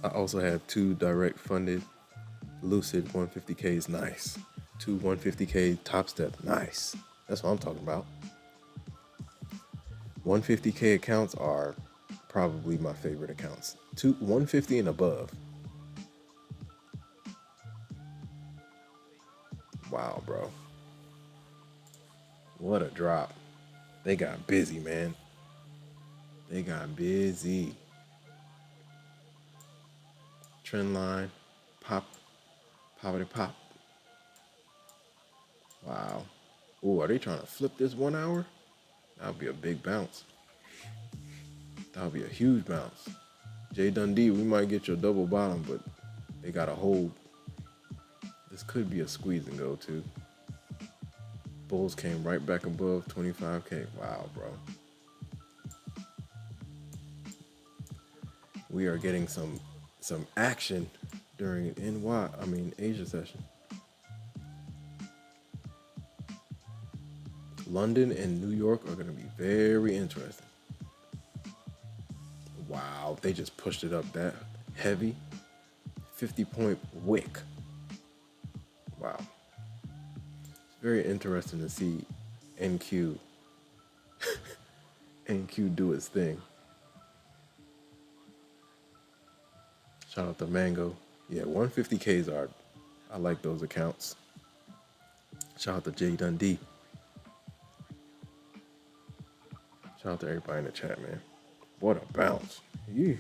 I also have 2 direct funded Lucid 150Ks. Nice. 2 150K Topstep. Nice. That's what I'm talking about. 150K accounts are probably my favorite accounts. 150 and above. Wow, bro. What a drop. They got busy, man. They got busy. Trend line. Pop. Poppity pop. Wow. Ooh, are they trying to flip this 1 hour? That would be a big bounce. That would be a huge bounce. Jay Dundee, we might get your double bottom, but they got to hold. This could be a squeeze and go too. Bulls came right back above 25K. Wow, bro. We are getting some action during Asia session. London and New York are going to be very interesting. Wow, they just pushed it up that heavy. 50-point wick. Wow. It's very interesting to see NQ do its thing. Shout out to Mango. Yeah, 150Ks I like those accounts. Shout out to Jay Dundee. Shout out to everybody in the chat, man. What a bounce. Yeah.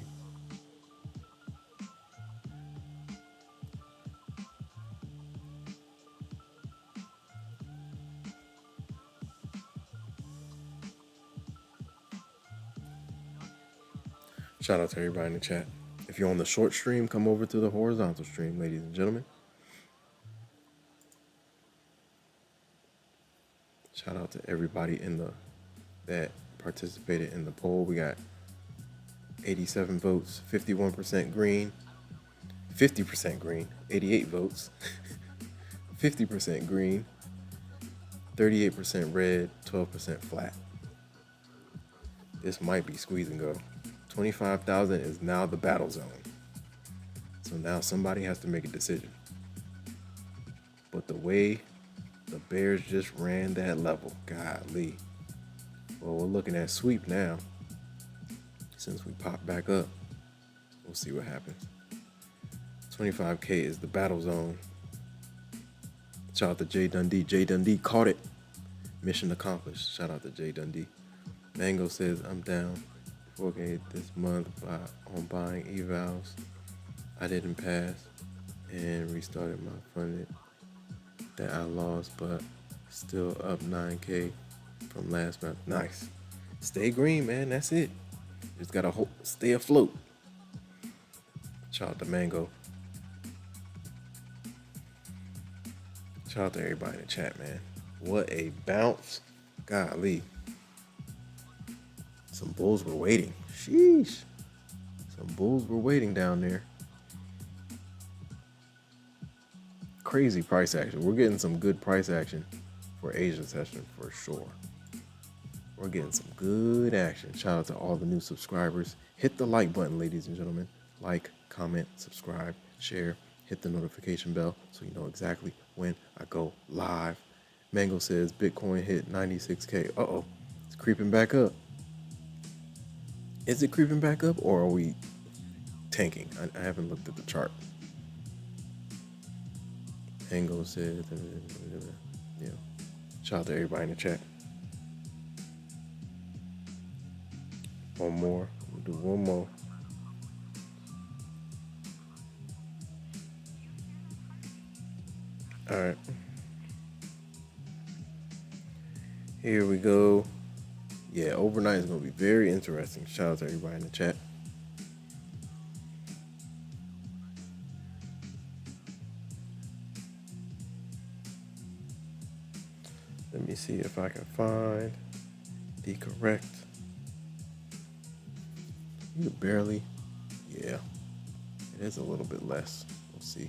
Shout out to everybody in the chat. If you're on the short stream, come over to the horizontal stream, ladies and gentlemen. everybody that participated in the poll. We got 87 votes, 51% green, 50% green, 88 votes, 50% green, 38% red, 12% flat. This might be squeeze and go. 25,000 is now the battle zone. So now somebody has to make a decision. But the way the Bears just ran that level, golly. Well, we're looking at sweep now. Since we popped back up, we'll see what happens. 25K is the battle zone. Shout out to Jay Dundee. Jay Dundee caught it. Mission accomplished. Shout out to Jay Dundee. Mango says, I'm down 4K this month on buying evals. I didn't pass and restarted my funded that I lost, but still up 9K from last month. Nice. Stay green, man. That's it. Just gotta stay afloat. Shout out to Mango. Shout out to everybody in the chat, man. What a bounce. Golly. Some bulls were waiting. Sheesh. Some bulls were waiting down there. Crazy price action. We're getting some good price action for Asia session for sure. We're getting some good action. Shout out to all the new subscribers. Hit the like button, ladies and gentlemen. Like, comment, subscribe, share, hit the notification bell so you know exactly when I go live. Mango says Bitcoin hit 96K. Uh-oh, it's creeping back up. Is it creeping back up or are we tanking? I haven't looked at the chart. Mango says, yeah. Shout out to everybody in the chat. One more. We'll do one more. All right. Here we go. Yeah, overnight is going to be very interesting. Shout out to everybody in the chat. Let me see if I can find the correct. You barely. Yeah, it is a little bit less. We'll see.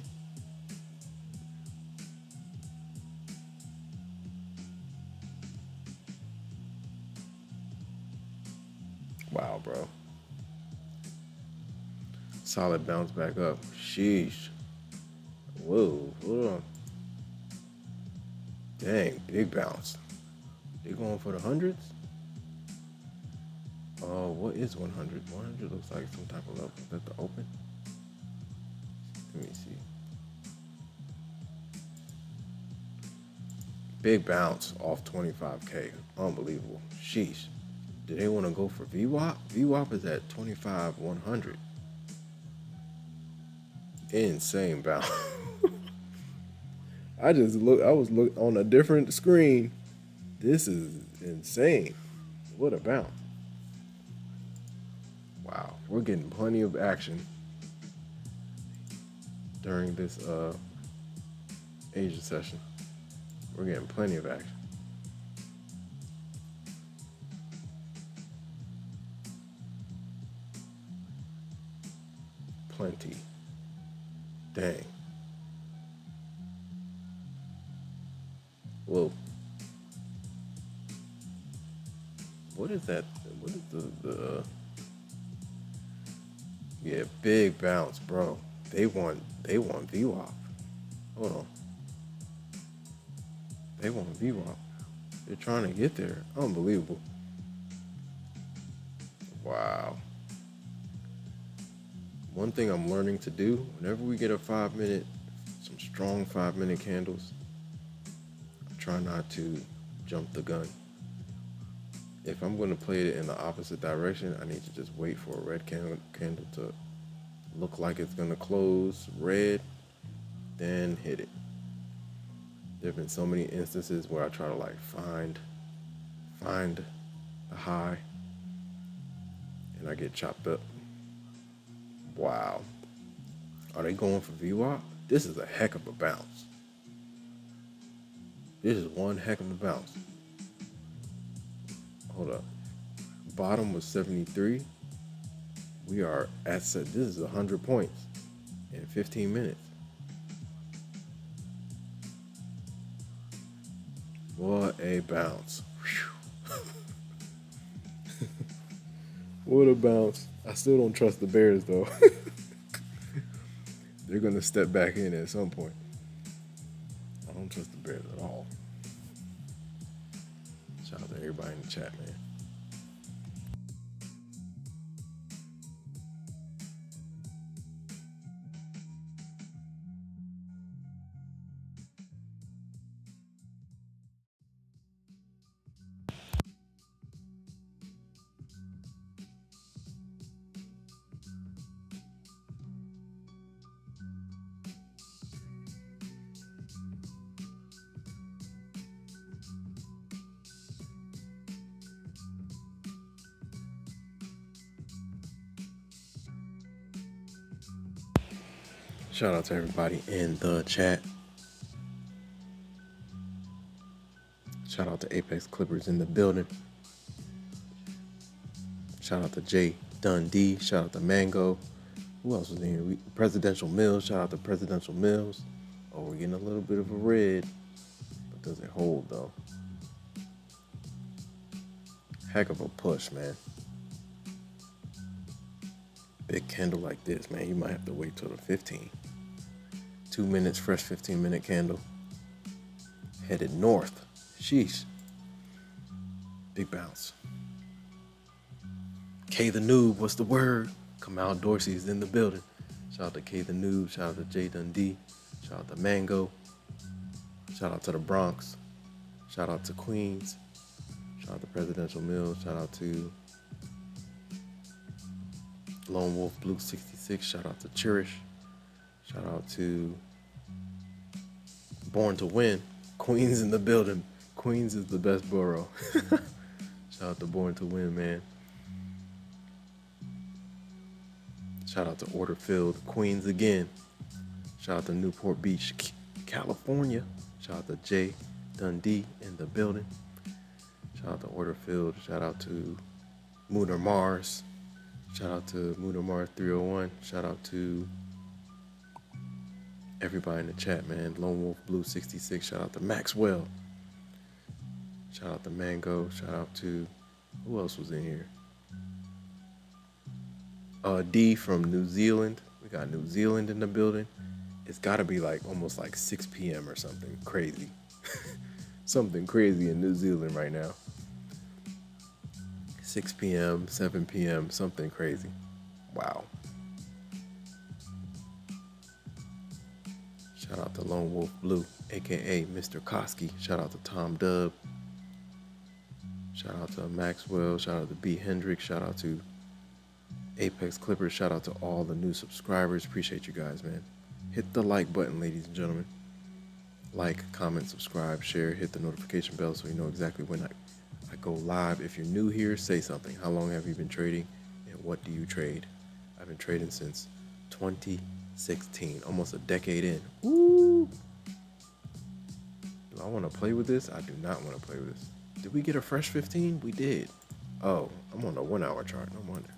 Wow, bro. Solid bounce back up. Sheesh. Whoa, hold on. Dang, big bounce. They going for the hundreds? Oh, what is 100? 100 looks like some type of level. Is that the open? Let me see. Big bounce off 25K. Unbelievable. Sheesh. Do they want to go for VWAP? VWAP is at 25,100. Insane bounce. I was looking on a different screen. This is insane. What a bounce. Wow, we're getting plenty of action during this Asia session. We're getting plenty of action. Plenty. Dang. Whoa. What is that? What is the yeah, big bounce, bro. They want VWAP. Hold on. They want VWAP. They're trying to get there. Unbelievable. Wow. One thing I'm learning to do, whenever we get a 5-minute, some strong 5-minute candles, I try not to jump the gun. If I'm going to play it in the opposite direction, I need to just wait for a red candle to look like it's going to close red, then hit it. There have been so many instances where I try to like find the high, and I get chopped up. Wow. Are they going for VWAP? This is a heck of a bounce. This is one heck of a bounce. hold up. Bottom was 73. We are at this is 100 points in 15 minutes. What a bounce. What a bounce. I still don't trust the Bears though. They're gonna step back in at some point. I don't trust the Bears at all. Shout out to everybody in the chat, man. Shout out to everybody in the chat. Shout out to Apex Clippers in the building. Shout out to Jay Dundee. Shout out to Mango. Who else was in here? Presidential Mills. Shout out to Presidential Mills. Oh, we're getting a little bit of a red, but does it hold though? Heck of a push, man. Big candle like this, man. You might have to wait till the 15. 2 minutes, fresh 15-minute candle. Headed north. Sheesh. Big bounce. K the Noob, what's the word? Come out, Dorsey's in the building. Shout out to K the Noob. Shout out to Jay Dundee. Shout out to Mango. Shout out to the Bronx. Shout out to Queens. Shout out to Presidential Mills. Shout out to Lone Wolf Blue 66. Shout out to Cherish. Shout out to Born to Win. Queens in the building. Queens is the best borough. Shout out to Born to Win, man. Shout out to Orderfield, Queens again. Shout out to Newport Beach, California. Shout out to Jay Dundee in the building. Shout out to Orderfield. Shout out to Mooner Mars. Shout out to Mooner Mars 301. Shout out to everybody in the chat, man. Lone Wolf Blue 66. Shout out to Maxwell. Shout out to Mango. Shout out to, who else was in here? D from New Zealand. We got New Zealand in the building. It's got to be like almost like 6 p.m. or something crazy. Something crazy in New Zealand right now. 6 p.m., 7 p.m., something crazy. Wow. Shout out to Lone Wolf Blue, a.k.a. Mr. Koski. Shout out to Tom Dub. Shout out to Maxwell. Shout out to B. Hendricks. Shout out to Apex Clippers. Shout out to all the new subscribers. Appreciate you guys, man. Hit the like button, ladies and gentlemen. Like, comment, subscribe, share, hit the notification bell so you know exactly when I go live. If you're new here, say something. How long have you been trading and what do you trade? I've been trading since 2016, almost a decade in. Woo! Do I want to play with this? I do not want to play with this. Did we get a fresh 15? We did. Oh, I'm on a 1 hour chart. No wonder.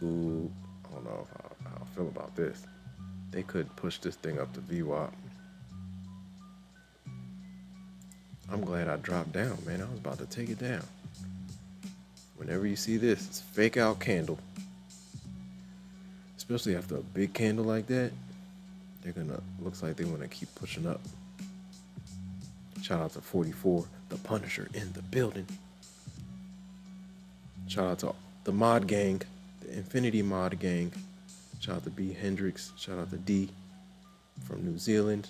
Ooh, I don't know how I feel about this. They could push this thing up to VWAP. I'm glad I dropped down, man. I was about to take it down. Whenever you see this, it's fake out candle. Especially after a big candle like that, looks like they want to keep pushing up. Shout out to 44, the Punisher in the building. Shout out to the mod gang, the Infinity mod gang. Shout out to B. Hendricks. Shout out to D from New Zealand.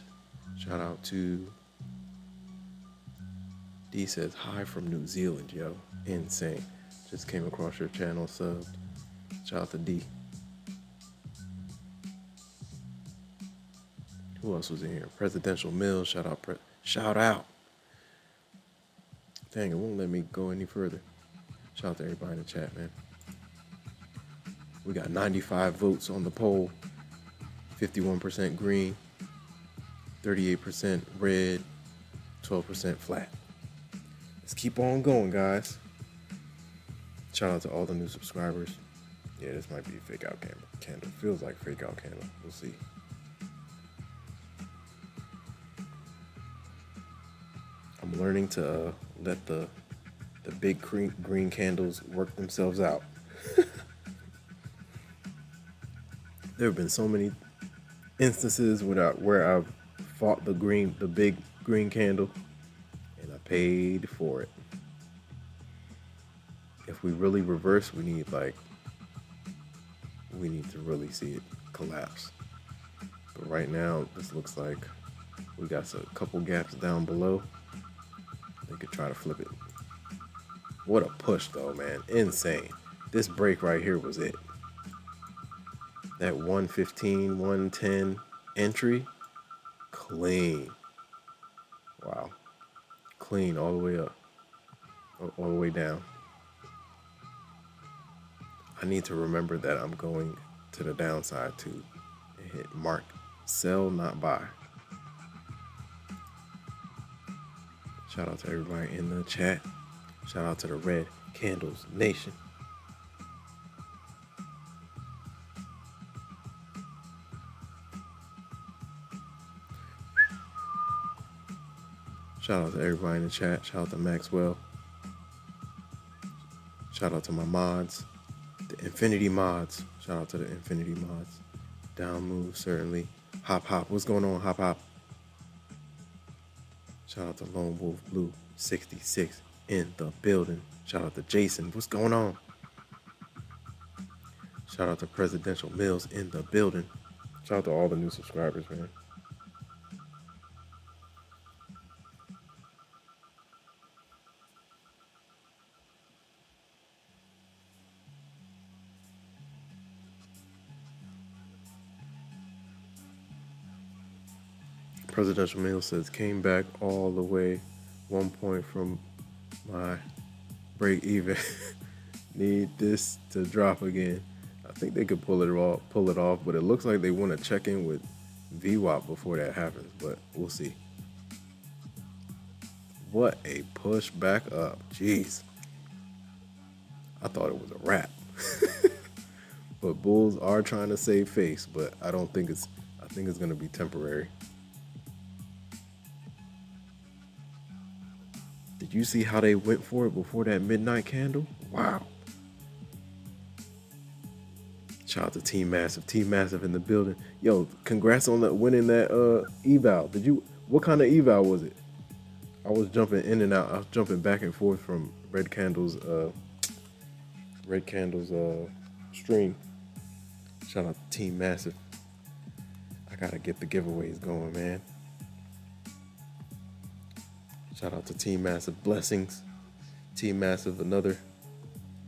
Shout out to D says hi from New Zealand, yo. Insane. Just came across your channel, subbed. Shout out to D. Who else was in here? Presidential Mills. Shout out. Shout out. Dang, it won't let me go any further. Shout out to everybody in the chat, man. We got 95 votes on the poll. 51% green. 38% red. 12% flat. Let's keep on going, guys. Shout out to all the new subscribers. Yeah, this might be a fake out candle. Feels like fake out candle. We'll see. I'm learning to let the big green candles work themselves out. There have been so many instances where I've fought the big green candle, and I paid for it. If we really reverse, we need to really see it collapse. But right now, this looks like we got a couple gaps down below. They could try to flip it. What a push though, man. Insane. This break right here was it. That 115, 110 entry, clean. Wow. Clean all the way up, all the way down. I need to remember that I'm going to the downside too and hit mark, sell, not buy. Shout out to everybody in the chat. Shout out to the Red Candles Nation. Shout out to everybody in the chat. Shout out to Maxwell. Shout out to my mods, the Infinity mods. Shout out to the Infinity mods. Down move, certainly. Hop Hop. What's going on, Hop Hop? Shout out to Lone Wolf Blue 66 in the building. Shout out to Jason. What's going on? Shout out to Presidential Mills in the building. Shout out to all the new subscribers, man. Presidential Mills says, came back all the way 1 point from my break even. Need this to drop again. I think they could pull it off, but it looks like they want to check in with VWAP before that happens, but we'll see. What a push back up. Jeez. I thought it was a wrap. But bulls are trying to save face, but I think it's going to be temporary. Did you see how they went for it before that midnight candle? Wow. Shout out to Team Massive. Team Massive in the building. Yo, congrats on winning that eval. What kind of eval was it? I was jumping in and out. I was jumping back and forth from Red Candle's stream. Shout out to Team Massive. I gotta get the giveaways going, man. Shout out to Team Massive. Blessings. Team Massive, another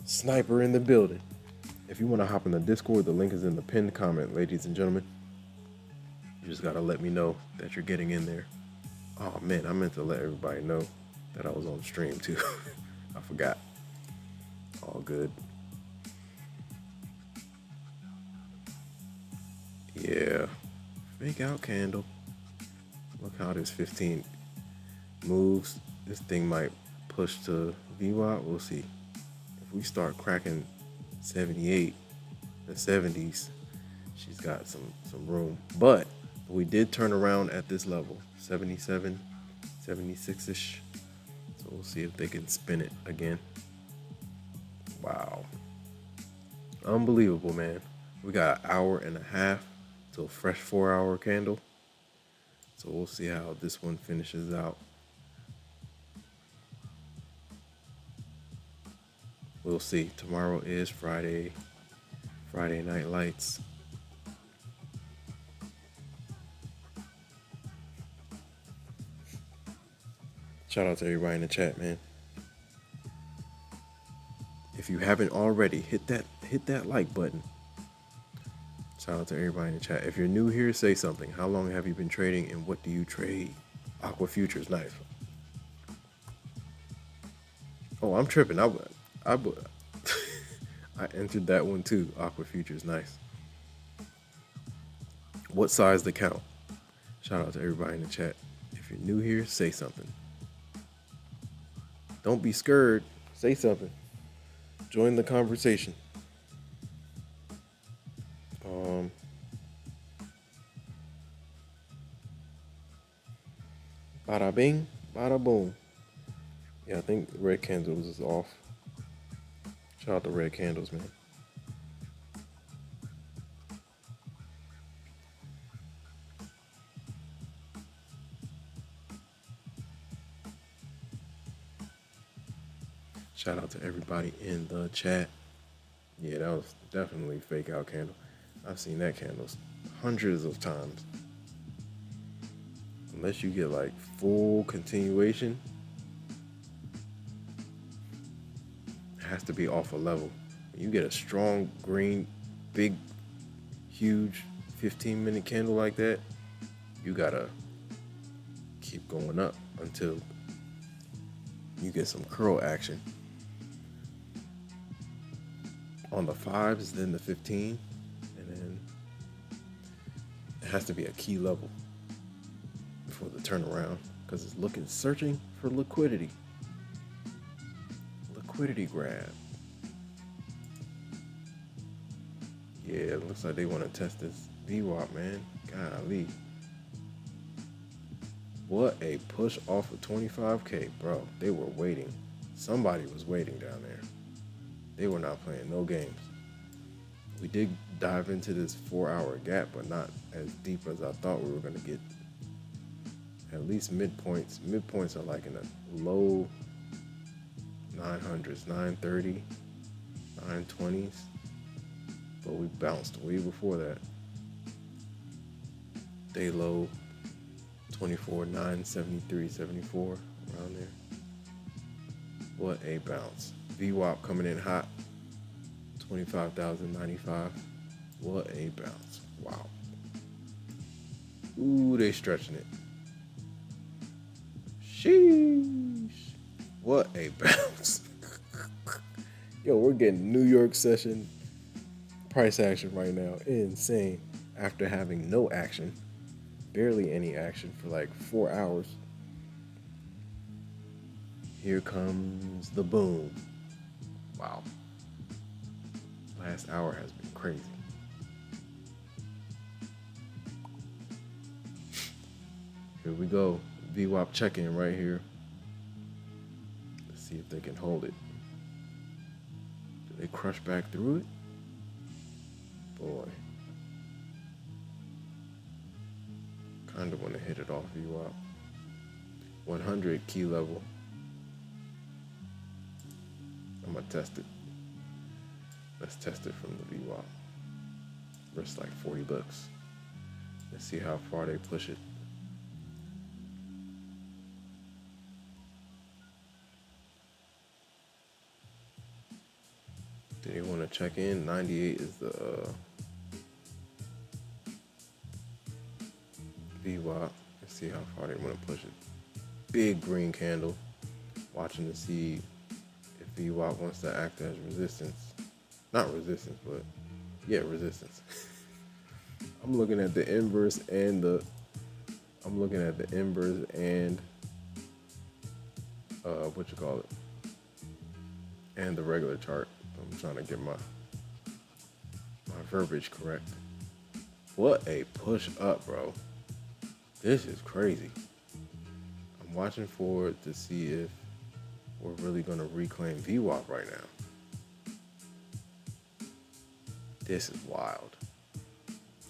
sniper in the building. If you want to hop in the Discord, the link is in the pinned comment, ladies and gentlemen. You just got to let me know that you're getting in there. Oh, man, I meant to let everybody know that I was on stream, too. I forgot. All good. Yeah. Fake out candle. Look how this 15 moves. This thing might push to VWAP. We'll see. If we start cracking 78, the 70s, she's got some room. But we did turn around at this level, 77, 76-ish. So we'll see if they can spin it again. Wow. Unbelievable, man. We got an hour and a half to a fresh 4-hour candle. So we'll see how this one finishes out. We'll see. Tomorrow is Friday Night Lights. Shout out to everybody in the chat, man. If you haven't already, hit that like button. Shout out to everybody in the chat. If you're new here, say something. How long have you been trading and what do you trade? Aqua Futures, nice. Oh, I'm tripping. I entered that one too. Aqua Futures, nice. What size the count? Shout out to everybody in the chat. If you're new here, say something. Don't be scared. Say something. Join the conversation. Um, Bada bing, bada boom. Yeah, I think red candles is off. Shout out to red candles, man. Shout out to everybody in the chat. Yeah, that was definitely fake out candle. I've seen that candle hundreds of times. Unless you get like full continuation, it has to be off a level. When you get a strong green, big, huge 15-minute candle like that, you gotta keep going up until you get some curl action. On the 5s, then the 15, and then it has to be a key level before the turnaround because it's searching for liquidity. Liquidity grab. Yeah, it looks like they want to test this VWAP, man. Golly. What a push off of 25K, bro. They were waiting. Somebody was waiting down there. They were not playing no games. We did dive into this 4-hour gap, but not as deep as I thought we were going to get. At least midpoints. Midpoints are like in the low 900s, 930, 920s. But we bounced way before that. Day low 24, 973, 74, around there. What a bounce. VWAP coming in hot. 25,095. What a bounce. Wow. Ooh, they stretching it. Sheesh. What a bounce. Yo, we're getting New York session price action right now. Insane. After having no action, barely any action for like 4 hours. Here comes the boom. Wow. Last hour has been crazy. Here we go. VWAP check-in right here. Let's see if they can hold it. Do they crush back through it? Boy. Kind of want to hit it off VWAP. 100 key level. I'm going to test it. Let's test it from the VWAP. Risk like 40 bucks. Let's see how far they push it. Do they want to check in? 98 is the VWAP. Let's see how far they want to push it. Big green candle. Watching to see if VWAP wants to act as resistance. Not resistance, but yeah, resistance. I'm looking at the inverse and and the regular chart. I'm trying to get my verbiage correct. What a push up, bro. This is crazy. I'm watching for it to see if we're really gonna reclaim VWAP right now. This is wild.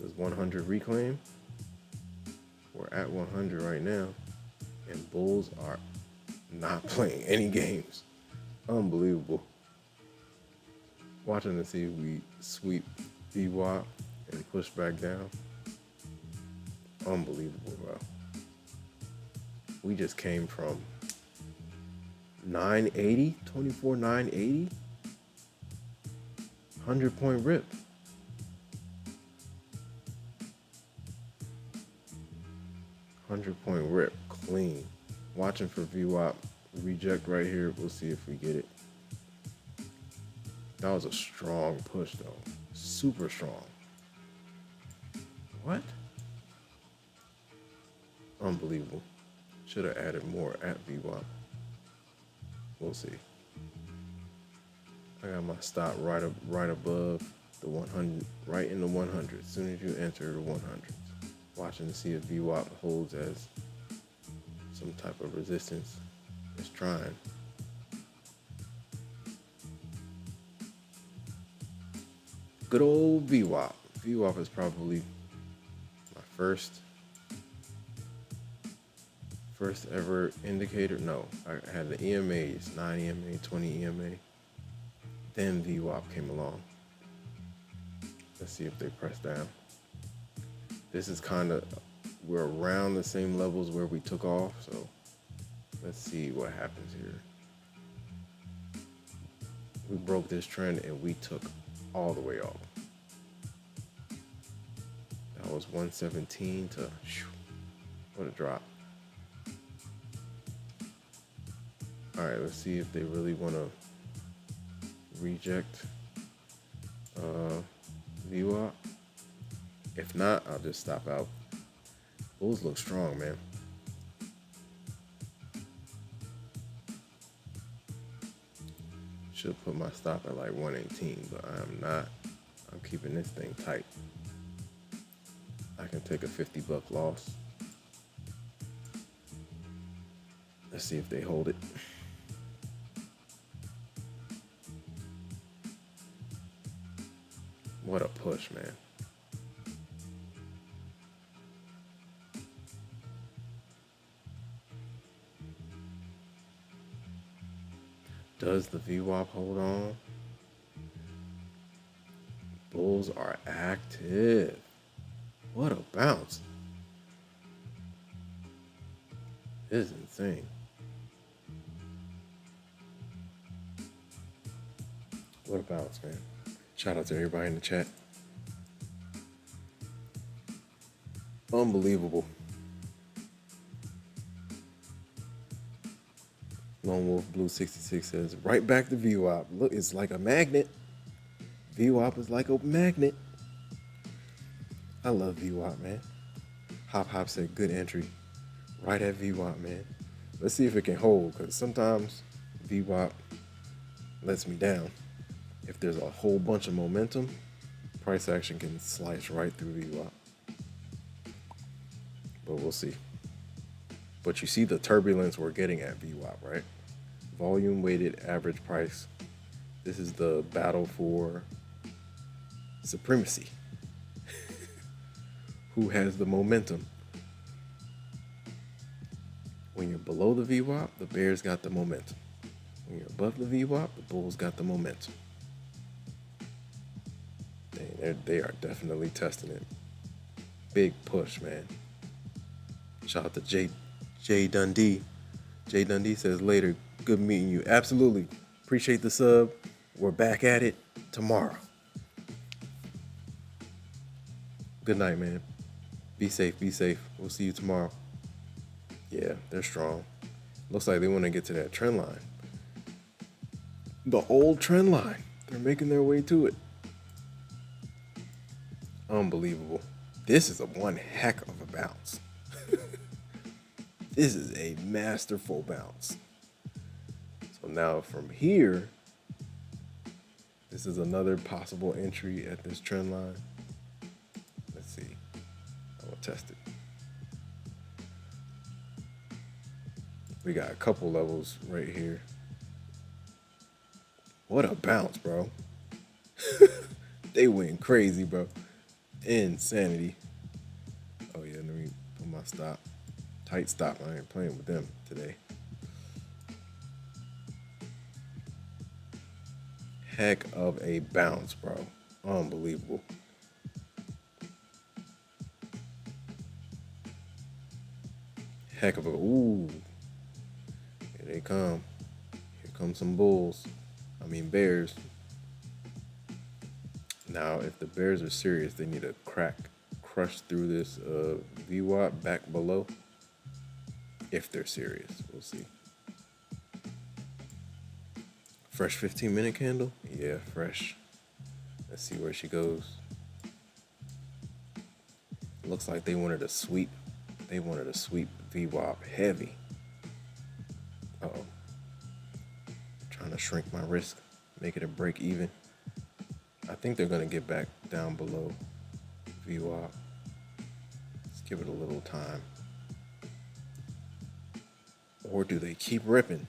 Does 100 reclaim? We're at 100 right now, and bulls are not playing any games. Unbelievable. Watching to see if we sweep VWAP and push back down. Unbelievable, bro. We just came from 980, 24, 980, 100-point rip. Point rip, clean. Watching for VWAP reject right here. We'll see if we get it. That was a strong push though, super strong. What? Unbelievable. Should have added more at VWAP. We'll see. I got my stop right above the 100, right in the 100. As soon as you enter the 100s, watching to see if VWAP holds as some type of resistance. It's trying. Good old VWAP. VWAP is probably my first ever indicator. No, I had the EMAs, 9 EMA, 20 EMA. Then VWAP came along. Let's see if they press down. This is we're around the same levels where we took off, so let's see what happens here. We broke this trend and we took all the way off. That was 117 to, what a drop. All right, let's see if they really want to reject VWAP. If not, I'll just stop out. Bulls look strong, man. Should put my stop at like 118, but I'm not. I'm keeping this thing tight. I can take a $50 loss. Let's see if they hold it. What a push, man. Does the VWAP hold on? Bulls are active. What a bounce. This is insane. What a bounce, man. Shout out to everybody in the chat. Unbelievable. Lone Wolf Blue 66 says, right back to VWAP. Look, it's like a magnet. VWAP is like a magnet. I love VWAP, man. Hop said, good entry. Right at VWAP, man. Let's see if it can hold, because sometimes VWAP lets me down. If there's a whole bunch of momentum, price action can slice right through VWAP. But we'll see. But you see the turbulence we're getting at VWAP, right? Volume weighted average price. This is the battle for supremacy. Who has the momentum? When you're below the VWAP, the bears got the momentum. When you're above the VWAP, the bulls got the momentum. They are definitely testing it. Big push, man. Shout out to Jay Dundee. Jay Dundee says later, good meeting you. Absolutely. Appreciate the sub. We're back at it tomorrow. Good night, man. Be safe, be safe. We'll see you tomorrow. Yeah, they're strong. Looks like they want to get to that trend line. The old trend line. They're making their way to it. Unbelievable. This is one heck of a bounce. This is a masterful bounce. So now from here, this is another possible entry at this trend line. Let's see. I will test it. We got a couple levels right here. What a bounce, bro. They went crazy, bro. Insanity. Oh yeah, let me put my stop. Tight stop. I ain't playing with them today. Heck of a bounce, bro. Unbelievable. Heck of a, ooh. Here they come. Here come some bulls. I mean bears. Now, if the bears are serious, they need to crush through this VWAP back below. If they're serious, we'll see. Fresh 15-minute candle? Yeah, fresh. Let's see where she goes. Looks like they wanted to sweep. They wanted to sweep VWAP heavy. Uh-oh. trying to shrink my risk, make it a break even. I think they're going to get back down below VWAP. Let's give it a little time. Or do they keep ripping?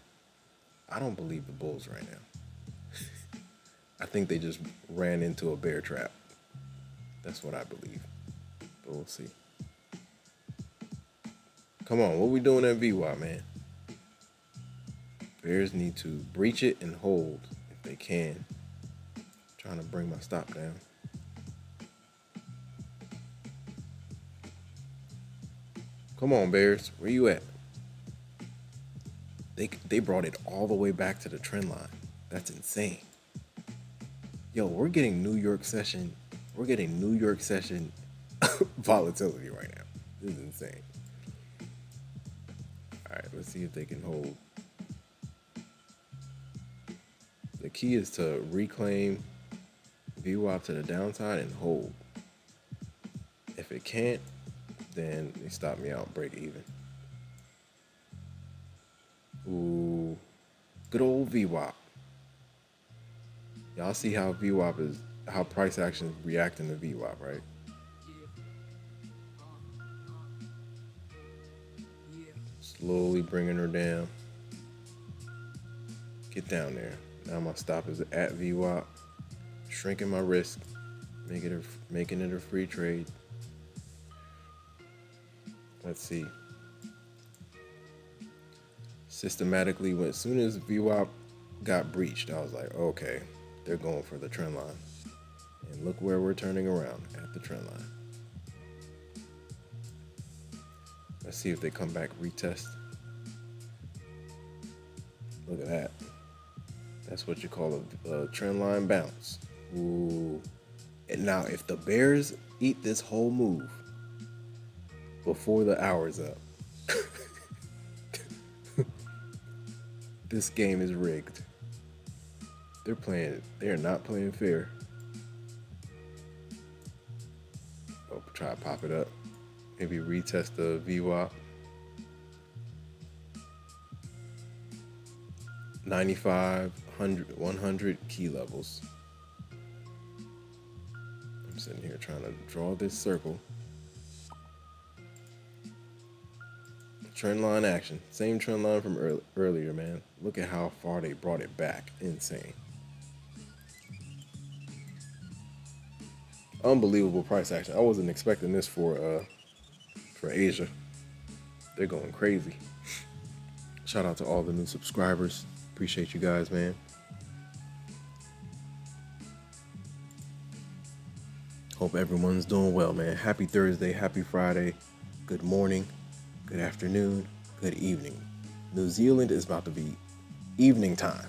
I don't believe the bulls right now. I think they just ran into a bear trap. That's what I believe. But we'll see. Come on, what we doing at VWAP, man? Bears need to breach it and hold if they can. I'm trying to bring my stop down. Come on, Bears. Where you at? They brought it all the way back to the trend line. That's insane. Yo, we're getting New York session volatility right now. This is insane. All right, let's see if they can hold. The key is to reclaim VWAP to the downside and hold. If it can't, then they stop me out, break even. Ooh, good old VWAP. Y'all see how VWAP is, how price action is reacting to VWAP, right? Slowly bringing her down. Get down there. Now my stop is at VWAP. Shrinking my risk, making it a free trade. Let's see. Systematically, as soon as VWAP got breached, I was like, okay, they're going for the trend line. And look where we're turning around, at the trend line. Let's see if they come back, retest. Look at that. That's what you call a trend line bounce. Ooh. And now, if the Bears eat this whole move before the hour's up, this game is rigged. They're not playing fair. Oh, try to pop it up. Maybe retest the VWAP. 95, 100, 100 key levels. I'm sitting here trying to draw this circle. Trend line action. Same trend line from earlier, man. Look at how far they brought it back. Insane. Unbelievable price action. I wasn't expecting this for Asia. They're going crazy. Shout out to all the new subscribers. Appreciate you guys, man. Hope everyone's doing well, man. Happy Thursday, happy Friday. Good morning, good afternoon, good evening. New Zealand is about to be evening time.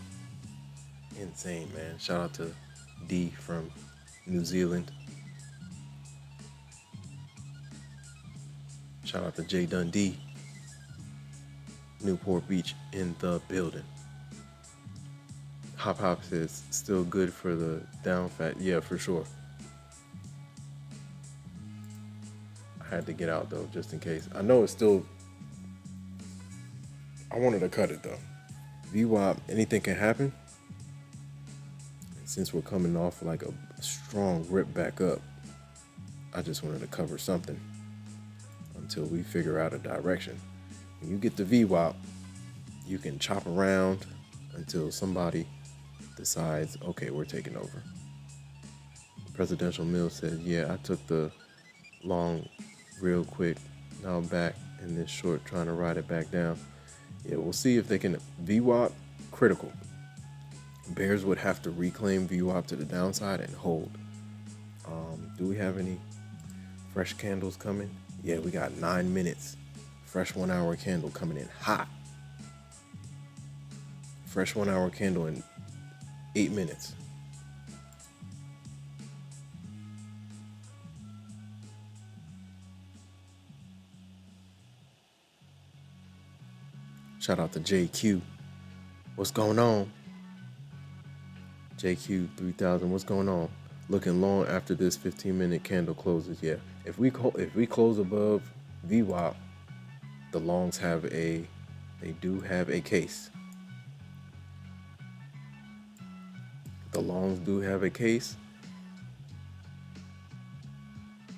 Insane, man. Shout out to D from New Zealand. Shout out to J Dundee. Newport Beach in the building. Hop Hop says still good for the down fat. Yeah, for sure. I had to get out though, just in case. I know it's still. I wanted to cut it though. VWAP, anything can happen. And since we're coming off like a strong rip back up, I just wanted to cover something until we figure out a direction. When you get the VWAP, you can chop around until somebody decides, okay, we're taking over. Presidential Mill said, yeah, I took the long real quick. Now I'm back in this short trying to ride it back down. Yeah, we'll see if they can. VWAP, critical. Bears would have to reclaim VWAP to the downside and hold. Do we have any fresh candles coming? Yeah, we got 9 minutes. Fresh 1 hour candle coming in hot. Fresh 1 hour candle in 8 minutes. Shout out to JQ. What's going on? JQ 3000. What's going on? Looking long after this 15-minute candle closes. Yeah. If we close above VWAP, the longs do have a case. longs do have a case,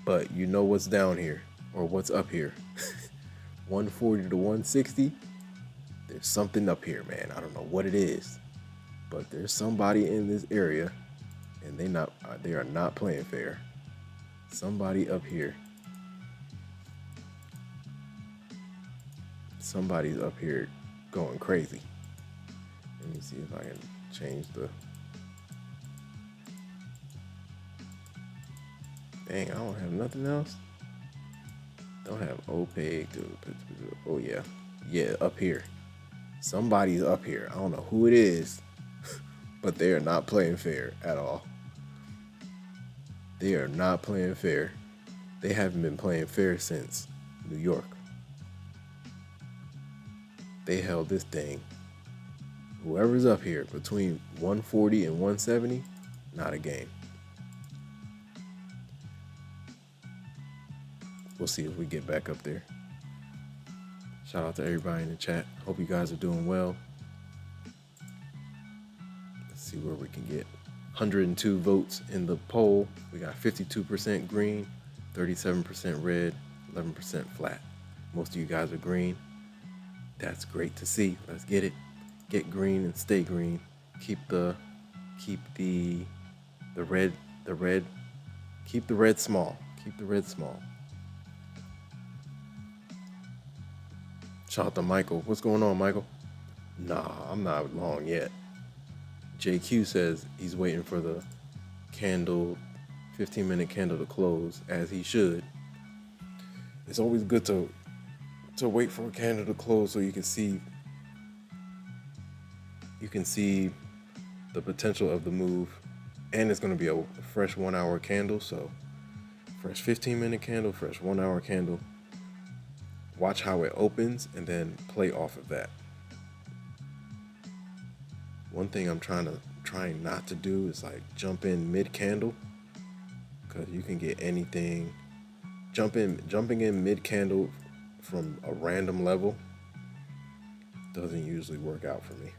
but you know what's down here or what's up here. 140 to 160. There's something up here, man. I don't know what it is, but there's somebody in this area, and they are not playing fair. Somebody up here. Somebody's up here going crazy. Let me see if I can change the. Dang, I don't have nothing else. Don't have opaque. Oh yeah, yeah, up here. Somebody's up here. I don't know who it is, but they are not playing fair at all. They are not playing fair. They haven't been playing fair since New York. They held this thing. Whoever's up here between 140 and 170, not a game. We'll see if we get back up there. Shout out to everybody in the chat. Hope you guys are doing well. Let's see where we can get 102 votes in the poll. We got 52% green, 37% red, 11% flat. Most of you guys are green. That's great to see. Let's get it. Get green and stay green. Keep the red keep the red small. Keep the red small. Shout out to Michael. What's going on, Michael? Nah, I'm not long yet. JQ says he's waiting for the candle, 15-minute candle to close, as he should. It's always good to wait for a candle to close so you can see the potential of the move. And it's going to be a fresh 1 hour candle, so fresh 15-minute candle, fresh 1 hour candle. Watch how it opens and then play off of that. One thing I'm trying not to do is like jump in mid candle, because you can get anything. Jumping in mid candle from a random level doesn't usually work out for me.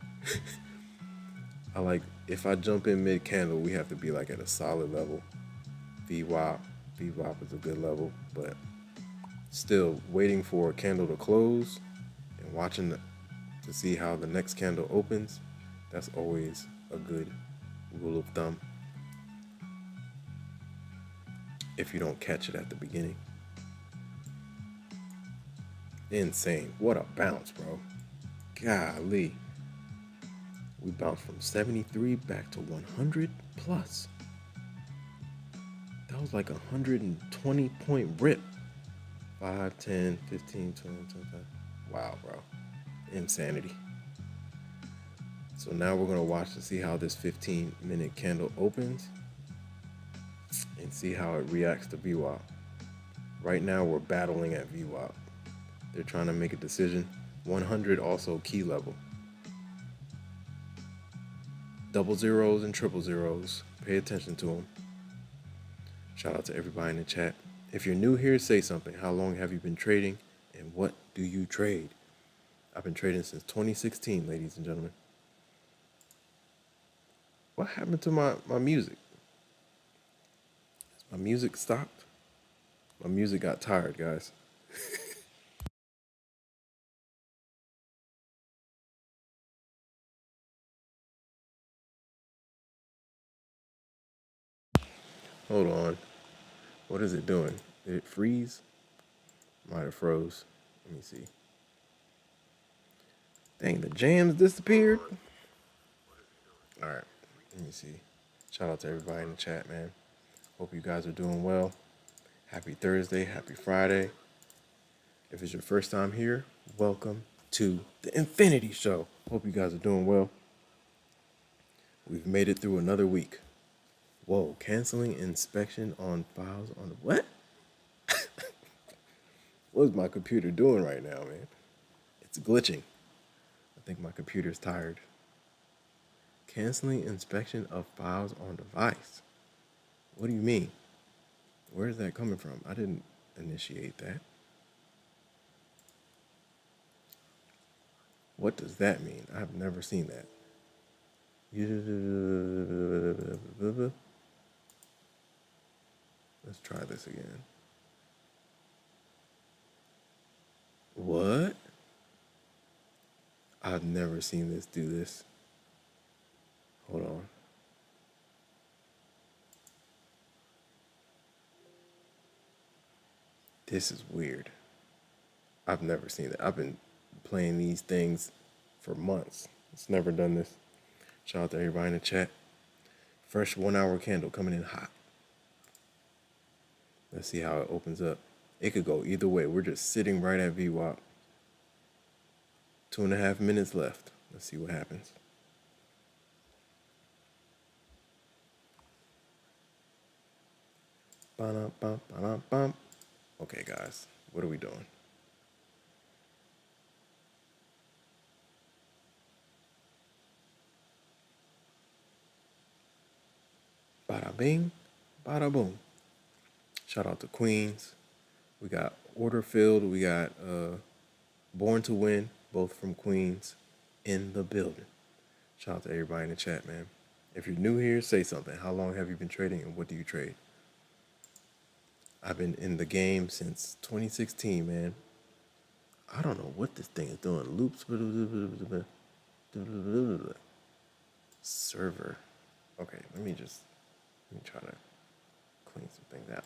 I like, if I jump in mid candle, we have to be like at a solid level. VWAP is a good level, but still waiting for a candle to close and watching to see how the next candle opens. That's always a good rule of thumb if you don't catch it at the beginning. Insane. What a bounce, bro. Golly. We bounced from 73 back to 100 plus. That was like a 120 point rip. 5, 10, 15, 20, 25. Wow, bro. Insanity. So now we're going to watch to see how this 15-minute candle opens and see how it reacts to VWAP. Right now we're battling at VWAP. They're trying to make a decision. 100 also key level. Double zeros and triple zeros. Pay attention to them. Shout out to everybody in the chat. If you're new here, say something. How long have you been trading and what do you trade? I've been trading since 2016, ladies and gentlemen. What happened to my music? Has my music stopped? My music got tired, guys. Hold on. What is it doing? Did it freeze? Might have froze. Let me see. Dang, the jams disappeared. All right, let me see. Shout out to everybody in the chat, man. Hope you guys are doing well. Happy Thursday, happy Friday. If it's your first time here, welcome to the Infinity Show. Hope you guys are doing well. We've made it through another week. Whoa, canceling inspection on files on the what? What is my computer doing right now, man? It's glitching. I think my computer's tired. Canceling inspection of files on device. What do you mean? Where is that coming from? I didn't initiate that. What does that mean? I've never seen that. Let's try this again. What? I've never seen this do this. Hold on. This is weird. I've never seen that. I've been playing these things for months. It's never done this. Shout out to everybody in the chat. Fresh 1 hour candle coming in hot. Let's see how it opens up. It could go either way. We're just sitting right at VWAP. 2.5 minutes left. Let's see what happens. Ba-dum-bum. Okay, guys, what are we doing? Bada bing, bada boom. Shout out to Queens. We got Order Filled. We got Born to Win, both from Queens, in the building. Shout out to everybody in the chat, man. If you're new here, say something. How long have you been trading and what do you trade? I've been in the game since 2016, man. I don't know what this thing is doing. Loops. Server. Okay, let me try to clean some things out.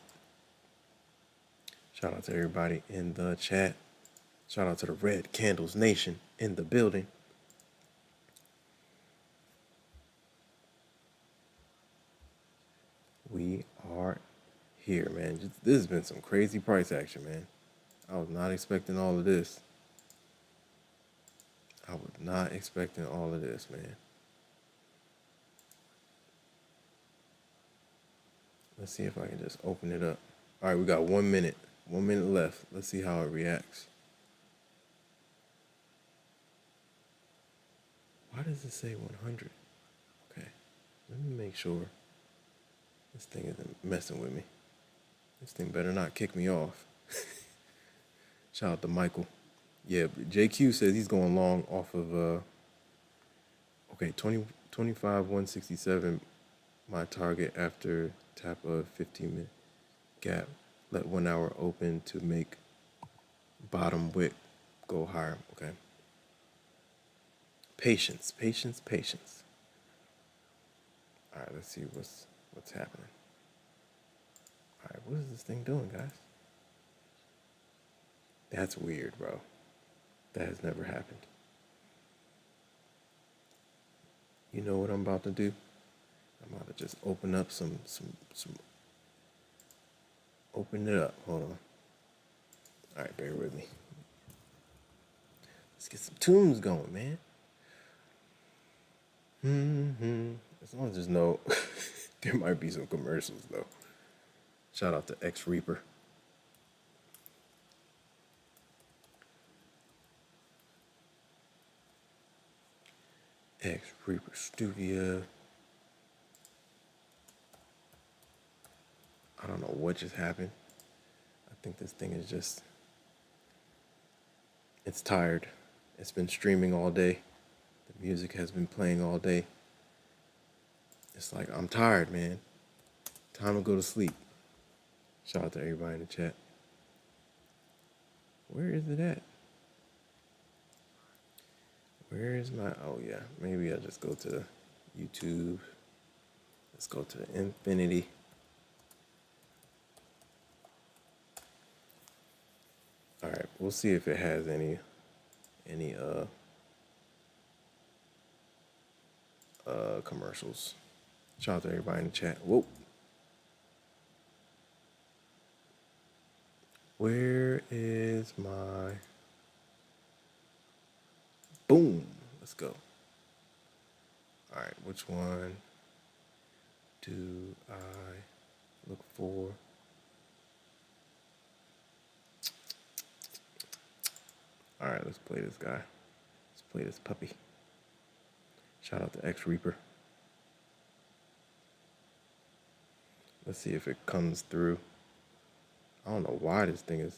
Shout out to everybody in the chat. Shout out to the Red Candles Nation in the building. We are here, man. This has been some crazy price action, man. I was not expecting all of this. I was not expecting all of this, man. Let's see if I can just open it up. All right, we got 1 minute. 1 minute left. Let's see how it reacts. Why does it say 100? Okay, let me make sure this thing isn't messing with me. This thing better not kick me off. Shout out to Michael. Yeah, JQ says he's going long off of, okay, 25, 167, my target after tap of 15-minute gap. Let 1 hour open to make bottom wick go higher. Okay. Patience, patience, patience. All right, let's see what's happening. All right, what is this thing doing, guys? That's weird, bro. That has never happened. You know what I'm about to do? I'm about to just open up some open it up. Hold on. All right, bear with me. Let's get some tunes going, man. As long as there's no, there might be some commercials though. Shout out to X Reaper. X Reaper Studio. I don't know what just happened. I think this thing is just, it's tired. It's been streaming all day. The music has been playing all day. It's like, I'm tired, man. Time to go to sleep. Shout out to everybody in the chat. Where is it at? Where is my, oh yeah, maybe I'll just go to YouTube. Let's go to the Infinity. All right, we'll see if it has any commercials. Shout out to everybody in the chat. Whoa. Where is my, boom, let's go. All right, which one do I look for? All right, let's play this guy. Let's play this puppy. Shout out to X Reaper. Let's see if it comes through. I don't know why this thing is.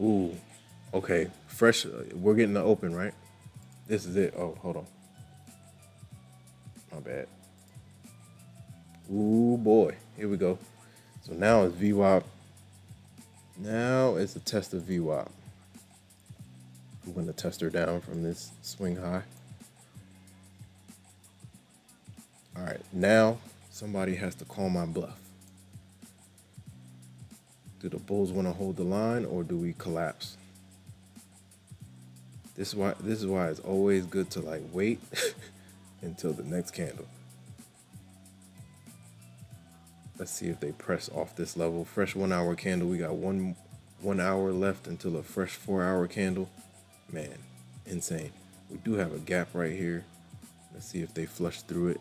Ooh, okay. Fresh. We're getting the open, right? This is it. Oh, hold on. My bad. Ooh, boy. Here we go. So now it's VWAP. Now it's a test of VWAP. I'm going to test her down from this swing high. All right. Now somebody has to call my bluff. Do the bulls want to hold the line or do we collapse? This is why it's always good to like wait until the next candle. Let's see if they press off this level. Fresh 1 hour candle. We got one hour left until a fresh 4 hour candle. Man, insane. We do have a gap right here. Let's see if they flush through it.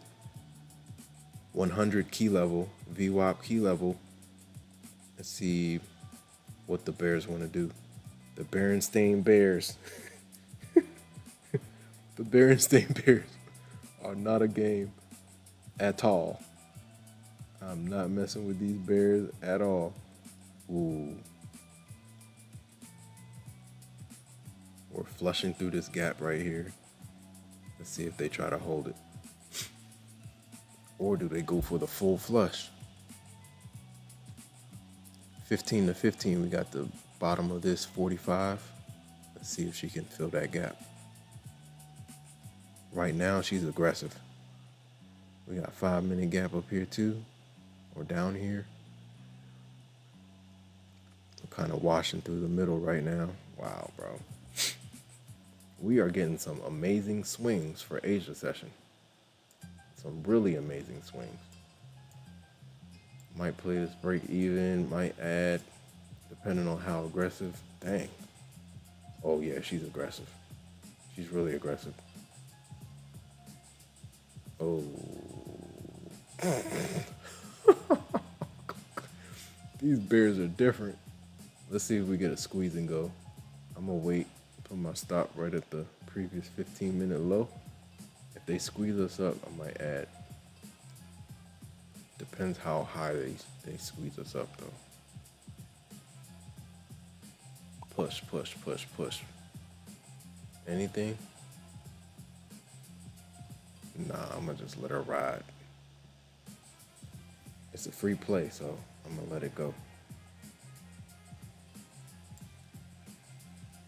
100 key level, VWAP key level. Let's see what the Bears want to do. The Berenstain Bears. The Berenstain Bears are not a game at all. I'm not messing with these Bears at all. Ooh. We're flushing through this gap right here. Let's see if they try to hold it. Or do they go for the full flush? 15 to 15, we got the bottom of this 45. Let's see if she can fill that gap. Right now, she's aggressive. We got 5 minute gap up here too, or down here. We're kind of washing through the middle right now. Wow, bro. We are getting some amazing swings for Asia session. Some really amazing swings. Might play this break even, might add, depending on how aggressive. Dang. Oh yeah, she's aggressive. She's really aggressive. Oh. These Bears are different. Let's see if we get a squeeze and go. I'm gonna wait, put my stop right at the previous 15-minute low. If they squeeze us up, I might add. Depends how high they squeeze us up though. Push, push, push, push. Anything? Nah, I'm gonna just let her ride. It's a free play, so I'm gonna let it go.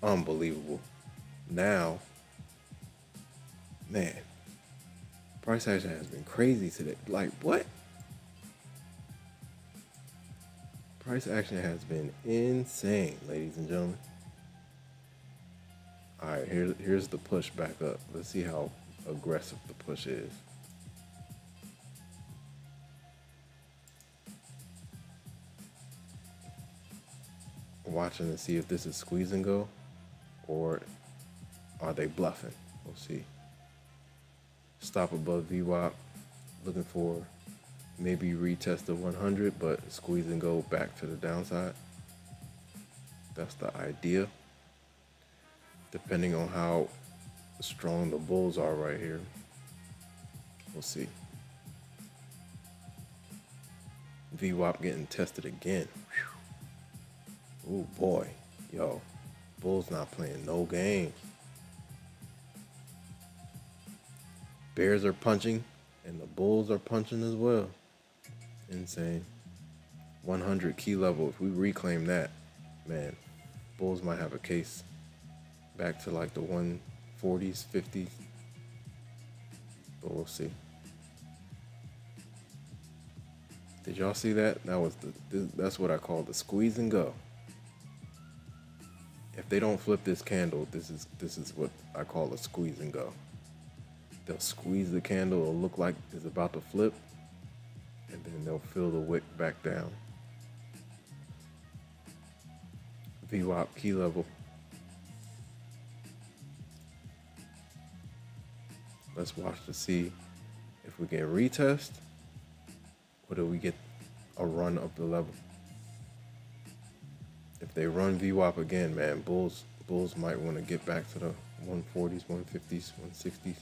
Unbelievable. Now, man, price action has been crazy today. Like, what? Price action has been insane, ladies and gentlemen. All right, here's the push back up. Let's see how aggressive the push is. Watching to see if this is squeeze and go or are they bluffing? We'll see. Stop above VWAP, looking for maybe retest the 100, but squeeze and go back to the downside. That's the idea. Depending on how strong the bulls are right here. We'll see. VWAP getting tested again. Whew. Oh boy. Yo, bulls not playing no game. Bears are punching and the bulls are punching as well. Insane. 100 key level. If we reclaim that, man, bulls might have a case back to like the 140s, 50s. But we'll see. Did y'all see that? That's what I call the squeeze and go. If they don't flip this candle, this is what I call a squeeze and go. They'll squeeze the candle, it'll look like it's about to flip, and then they'll fill the wick back down. VWAP key level. Let's watch to see if we can retest or do we get a run of the level. If they run VWAP again, man, bulls might want to get back to the 140s, 150s, 160s.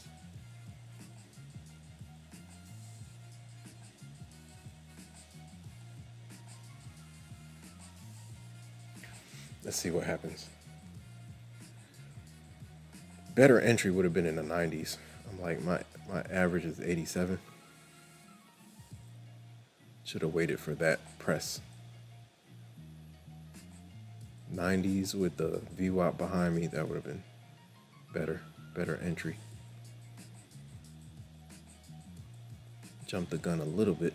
Let's see what happens. Better entry would have been in the 90s. I'm like, my average is 87. Should have waited for that press. 90s with the VWAP behind me, that would have been better entry. Jumped the gun a little bit.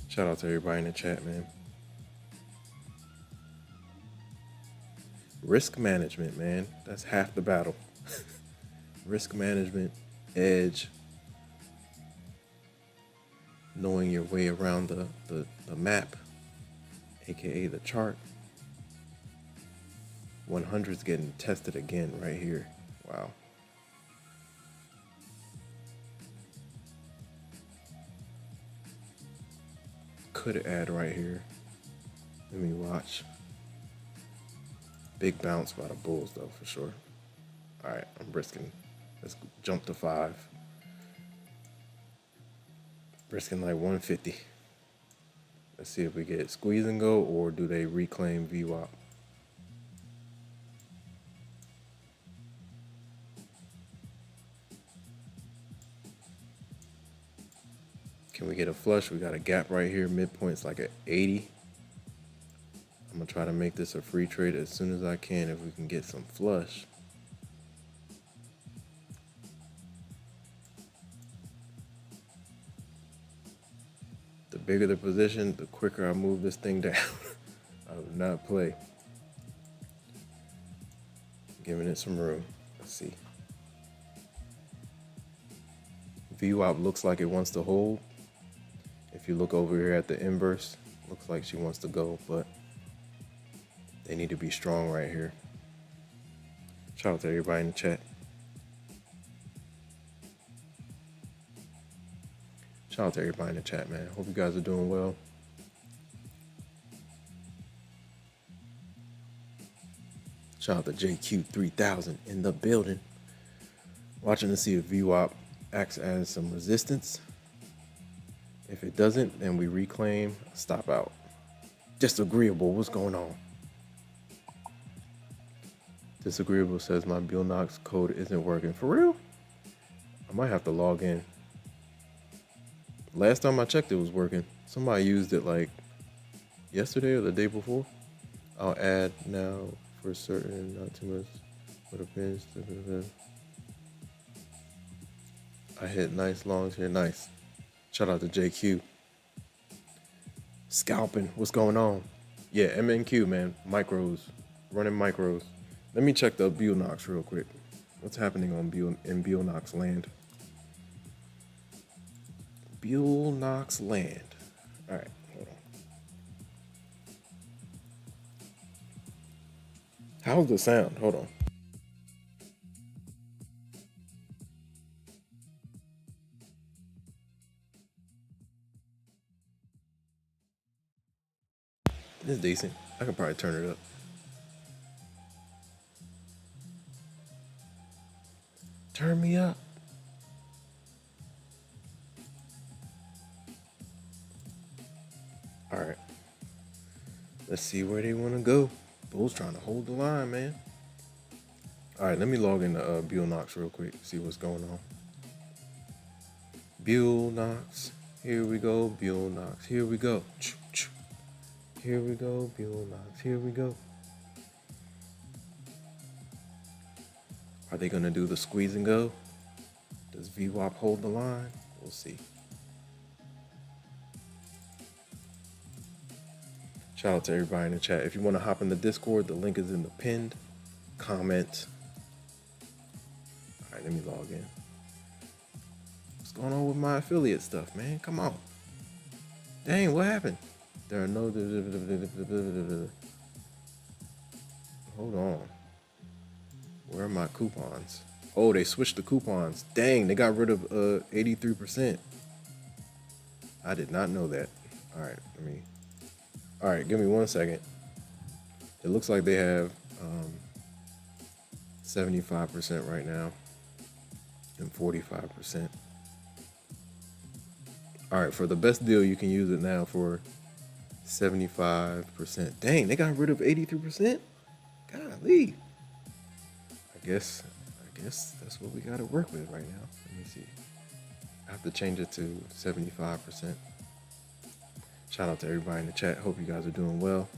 Shout out to everybody in the chat, man. Risk management, man. That's half the battle. Risk management, edge, knowing your way around the map, aka the chart. 100's getting tested again right here. Wow. Could add right here. Let me watch. Big bounce by the bulls though, for sure. All right, I'm risking. Let's jump to 5. Risking like 150. Let's see if we get squeeze and go, or do they reclaim VWAP? Can we get a flush? We got a gap right here. Midpoint's like at 80. I'm gonna try to make this a free trade as soon as I can if we can get some flush. The bigger the position, the quicker I move this thing down. I would not play. Giving it some room. Let's see. VWAP looks like it wants to hold. If you look over here at the inverse, looks like she wants to go, but they need to be strong right here. Shout out to everybody in the chat. Shout out to everybody in the chat, man. Hope you guys are doing well. Shout out to JQ3000 in the building. Watching to see if VWAP acts as some resistance. If it doesn't, then we reclaim, stop out. Disagreeable, what's going on? Disagreeable says my Bill Knox code isn't working. For real? I might have to log in. Last time I checked, it was working. Somebody used it like yesterday or the day before. I'll add now for certain, not too much for the pinch. I hit nice longs here, nice. Shout out to JQ. Scalping, what's going on? Yeah, MNQ, man, micros, running micros. Let me check the Bill Knox real quick. What's happening on Bill Knox land? Bill Knox land. All right, hold on. How's the sound? Hold on. It's decent. I can probably turn it up. Turn me up. All right. Let's see where they want to go. Bulls trying to hold the line, man. All right, let me log into Bill Knox real quick, see what's going on. Bill Knox. Here we go, Bill Knox. Here we go. Here we go, Bill Knox. Here we go. Are they going to do the squeeze and go? Does VWAP hold the line? We'll see. Shout out to everybody in the chat. If you want to hop in the Discord, the link is in the pinned comment. All right, let me log in. What's going on with my affiliate stuff, man? Come on. Dang, what happened? There are no... Hold on. Where are my coupons? Oh, they switched the coupons. Dang, they got rid of 83%. I did not know that. All right, all right, give me 1 second. It looks like they have 75% right now and 45%. All right, for the best deal, you can use it now for 75%. Dang, they got rid of 83%? Golly. I guess that's what we got to work with right now. Let me see. I have to change it to 75%. Shout out to everybody in the chat. Hope you guys are doing well.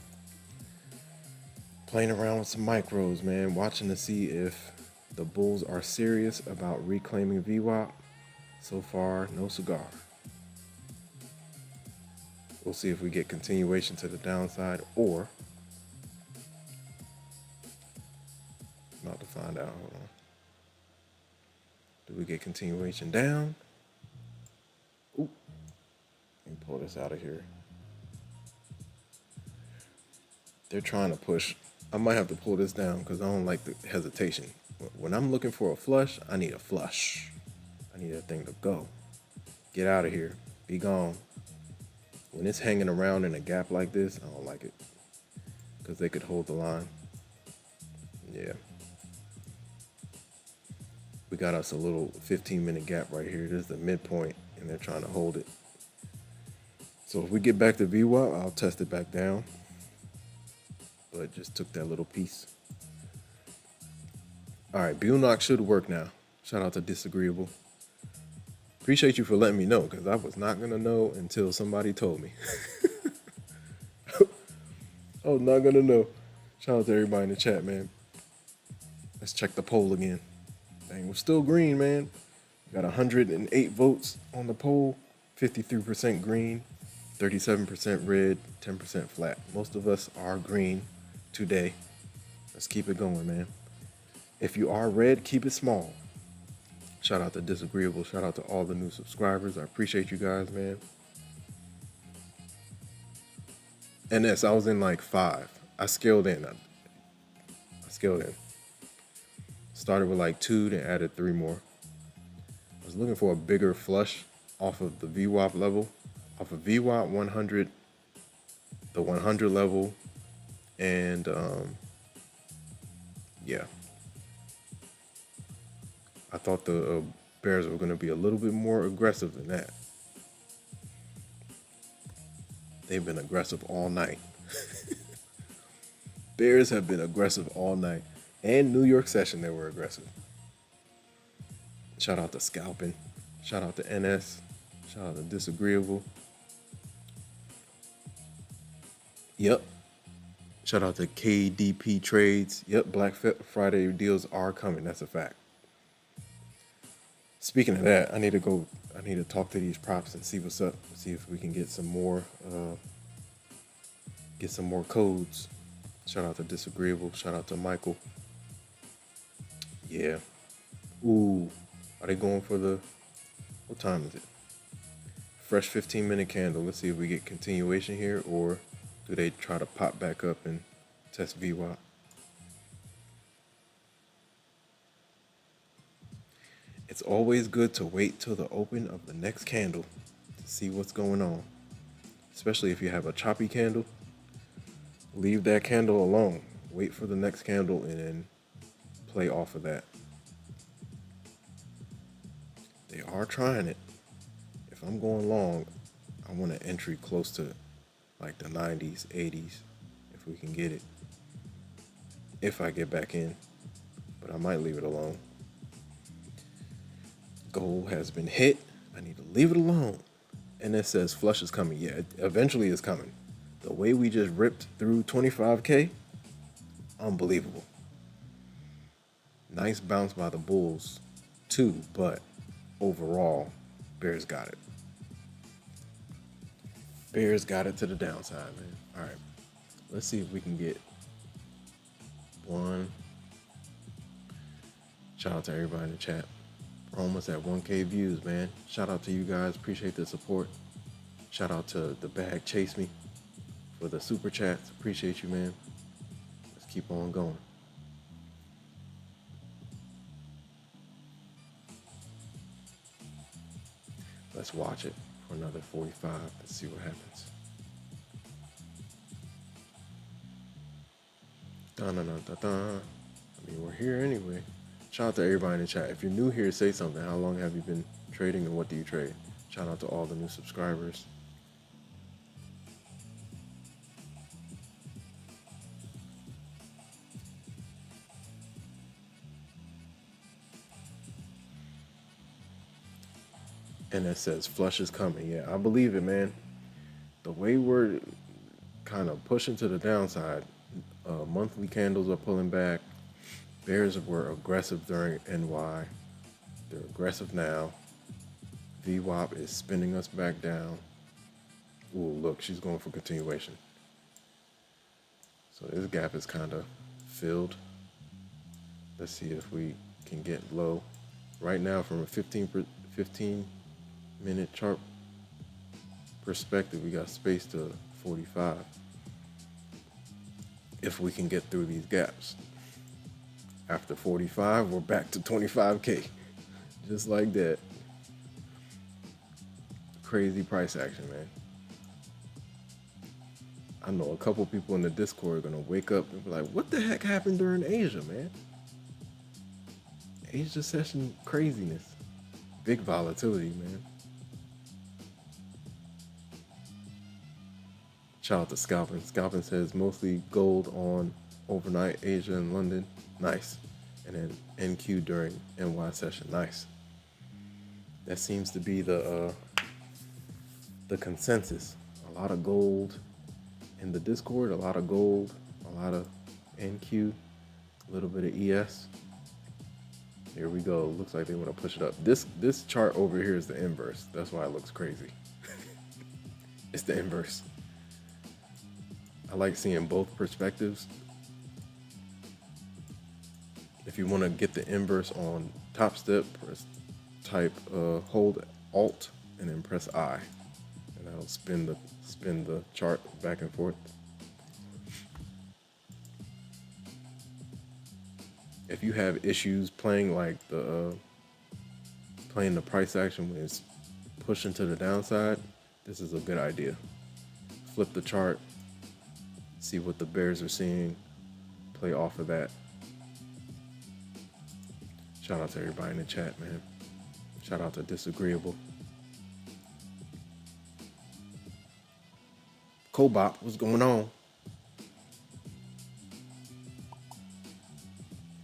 Playing around with some micros, man. Watching to see if the bulls are serious about reclaiming VWAP. So far, no cigar. We'll see if we get continuation to the downside or about to find out. Hold on. Do we get continuation down? Ooh. Let me pull this out of here. They're trying to push. I might have to pull this down because I don't like the hesitation. When I'm looking for a flush, I need a flush. I need that thing to go. Get out of here. Be gone. When it's hanging around in a gap like this, I don't like it because they could hold the line. Yeah. We got us a little 15-minute gap right here. This is the midpoint, and they're trying to hold it. So if we get back to VWAP, I'll test it back down. But just took that little piece. All right, Bulnock should work now. Shout out to Disagreeable. Appreciate you for letting me know, because I was not going to know until somebody told me. I was not going to know. Shout out to everybody in the chat, man. Let's check the poll again. Dang, we're still green, man. Got 108 votes on the poll. 53% green, 37% red, 10% flat. Most of us are green today. Let's keep it going, man. If you are red, keep it small. Shout out to Disagreeable. Shout out to all the new subscribers. I appreciate you guys, man. NS, I was in like 5. I scaled in. I scaled in. Started with like 2, then added 3 more. I was looking for a bigger flush off of the VWAP level. Off of VWAP 100, the 100 level, and yeah. I thought the Bears were going to be a little bit more aggressive than that. They've been aggressive all night. Bears have been aggressive all night. And New York session, they were aggressive. Shout out to Scalping. Shout out to NS. Shout out to Disagreeable. Yep. Shout out to KDP Trades. Yep, Black Friday deals are coming. That's a fact. Speaking of that, I need to talk to these props and see what's up. See if we can get some more codes. Shout out to Disagreeable. Shout out to Michael. Yeah. Ooh. Are they going for the, what time is it? Fresh 15-minute candle. Let's see if we get continuation here, or do they try to pop back up and test VWAP? It's always good to wait till the open of the next candle to see what's going on. Especially if you have a choppy candle. Leave that candle alone. Wait for the next candle and then play off of that. They are trying it. If I'm going long, I want an entry close to like the 90s, 80s, if we can get it. If I get back in, but I might leave it alone. Goal has been hit. I need to leave it alone. And it says flush is coming. Yeah, it eventually is coming. The way we just ripped through 25K, unbelievable. Nice bounce by the Bulls too, but overall, Bears got it. Bears got it to the downside, man. All right, let's see if we can get one. Shout out to everybody in the chat. We're almost at 1K views, man. Shout out to you guys. Appreciate the support. Shout out to the Bag Chase Me for the super chats. Appreciate you, man. Let's keep on going. Let's watch it for another 45. Let's see what happens. Dun-dun-dun-dun-dun. I mean, we're here anyway. Shout out to everybody in the chat. If you're new here, say something. How long have you been trading and what do you trade? Shout out to all the new subscribers. And it says flush is coming. Yeah, I believe it, man. The way we're kind of pushing to the downside, monthly candles are pulling back. Bears were aggressive during NY. They're aggressive now. VWAP is spinning us back down. Ooh, look, she's going for continuation. So this gap is kind of filled. Let's see if we can get low. Right now, from a 15-minute chart perspective, we got space to 45. If we can get through these gaps. After 45, we're back to 25K. Just like that. Crazy price action, man. I know a couple people in the Discord are gonna wake up and be like, what the heck happened during Asia, man? Asia session craziness. Big volatility, man. Shout out to Scalpin. Scalpin says mostly gold on overnight Asia and London. Nice. And then NQ during NY session. Nice. That seems to be the consensus. A lot of gold in the Discord, a lot of gold, a lot of NQ, a little bit of ES. Here we go. Looks like they want to push it up. This chart over here is the inverse. That's why it looks crazy. It's the inverse. I like seeing both perspectives. If you want to get the inverse on Topstep, type hold Alt and then press I, and that'll spin the chart back and forth. If you have issues playing like playing the price action when it's pushing to the downside, this is a good idea. Flip the chart, see what the bears are seeing, play off of that. Shout out to everybody in the chat, man. Shout out to Disagreeable. Kobop, what's going on?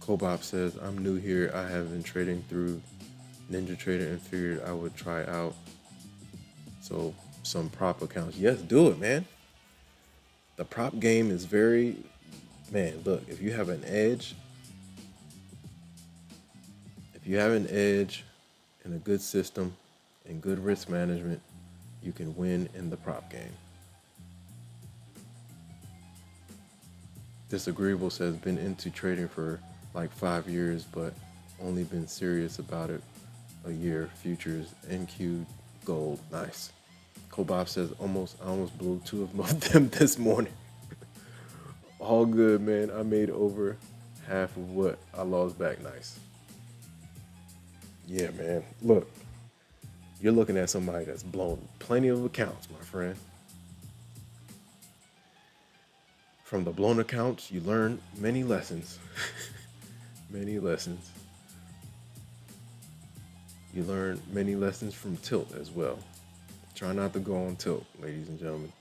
Kobop says, I'm new here. I have been trading through Ninja Trader and figured I would try out some prop accounts. Yes, do it, man. The prop game is very, man, look, if you have an edge and a good system and good risk management, you can win in the prop game. Disagreeable says, been into trading for like 5 years, but only been serious about it a year. Futures, NQ, gold, nice. Kobab says, I almost blew 2 of them this morning. All good, man. I made over half of what I lost back. Nice. Yeah, man. Look, you're looking at somebody that's blown plenty of accounts, my friend. From the blown accounts, you learn many lessons. Many lessons. You learn many lessons from tilt as well. Try not to go on tilt, ladies and gentlemen.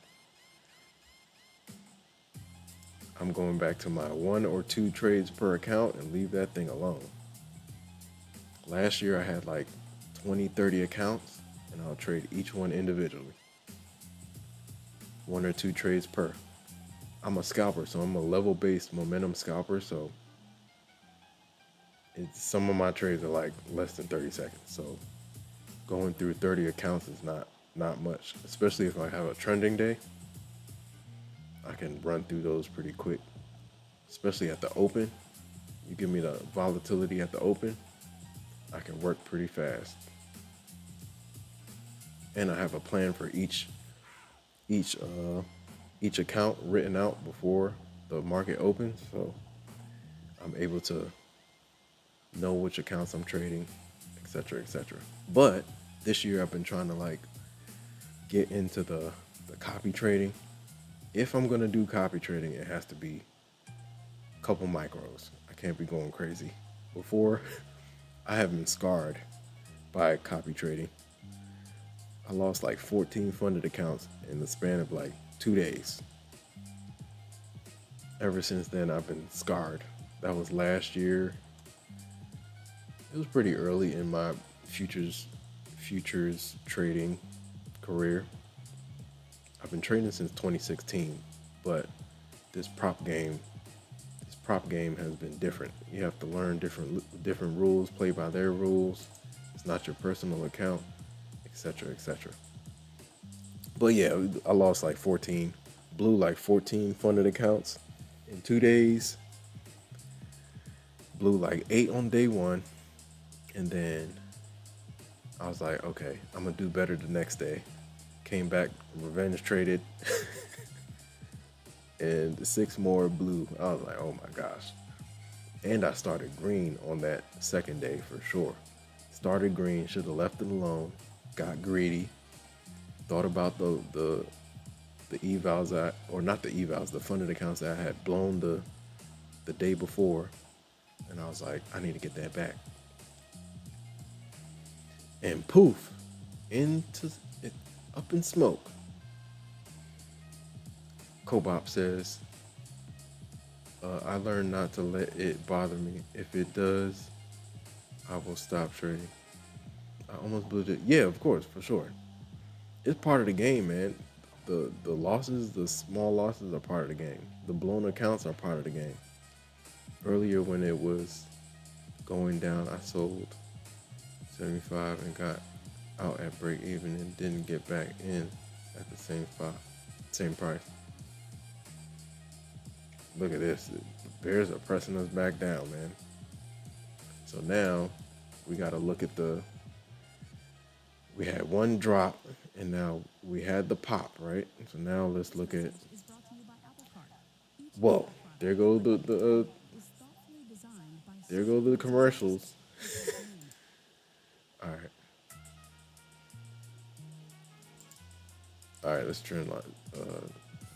I'm going back to my 1 or 2 trades per account and leave that thing alone. Last year I had like 20, 30 accounts, and I'll trade each one individually. 1 or 2 trades per. I'm a scalper, so I'm a level-based momentum scalper, so some of my trades are like less than 30 seconds. So going through 30 accounts is not much, especially if I have a trending day. I can run through those pretty quick, especially at the open. You give me the volatility at the open, I can work pretty fast. And I have a plan for each account written out before the market opens, so I'm able to know which accounts I'm trading, etc., etc. But this year I've been trying to like get into the copy trading. If I'm gonna do copy trading, it has to be a couple micros. I can't be going crazy. Before, I have been scarred by copy trading. I lost like 14 funded accounts in the span of like 2 days. Ever since then, I've been scarred. That was last year. It was pretty early in my futures futures trading career. I've been trading since 2016, but this prop game, has been different. You have to learn different rules, play by their rules. It's not your personal account, etc., etc. But yeah, I lost like 14, blew like 14 funded accounts in 2 days. Blew like 8 on day one, and then I was like, okay, I'm gonna do better the next day. Came back, revenge traded, and 6 more blew. I was like, oh my gosh. And I started green on that second day for sure. Started green, should have left it alone. Got greedy. Thought about the evals or not the evals, the funded accounts that I had blown the day before, and I was like, I need to get that back. And poof, into it, up in smoke. Kobop says, I learned not to let it bother me. If it does, I will stop trading. I almost blew it. Yeah, of course, for sure. It's part of the game, man. The losses, the small losses are part of the game. The blown accounts are part of the game. Earlier when it was going down, I sold 75 and got out at break even and didn't get back in at the same price. Look at this. The Bears are pressing us back down, man. So now we got to look at we had one drop and now we had the pop, right? So now let's look at, whoa, there go the commercials. All right, let's trend line,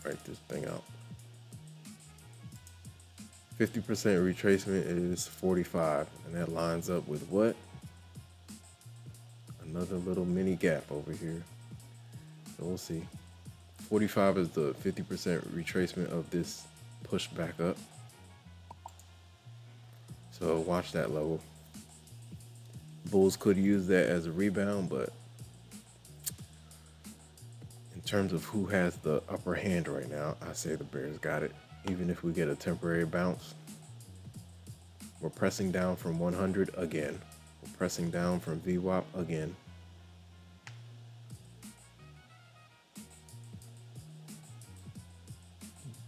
write this thing out. 50% retracement is 45, and that lines up with what? Another little mini gap over here. So we'll see. 45 is the 50% retracement of this push back up. So watch that level. Bulls could use that as a rebound, but in terms of who has the upper hand right now, I say the Bears got it. Even if we get a temporary bounce, we're pressing down from 100 again. We're pressing down from VWAP again.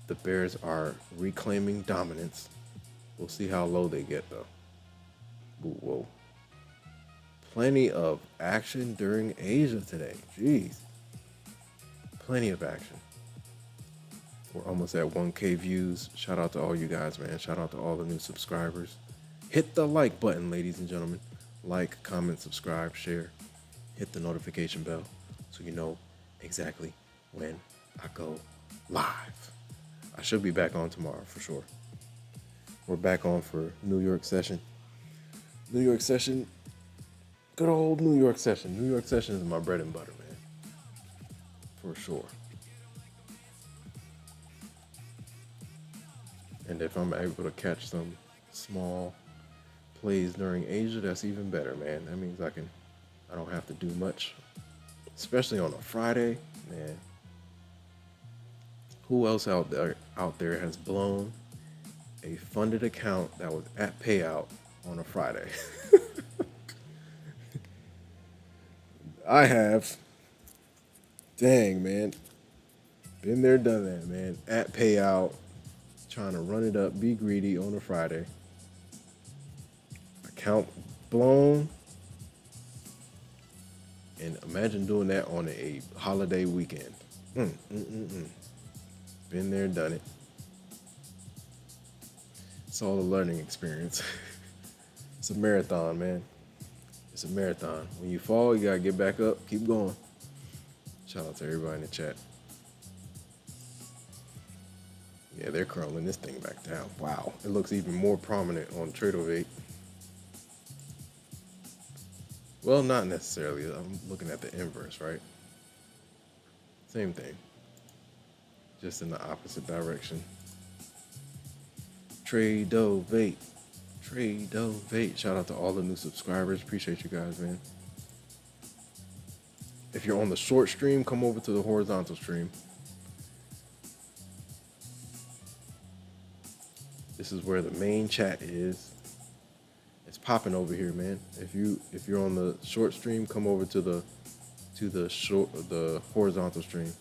The Bears are reclaiming dominance. We'll see how low they get though. Whoa. Plenty of action during Asia today. Jeez. Plenty of action. We're almost at 1K views. Shout out to all you guys, man. Shout out to all the new subscribers. Hit the like button, ladies and gentlemen. Like, comment, subscribe, share. Hit the notification bell so you know exactly when I go live. I should be back on tomorrow for sure. We're back on for New York session. New York session. Good old New York session. New York session is my bread and butter, man. For sure. And if I'm able to catch some small plays during Asia, that's even better, man. That means I don't have to do much, especially on a Friday, man. Who else out there has blown a funded account that was at payout on a Friday? I have. Dang, man. Been there, done that, man. At payout, trying to run it up, be greedy on a Friday. Account blown. And imagine doing that on a holiday weekend. Been there, done it. It's all a learning experience. It's a marathon, man. It's a marathon. When you fall, you gotta get back up, keep going. Shout out to everybody in the chat. Yeah, they're curling this thing back down. Wow, it looks even more prominent on Tradeovate. Well, not necessarily. I'm looking at the inverse, right? Same thing. Just in the opposite direction. Tradeovate. Tradeovate. Shout out to all the new subscribers. Appreciate you guys, man. If you're on the short stream, come over to the horizontal stream. This is where the main chat is. It's popping over here, man. If you're on the short stream, come over to the horizontal stream.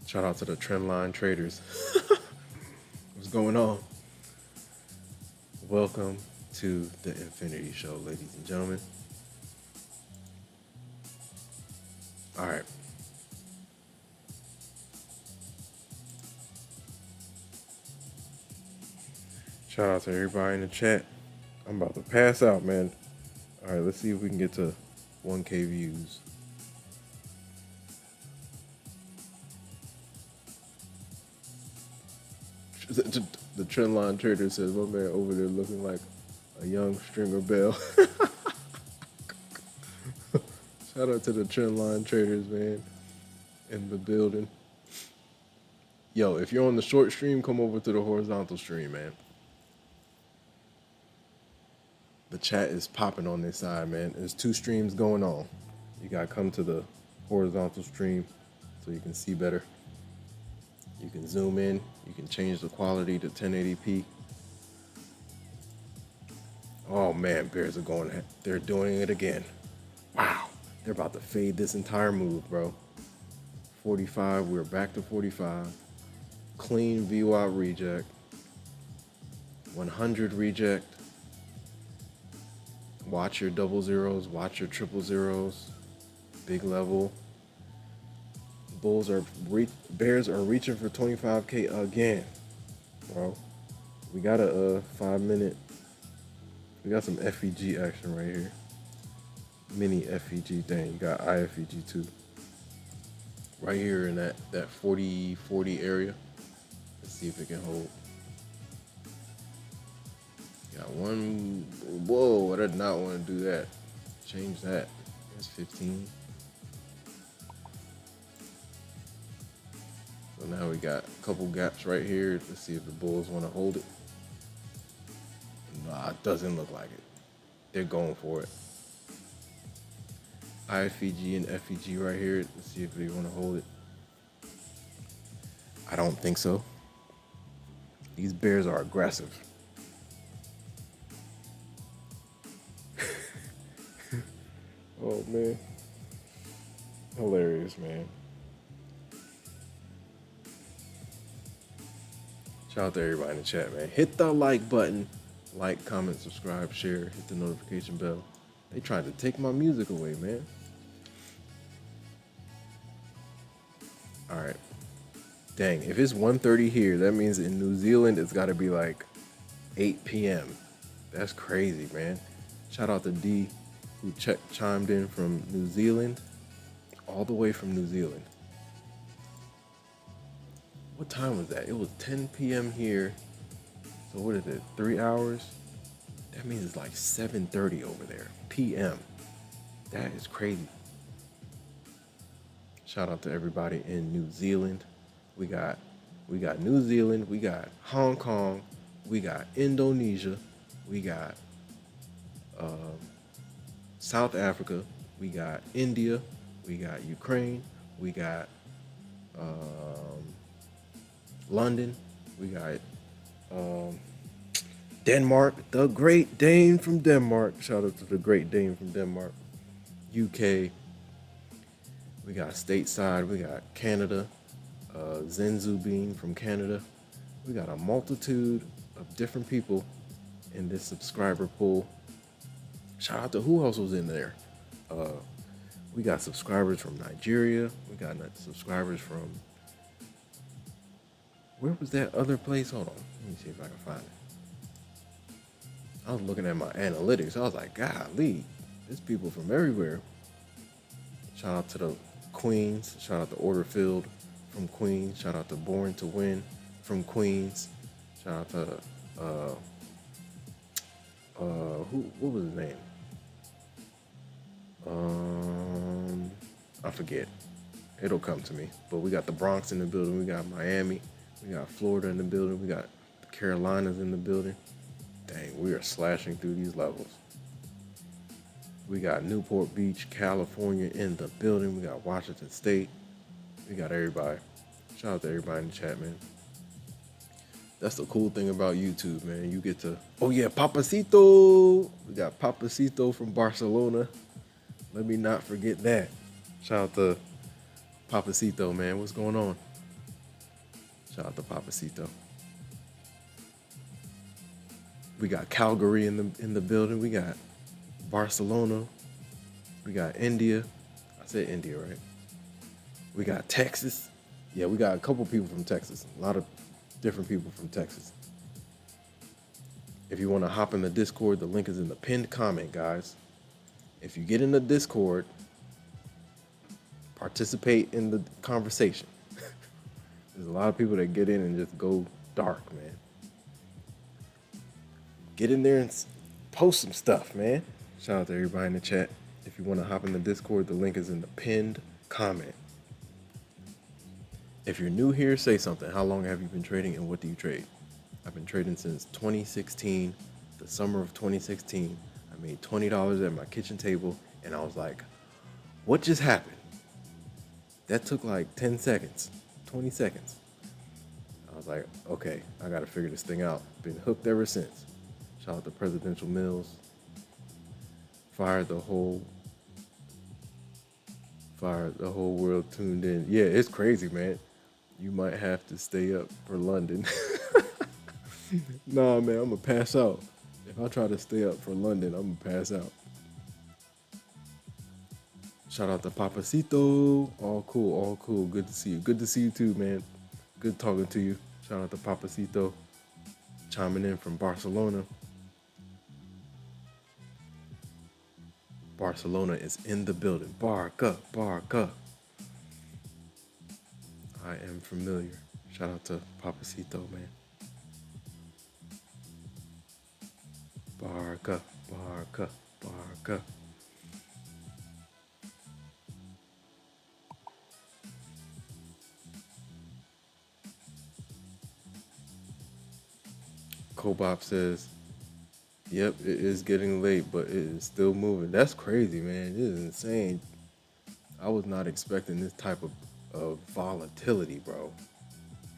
Shout out to the trendline traders. What's going on? Welcome to the Infinity Show, ladies and gentlemen. All right. Shout out to everybody in the chat. I'm about to pass out, man. All right, let's see if we can get to 1K views. The trendline trader says, my man over there looking like a young Stringer Bell. Shout out to the trendline traders, man, in the building. Yo, if you're on the short stream, come over to the horizontal stream, man. The chat is popping on this side, man. There's 2 streams going on. You gotta come to the horizontal stream so you can see better. You can zoom in. You can change the quality to 1080p. Oh man, bears are going. They're doing it again. Wow, they're about to fade this entire move, bro. 45. We're back to 45. Clean VWAP reject. 100 reject. Watch your double zeros. Watch your triple zeros. Big level. Bears are reaching for 25K again, bro. We got a 5-minute. We got some FEG action right here. Mini FEG thing. You got IFEG too. Right here in that 40 area. Let's see if it can hold. Got one. Whoa! I did not want to do that. Change that. That's 15. So now we got a couple gaps right here. Let's see if the Bulls want to hold it. Nah, it doesn't look like it. They're going for it. IFEG and FEG right here. Let's see if they want to hold it. I don't think so. These bears are aggressive. Oh man. Hilarious, man. Shout out to everybody in the chat, man. Hit the like button. Like, comment, subscribe, share, hit the notification bell. They tried to take my music away, man. All right. Dang, if it's 1:30 here, that means in New Zealand it's got to be like 8 p.m. That's crazy, man. Shout out to D who chimed in from New Zealand, all the way from New Zealand. What time was that? It was 10 p.m. here. So what is it, 3 hours? That means it's like 7:30 over there, p.m. That is crazy. Shout out to everybody in New Zealand. We got New Zealand, we got Hong Kong, we got Indonesia, we got South Africa, we got India, we got Ukraine, we got London, we got Denmark, the Great Dane from Denmark. Shout out to the Great Dane from Denmark. UK, we got stateside, we got Canada, Zenzu Bean from Canada. We got a multitude of different people in this subscriber pool. Shout out to who else was in there. We got subscribers from Nigeria. We got subscribers from, where was that other place? Hold on, let me see if I can find it. I was looking at my analytics. I was like, golly, there's people from everywhere. Shout out to the Queens. Shout out to Orderfield from Queens. Shout out to Born to Win from Queens. Shout out to what was his name? I forget. It'll come to me. But we got the Bronx in the building. We got Miami. We got Florida in the building. We got Carolina's in the building. Dang, we are slashing through these levels. We got Newport Beach, California in the building. We got Washington State. We got everybody. Shout out to everybody in the chat, man. That's the cool thing about YouTube, man. You get to, oh yeah, Papacito. We got Papacito from Barcelona. Let me not forget that. Shout out to Papacito, man. What's going on? Shout out to Papacito. We got Calgary in the building. We got Barcelona. We got India. I said India, right? We got Texas. Yeah, we got a couple people from Texas. A lot of different people from Texas. If you want to hop in the Discord, the link is in the pinned comment, guys. If you get in the Discord, participate in the conversation. There's a lot of people that get in and just go dark, man. Get in there and post some stuff, man. Shout out to everybody in the chat. If you want to hop in the Discord, the link is in the pinned comment. If you're new here, say something. How long have you been trading and what do you trade? I've been trading since 2016, the summer of 2016. I made $20 at my kitchen table and I was like, what just happened? That took like 10 seconds, 20 seconds. I was like, okay, I got to figure this thing out. Been hooked ever since. Shout out to Presidential Mills. Fired the whole world tuned in. Yeah, it's crazy, man. You might have to stay up for London. Nah, man, I'm gonna pass out. If I try to stay up for London, I'm gonna pass out. Shout out to Papacito. All cool, all cool. Good to see you. Good to see you too, man. Good talking to you. Shout out to Papacito. Chiming in from Barcelona. Barcelona is in the building. Barca, Barca. I am familiar. Shout out to Papacito, man. Barca, Barca, Barca. Kobop says, yep, it is getting late, but it is still moving. That's crazy, man. This is insane. I was not expecting this type of volatility, bro,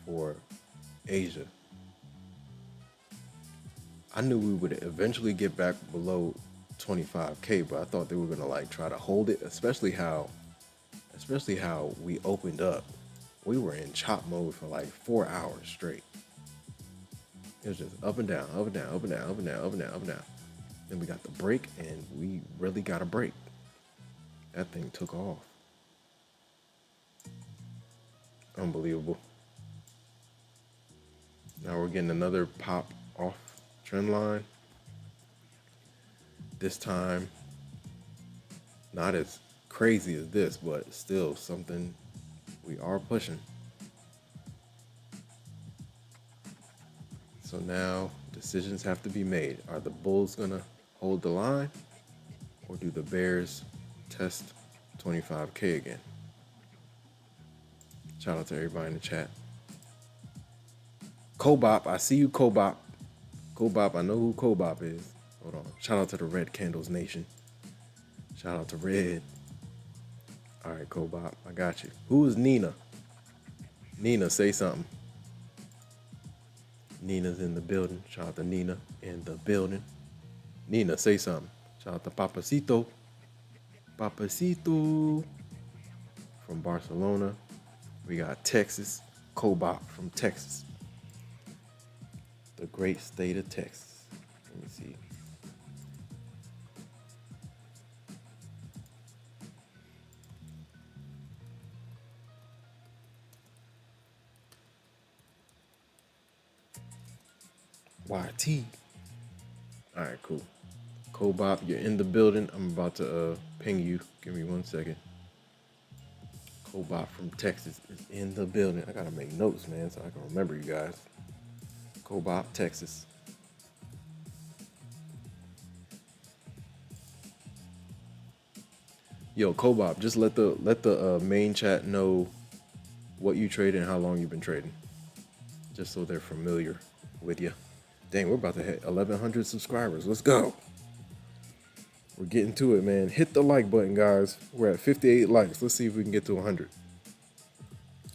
for Asia. I knew we would eventually get back below 25K, but I thought they were gonna like try to hold it, especially how we opened up. We were in chop mode for like 4 hours straight. It was just up and down, up and down, up and down, up and down, up and down, up and down. Then we got the break, and we really got a break. That thing took off. Unbelievable. Now we're getting another pop off trend line. This time, not as crazy as this, but still something we are pushing. So now decisions have to be made. Are the bulls gonna hold the line, or do the bears test 25K again? Shout out to everybody in the chat. Kobop, I see you, Kobop. Kobop, I know who Kobop is. Hold on. Shout out to the Red Candles Nation. Shout out to Red. All right, Kobop, I got you. Who is Nina? Nina, say something. Nina's in the building. Shout out to Nina in the building. Nina, say something. Shout out to Papacito. Papacito from Barcelona. We got Texas. Kobop from Texas. The great state of Texas. Let me see. YT. All right, cool. Kobop, you're in the building. I'm about to ping you. Give me 1 second. Kobop from Texas is in the building. I gotta make notes, man, so I can remember you guys. Kobop, Texas. Yo, Kobop, just let the main chat know what you trade and how long you've been trading, just so they're familiar with you. Dang, we're about to hit 1,100 subscribers. Let's go. We're getting to it, man. Hit the like button, guys. We're at 58 likes. Let's see if we can get to 100.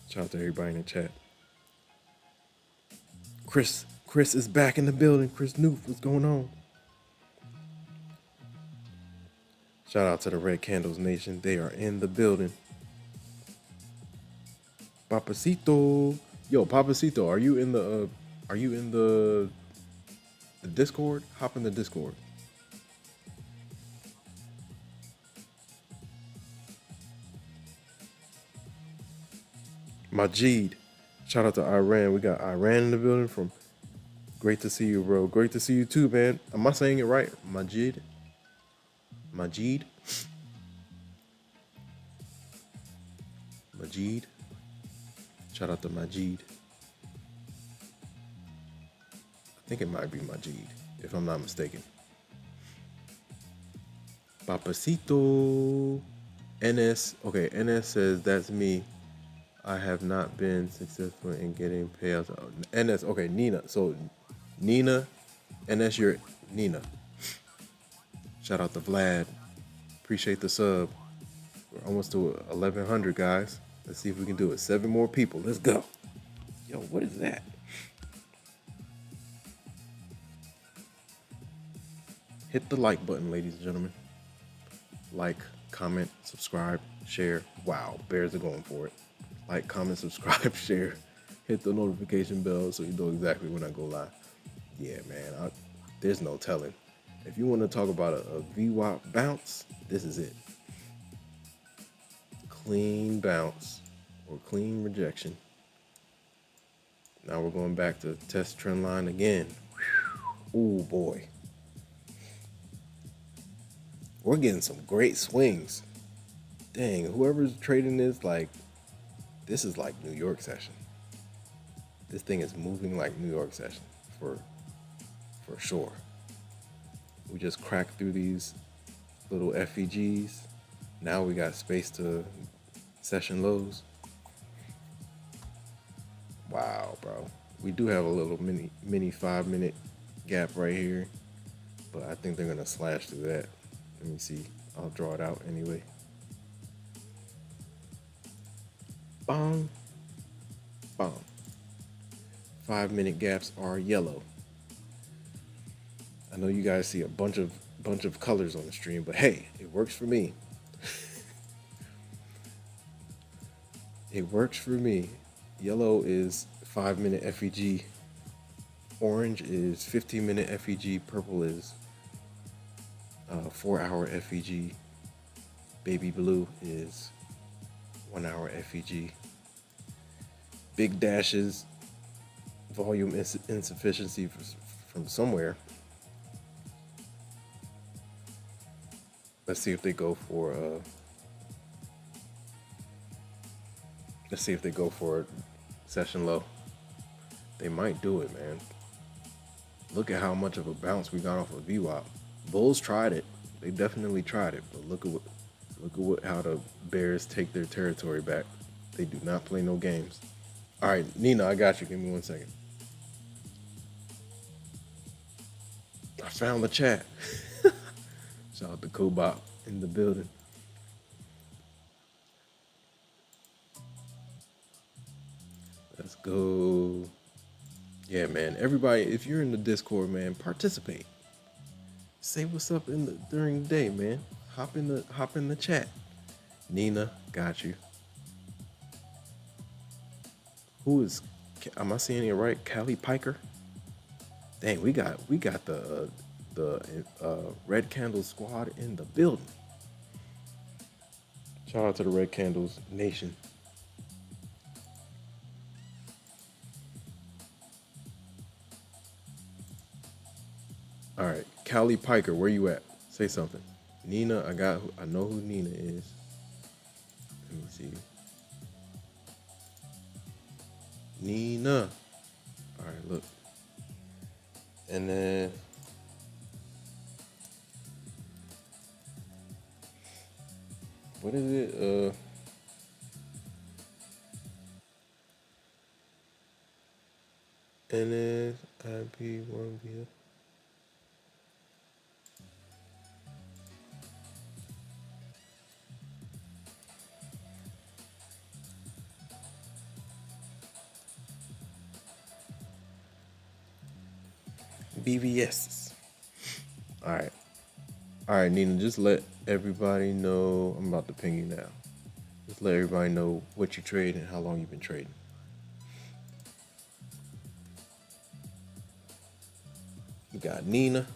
Shout out to everybody in the chat. Chris is back in the building. Chris Noof, what's going on? Shout out to the Red Candles Nation. They are in the building. Papacito. Yo, Papacito, are you in the Discord? Hop in the Discord. Majid. Shout out to Iran. We got Iran in the building from great to see you, bro. Great to see you too, man. Am I saying it right? Majid? Majid? Majid? Shout out to Majid. I think it might be Majid, if I'm not mistaken. Papacito. NS. Okay, NS says that's me. I have not been successful in getting payouts. NS, okay, Nina. So, Nina, NS, you're Nina. Shout out to Vlad. Appreciate the sub. We're almost to 1,100, guys. Let's see if we can do it. 7 more people. Let's go. Yo, what is that? Hit the like button, ladies and gentlemen. Like, comment, subscribe, share. Wow, bears are going for it. Like, comment, subscribe, share. Hit the notification bell so you know exactly when I go live. Yeah, man, there's no telling. If you want to talk about a VWAP bounce, this is it. Clean bounce or clean rejection. Now we're going back to test trend line again. Ooh, boy. We're getting some great swings. Dang, whoever's trading this, this is like New York session. This thing is moving like New York session for sure. We just cracked through these little FEGs. Now we got space to session lows. Wow, bro. We do have a little mini 5-minute gap right here, but I think they're gonna slash through that. Let me see. I'll draw it out anyway. Bong. Bong. 5-minute gaps are yellow. I know you guys see a bunch of colors on the stream, but hey, it works for me. It works for me. Yellow is 5-minute FEG. Orange is 15-minute FEG. Purple is 4-hour FEG. Baby blue is 1-hour FEG. Big dashes, volume insufficiency from somewhere. Let's see if they go for session low. They might do it, man. Look at how much of a bounce we got off of VWAP. Bulls tried it. They definitely tried it, but look at how the Bears take their territory back. They do not play no games. All right, Nina, I got you. Give me 1 second. I found the chat. Shout out to Kobop in the building. Let's go. Yeah, man. Everybody, if you're in the Discord, man, participate. Say what's up during the day, man. Hop in the chat. Nina, got you. Who is? Am I seeing it right? Callie Piker. Dang, we got the Red Candles squad in the building. Shout out to the Red Candles Nation. All right, Callie Piker, where you at? Say something. Nina, I know who Nina is. Let me see. Nina. All right, look. And then what is it? And then IP1 via BVS. All right. All right, Nina, just let everybody know. I'm about to ping you now. Just let everybody know what you trade and how long you've been trading. You got Nina.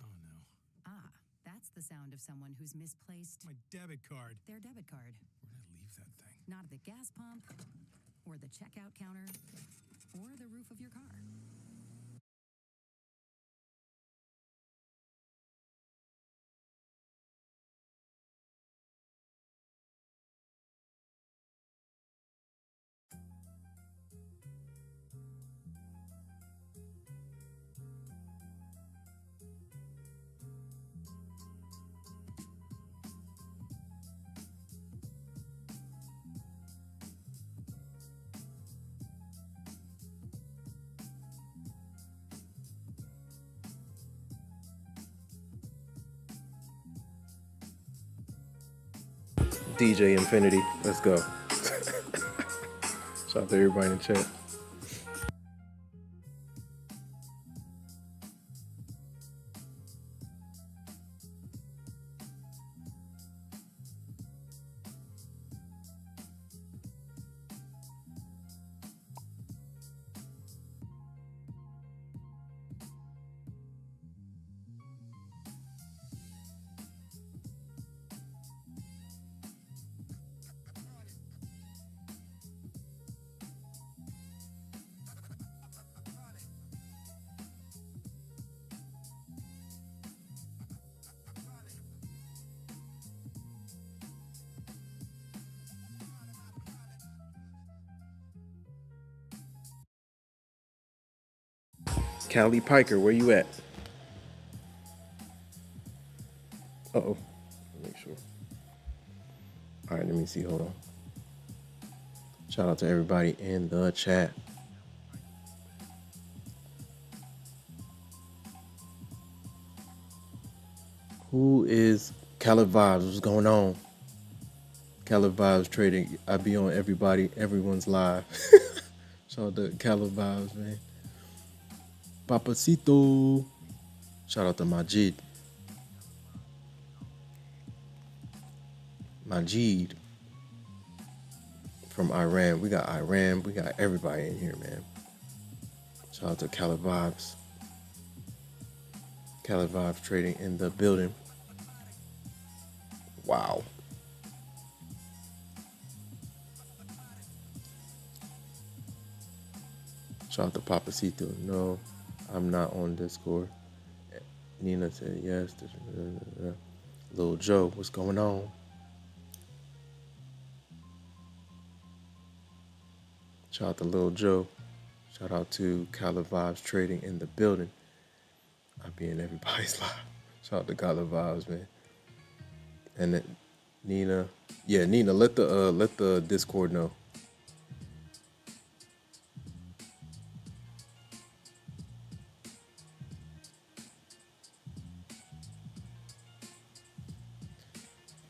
Oh no. Ah, that's the sound of someone who's misplaced My debit card. their debit card. Where'd I leave that thing? Not at the gas pump, or the checkout counter, or the roof of your car. DJ Infinity. Let's go. Shout out to everybody in the chat. Callie Piker, where you at? Uh-oh. Make sure. All right, let me see. Hold on. Shout out to everybody in the chat. Who is Caleb Vibes? What's going on? Caleb Vibes trading. I be on everyone's live. Shout out to Caleb Vibes, man. Papacito. Shout out to Majid. Majid from Iran. We got Iran. We got everybody in here, man. Shout out to Caleb Vibes. Caleb Vibes trading in the building. Wow. Shout out to Papacito. No, I'm not on Discord. Nina said yes. Lil Joe, what's going on? Shout out to Lil Joe. Shout out to Caleb Vibes Trading in the building. I be in everybody's live. Shout out to Caleb Vibes, man. And then Nina, yeah, Nina, let the Discord know.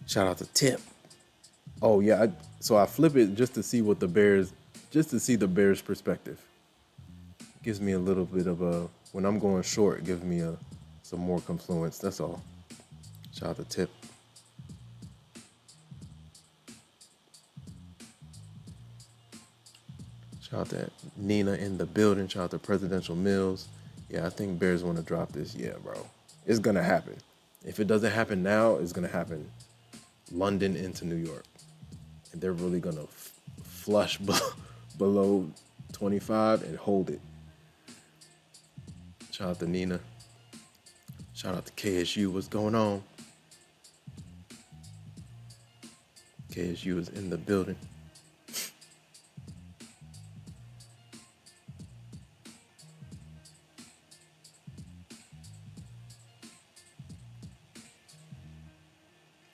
Shout out to Tip. Oh yeah, so I flip it just to see what the Bears, just to see the Bears' perspective. Gives me a little bit of a, when I'm going short, it gives me some more confluence. That's all. Shout out to Tip. Shout out to Nina in the building. Shout out to Presidential Mills. Yeah, I think Bears want to drop this. Yeah, bro. It's going to happen. If it doesn't happen now, it's going to happen London into New York. And they're really going to flush below 25 and hold it. Shout out to Nina. Shout out to KSU. What's going on? KSU is in the building.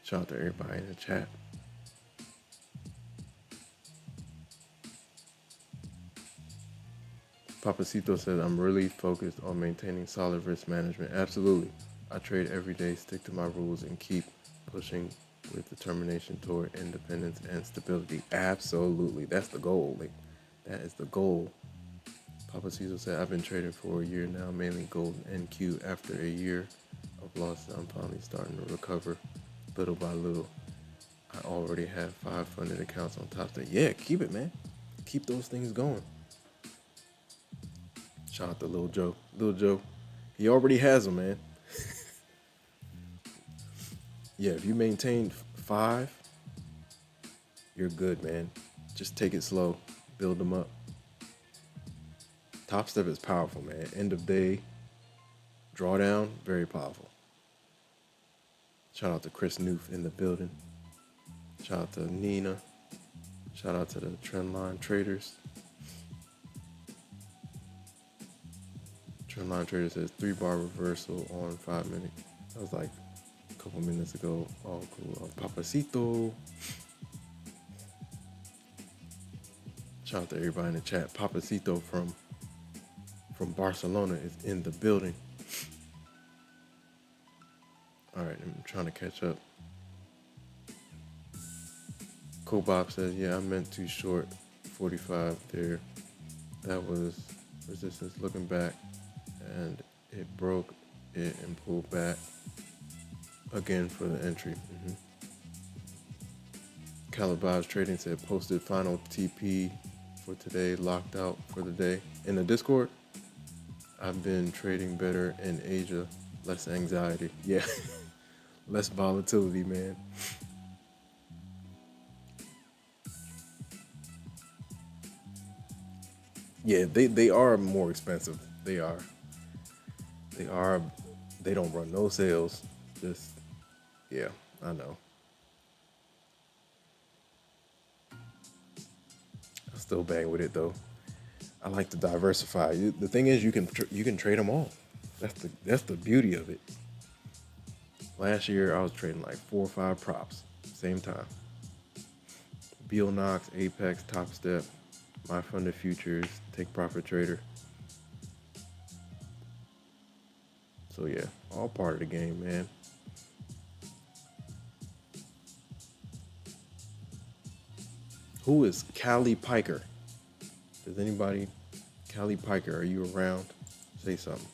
Shout out to everybody in the chat. Papacito says, I'm really focused on maintaining solid risk management. Absolutely. I trade every day, stick to my rules, and keep pushing with determination toward independence and stability. Absolutely. That's the goal. Like, that is the goal. Papacito said, I've been trading for a year now, mainly gold and NQ. After a year of losses, I'm finally starting to recover little by little. I already have 5 funded accounts on Topstep. Yeah, keep it, man. Keep those things going. Shout out to Lil Joe. Lil Joe, he already has them, man. Yeah, if you maintain 5, you're good, man. Just take it slow. Build them up. Topstep is powerful, man. End of day, drawdown, very powerful. Shout out to Chris Noof in the building. Shout out to Nina. Shout out to the Trendline Traders. Trendline Trader says 3-bar reversal on 5 minutes. That was like a couple minutes ago. All cool. Papacito. Shout out to everybody in the chat. Papacito from Barcelona is in the building. All right, I'm trying to catch up. Kobob says, yeah, I meant too short 45 there. That was resistance looking back, and it broke it and pulled back again for the entry. Calabaj Trading said, posted final TP for today, locked out for the day. In the Discord, I've been trading better in Asia, less anxiety. Yeah, less volatility, man. Yeah, they are more expensive. They are. They don't run no sales. Just, yeah, I know. I still bang with it though. I like to diversify. The thing is, you can trade them all. That's the beauty of it. Last year I was trading like 4 or 5 props, same time. Beal Knox, Apex, Topstep, My Funded Futures, Take Profit Trader. So yeah, all part of the game, man. Who is Callie Piker? Does anybody, Callie Piker, are you around? Say something.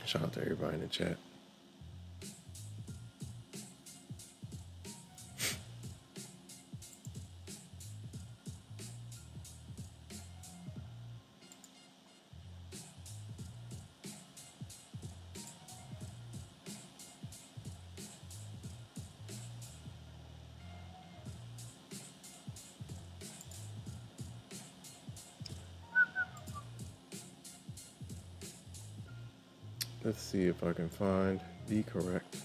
Shout out to everybody in the chat. Let's see if I can find the correct.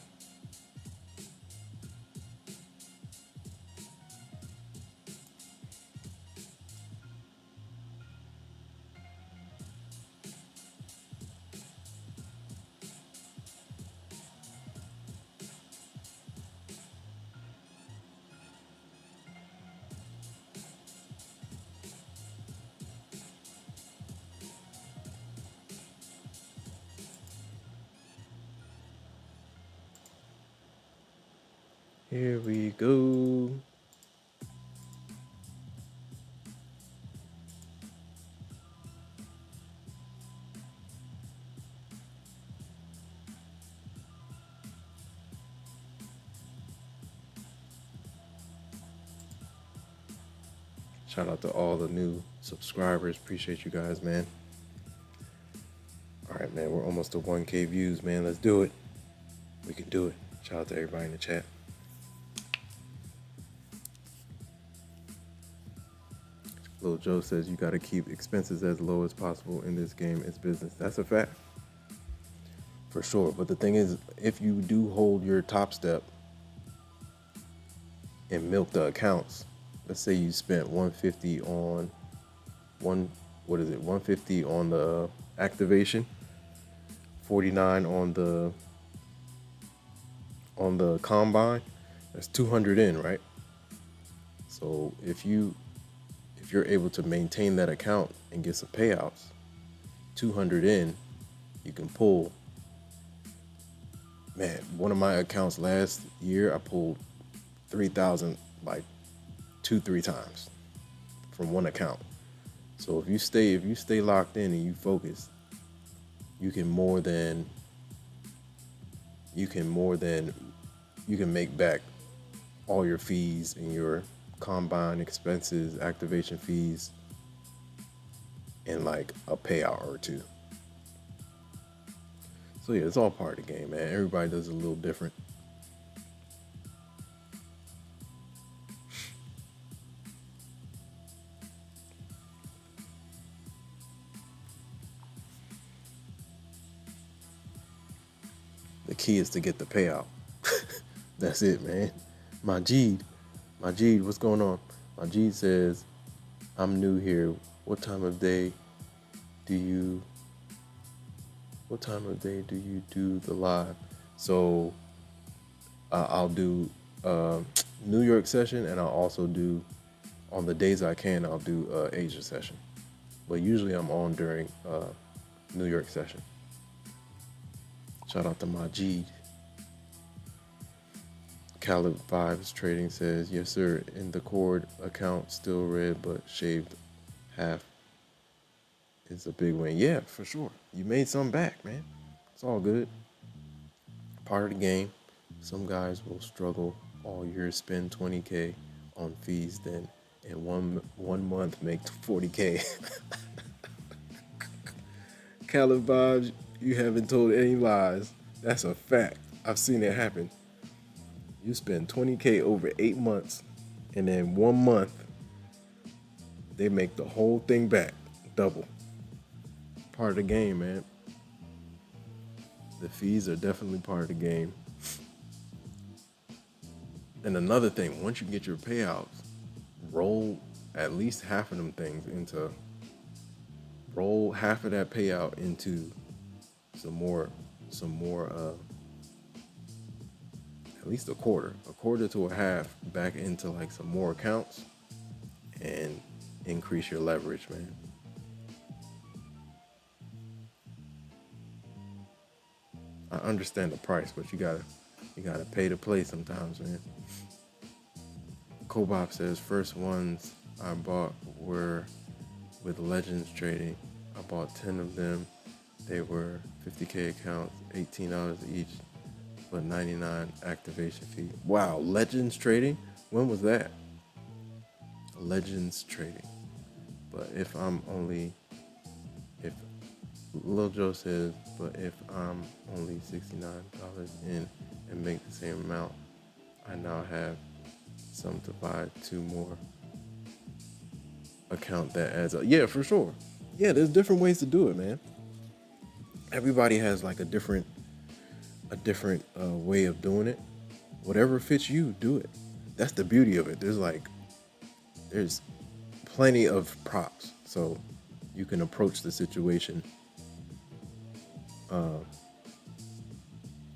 Here we go. Shout out to all the new subscribers. Appreciate you guys, man. All right, man. We're almost to 1K views, man. Let's do it. We can do it. Shout out to everybody in the chat. Lil Joe says you got to keep expenses as low as possible in this game. It's business. That's a fact. For sure. But the thing is, if you do hold your Topstep and milk the accounts, let's say you spent 150 on 150 on the activation, 49 on the combine, that's 200 in, right? So if you're able to maintain that account and get some payouts, 200 in, you can pull. Man, one of my accounts last year, I pulled 3,000 like 2-3 times from one account. So if you stay locked in and you focus, you can make back all your fees and your combine expenses, activation fees in like a payout or two. So yeah, it's all part of the game, man. Everybody does it a little different. The key is to get the payout. That's it, man. Majid, what's going on? Majid says, I'm new here. What time of day do you do the live? So I'll do New York session, and I'll also do, on the days I can, I'll do Asia session. But usually I'm on during New York session. Shout out to Majid. Caleb Vibes Trading says, yes, sir. In the cord account, still red, but shaved half is a big win. Yeah, for sure. You made some back, man. It's all good. Part of the game. Some guys will struggle all year, spend 20K on fees, then in one month make 40K. Caleb Vibes, you haven't told any lies. That's a fact. I've seen it happen. You spend 20K over 8 months, and then 1 month, they make the whole thing back, double. Part of the game, man. The fees are definitely part of the game. And another thing, once you get your payouts, roll at least half of them things roll half of that payout into some more, at least a quarter to a half back into like some more accounts, and increase your leverage, man. I understand the price, but you gotta pay to play sometimes, man. Kobop says, first ones I bought were with Legends Trading. I bought 10 of them. They were 50K accounts, $18 each, but 99 activation fee. Wow, Legends Trading? When was that? Legends Trading. But if Lil Joe says, but if I'm only $69 in and make the same amount, I now have some to buy 2 more account that adds up. Yeah, for sure. Yeah, there's different ways to do it, man. Everybody has like a different way of doing it. Whatever fits you, do it. That's the beauty of it. There's plenty of props, so you can approach the situation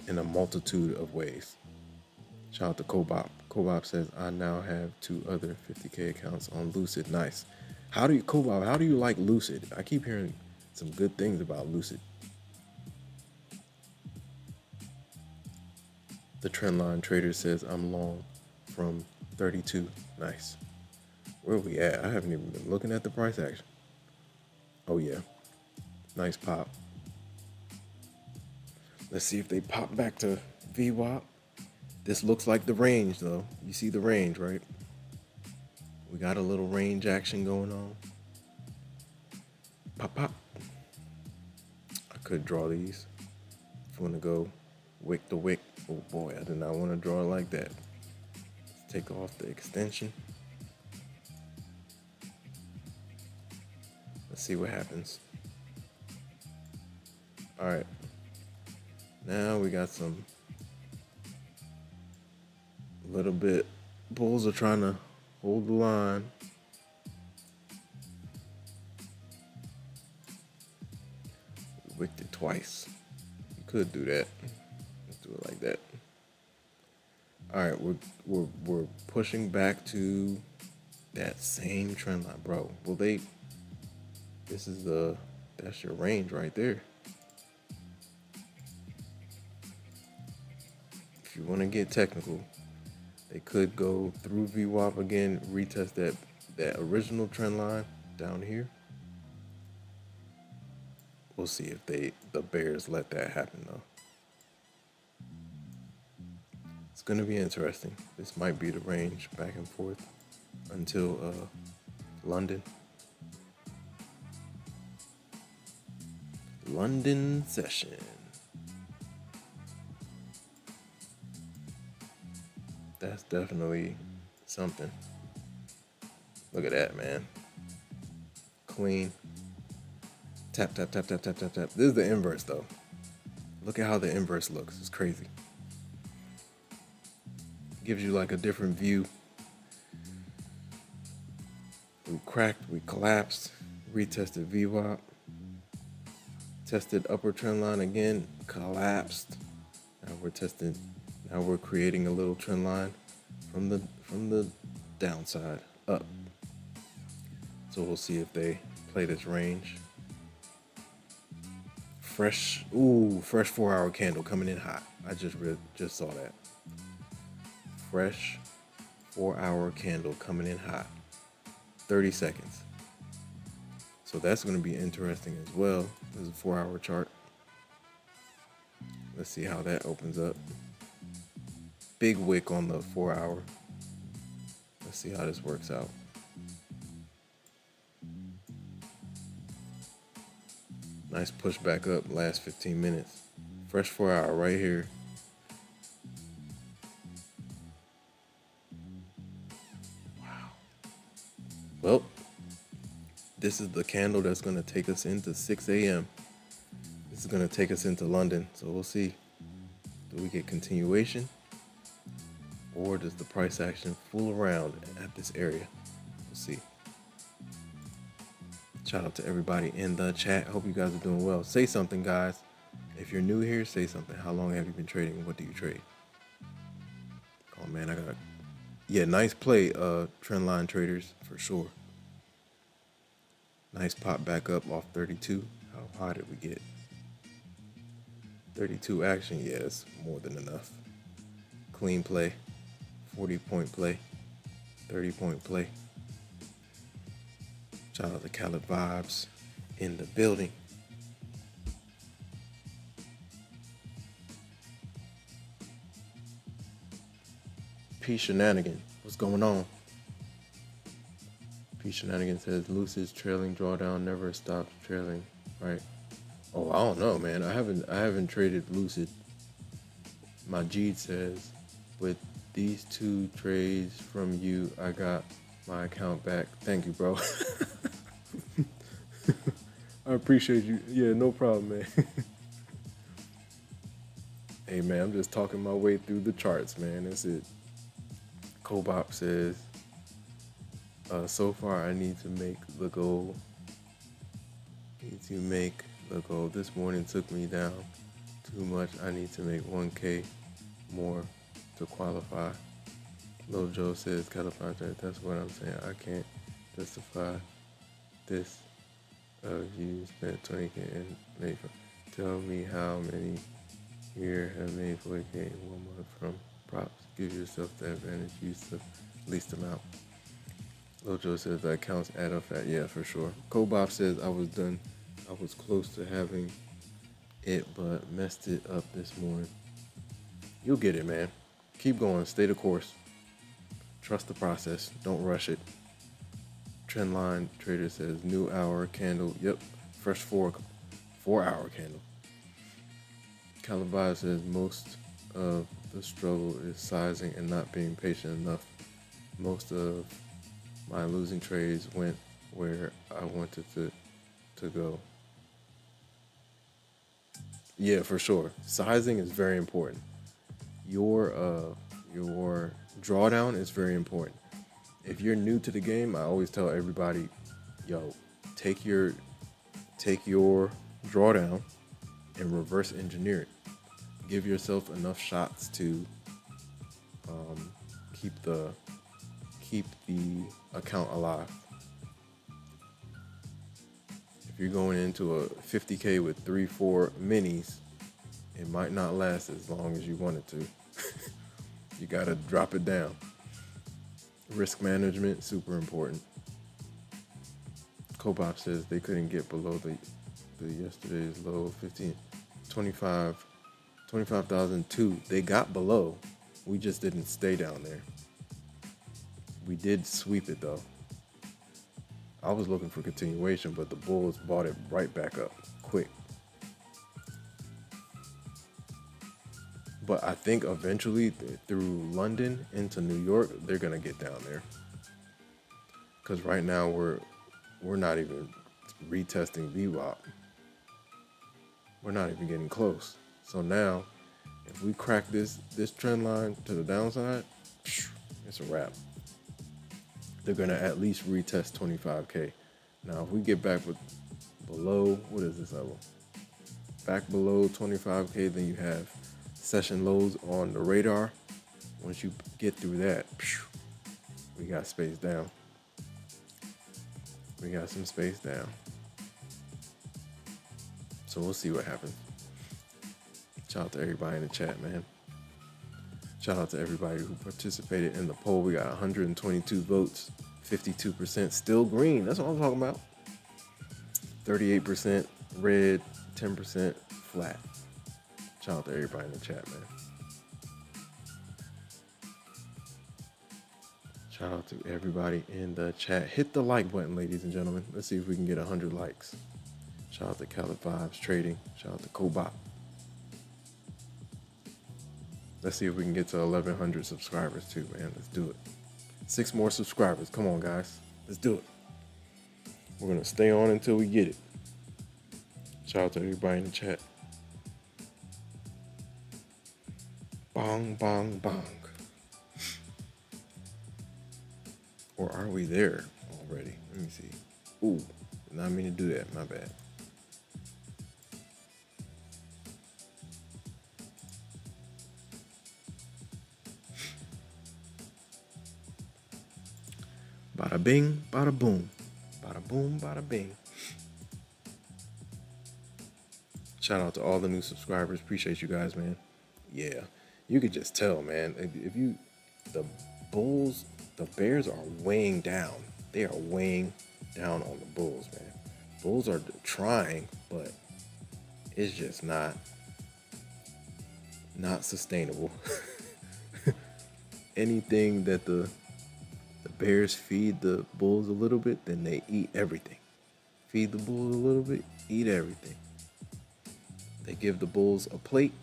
in a multitude of ways. Shout out to Kobop. Kobop says, I now have 2 other 50K accounts on Lucid. Nice. Kobop, how do you like Lucid? I keep hearing some good things about Lucid. The trend line trader says I'm long from 32. Nice. Where are we at? I haven't even been looking at the price action. Oh yeah, nice pop. Let's see if they pop back to VWAP. This looks like the range though. You see the range, right? We got a little range action going on. Pop, pop. I could draw these. If you want to go wick to wick. Oh boy, I did not want to draw it like that. Let's take off the extension. Let's see what happens. All right. Now we got some little bit. Bulls are trying to hold the line. We wicked it twice. You could do that. Let's do it like that. All right, we're pushing back to that same trend line, bro. Will they? This is that's your range right there. If you want to get technical, they could go through VWAP again, retest that original trend line down here. We'll see if the bears let that happen though. It's gonna be interesting. This might be the range back and forth until London. London session. That's definitely something. Look at that, man. Clean. Tap, tap, tap, tap, tap, tap, tap. This is the inverse, though. Look at how the inverse looks. It's crazy. Gives you like a different view. We cracked, we collapsed, retested VWAP. Tested upper trend line again, collapsed. Now we're creating a little trend line from the downside up. So we'll see if they play this range. Fresh 4-hour candle coming in hot. I just saw that. Fresh 4-hour candle coming in hot. 30 seconds. So that's going to be interesting as well. This is a 4-hour chart. Let's see how that opens up. Big wick on the 4-hour. Let's see how this works out. Nice push back up last 15 minutes. Fresh 4-hour right here. Wow. Well, this is the candle that's going to take us into 6 a.m. This is going to take us into London. So we'll see. Do we get continuation? Or does the price action fool around at this area? We'll see. Shout out to everybody in the chat. Hope you guys are doing well. Say something, guys. If you're new here, say something. How long have you been trading? What do you trade? Oh man, nice play, trend line traders, for sure. Nice pop back up off 32. How high did we get? 32 action, yeah, that's more than enough. Clean play, 40-point play, 30-point play. Shout out to Khaled Vibes in the building. P Shenanigan, what's going on? P Shenanigan says Lucid's trailing drawdown never stops trailing, right? Oh, I don't know, man. I haven't traded Lucid. Majid says, with these 2 trades from you, I got my account back. Thank you, bro. I appreciate you. Yeah, no problem, man. Hey, man, I'm just talking my way through the charts, man. That's it. Kobop says, so far I need to make the goal. This morning took me down too much. I need to make 1K more to qualify. Lil Joe says, California, that's what I'm saying. I can't justify this. You spent 20K and made. Tell me how many Here have made 40K in 1 month from props. Give yourself the advantage. Use the least amount. Lojo says that counts add up fat. Yeah, for sure. Kobop says I was done. I was close to having it, but messed it up this morning. You'll get it, man. Keep going. Stay the course. Trust the process. Don't rush it. Trendline trader says new hour candle. Yep. Fresh 4 hour candle. Calabar says most of the struggle is sizing and not being patient enough. Most of my losing trades went where I wanted to go. Yeah, for sure. Sizing is very important. Your drawdown is very important. If you're new to the game, I always tell everybody, yo, take your drawdown and reverse engineer it. Give yourself enough shots to keep the account alive. If you're going into a 50K with 3-4 minis, it might not last as long as you want it to. You gotta drop it down. Risk management, super important. Kobop says they couldn't get below the yesterday's low 25,002. They got below. We just didn't stay down there. We did sweep it though. I was looking for continuation, but the Bulls bought it right back up quick. But I think eventually through London into New York, they're gonna get down there. Cause right now we're not even retesting VWAP. We're not even getting close. So now, if we crack this trend line to the downside, it's a wrap. They're gonna at least retest 25K. Now, if we get back with below, what is this level? Back below 25K, then you have session lows on the radar. Once you get through that, we got space down. We got some space down. So we'll see what happens. Shout out to everybody in the chat, man. Shout out to everybody who participated in the poll. We got 122 votes, 52% still green. That's what I'm talking about. 38% red, 10% flat. Shout out to everybody in the chat, man. Shout out to everybody in the chat. Hit the like button, ladies and gentlemen. Let's see if we can get 100 likes. Shout out to Caleb Vibes Trading. Shout out to Kobop. Let's see if we can get to 1,100 subscribers too, man. Let's do it. 6 more subscribers. Come on, guys. Let's do it. We're going to stay on until we get it. Shout out to everybody in the chat. Bong, bong, bong. Or are we there already? Let me see. Ooh, not mean to do that. My bad. Bada bing, bada boom. Bada boom, bada bing. Shout out to all the new subscribers. Appreciate you guys, man. Yeah, you could just tell, man. If you, the Bulls, the Bears are weighing down. They are weighing down on the Bulls, man. Bulls are trying, but it's just not sustainable. Anything that the Bears feed the Bulls a little bit, then they eat everything. Feed the Bulls a little bit, eat everything. They give the Bulls a plate,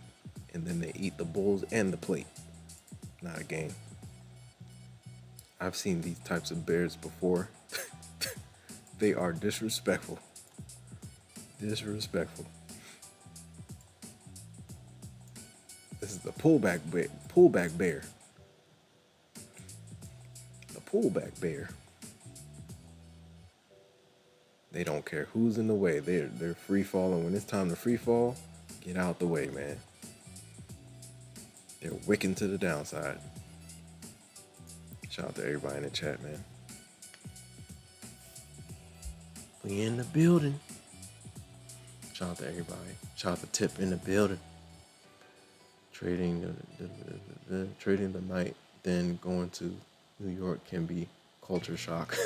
and then they eat the Bulls and the plate. Not a game. I've seen these types of Bears before. They are disrespectful. Disrespectful. This is the pullback bear. Pullback bear. The pullback bear. They don't care who's in the way. They're free falling. When it's time to free fall, get out the way, man. They're wicking to the downside. Shout out to everybody in the chat, man. We in the building. Shout out to everybody. Shout out to Tip in the building. Trading trading the night, then going to New York can be culture shock.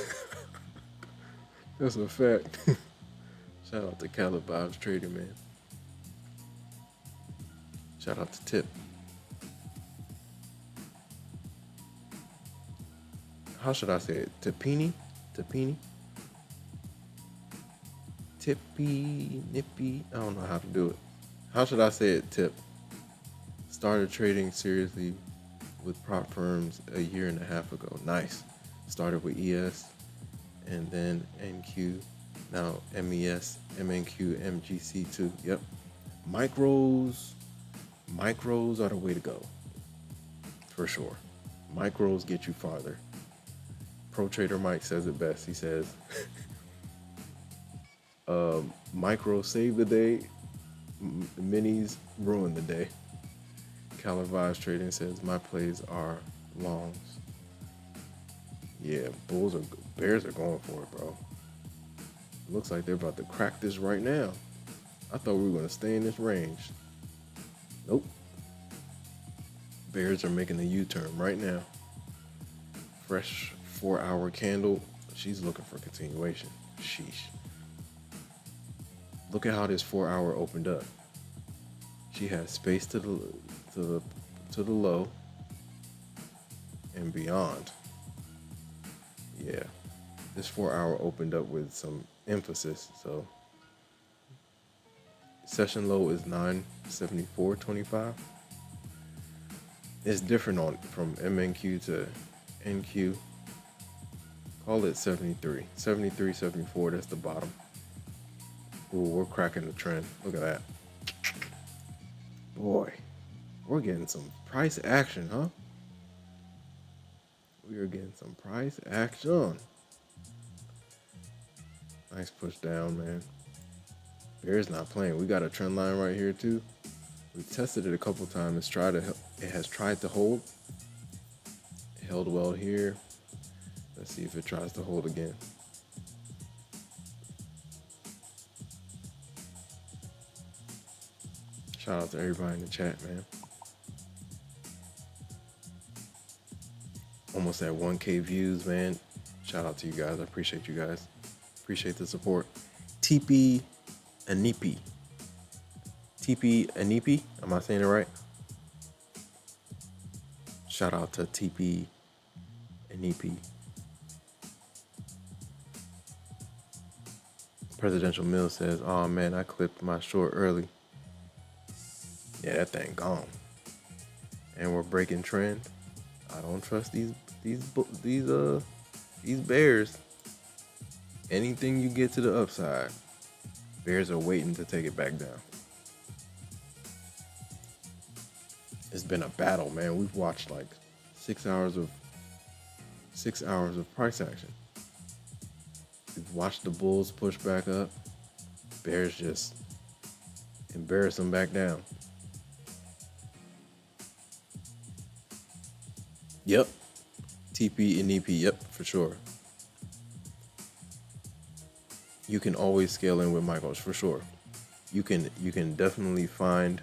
That's a fact. Shout out to Caleb Vibes Trader, man. Shout out to Tip. How should I say it? Tipini? Tipini? Tippy, nippy. I don't know how to do it. How should I say it, Tip? Started trading seriously with prop firms a year and a half ago. Nice. Started with ES and then NQ. Now MES, MNQ, MGC2. Yep. Micros are the way to go. For sure. Micros get you farther. Pro Trader Mike says it best. He says, micros save the day, minis ruin the day. Caleb Vibes Trading says, my plays are longs. Yeah, Bears are going for it, bro. Looks like they're about to crack this right now. I thought we were going to stay in this range. Nope. Bears are making the U-turn right now. Fresh 4-hour candle. She's looking for continuation. Sheesh. Look at how this 4-hour opened up. She has space to the low and beyond. Yeah. This 4-hour opened up with some emphasis. So session low is 974.25. It's different from MNQ to NQ. Call it 73. 73, 74, that's the bottom. Ooh, we're cracking the trend. Look at that. Boy, we're getting some price action, huh? We are getting some price action. Nice push down, man. Bear's not playing. We got a trend line right here, too. We tested it a couple times. It has tried to hold. It held well here. Let's see if it tries to hold again. Shout out to everybody in the chat, man. Almost at 1K views, man. Shout out to you guys. I appreciate you guys. Appreciate the support. TP Anipi. TP Anipi. Am I saying it right? Shout out to TP Anipi. Presidential Mill says, oh man, I clipped my short early. Yeah, that thing gone. And we're breaking trend. I don't trust these bears. Anything you get to the upside, bears are waiting to take it back down. It's been a battle, man. We've watched like 6 hours of price action. We've watched the bulls push back up. Bears just embarrass them back down. Yep. TP and EP, yep, for sure. You can always scale in with micros, for sure. You can definitely find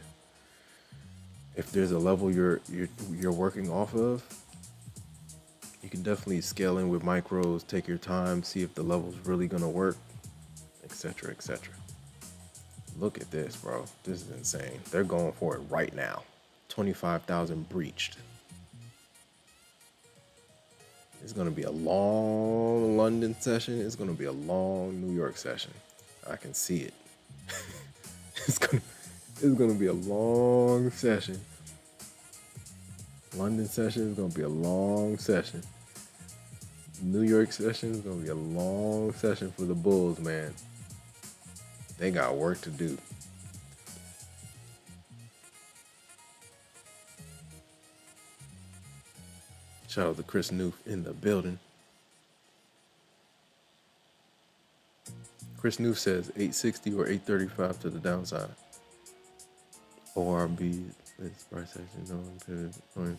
if there's a level you're working off of. You can definitely scale in with micros, take your time, see if the level's really gonna work, etc., etc. Look at this, bro. This is insane. They're going for it right now. 25,000 breached. It's going to be a long London session. It's going to be a long New York session. I can see it. It's going to be a long session. London session is going to be a long session. New York session is going to be a long session for the Bulls, man. They got work to do. Shout out to Chris Newf in the building. Chris Newf says 860 or 835 to the downside. ORB is price action. No one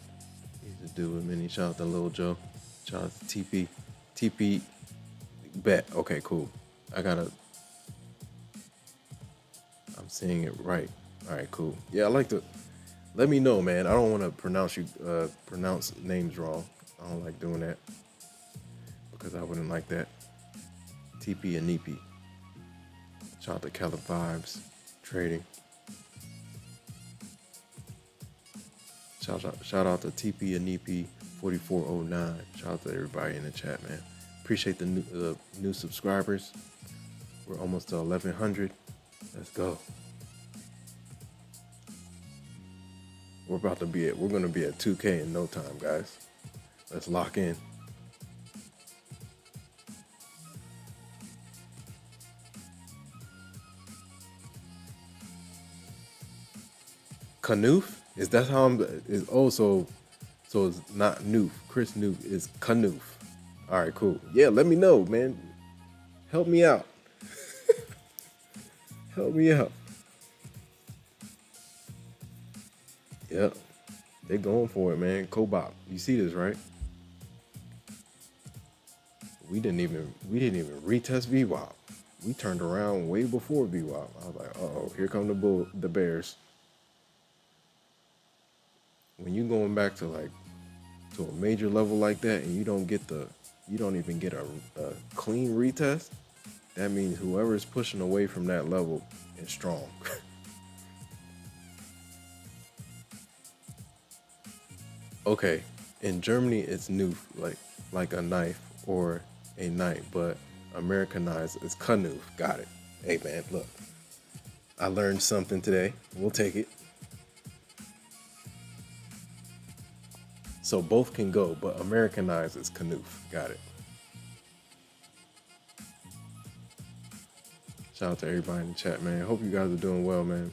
easy to do with many. Shout out to Lil Joe. Shout out to TP. TP bet. Okay, cool. I'm seeing it right. All right, cool. Yeah, I like Let me know, man. I don't want to pronounce names wrong. I don't like doing that because I wouldn't like that. TP and NEP. Shout out to Caleb Vibes Trading. Shout out to TP and NEP 4409. Shout out to everybody in the chat, man. Appreciate the new subscribers. We're almost to 1,100. Let's go. We're going to be at 2K in no time, guys. Let's lock in. Kanoof? Is that how is also so it's not Noof. Chris Noof is Kanoof. All right, cool. Yeah, let me know, man. Help me out. Help me out. Yep. They going for it, man. Kobop. You see this, right? We didn't even retest VWAP. We turned around way before VWAP. I was like, uh-oh, here come the Bears. When you going back to a major level like that and you don't even get a clean retest, that means whoever's pushing away from that level is strong. Okay, in Germany it's new, like a knife or a knight, but Americanized is Kanuf. Got it. Hey man, look, I learned something today. We'll take it. So both can go, but Americanized is Kanuf. Got it. Shout out to everybody in the chat, man. Hope you guys are doing well, man.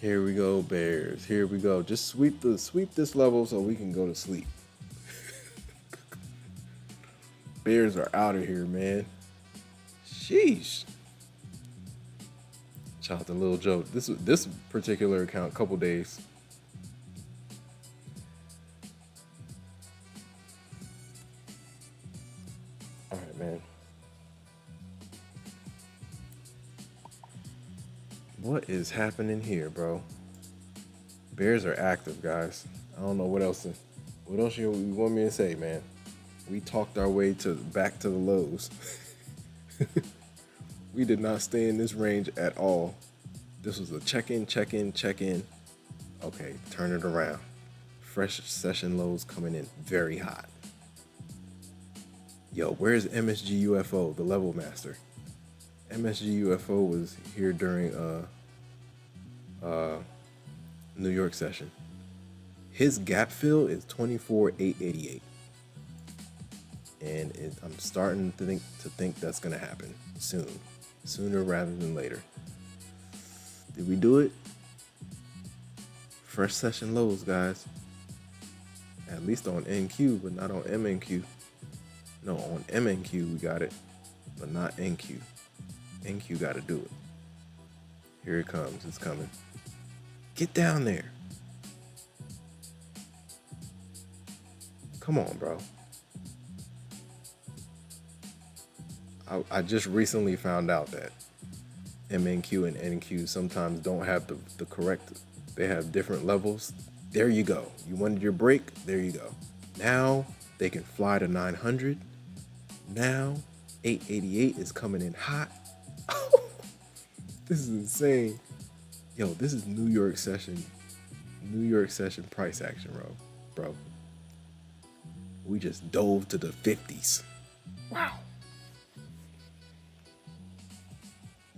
Here we go, Bears. Here we go. Just sweep this level so we can go to sleep. Bears are out of here, man. Sheesh. Shout out to Lil Joe. This particular account, couple days. All right, man. What is happening here, bro? Bears are active, guys. I don't know what else you want me to say, man. We talked our way back to the lows. We did not stay in this range at all. This was a check-in. Okay, turn it around. Fresh session lows coming in very hot. Yo, where's MSG UFO, the level master? MSG UFO was here during New York session. His gap fill is 24,888. And I'm starting to think that's gonna happen sooner rather than later. Did we do it? Fresh session lows, guys. At least on NQ, but not on MNQ. No, on MNQ we got it, but not NQ. NQ got to do it. Here it comes. It's coming. Get down there. Come on, bro. I just recently found out that MNQ and NQ sometimes don't have the correct, they have different levels. There you go. You wanted your break? There you go. Now they can fly to 900. Now 888 is coming in hot. This is insane. Yo, this is New York session price action, bro. We just dove to the 50s. Wow.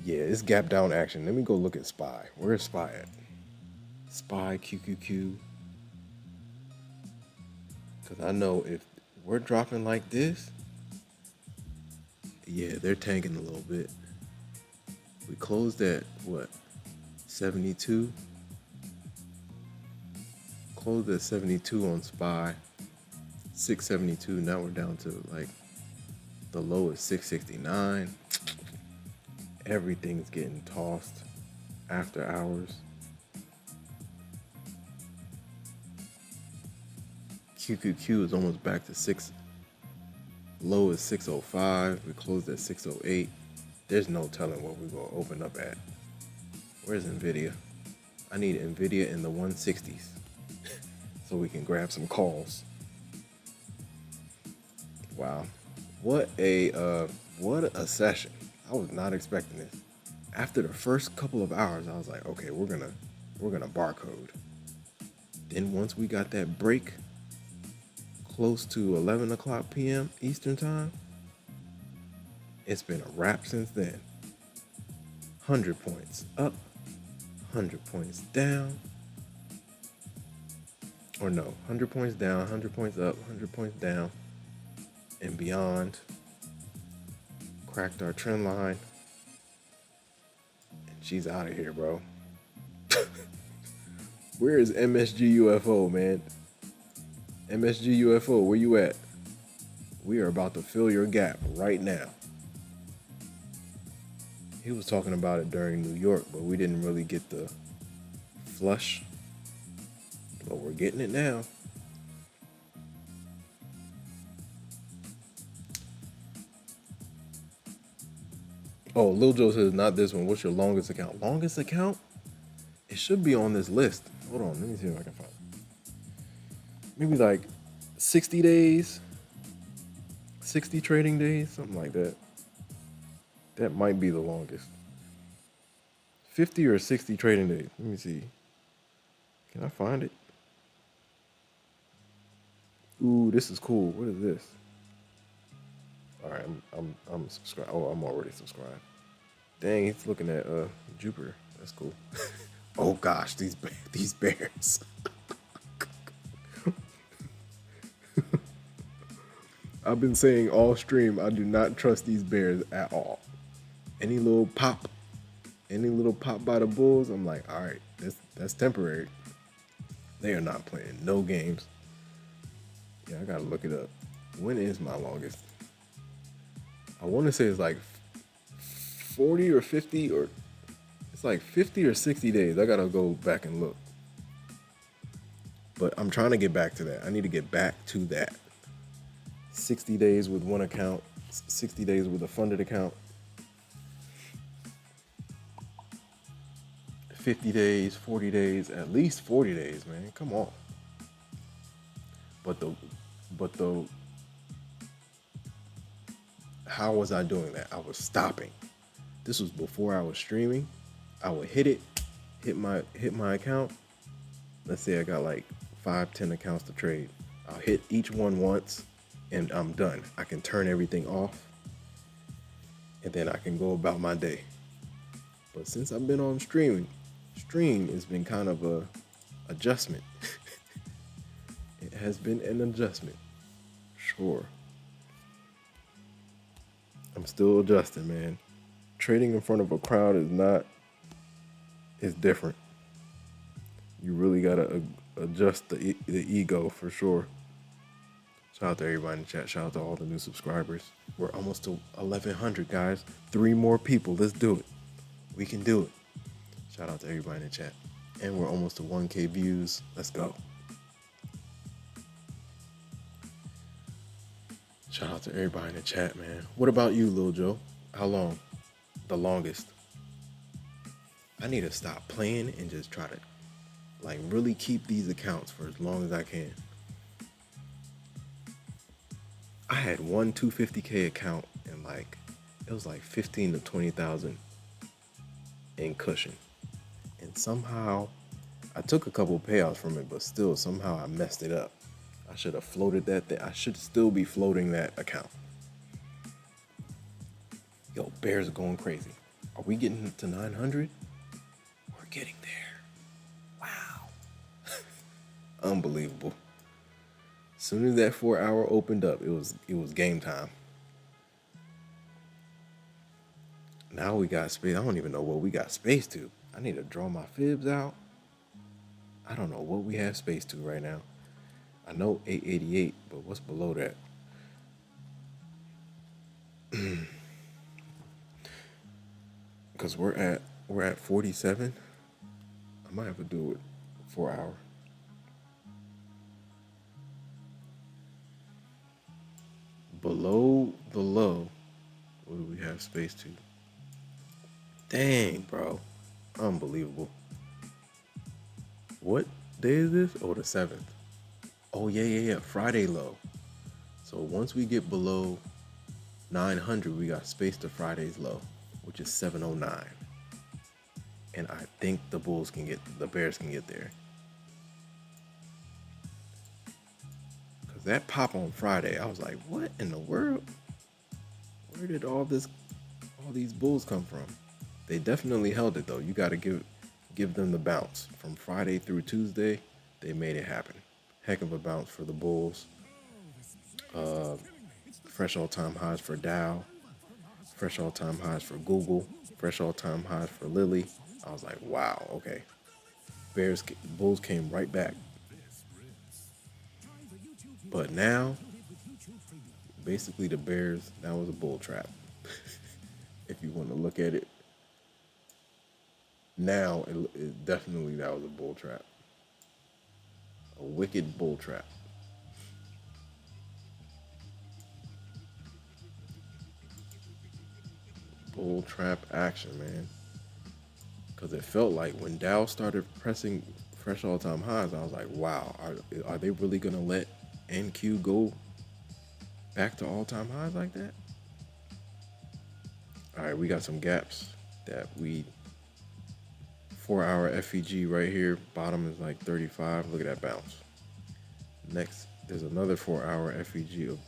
Yeah, it's gap down action. Let me go look at SPY. Where's SPY at? SPY QQQ. Because I know if we're dropping like this, yeah, they're tanking a little bit. We closed at what? 72? Closed at 72 on SPY. 672. Now we're down to like the low is 669. Everything's getting tossed after hours. QQQ is almost back to 6. Low is 605. We closed at 608. There's no telling what we're gonna open up at. Where's Nvidia? I need Nvidia in the 160s so we can grab some calls. Wow, what a session! I was not expecting this. After the first couple of hours, I was like, okay, we're gonna barcode. Then once we got that break close to 11 o'clock p.m. Eastern time, it's been a wrap since then. 100 points up, 100 points down. Or no, 100 points down, 100 points up, 100 points down, and beyond. Cracked our trend line. And she's out of here, bro. Where is MSG UFO, man? MSG UFO, where you at? We are about to fill your gap right now. He was talking about it during New York, but we didn't really get the flush. But we're getting it now. Oh, Lil Joe says not this one. What's your longest account? Longest account? It should be on this list. Hold on, let me see if I can find it. Maybe like 60 days, 60 trading days, something like that. That might be the longest. 50 or 60 trading days. Let me see. Can I find it? Ooh, this is cool. What is this? All right, I'm subscribed. Oh, I'm already subscribed. Dang, he's looking at Jupiter. That's cool. Oh gosh, these bears. I've been saying all stream, I do not trust these bears at all. Any little pop by the bulls, I'm like, all right, that's temporary. They are not playing no games. Yeah, I gotta look it up. When is my longest? I want to say it's like 40 or 50, or it's like 50 or 60 days. I gotta go back and look. But I'm trying to get back to that. I need to get back to that. 60 days with one account, 60 days with a funded account, 50 days, 40 days, at least 40 days, man. Come on. But the how was I doing that? I was stopping. This was before I was streaming. I would hit my account. Let's say I got like 5-10 accounts to trade. I'll hit each one once and I'm done. I can turn everything off and then I can go about my day. But since I've been on stream has been kind of a adjustment. It has been an adjustment. Sure. I'm still adjusting, man. Trading in front of a crowd is different. You really gotta adjust the ego for sure. Shout out to everybody in the chat. Shout out to all the new subscribers. We're almost to 1,100, guys. 3 more people. Let's do it. We can do it. Shout out to everybody in the chat. And we're almost to 1K views. Let's go. Shout out to everybody in the chat, man. What about you, Lil Joe? How long? The longest? I need to stop playing and just try to like really keep these accounts for as long as I can. I had one 250K account and like it was like 15 to 20,000 in cushion. And somehow I took a couple payouts from it, but still somehow I messed it up. I should have floated that thing. I should still be floating that account. Yo, bears are going crazy. Are we getting to 900? We're getting there. Wow. Unbelievable. As soon as that 4-hour opened up, it was game time. Now we got space. I don't even know what we got space to. I need to draw my fibs out. I don't know what we have space to right now. I know 888, but what's below that? Because we're at 47. I might have to do it 4 hour. Below the low, what do we have space to? Dang, bro. Unbelievable. What day is this? Oh, the 7th. Oh, yeah. Friday low. So once we get below 900, we got space to Friday's low, which is 709. And I think the Bears can get there. Because that pop on Friday, I was like, what in the world? Where did all these Bulls come from? They definitely held it though. You got to give them the bounce. From Friday through Tuesday, they made it happen. Heck of a bounce for the Bulls. Fresh all-time highs for Dow. Fresh all-time highs for Google. Fresh all-time highs for Lilly. I was like, wow, okay. Bulls came right back. But now, basically the Bears, that was a bull trap. If you want to look at it. Now, it definitely that was a bull trap. A wicked bull trap. Bull trap action, man. Because it felt like when Dow started pressing fresh all-time highs, I was like, wow, are they really going to let NQ go back to all-time highs like that? All right, we got some gaps that 4-hour FEG right here. Bottom is like 35. Look at that bounce. Next, there's another 4-hour FEG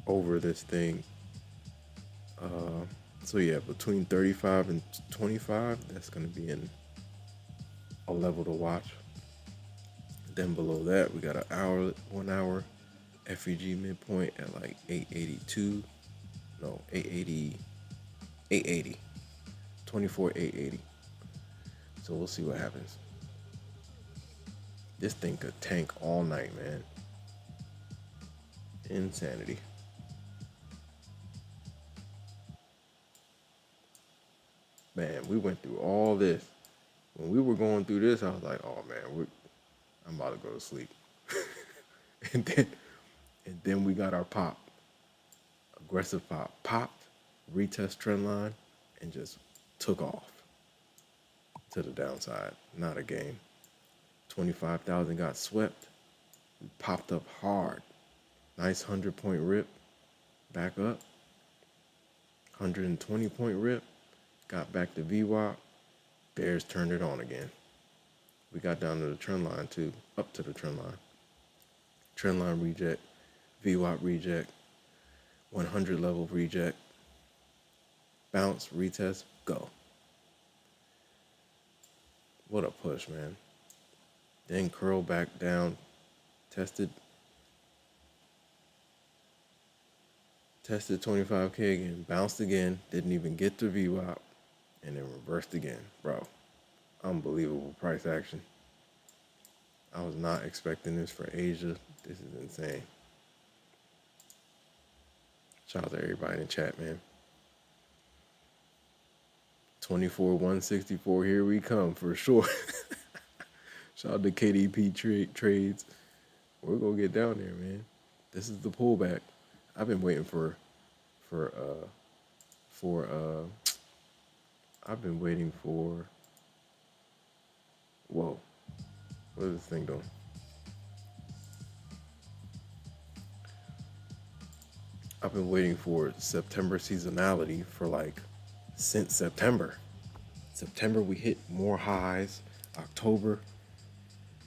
over this thing. So yeah, between 35 and 25, that's going to be in a level to watch. Then below that, we got an 1 hour FEG midpoint at like 882. No, 880. 880. 24,880. So we'll see what happens. This thing could tank all night, man. Insanity. Man, we went through all this. When we were going through this, I was like, oh man, I'm about to go to sleep. and then we got our pop. Aggressive pop. Popped, retest trend line, and just took off to the downside. Not a game. 25,000 got swept. We popped up hard. Nice 100-point rip. Back up. 120-point rip. Got back to VWAP. Bears turned it on again. We got down to the trend line too. Up to the trend line. Trend line reject. VWAP reject. 100 level reject. Bounce, retest, go. What a push, man. Then curl back down. Tested 25K again. Bounced again. Didn't even get to VWAP. And then reversed again. Bro, unbelievable price action. I was not expecting this for Asia. This is insane. Shout out to everybody in the chat, man. 24,164, here we come for sure. Shout out to KDP trades. We're gonna get down there, man. This is the pullback. I've been waiting I've been waiting for. Whoa, what is this thing doing? I've been waiting for September seasonality for like since September. September we hit more highs. October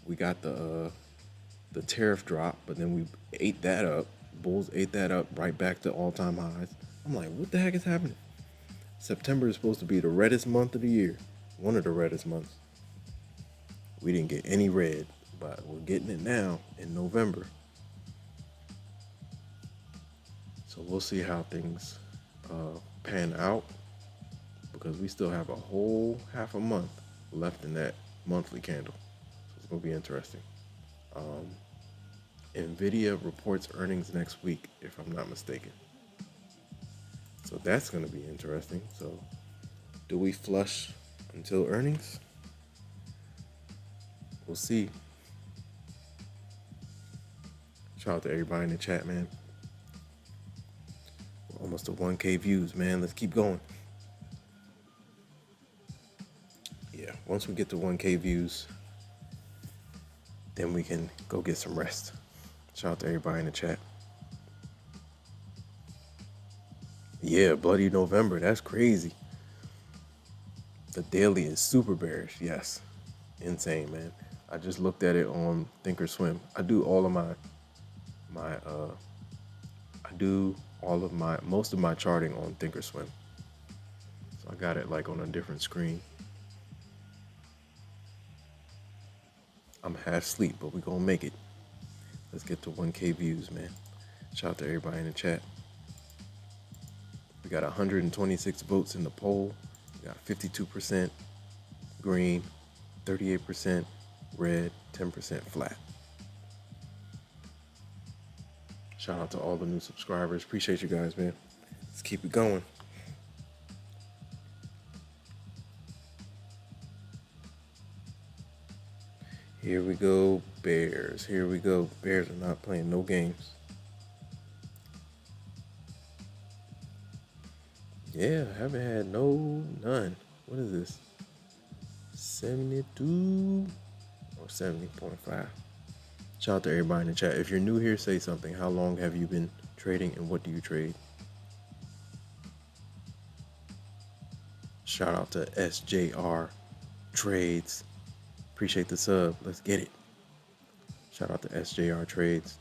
we got the tariff drop, but then we ate that up. Bulls ate that up right back to all-time highs. I'm like, what the heck is happening? September is supposed to be the reddest month of the year. One of the reddest months. We didn't get any red, but we're getting it now in November. So we'll see how things pan out, because we still have a whole half a month left in that monthly candle. So it's going to be interesting. NVIDIA reports earnings next week, if I'm not mistaken. So that's going to be interesting. So do we flush until earnings? We'll see. Shout out to everybody in the chat, man. We're almost to 1K views, man. Let's keep going. Once we get to 1K views, then we can go get some rest. Shout out to everybody in the chat. Yeah, Bloody November. That's crazy. The daily is super bearish. Yes. Insane, man. I just looked at it on Thinkorswim. I do all of most of my charting on Thinkorswim. So I got it like on a different screen. I'm half asleep, but we gonna make it. Let's get to 1K views, man. Shout out to everybody in the chat. We got 126 votes in the poll. We got 52% green, 38% red, 10% flat. Shout out to all the new subscribers. Appreciate you guys, man. Let's keep it going. Here we go, Bears. Here we go. Bears are not playing no games. Yeah, haven't had none. What is this? 72 or 70.5. Shout out to everybody in the chat. If you're new here, say something. How long have you been trading and what do you trade? Shout out to SJR Trades. Appreciate the sub. Let's get it. Shout out to SJR Trades.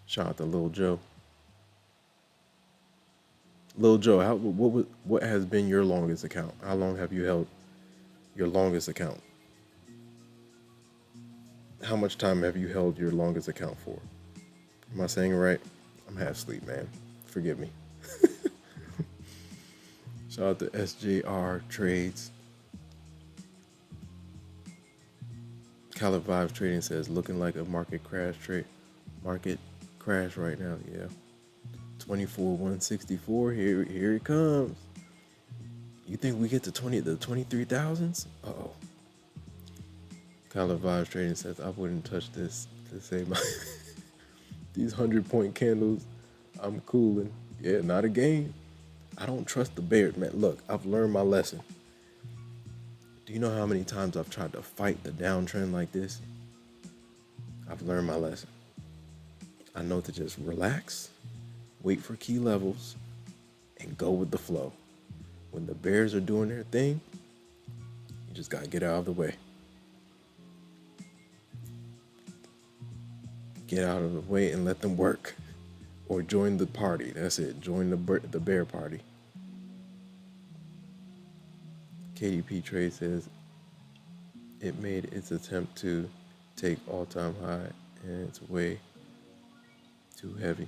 Shout out to Lil Joe. Lil Joe, what has been your longest account? How long have you held your longest account? How much time have you held your longest account for? Am I saying it right? I'm half asleep, man. Forgive me. Shout out to SJR Trades. Caleb Vibes Trading says, looking like a market crash right now. Yeah. 24,164. Here it comes. You think we get to the 23,000s? Uh-oh. Caleb Vibes Trading says, I wouldn't touch this to save my these 100-point candles. I'm cooling. Yeah, not a game. I don't trust the bears, man. Look, I've learned my lesson. Do you know how many times I've tried to fight the downtrend like this? I've learned my lesson. I know to just relax, wait for key levels, and go with the flow. When the bears are doing their thing, you just gotta get out of the way. Get out of the way and let them work. Or join the party. That's it. Join the bear party. KDP Trade says it made its attempt to take all-time high and it's way too heavy.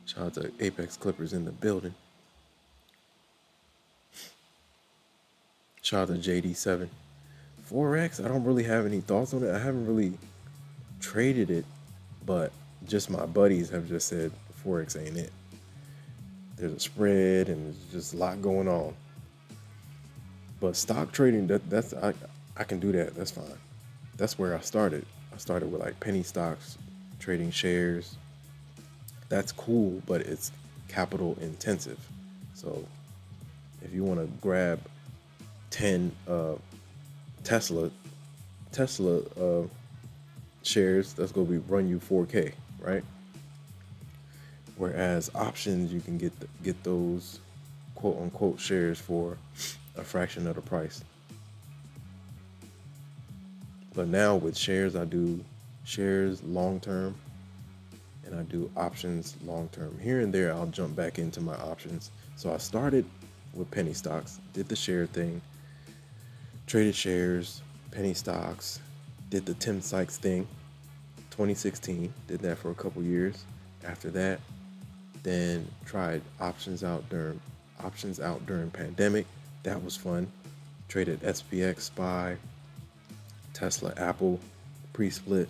Shout out to Apex Clippers in the building. Shout out to JD7. Forex, I don't really have any thoughts on it. I haven't really traded it, but just my buddies have just said Forex ain't it. There's a spread and there's just a lot going on. But stock trading, that's I can do that. That's fine. That's where I started. I started with like penny stocks, trading shares. That's cool, but it's capital intensive. So if you want to grab 10 Tesla shares, that's going to run you 4K, right? Whereas options, you can get those quote unquote shares for a fraction of the price. But now with shares, I do shares long term and I do options long term. Here and there, I'll jump back into my options. So I started with penny stocks, did the share thing, traded shares, penny stocks, did the Tim Sykes thing, 2016, did that for a couple years. After that, then tried options out during pandemic. That was fun. Traded SPX, SPY, Tesla, Apple, pre-split.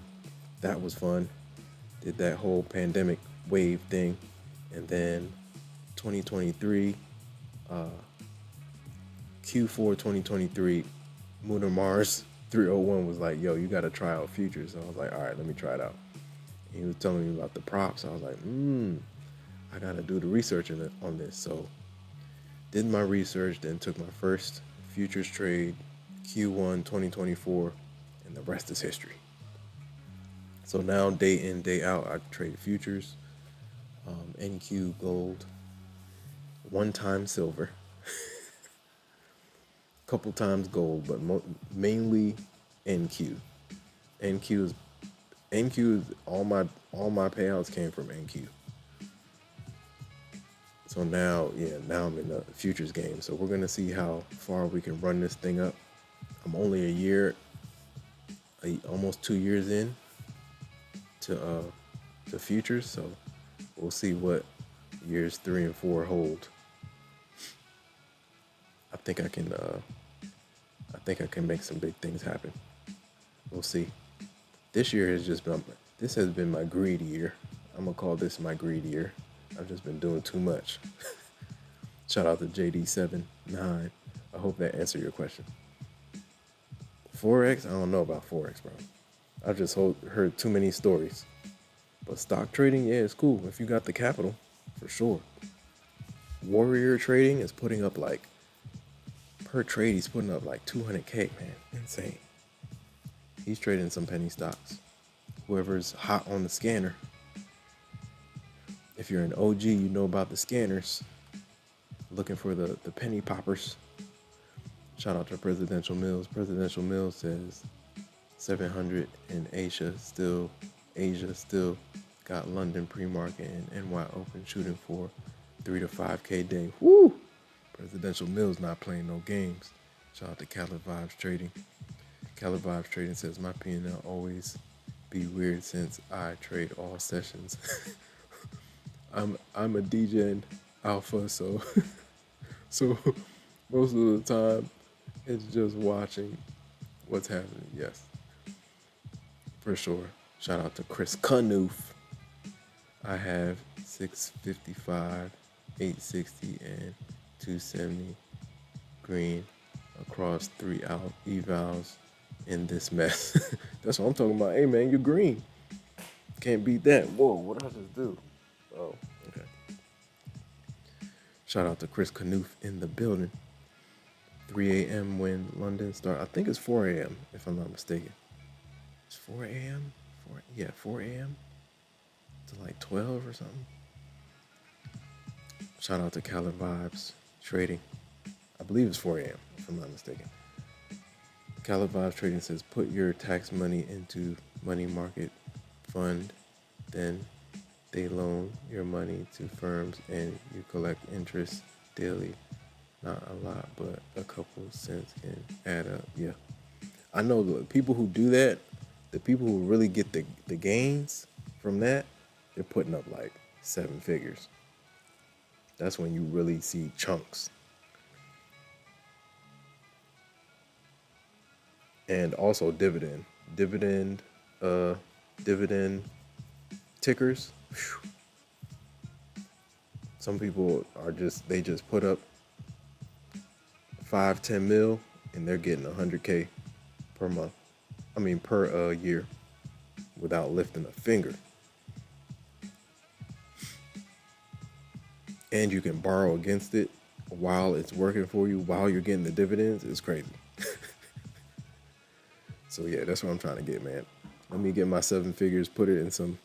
That was fun. Did that whole pandemic wave thing. And then 2023, Q4 2023, Lunar Mars 301 was like, yo, you got to try out futures. So I was like, all right, let me try it out. And he was telling me about the props. I was like, I got to do the research on this. So did my research, then took my first futures trade Q1 2024, and the rest is history. So now, day in, day out, I trade futures, NQ gold, one time silver, couple times gold, but mainly NQ. NQ is NQ is all my payouts came from NQ. So now I'm in the futures game. So we're gonna see how far we can run this thing up. I'm only almost 2 years in to futures, so we'll see what years 3 and 4 hold. I think I can make some big things happen. We'll see. This has been my greedy year. I'm gonna call this my greedy year. I've just been doing too much. Shout out to JD79. I hope that answered your question. Forex, I don't know about Forex, bro. I've just heard too many stories. But stock trading, yeah, it's cool if you got the capital, for sure. Warrior trading is putting up per trade, he's putting up 200K, man. Insane. He's trading some penny stocks. Whoever's hot on the scanner. If you're an OG, you know about the scanners. Looking for the penny poppers. Shout out to Presidential Mills. Presidential Mills says 700 in Asia still got London pre-market and NY open shooting for 3 to 5K day. Woo! Presidential Mills not playing no games. Shout out to Cali Vibes Trading. Cali Vibes Trading says my P&L always be weird since I trade all sessions. I'm a DJ in alpha, so most of the time it's just watching what's happening. Yes, for sure. Shout out to Chris Knuth. I have 655, 860, and 270 green across 3 evals in this mess. That's what I'm talking about. Hey man, you're green. Can't beat that. Whoa, what did I just do? Oh, okay. Shout out to Chris Knuth in the building. 3 a.m. when London start. I think it's 4 a.m. if I'm not mistaken. It's 4 a.m. 4 a.m. to 12 or something. Shout out to Cali Vibes Trading. I believe it's 4 a.m. if I'm not mistaken. Cali Vibes Trading says put your tax money into money market fund, then they loan your money to firms and you collect interest daily. Not a lot, but a couple cents can add up. Yeah. I know the people who do that, the people who really get the gains from that, they're putting up 7 figures. That's when you really see chunks. And also dividend tickers. Whew. Some people they just put up 5-10 mil and they're getting 100K per month. I mean per year without lifting a finger. And you can borrow against it while it's working for you, while you're getting the dividends. It's crazy. So yeah, that's what I'm trying to get, man. Let me get my 7 figures, put it 7,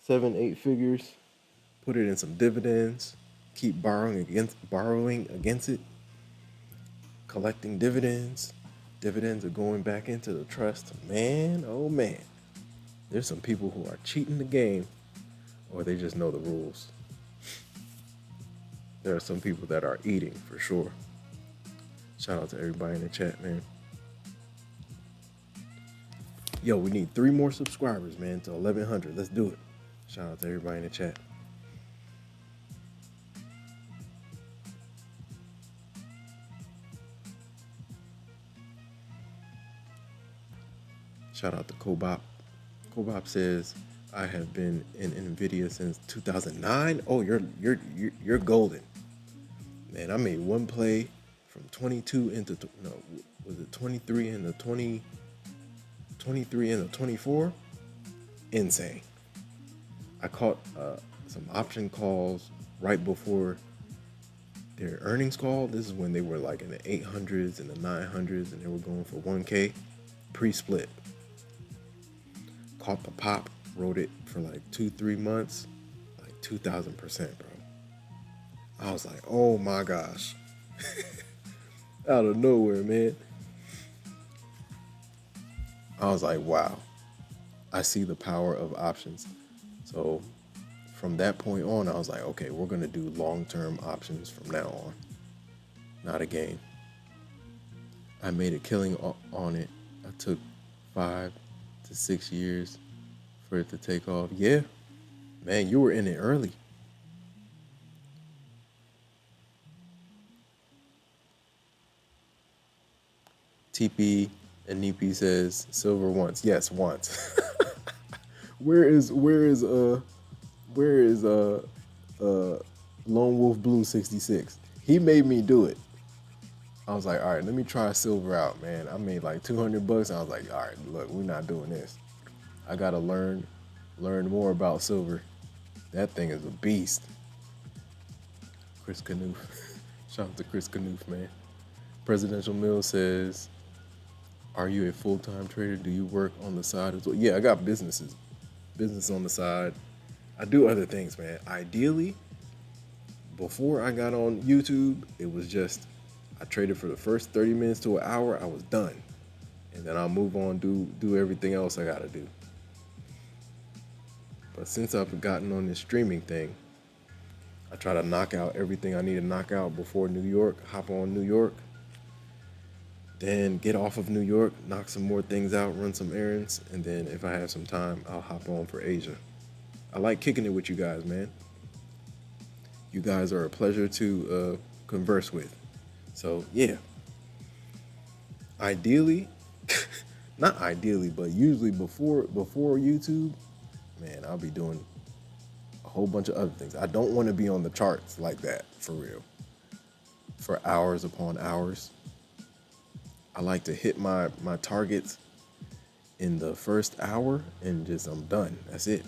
8 figures, put it in some dividends, keep borrowing against it, collecting dividends. Dividends are going back into the trust. Man, oh man. There's some people who are cheating the game or they just know the rules. There are some people that are eating for sure. Shout out to everybody in the chat, man. Yo, we need 3 more subscribers, man, to 1,100. Let's do it. Shout out to everybody in the chat. Shout out to Kobop. Kobop says, I have been in NVIDIA since 2009. Oh, you're golden. Man, I made one play from 22 into, was it 23 into 20, 23 into 24? Insane. I caught some option calls right before their earnings call. This is when they were like in the 800s and the 900s, and they were going for 1K pre-split. Caught the pop, rode it for like 2-3 months, like 2,000%, bro. I was like, oh my gosh. Out of nowhere, man. I was like, wow. I see the power of options. So from that point on, I was like, okay, we're going to do long-term options from now on, not a game. I made a killing on it. I took 5 to 6 years for it to take off. Yeah, man, you were in it early. TP and Neepy says silver once. Yes, once. Where is Lone Wolf Blue 66? He made me do it. I was like, all right, let me try silver out, man. I made like $200. I was like, all right, look, we're not doing this. I gotta learn more about silver. That thing is a beast. Chris Canoof. Shout out to Chris Canoof, man. Presidential Mill says, are you a full-time trader? Do you work on the side as well? Yeah, I got business on the side. I do other things, man. Ideally, before I got on YouTube, it was just I traded for the first 30 minutes to an hour. I was done, and then I'll move on, do everything else I gotta do. But since I've gotten on this streaming thing, I try to knock out everything I need to knock out before New York. Hop on New York, then get off of New York, knock some more things out, run some errands, and then if I have some time, I'll hop on for Asia. I like kicking it with you guys, man. You guys are a pleasure to converse with. So yeah, ideally, not ideally, but usually before YouTube, man, I'll be doing a whole bunch of other things. I don't want to be on the charts like that, for real, for hours upon hours. I like to hit my targets in the first hour and just I'm done. That's it.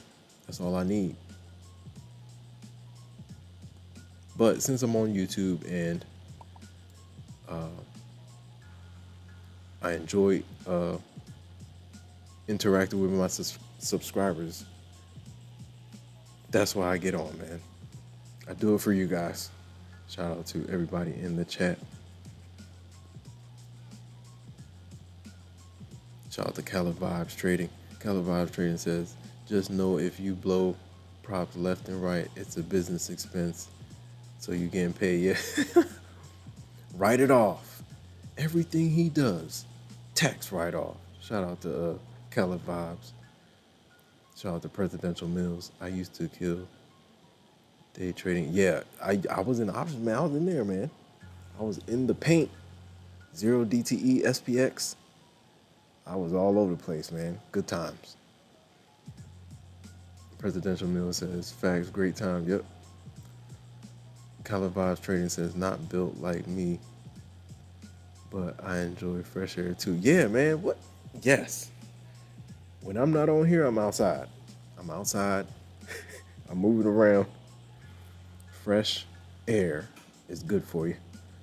That's all I need. But since I'm on YouTube and I enjoy interacting with my subscribers, that's why I get on, man. I do it for you guys. Shout out to everybody in the chat. Shout out to Cala Vibes Trading. Cala Vibes Trading says, just know if you blow props left and right, it's a business expense. So you getting paid, yeah. Write it off. Everything he does, tax write-off. Shout out to Cala Vibes. Shout out to Presidential Mills. I used to kill day trading. Yeah, I was in options, man. I was in there, man. I was in the paint. 0 DTE, SPX. I was all over the place, man. Good times. Presidential Mill says, facts, great time. Yep. Cala Vibes Trading says, not built like me, but I enjoy fresh air too. Yeah, man. What? Yes. When I'm not on here, I'm outside. I'm outside. I'm moving around. Fresh air is good for you.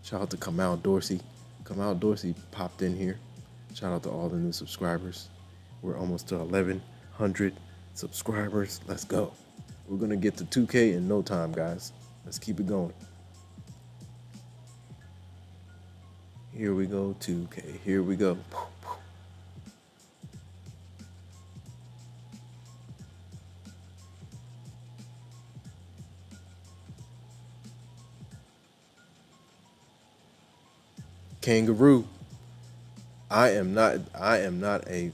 Shout out to Kamal Dorsey. Kamal Dorsey popped in here. Shout out to all the new subscribers. We're almost to 1,100 subscribers. Let's go. We're going to get to 2K in no time, guys. Let's keep it going. Here we go, 2K. Here we go. Kangaroo. I am not a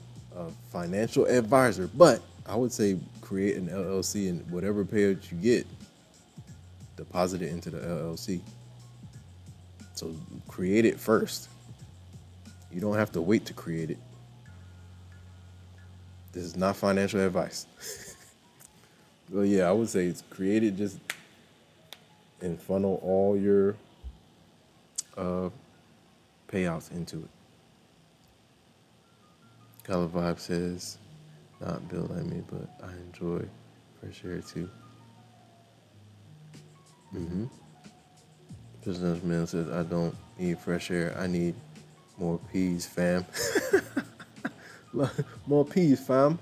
financial advisor, but I would say create an LLC and whatever payout you get, deposit it into the LLC. So create it first. You don't have to wait to create it. This is not financial advice. Well, yeah, I would say it's create it just and funnel all your payouts into it. Color Vibe says, not built like me, but I enjoy fresh air too. Businessman says, I don't need fresh air. I need more peas, fam. More peas, fam.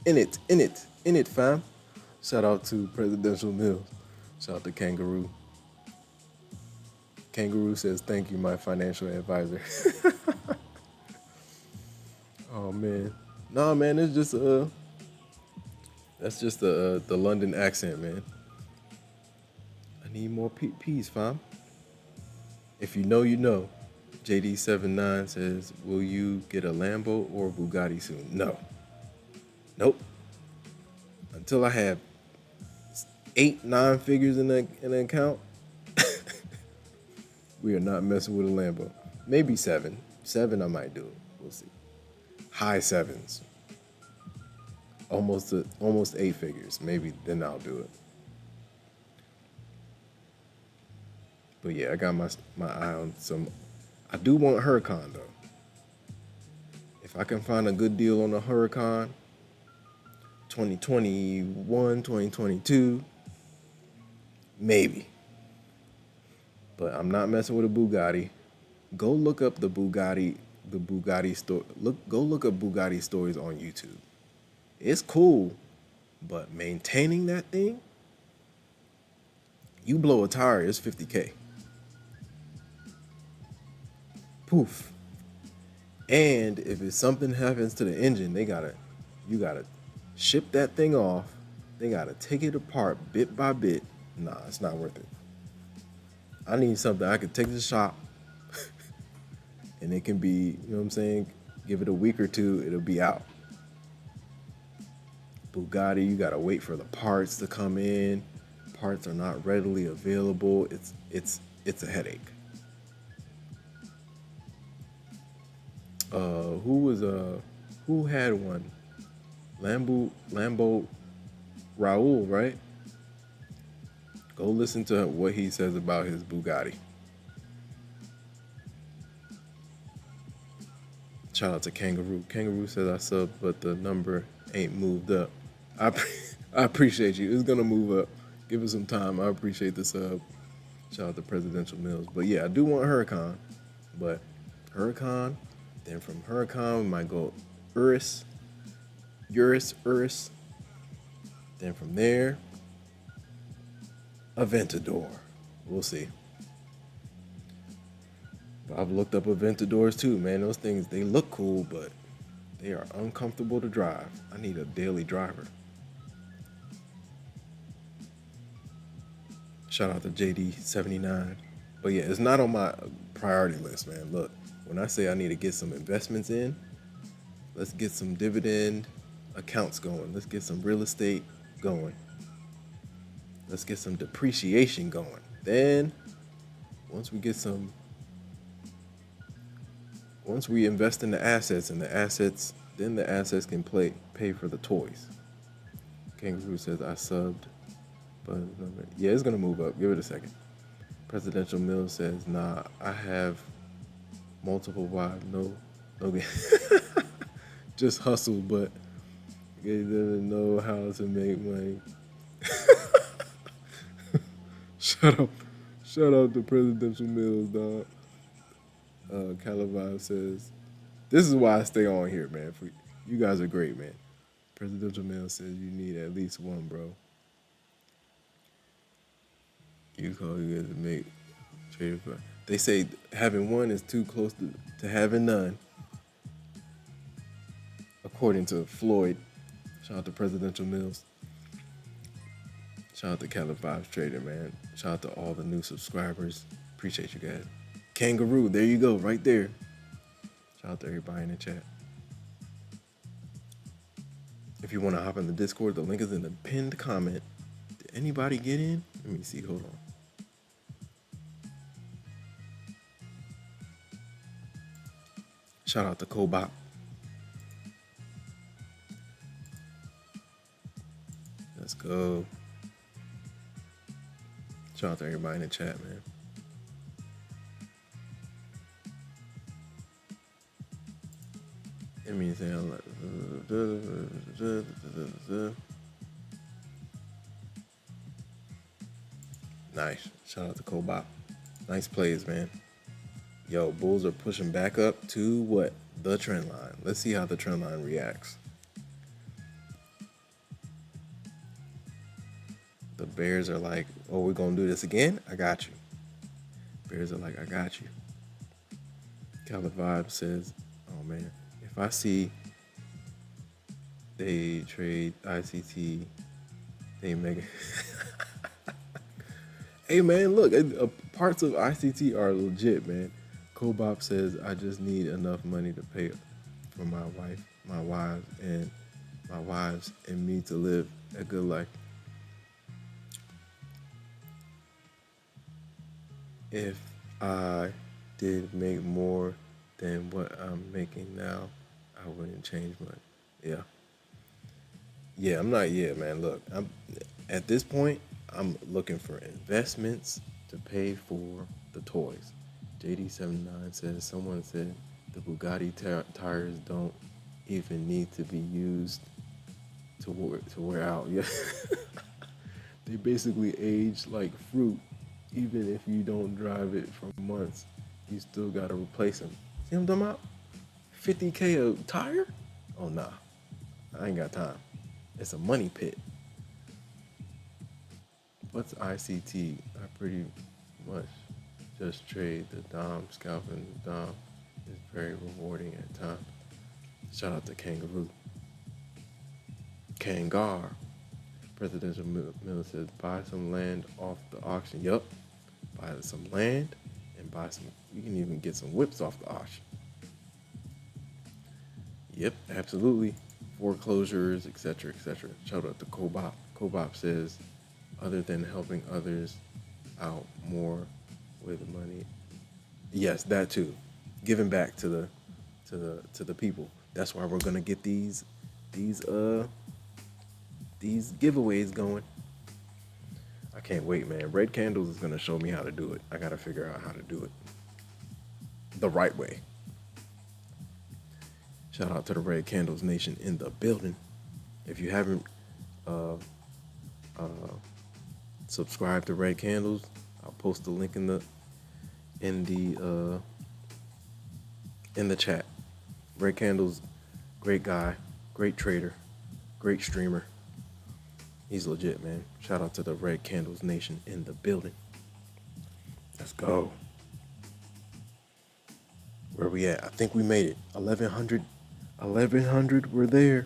In it, fam. Shout out to Presidential Mills. Shout out to Kangaroo. Kangaroo says, thank you, my financial advisor. Oh, man. Nah, man, it's just, that's just the London accent, man. I need more peas, fam. If you know, you know. JD79 says, will you get a Lambo or a Bugatti soon? No. Nope. Until I have 8, 9 figures in an account, we are not messing with a Lambo. Maybe 7. 7, I might do it. We'll see. High 7s. Almost 8 figures. Maybe then I'll do it. But yeah, I got my eye on some. I do want Huracan though. If I can find a good deal on a Huracan, 2021, 2022, maybe. But I'm not messing with a Bugatti. Go look up the Bugatti store. Go look up Bugatti stories on YouTube. It's cool, but maintaining that thing, you blow a tire, it's $50K. Poof. And if something happens to the engine, you gotta ship that thing off. They gotta take it apart bit by bit. Nah, it's not worth it. I need something I could take to the shop and it can be, you know what I'm saying? Give it a week or two, it'll be out. Bugatti, you gotta wait for the parts to come in. Parts are not readily available. It's a headache. Who had one? Lambo Raul, right? Go listen to what he says about his Bugatti. Shout out to Kangaroo. Kangaroo says I sub, but the number ain't moved up. I appreciate you. It's gonna move up. Give it some time. I appreciate the sub. Shout out to Presidential Mills. But yeah, I do want Huracan. But Huracan, then from Huracan we might go Urus. Then from there, Aventador. We'll see. But I've looked up Aventadors too, man. Those things, they look cool, but they are uncomfortable to drive. I need a daily driver. Shout out to JD79. But yeah, it's not on my priority list, man. Look, when I say I need to get some investments in, let's get some dividend accounts going. Let's get some real estate going. Let's get some depreciation going. Then, once we invest in the assets, then the assets can pay for the toys. Kangaroo says I subbed, but yeah, it's gonna move up. Give it a second. Presidential Mill says, nah, I have multiple wives, no, just hustle, but they doesn't know how to make money. Shut up to Presidential Mills, dog. Calavive says, this is why I stay on here, man. You guys are great, man. Presidential Mills says you need at least one, bro. You call you guys to make trade. They say having one is too close to having none. According to Floyd. Shout out to Presidential Mills. Shout out to Calavive Trader, man. Shout out to all the new subscribers. Appreciate you guys. Kangaroo, there you go, right there. Shout out to everybody in the chat. If you want to hop in the Discord, the link is in the pinned comment. Did anybody get in? Let me see, hold on. Shout out to Kobop. Let's go. Shout out to everybody in the chat, man. It means saying like Nice. Shout out to Kobop. Nice plays, man. Yo, bulls are pushing back up to what? The trend line. Let's see how the trend line reacts. The bears are like, oh, we're going to do this again? I got you. Bears are like, I got you. Cali Vibe says, oh, man, if I see they trade ICT, they make it. Hey, man, look, parts of ICT are legit, man. Kobop says, I just need enough money to pay for my wives, and me to live a good life. If I did make more than what I'm making now, I wouldn't change much. Yeah. Yeah, I'm not yet, man. Look, I'm at this point, I'm looking for investments to pay for the toys. JD79 says, someone said the Bugatti tires don't even need to be used to wear out. Yeah. They basically age like fruit. Even if you don't drive it for months, you still gotta replace them. See what I'm talking about? 50K a tire? Oh nah, I ain't got time. It's a money pit. What's ICT? I pretty much just trade the Dom. Scalping the Dom is very rewarding at times. Shout out to Kangaroo. Kangar. Presidential Miller says, buy some land off the auction. Yup. Buy some land and buy some, you can even get some whips off the auction. Yep, absolutely. Foreclosures, etc., etc. Shout out to Kobop. Kobop says, other than helping others out more with money. Yes, that too. Giving back to the people. That's why we're gonna get these giveaways going. I can't wait, man. Red Candles is gonna show me how to do it. I gotta figure out how to do it the right way. Shout out to the Red Candles Nation in the building. If you haven't subscribed to Red Candles, I'll post the link in the chat. Red Candles, great guy, great trader, great streamer. He's legit, man. Shout out to the Red Candles Nation in the building. Let's go. Where we at? I think we made it. 1100. 1100, we're there.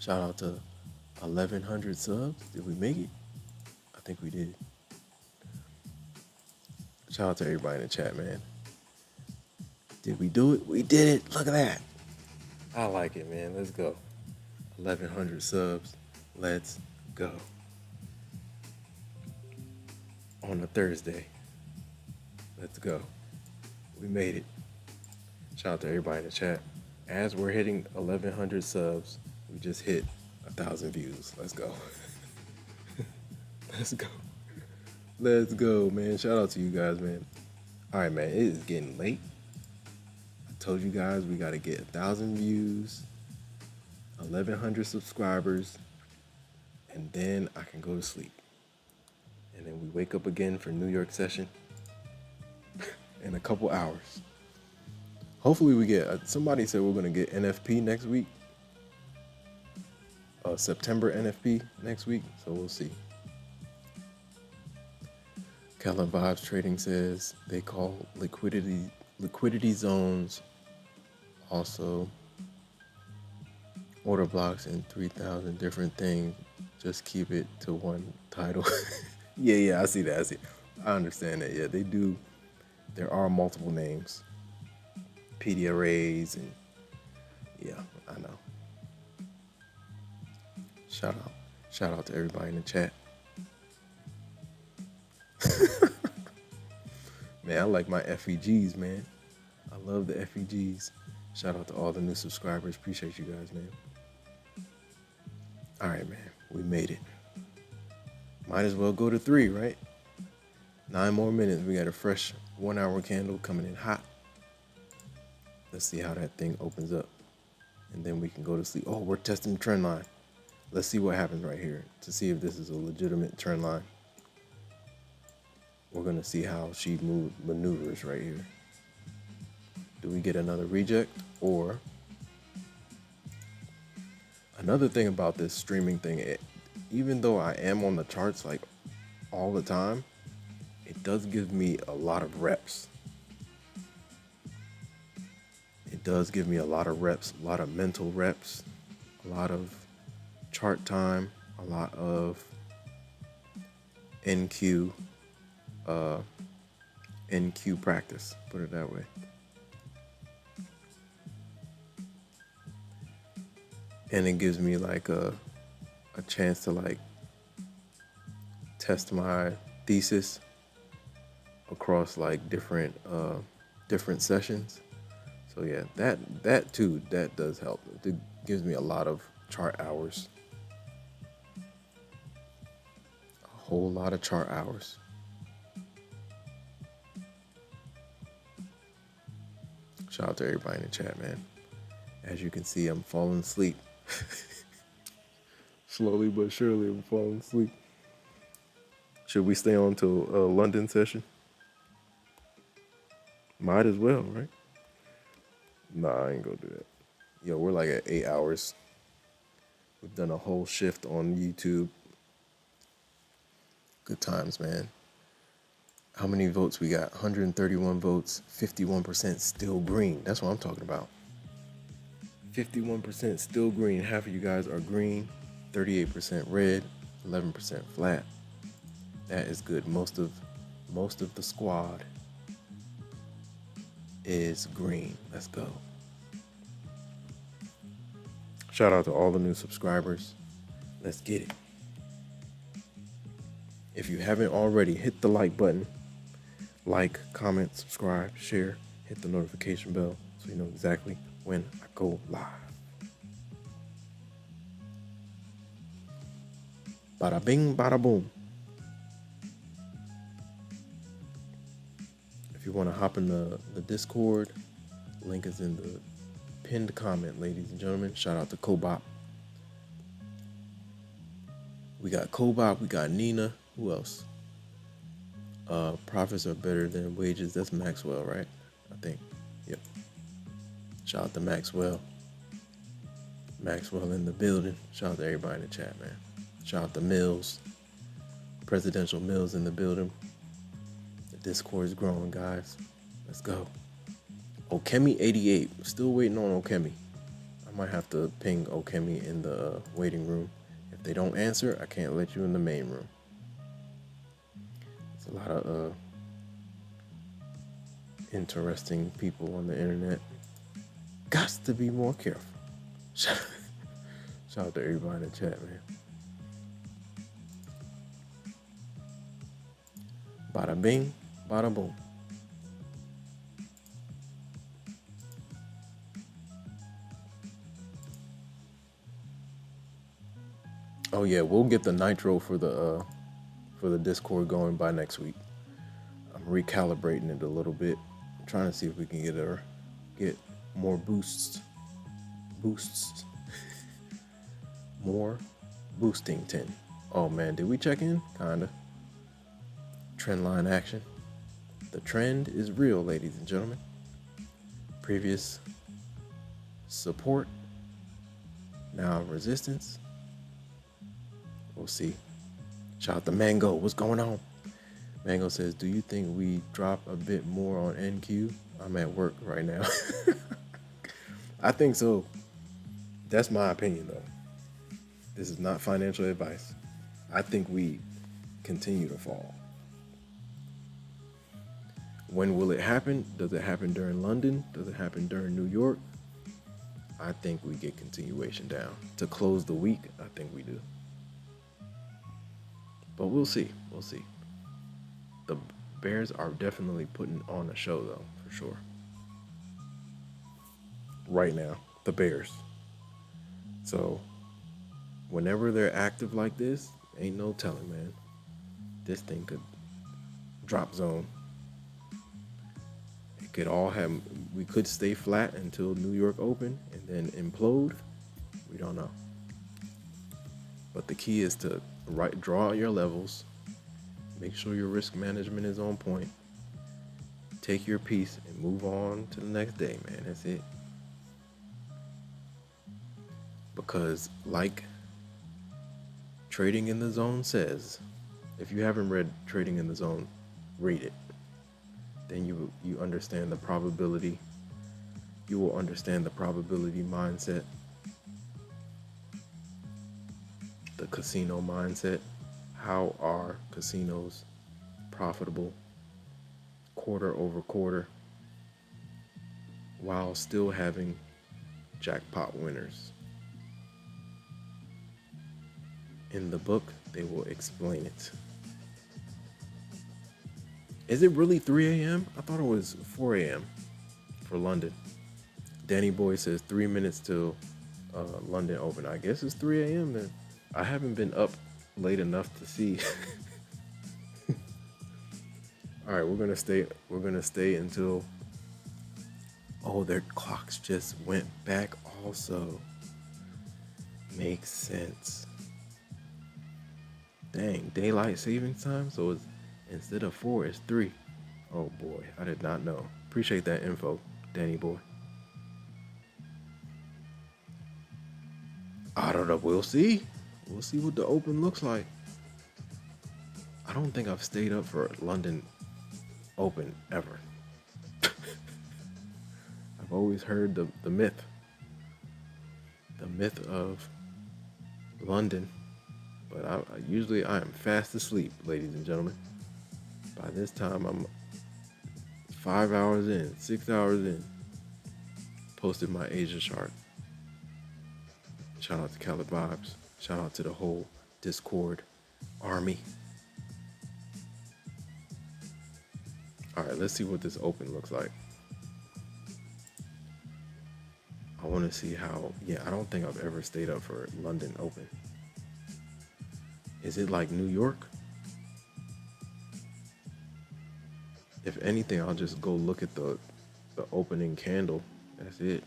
Shout out to 1100 subs. Did we make it? I think we did. Shout out to everybody in the chat, man. Did we do it? We did it. Look at that. I like it, man. Let's go. 1100 subs. Let's go. On a Thursday. Let's go. We made it. Shout out to everybody in the chat. As we're hitting 1100 subs, we just hit 1,000 views. Let's go. Let's go. Let's go, man. Shout out to you guys, man. All right, man. It is getting late. I told you guys we got to get 1,000 views, 1,100 subscribers, and then I can go to sleep. And then we wake up again for New York session in a couple hours. Hopefully we get, somebody said we're going to get NFP next week. September NFP next week, so we'll see. Callan Vibes Trading says they call liquidity zones also order blocks and 3,000 different things. Just keep it to one title. Yeah, I see that. I understand that. Yeah, they do. There are multiple names. PD arrays and yeah, I know. Shout out to everybody in the chat. Man, I like my FEGs, man. I love the FEGs. Shout out to all the new subscribers. Appreciate you guys, man. All right, man. We made it. Might as well go to 3, right? 9 more minutes. We got a fresh 1 hour candle coming in hot. Let's see how that thing opens up. And then we can go to sleep. Oh, we're testing the trend line. Let's see what happens right here to see if this is a legitimate trend line. we're going to see how she maneuvers right here. Do we get another reject? Or another thing about this streaming thing, even though I am on the charts like all the time, it does give me a lot of reps. It does give me a lot of reps, a lot of mental reps, a lot of chart time, a lot of NQ practice, put it that way. And it gives me like a chance to like test my thesis across like different sessions. So yeah, that too, that does help. It gives me a lot of chart hours. A whole lot of chart hours. Shout out to everybody in the chat, man. As you can see, I'm falling asleep. Slowly but surely, I'm falling asleep. Should we stay on to a London session? Might as well, right? Nah, I ain't gonna do that. Yo, we're like at 8 hours. We've done a whole shift on YouTube. Good times, man. How many votes we got? 131 votes, 51% still green. That's what I'm talking about. 51% still green. Half of you guys are green, 38% red, 11% flat. That is good. Most of the squad is green. Let's go. Shout out to all the new subscribers. Let's get it. If you haven't already, hit the like button. Like, comment, subscribe, share, hit the notification bell so you know exactly when I go live. Bada bing, bada boom. If you want to hop in the Discord, link is in the pinned comment, ladies and gentlemen. Shout out to Kobop. We got Kobop, we got Nina. Who else? Profits are better than wages. That's Maxwell, right? I think. Yep. Shout out to Maxwell. Maxwell in the building. Shout out to everybody in the chat, man. Shout out to Mills. Presidential Mills in the building. The Discord is growing, guys. Let's go. Okemi88. Still waiting on Okemi. I might have to ping Okemi in the waiting room. If they don't answer, I can't let you in the main room. It's a lot of interesting people on the internet. Gots to be more careful. Shout out to everybody in the chat, man. Bada bing, bada boom. Oh yeah, we'll get the nitro for the Discord going by next week. I'm recalibrating it a little bit. I'm trying to see if we can get more boosts. More boosting 10. Oh man, did we check in? Kinda. Trend line action. The trend is real, ladies and gentlemen. Previous support, now resistance. We'll see. Shout out to Mango. What's going on? Mango says, do you think we drop a bit more on NQ? I'm at work right now. I think so. That's my opinion, though. This is not financial advice. I think we continue to fall. When will it happen? Does it happen during London? Does it happen during New York? I think we get continuation down. To close the week, I think we do. But we'll see. We'll see. The Bears are definitely putting on a show, though, for sure. Right now, the Bears. So, whenever they're active like this, ain't no telling, man. This thing could drop zone. It could all have, we could stay flat until New York Open and then implode. We don't know. But the key is to draw out your levels Make sure your risk management is on point. Take your piece and move on to the next day, man. That's it. Because like Trading in the Zone says, if you haven't read Trading in the Zone, read it. Then you understand the probability. You will understand the probability mindset, the casino mindset. How are casinos profitable quarter over quarter while still having jackpot winners? In the book, they will explain it. Is it really 3 a.m.? I thought it was 4 a.m. for London. Danny Boy says 3 minutes till London Open. I guess it's 3 a.m. then. I haven't been up late enough to see. All right, we're gonna stay until. Oh, their clocks just went back. Also, makes sense. Dang, daylight savings time. So it's instead of 4, it's 3. Oh boy, I did not know. Appreciate that info, Danny Boy. I don't know. We'll see. We'll see what the Open looks like. I don't think I've stayed up for London Open ever. I've always heard the myth of London, but I usually I am fast asleep, ladies and gentlemen. By this time, I'm 5 hours in, 6 hours in. Posted my Asia chart. Shout out to Cali Vibes. Shout out to the whole Discord army. All right, let's see what this Open looks like. I want to see how. Yeah, I don't think I've ever stayed up for London Open. Is it like New York? If anything, I'll just go look at the opening candle. That's it.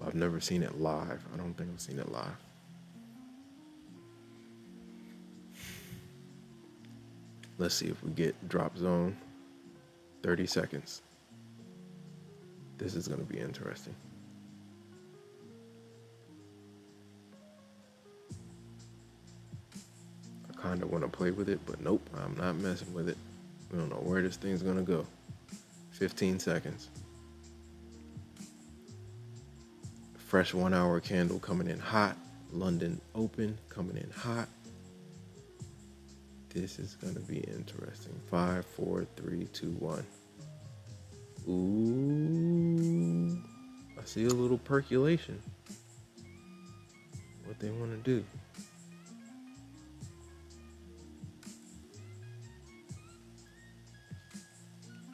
I've never seen it live. I don't think I've seen it live. Let's see if we get drop zone. 30 seconds. This is going to be interesting. I kind of want to play with it, but nope, I'm not messing with it. We don't know where this thing's going to go. 15 seconds. Fresh 1 hour candle coming in hot. London Open coming in hot. This is going to be interesting. 5, 4, 3, 2, 1. Ooh. I see a little percolation. What they want to do.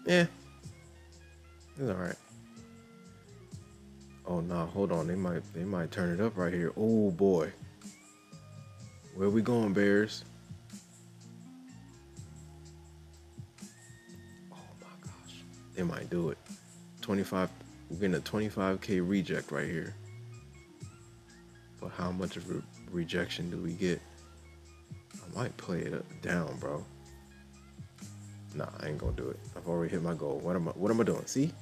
Yeah. It's all right. Oh no, hold on. They might turn it up right here. Oh boy. Where we going, Bears? Oh my gosh. They might do it. 25. We're getting a 25K reject right here. But how much of a rejection do we get? I might play it down, bro. Nah, I ain't gonna do it. I've already hit my goal. What am I doing? See?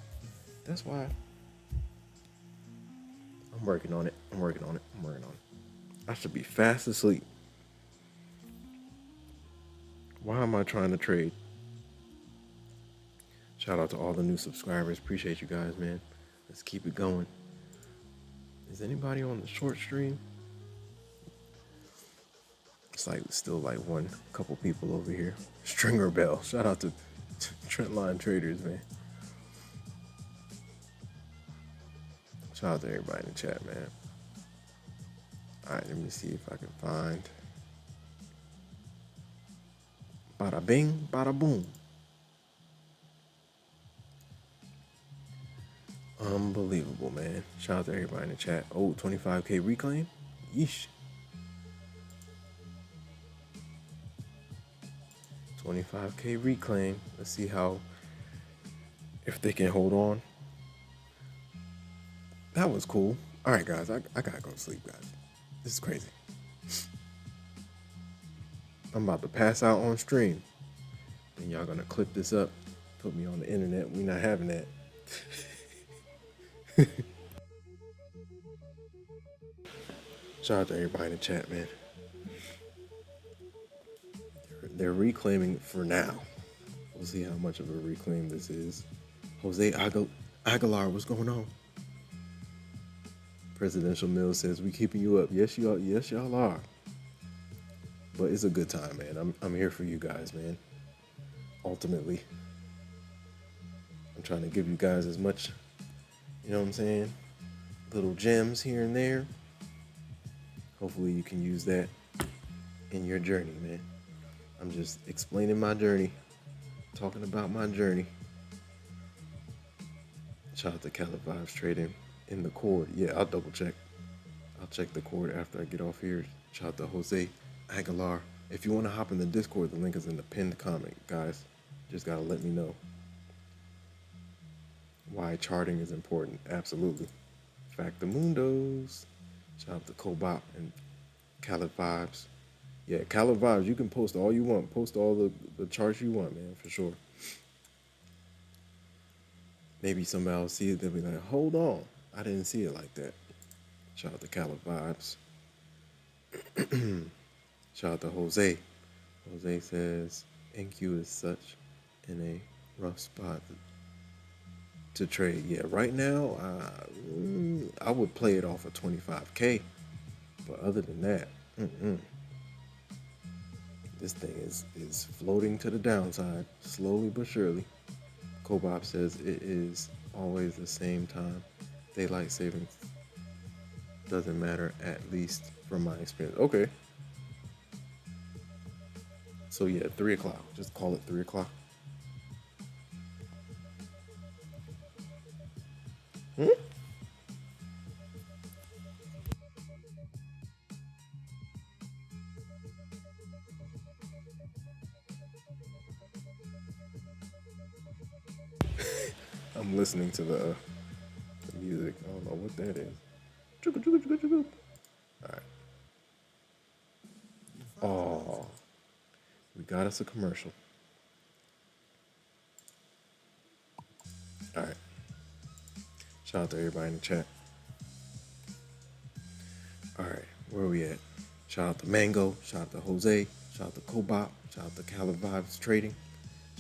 That's why. I'm working on it. I should be fast asleep. Why am I trying to trade? Shout out to all the new subscribers. Appreciate you guys, man. Let's keep it going. Is anybody on the short stream? It's like still like couple people over here. Stringer Bell. Shout out to Trendline Traders, man. Shout out to everybody in the chat, man. All right, let me see if I can find. Bada bing, bada boom. Unbelievable, man. Shout out to everybody in the chat. Oh, 25K reclaim? Yeesh. 25K reclaim. Let's see if they can hold on. That was cool. All right, guys. I gotta go to sleep, guys. This is crazy. I'm about to pass out on stream. And y'all gonna clip this up, put me on the internet. We not having that. Shout out to everybody in the chat, man. They're reclaiming for now. We'll see how much of a reclaim this is. Aguilar, what's going on? Presidential Mill says we keeping you up. Yes, you are. Yes, y'all are. But it's a good time, man. I'm here for you guys, man. Ultimately, I'm trying to give you guys as much, you know what I'm saying? Little gems here and there. Hopefully you can use that in your journey, man. I'm just explaining my journey, talking about my journey. Shout out to Cali Vibes Trading in the cord. Yeah, I'll double check. I'll check the cord after I get off here. Shout out to Jose Aguilar. If you want to hop in the Discord, the link is in the pinned comment, guys. Just gotta let me know why charting is important. Absolutely. Factamundos. Shout out to Cobop and Cali Vibes. Yeah, Cali Vibes, you can post all you want. Post all the charts you want, man, for sure. Maybe somebody will see it, they'll be like, hold on. I didn't see it like that. Shout out to Cali Vibes. Shout out to Jose. Jose says, NQ is such in a rough spot to trade. Yeah, right now, I would play it off of 25K. But other than that, this thing is floating to the downside, slowly but surely. Kobop says it is always the same time. Daylight savings doesn't matter, at least from my experience. Okay. So yeah, 3 o'clock. Just call it 3 o'clock. I'm listening to the music. I don't know what that is. All right. Oh, we got us a commercial. All right. Shout out to everybody in the chat. All right, where are we at? Shout out to Mango. Shout out to Jose. Shout out to Cobop. Shout out to Cali Vibes Trading.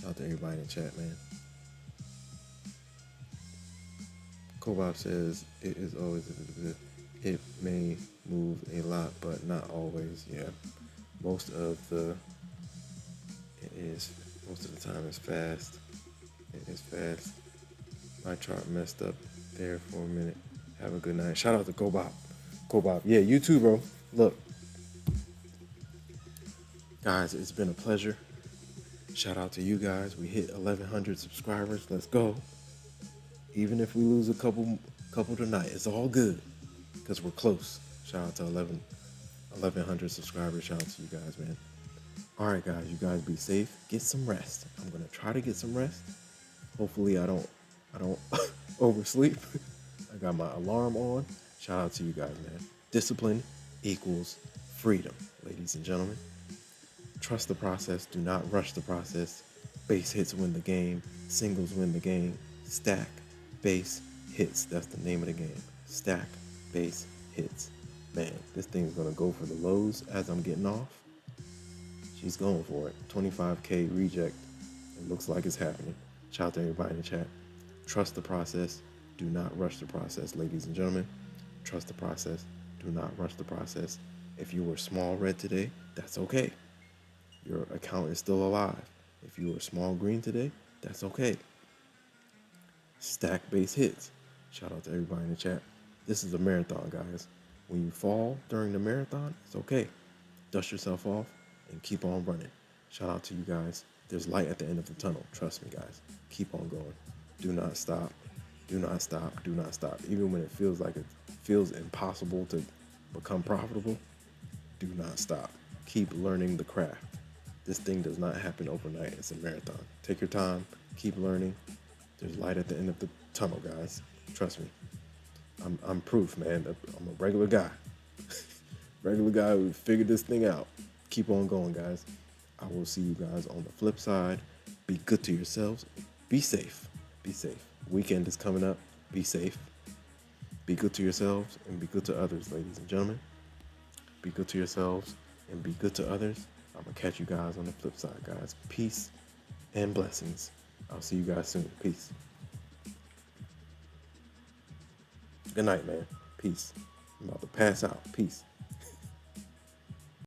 Shout out to everybody in the chat, man. Cobop says it is always it may move a lot, but not always. Yeah, most of the time it's fast. It is fast. My chart messed up there for a minute. Have a good night. Shout out to Cobop. Cobop, yeah, you too, bro. Look, guys, it's been a pleasure. Shout out to you guys. We hit 1,100 subscribers. Let's go. Even if we lose a couple tonight, it's all good because we're close. Shout out to 1,100 subscribers. Shout out to you guys, man. All right, guys, you guys be safe. Get some rest. I'm gonna try to get some rest. Hopefully, I don't oversleep. I got my alarm on. Shout out to you guys, man. Discipline equals freedom, ladies and gentlemen. Trust the process. Do not rush the process. Base hits win the game. Singles win the game. Stack, base, hits. That's the name of the game. Stack, base, hits. Man, this thing's going to go for the lows as I'm getting off. She's going for it. 25K reject. It looks like it's happening. Shout out to everybody in the chat. Trust the process. Do not rush the process, ladies and gentlemen. Trust the process. Do not rush the process. If you were small red today, that's okay. Your account is still alive. If you were small green today, that's okay. Stack base hits. Shout out to everybody in the chat. This is a marathon, guys. When you fall during the marathon, it's okay. Dust yourself off and keep on running. Shout out to you guys. There's light at the end of the tunnel. Trust me, guys. Keep on going. Do not stop. Do not stop. Do not stop. Even when it feels impossible to become profitable, do not stop. Keep learning the craft. This thing does not happen overnight. It's a marathon. Take your time. Keep learning. There's light at the end of the tunnel, guys. Trust me. I'm proof, man. I'm a regular guy. Regular guy who figured this thing out. keep on going, guys. I will see you guys on the flip side. Be good to yourselves. Be safe. Be safe. Weekend is coming up. Be safe. Be good to yourselves and be good to others, ladies and gentlemen. Be good to yourselves and be good to others. I'm going to catch you guys on the flip side, guys. Peace and blessings. I'll see you guys soon. Peace. Good night, man. Peace. I'm about to pass out. Peace.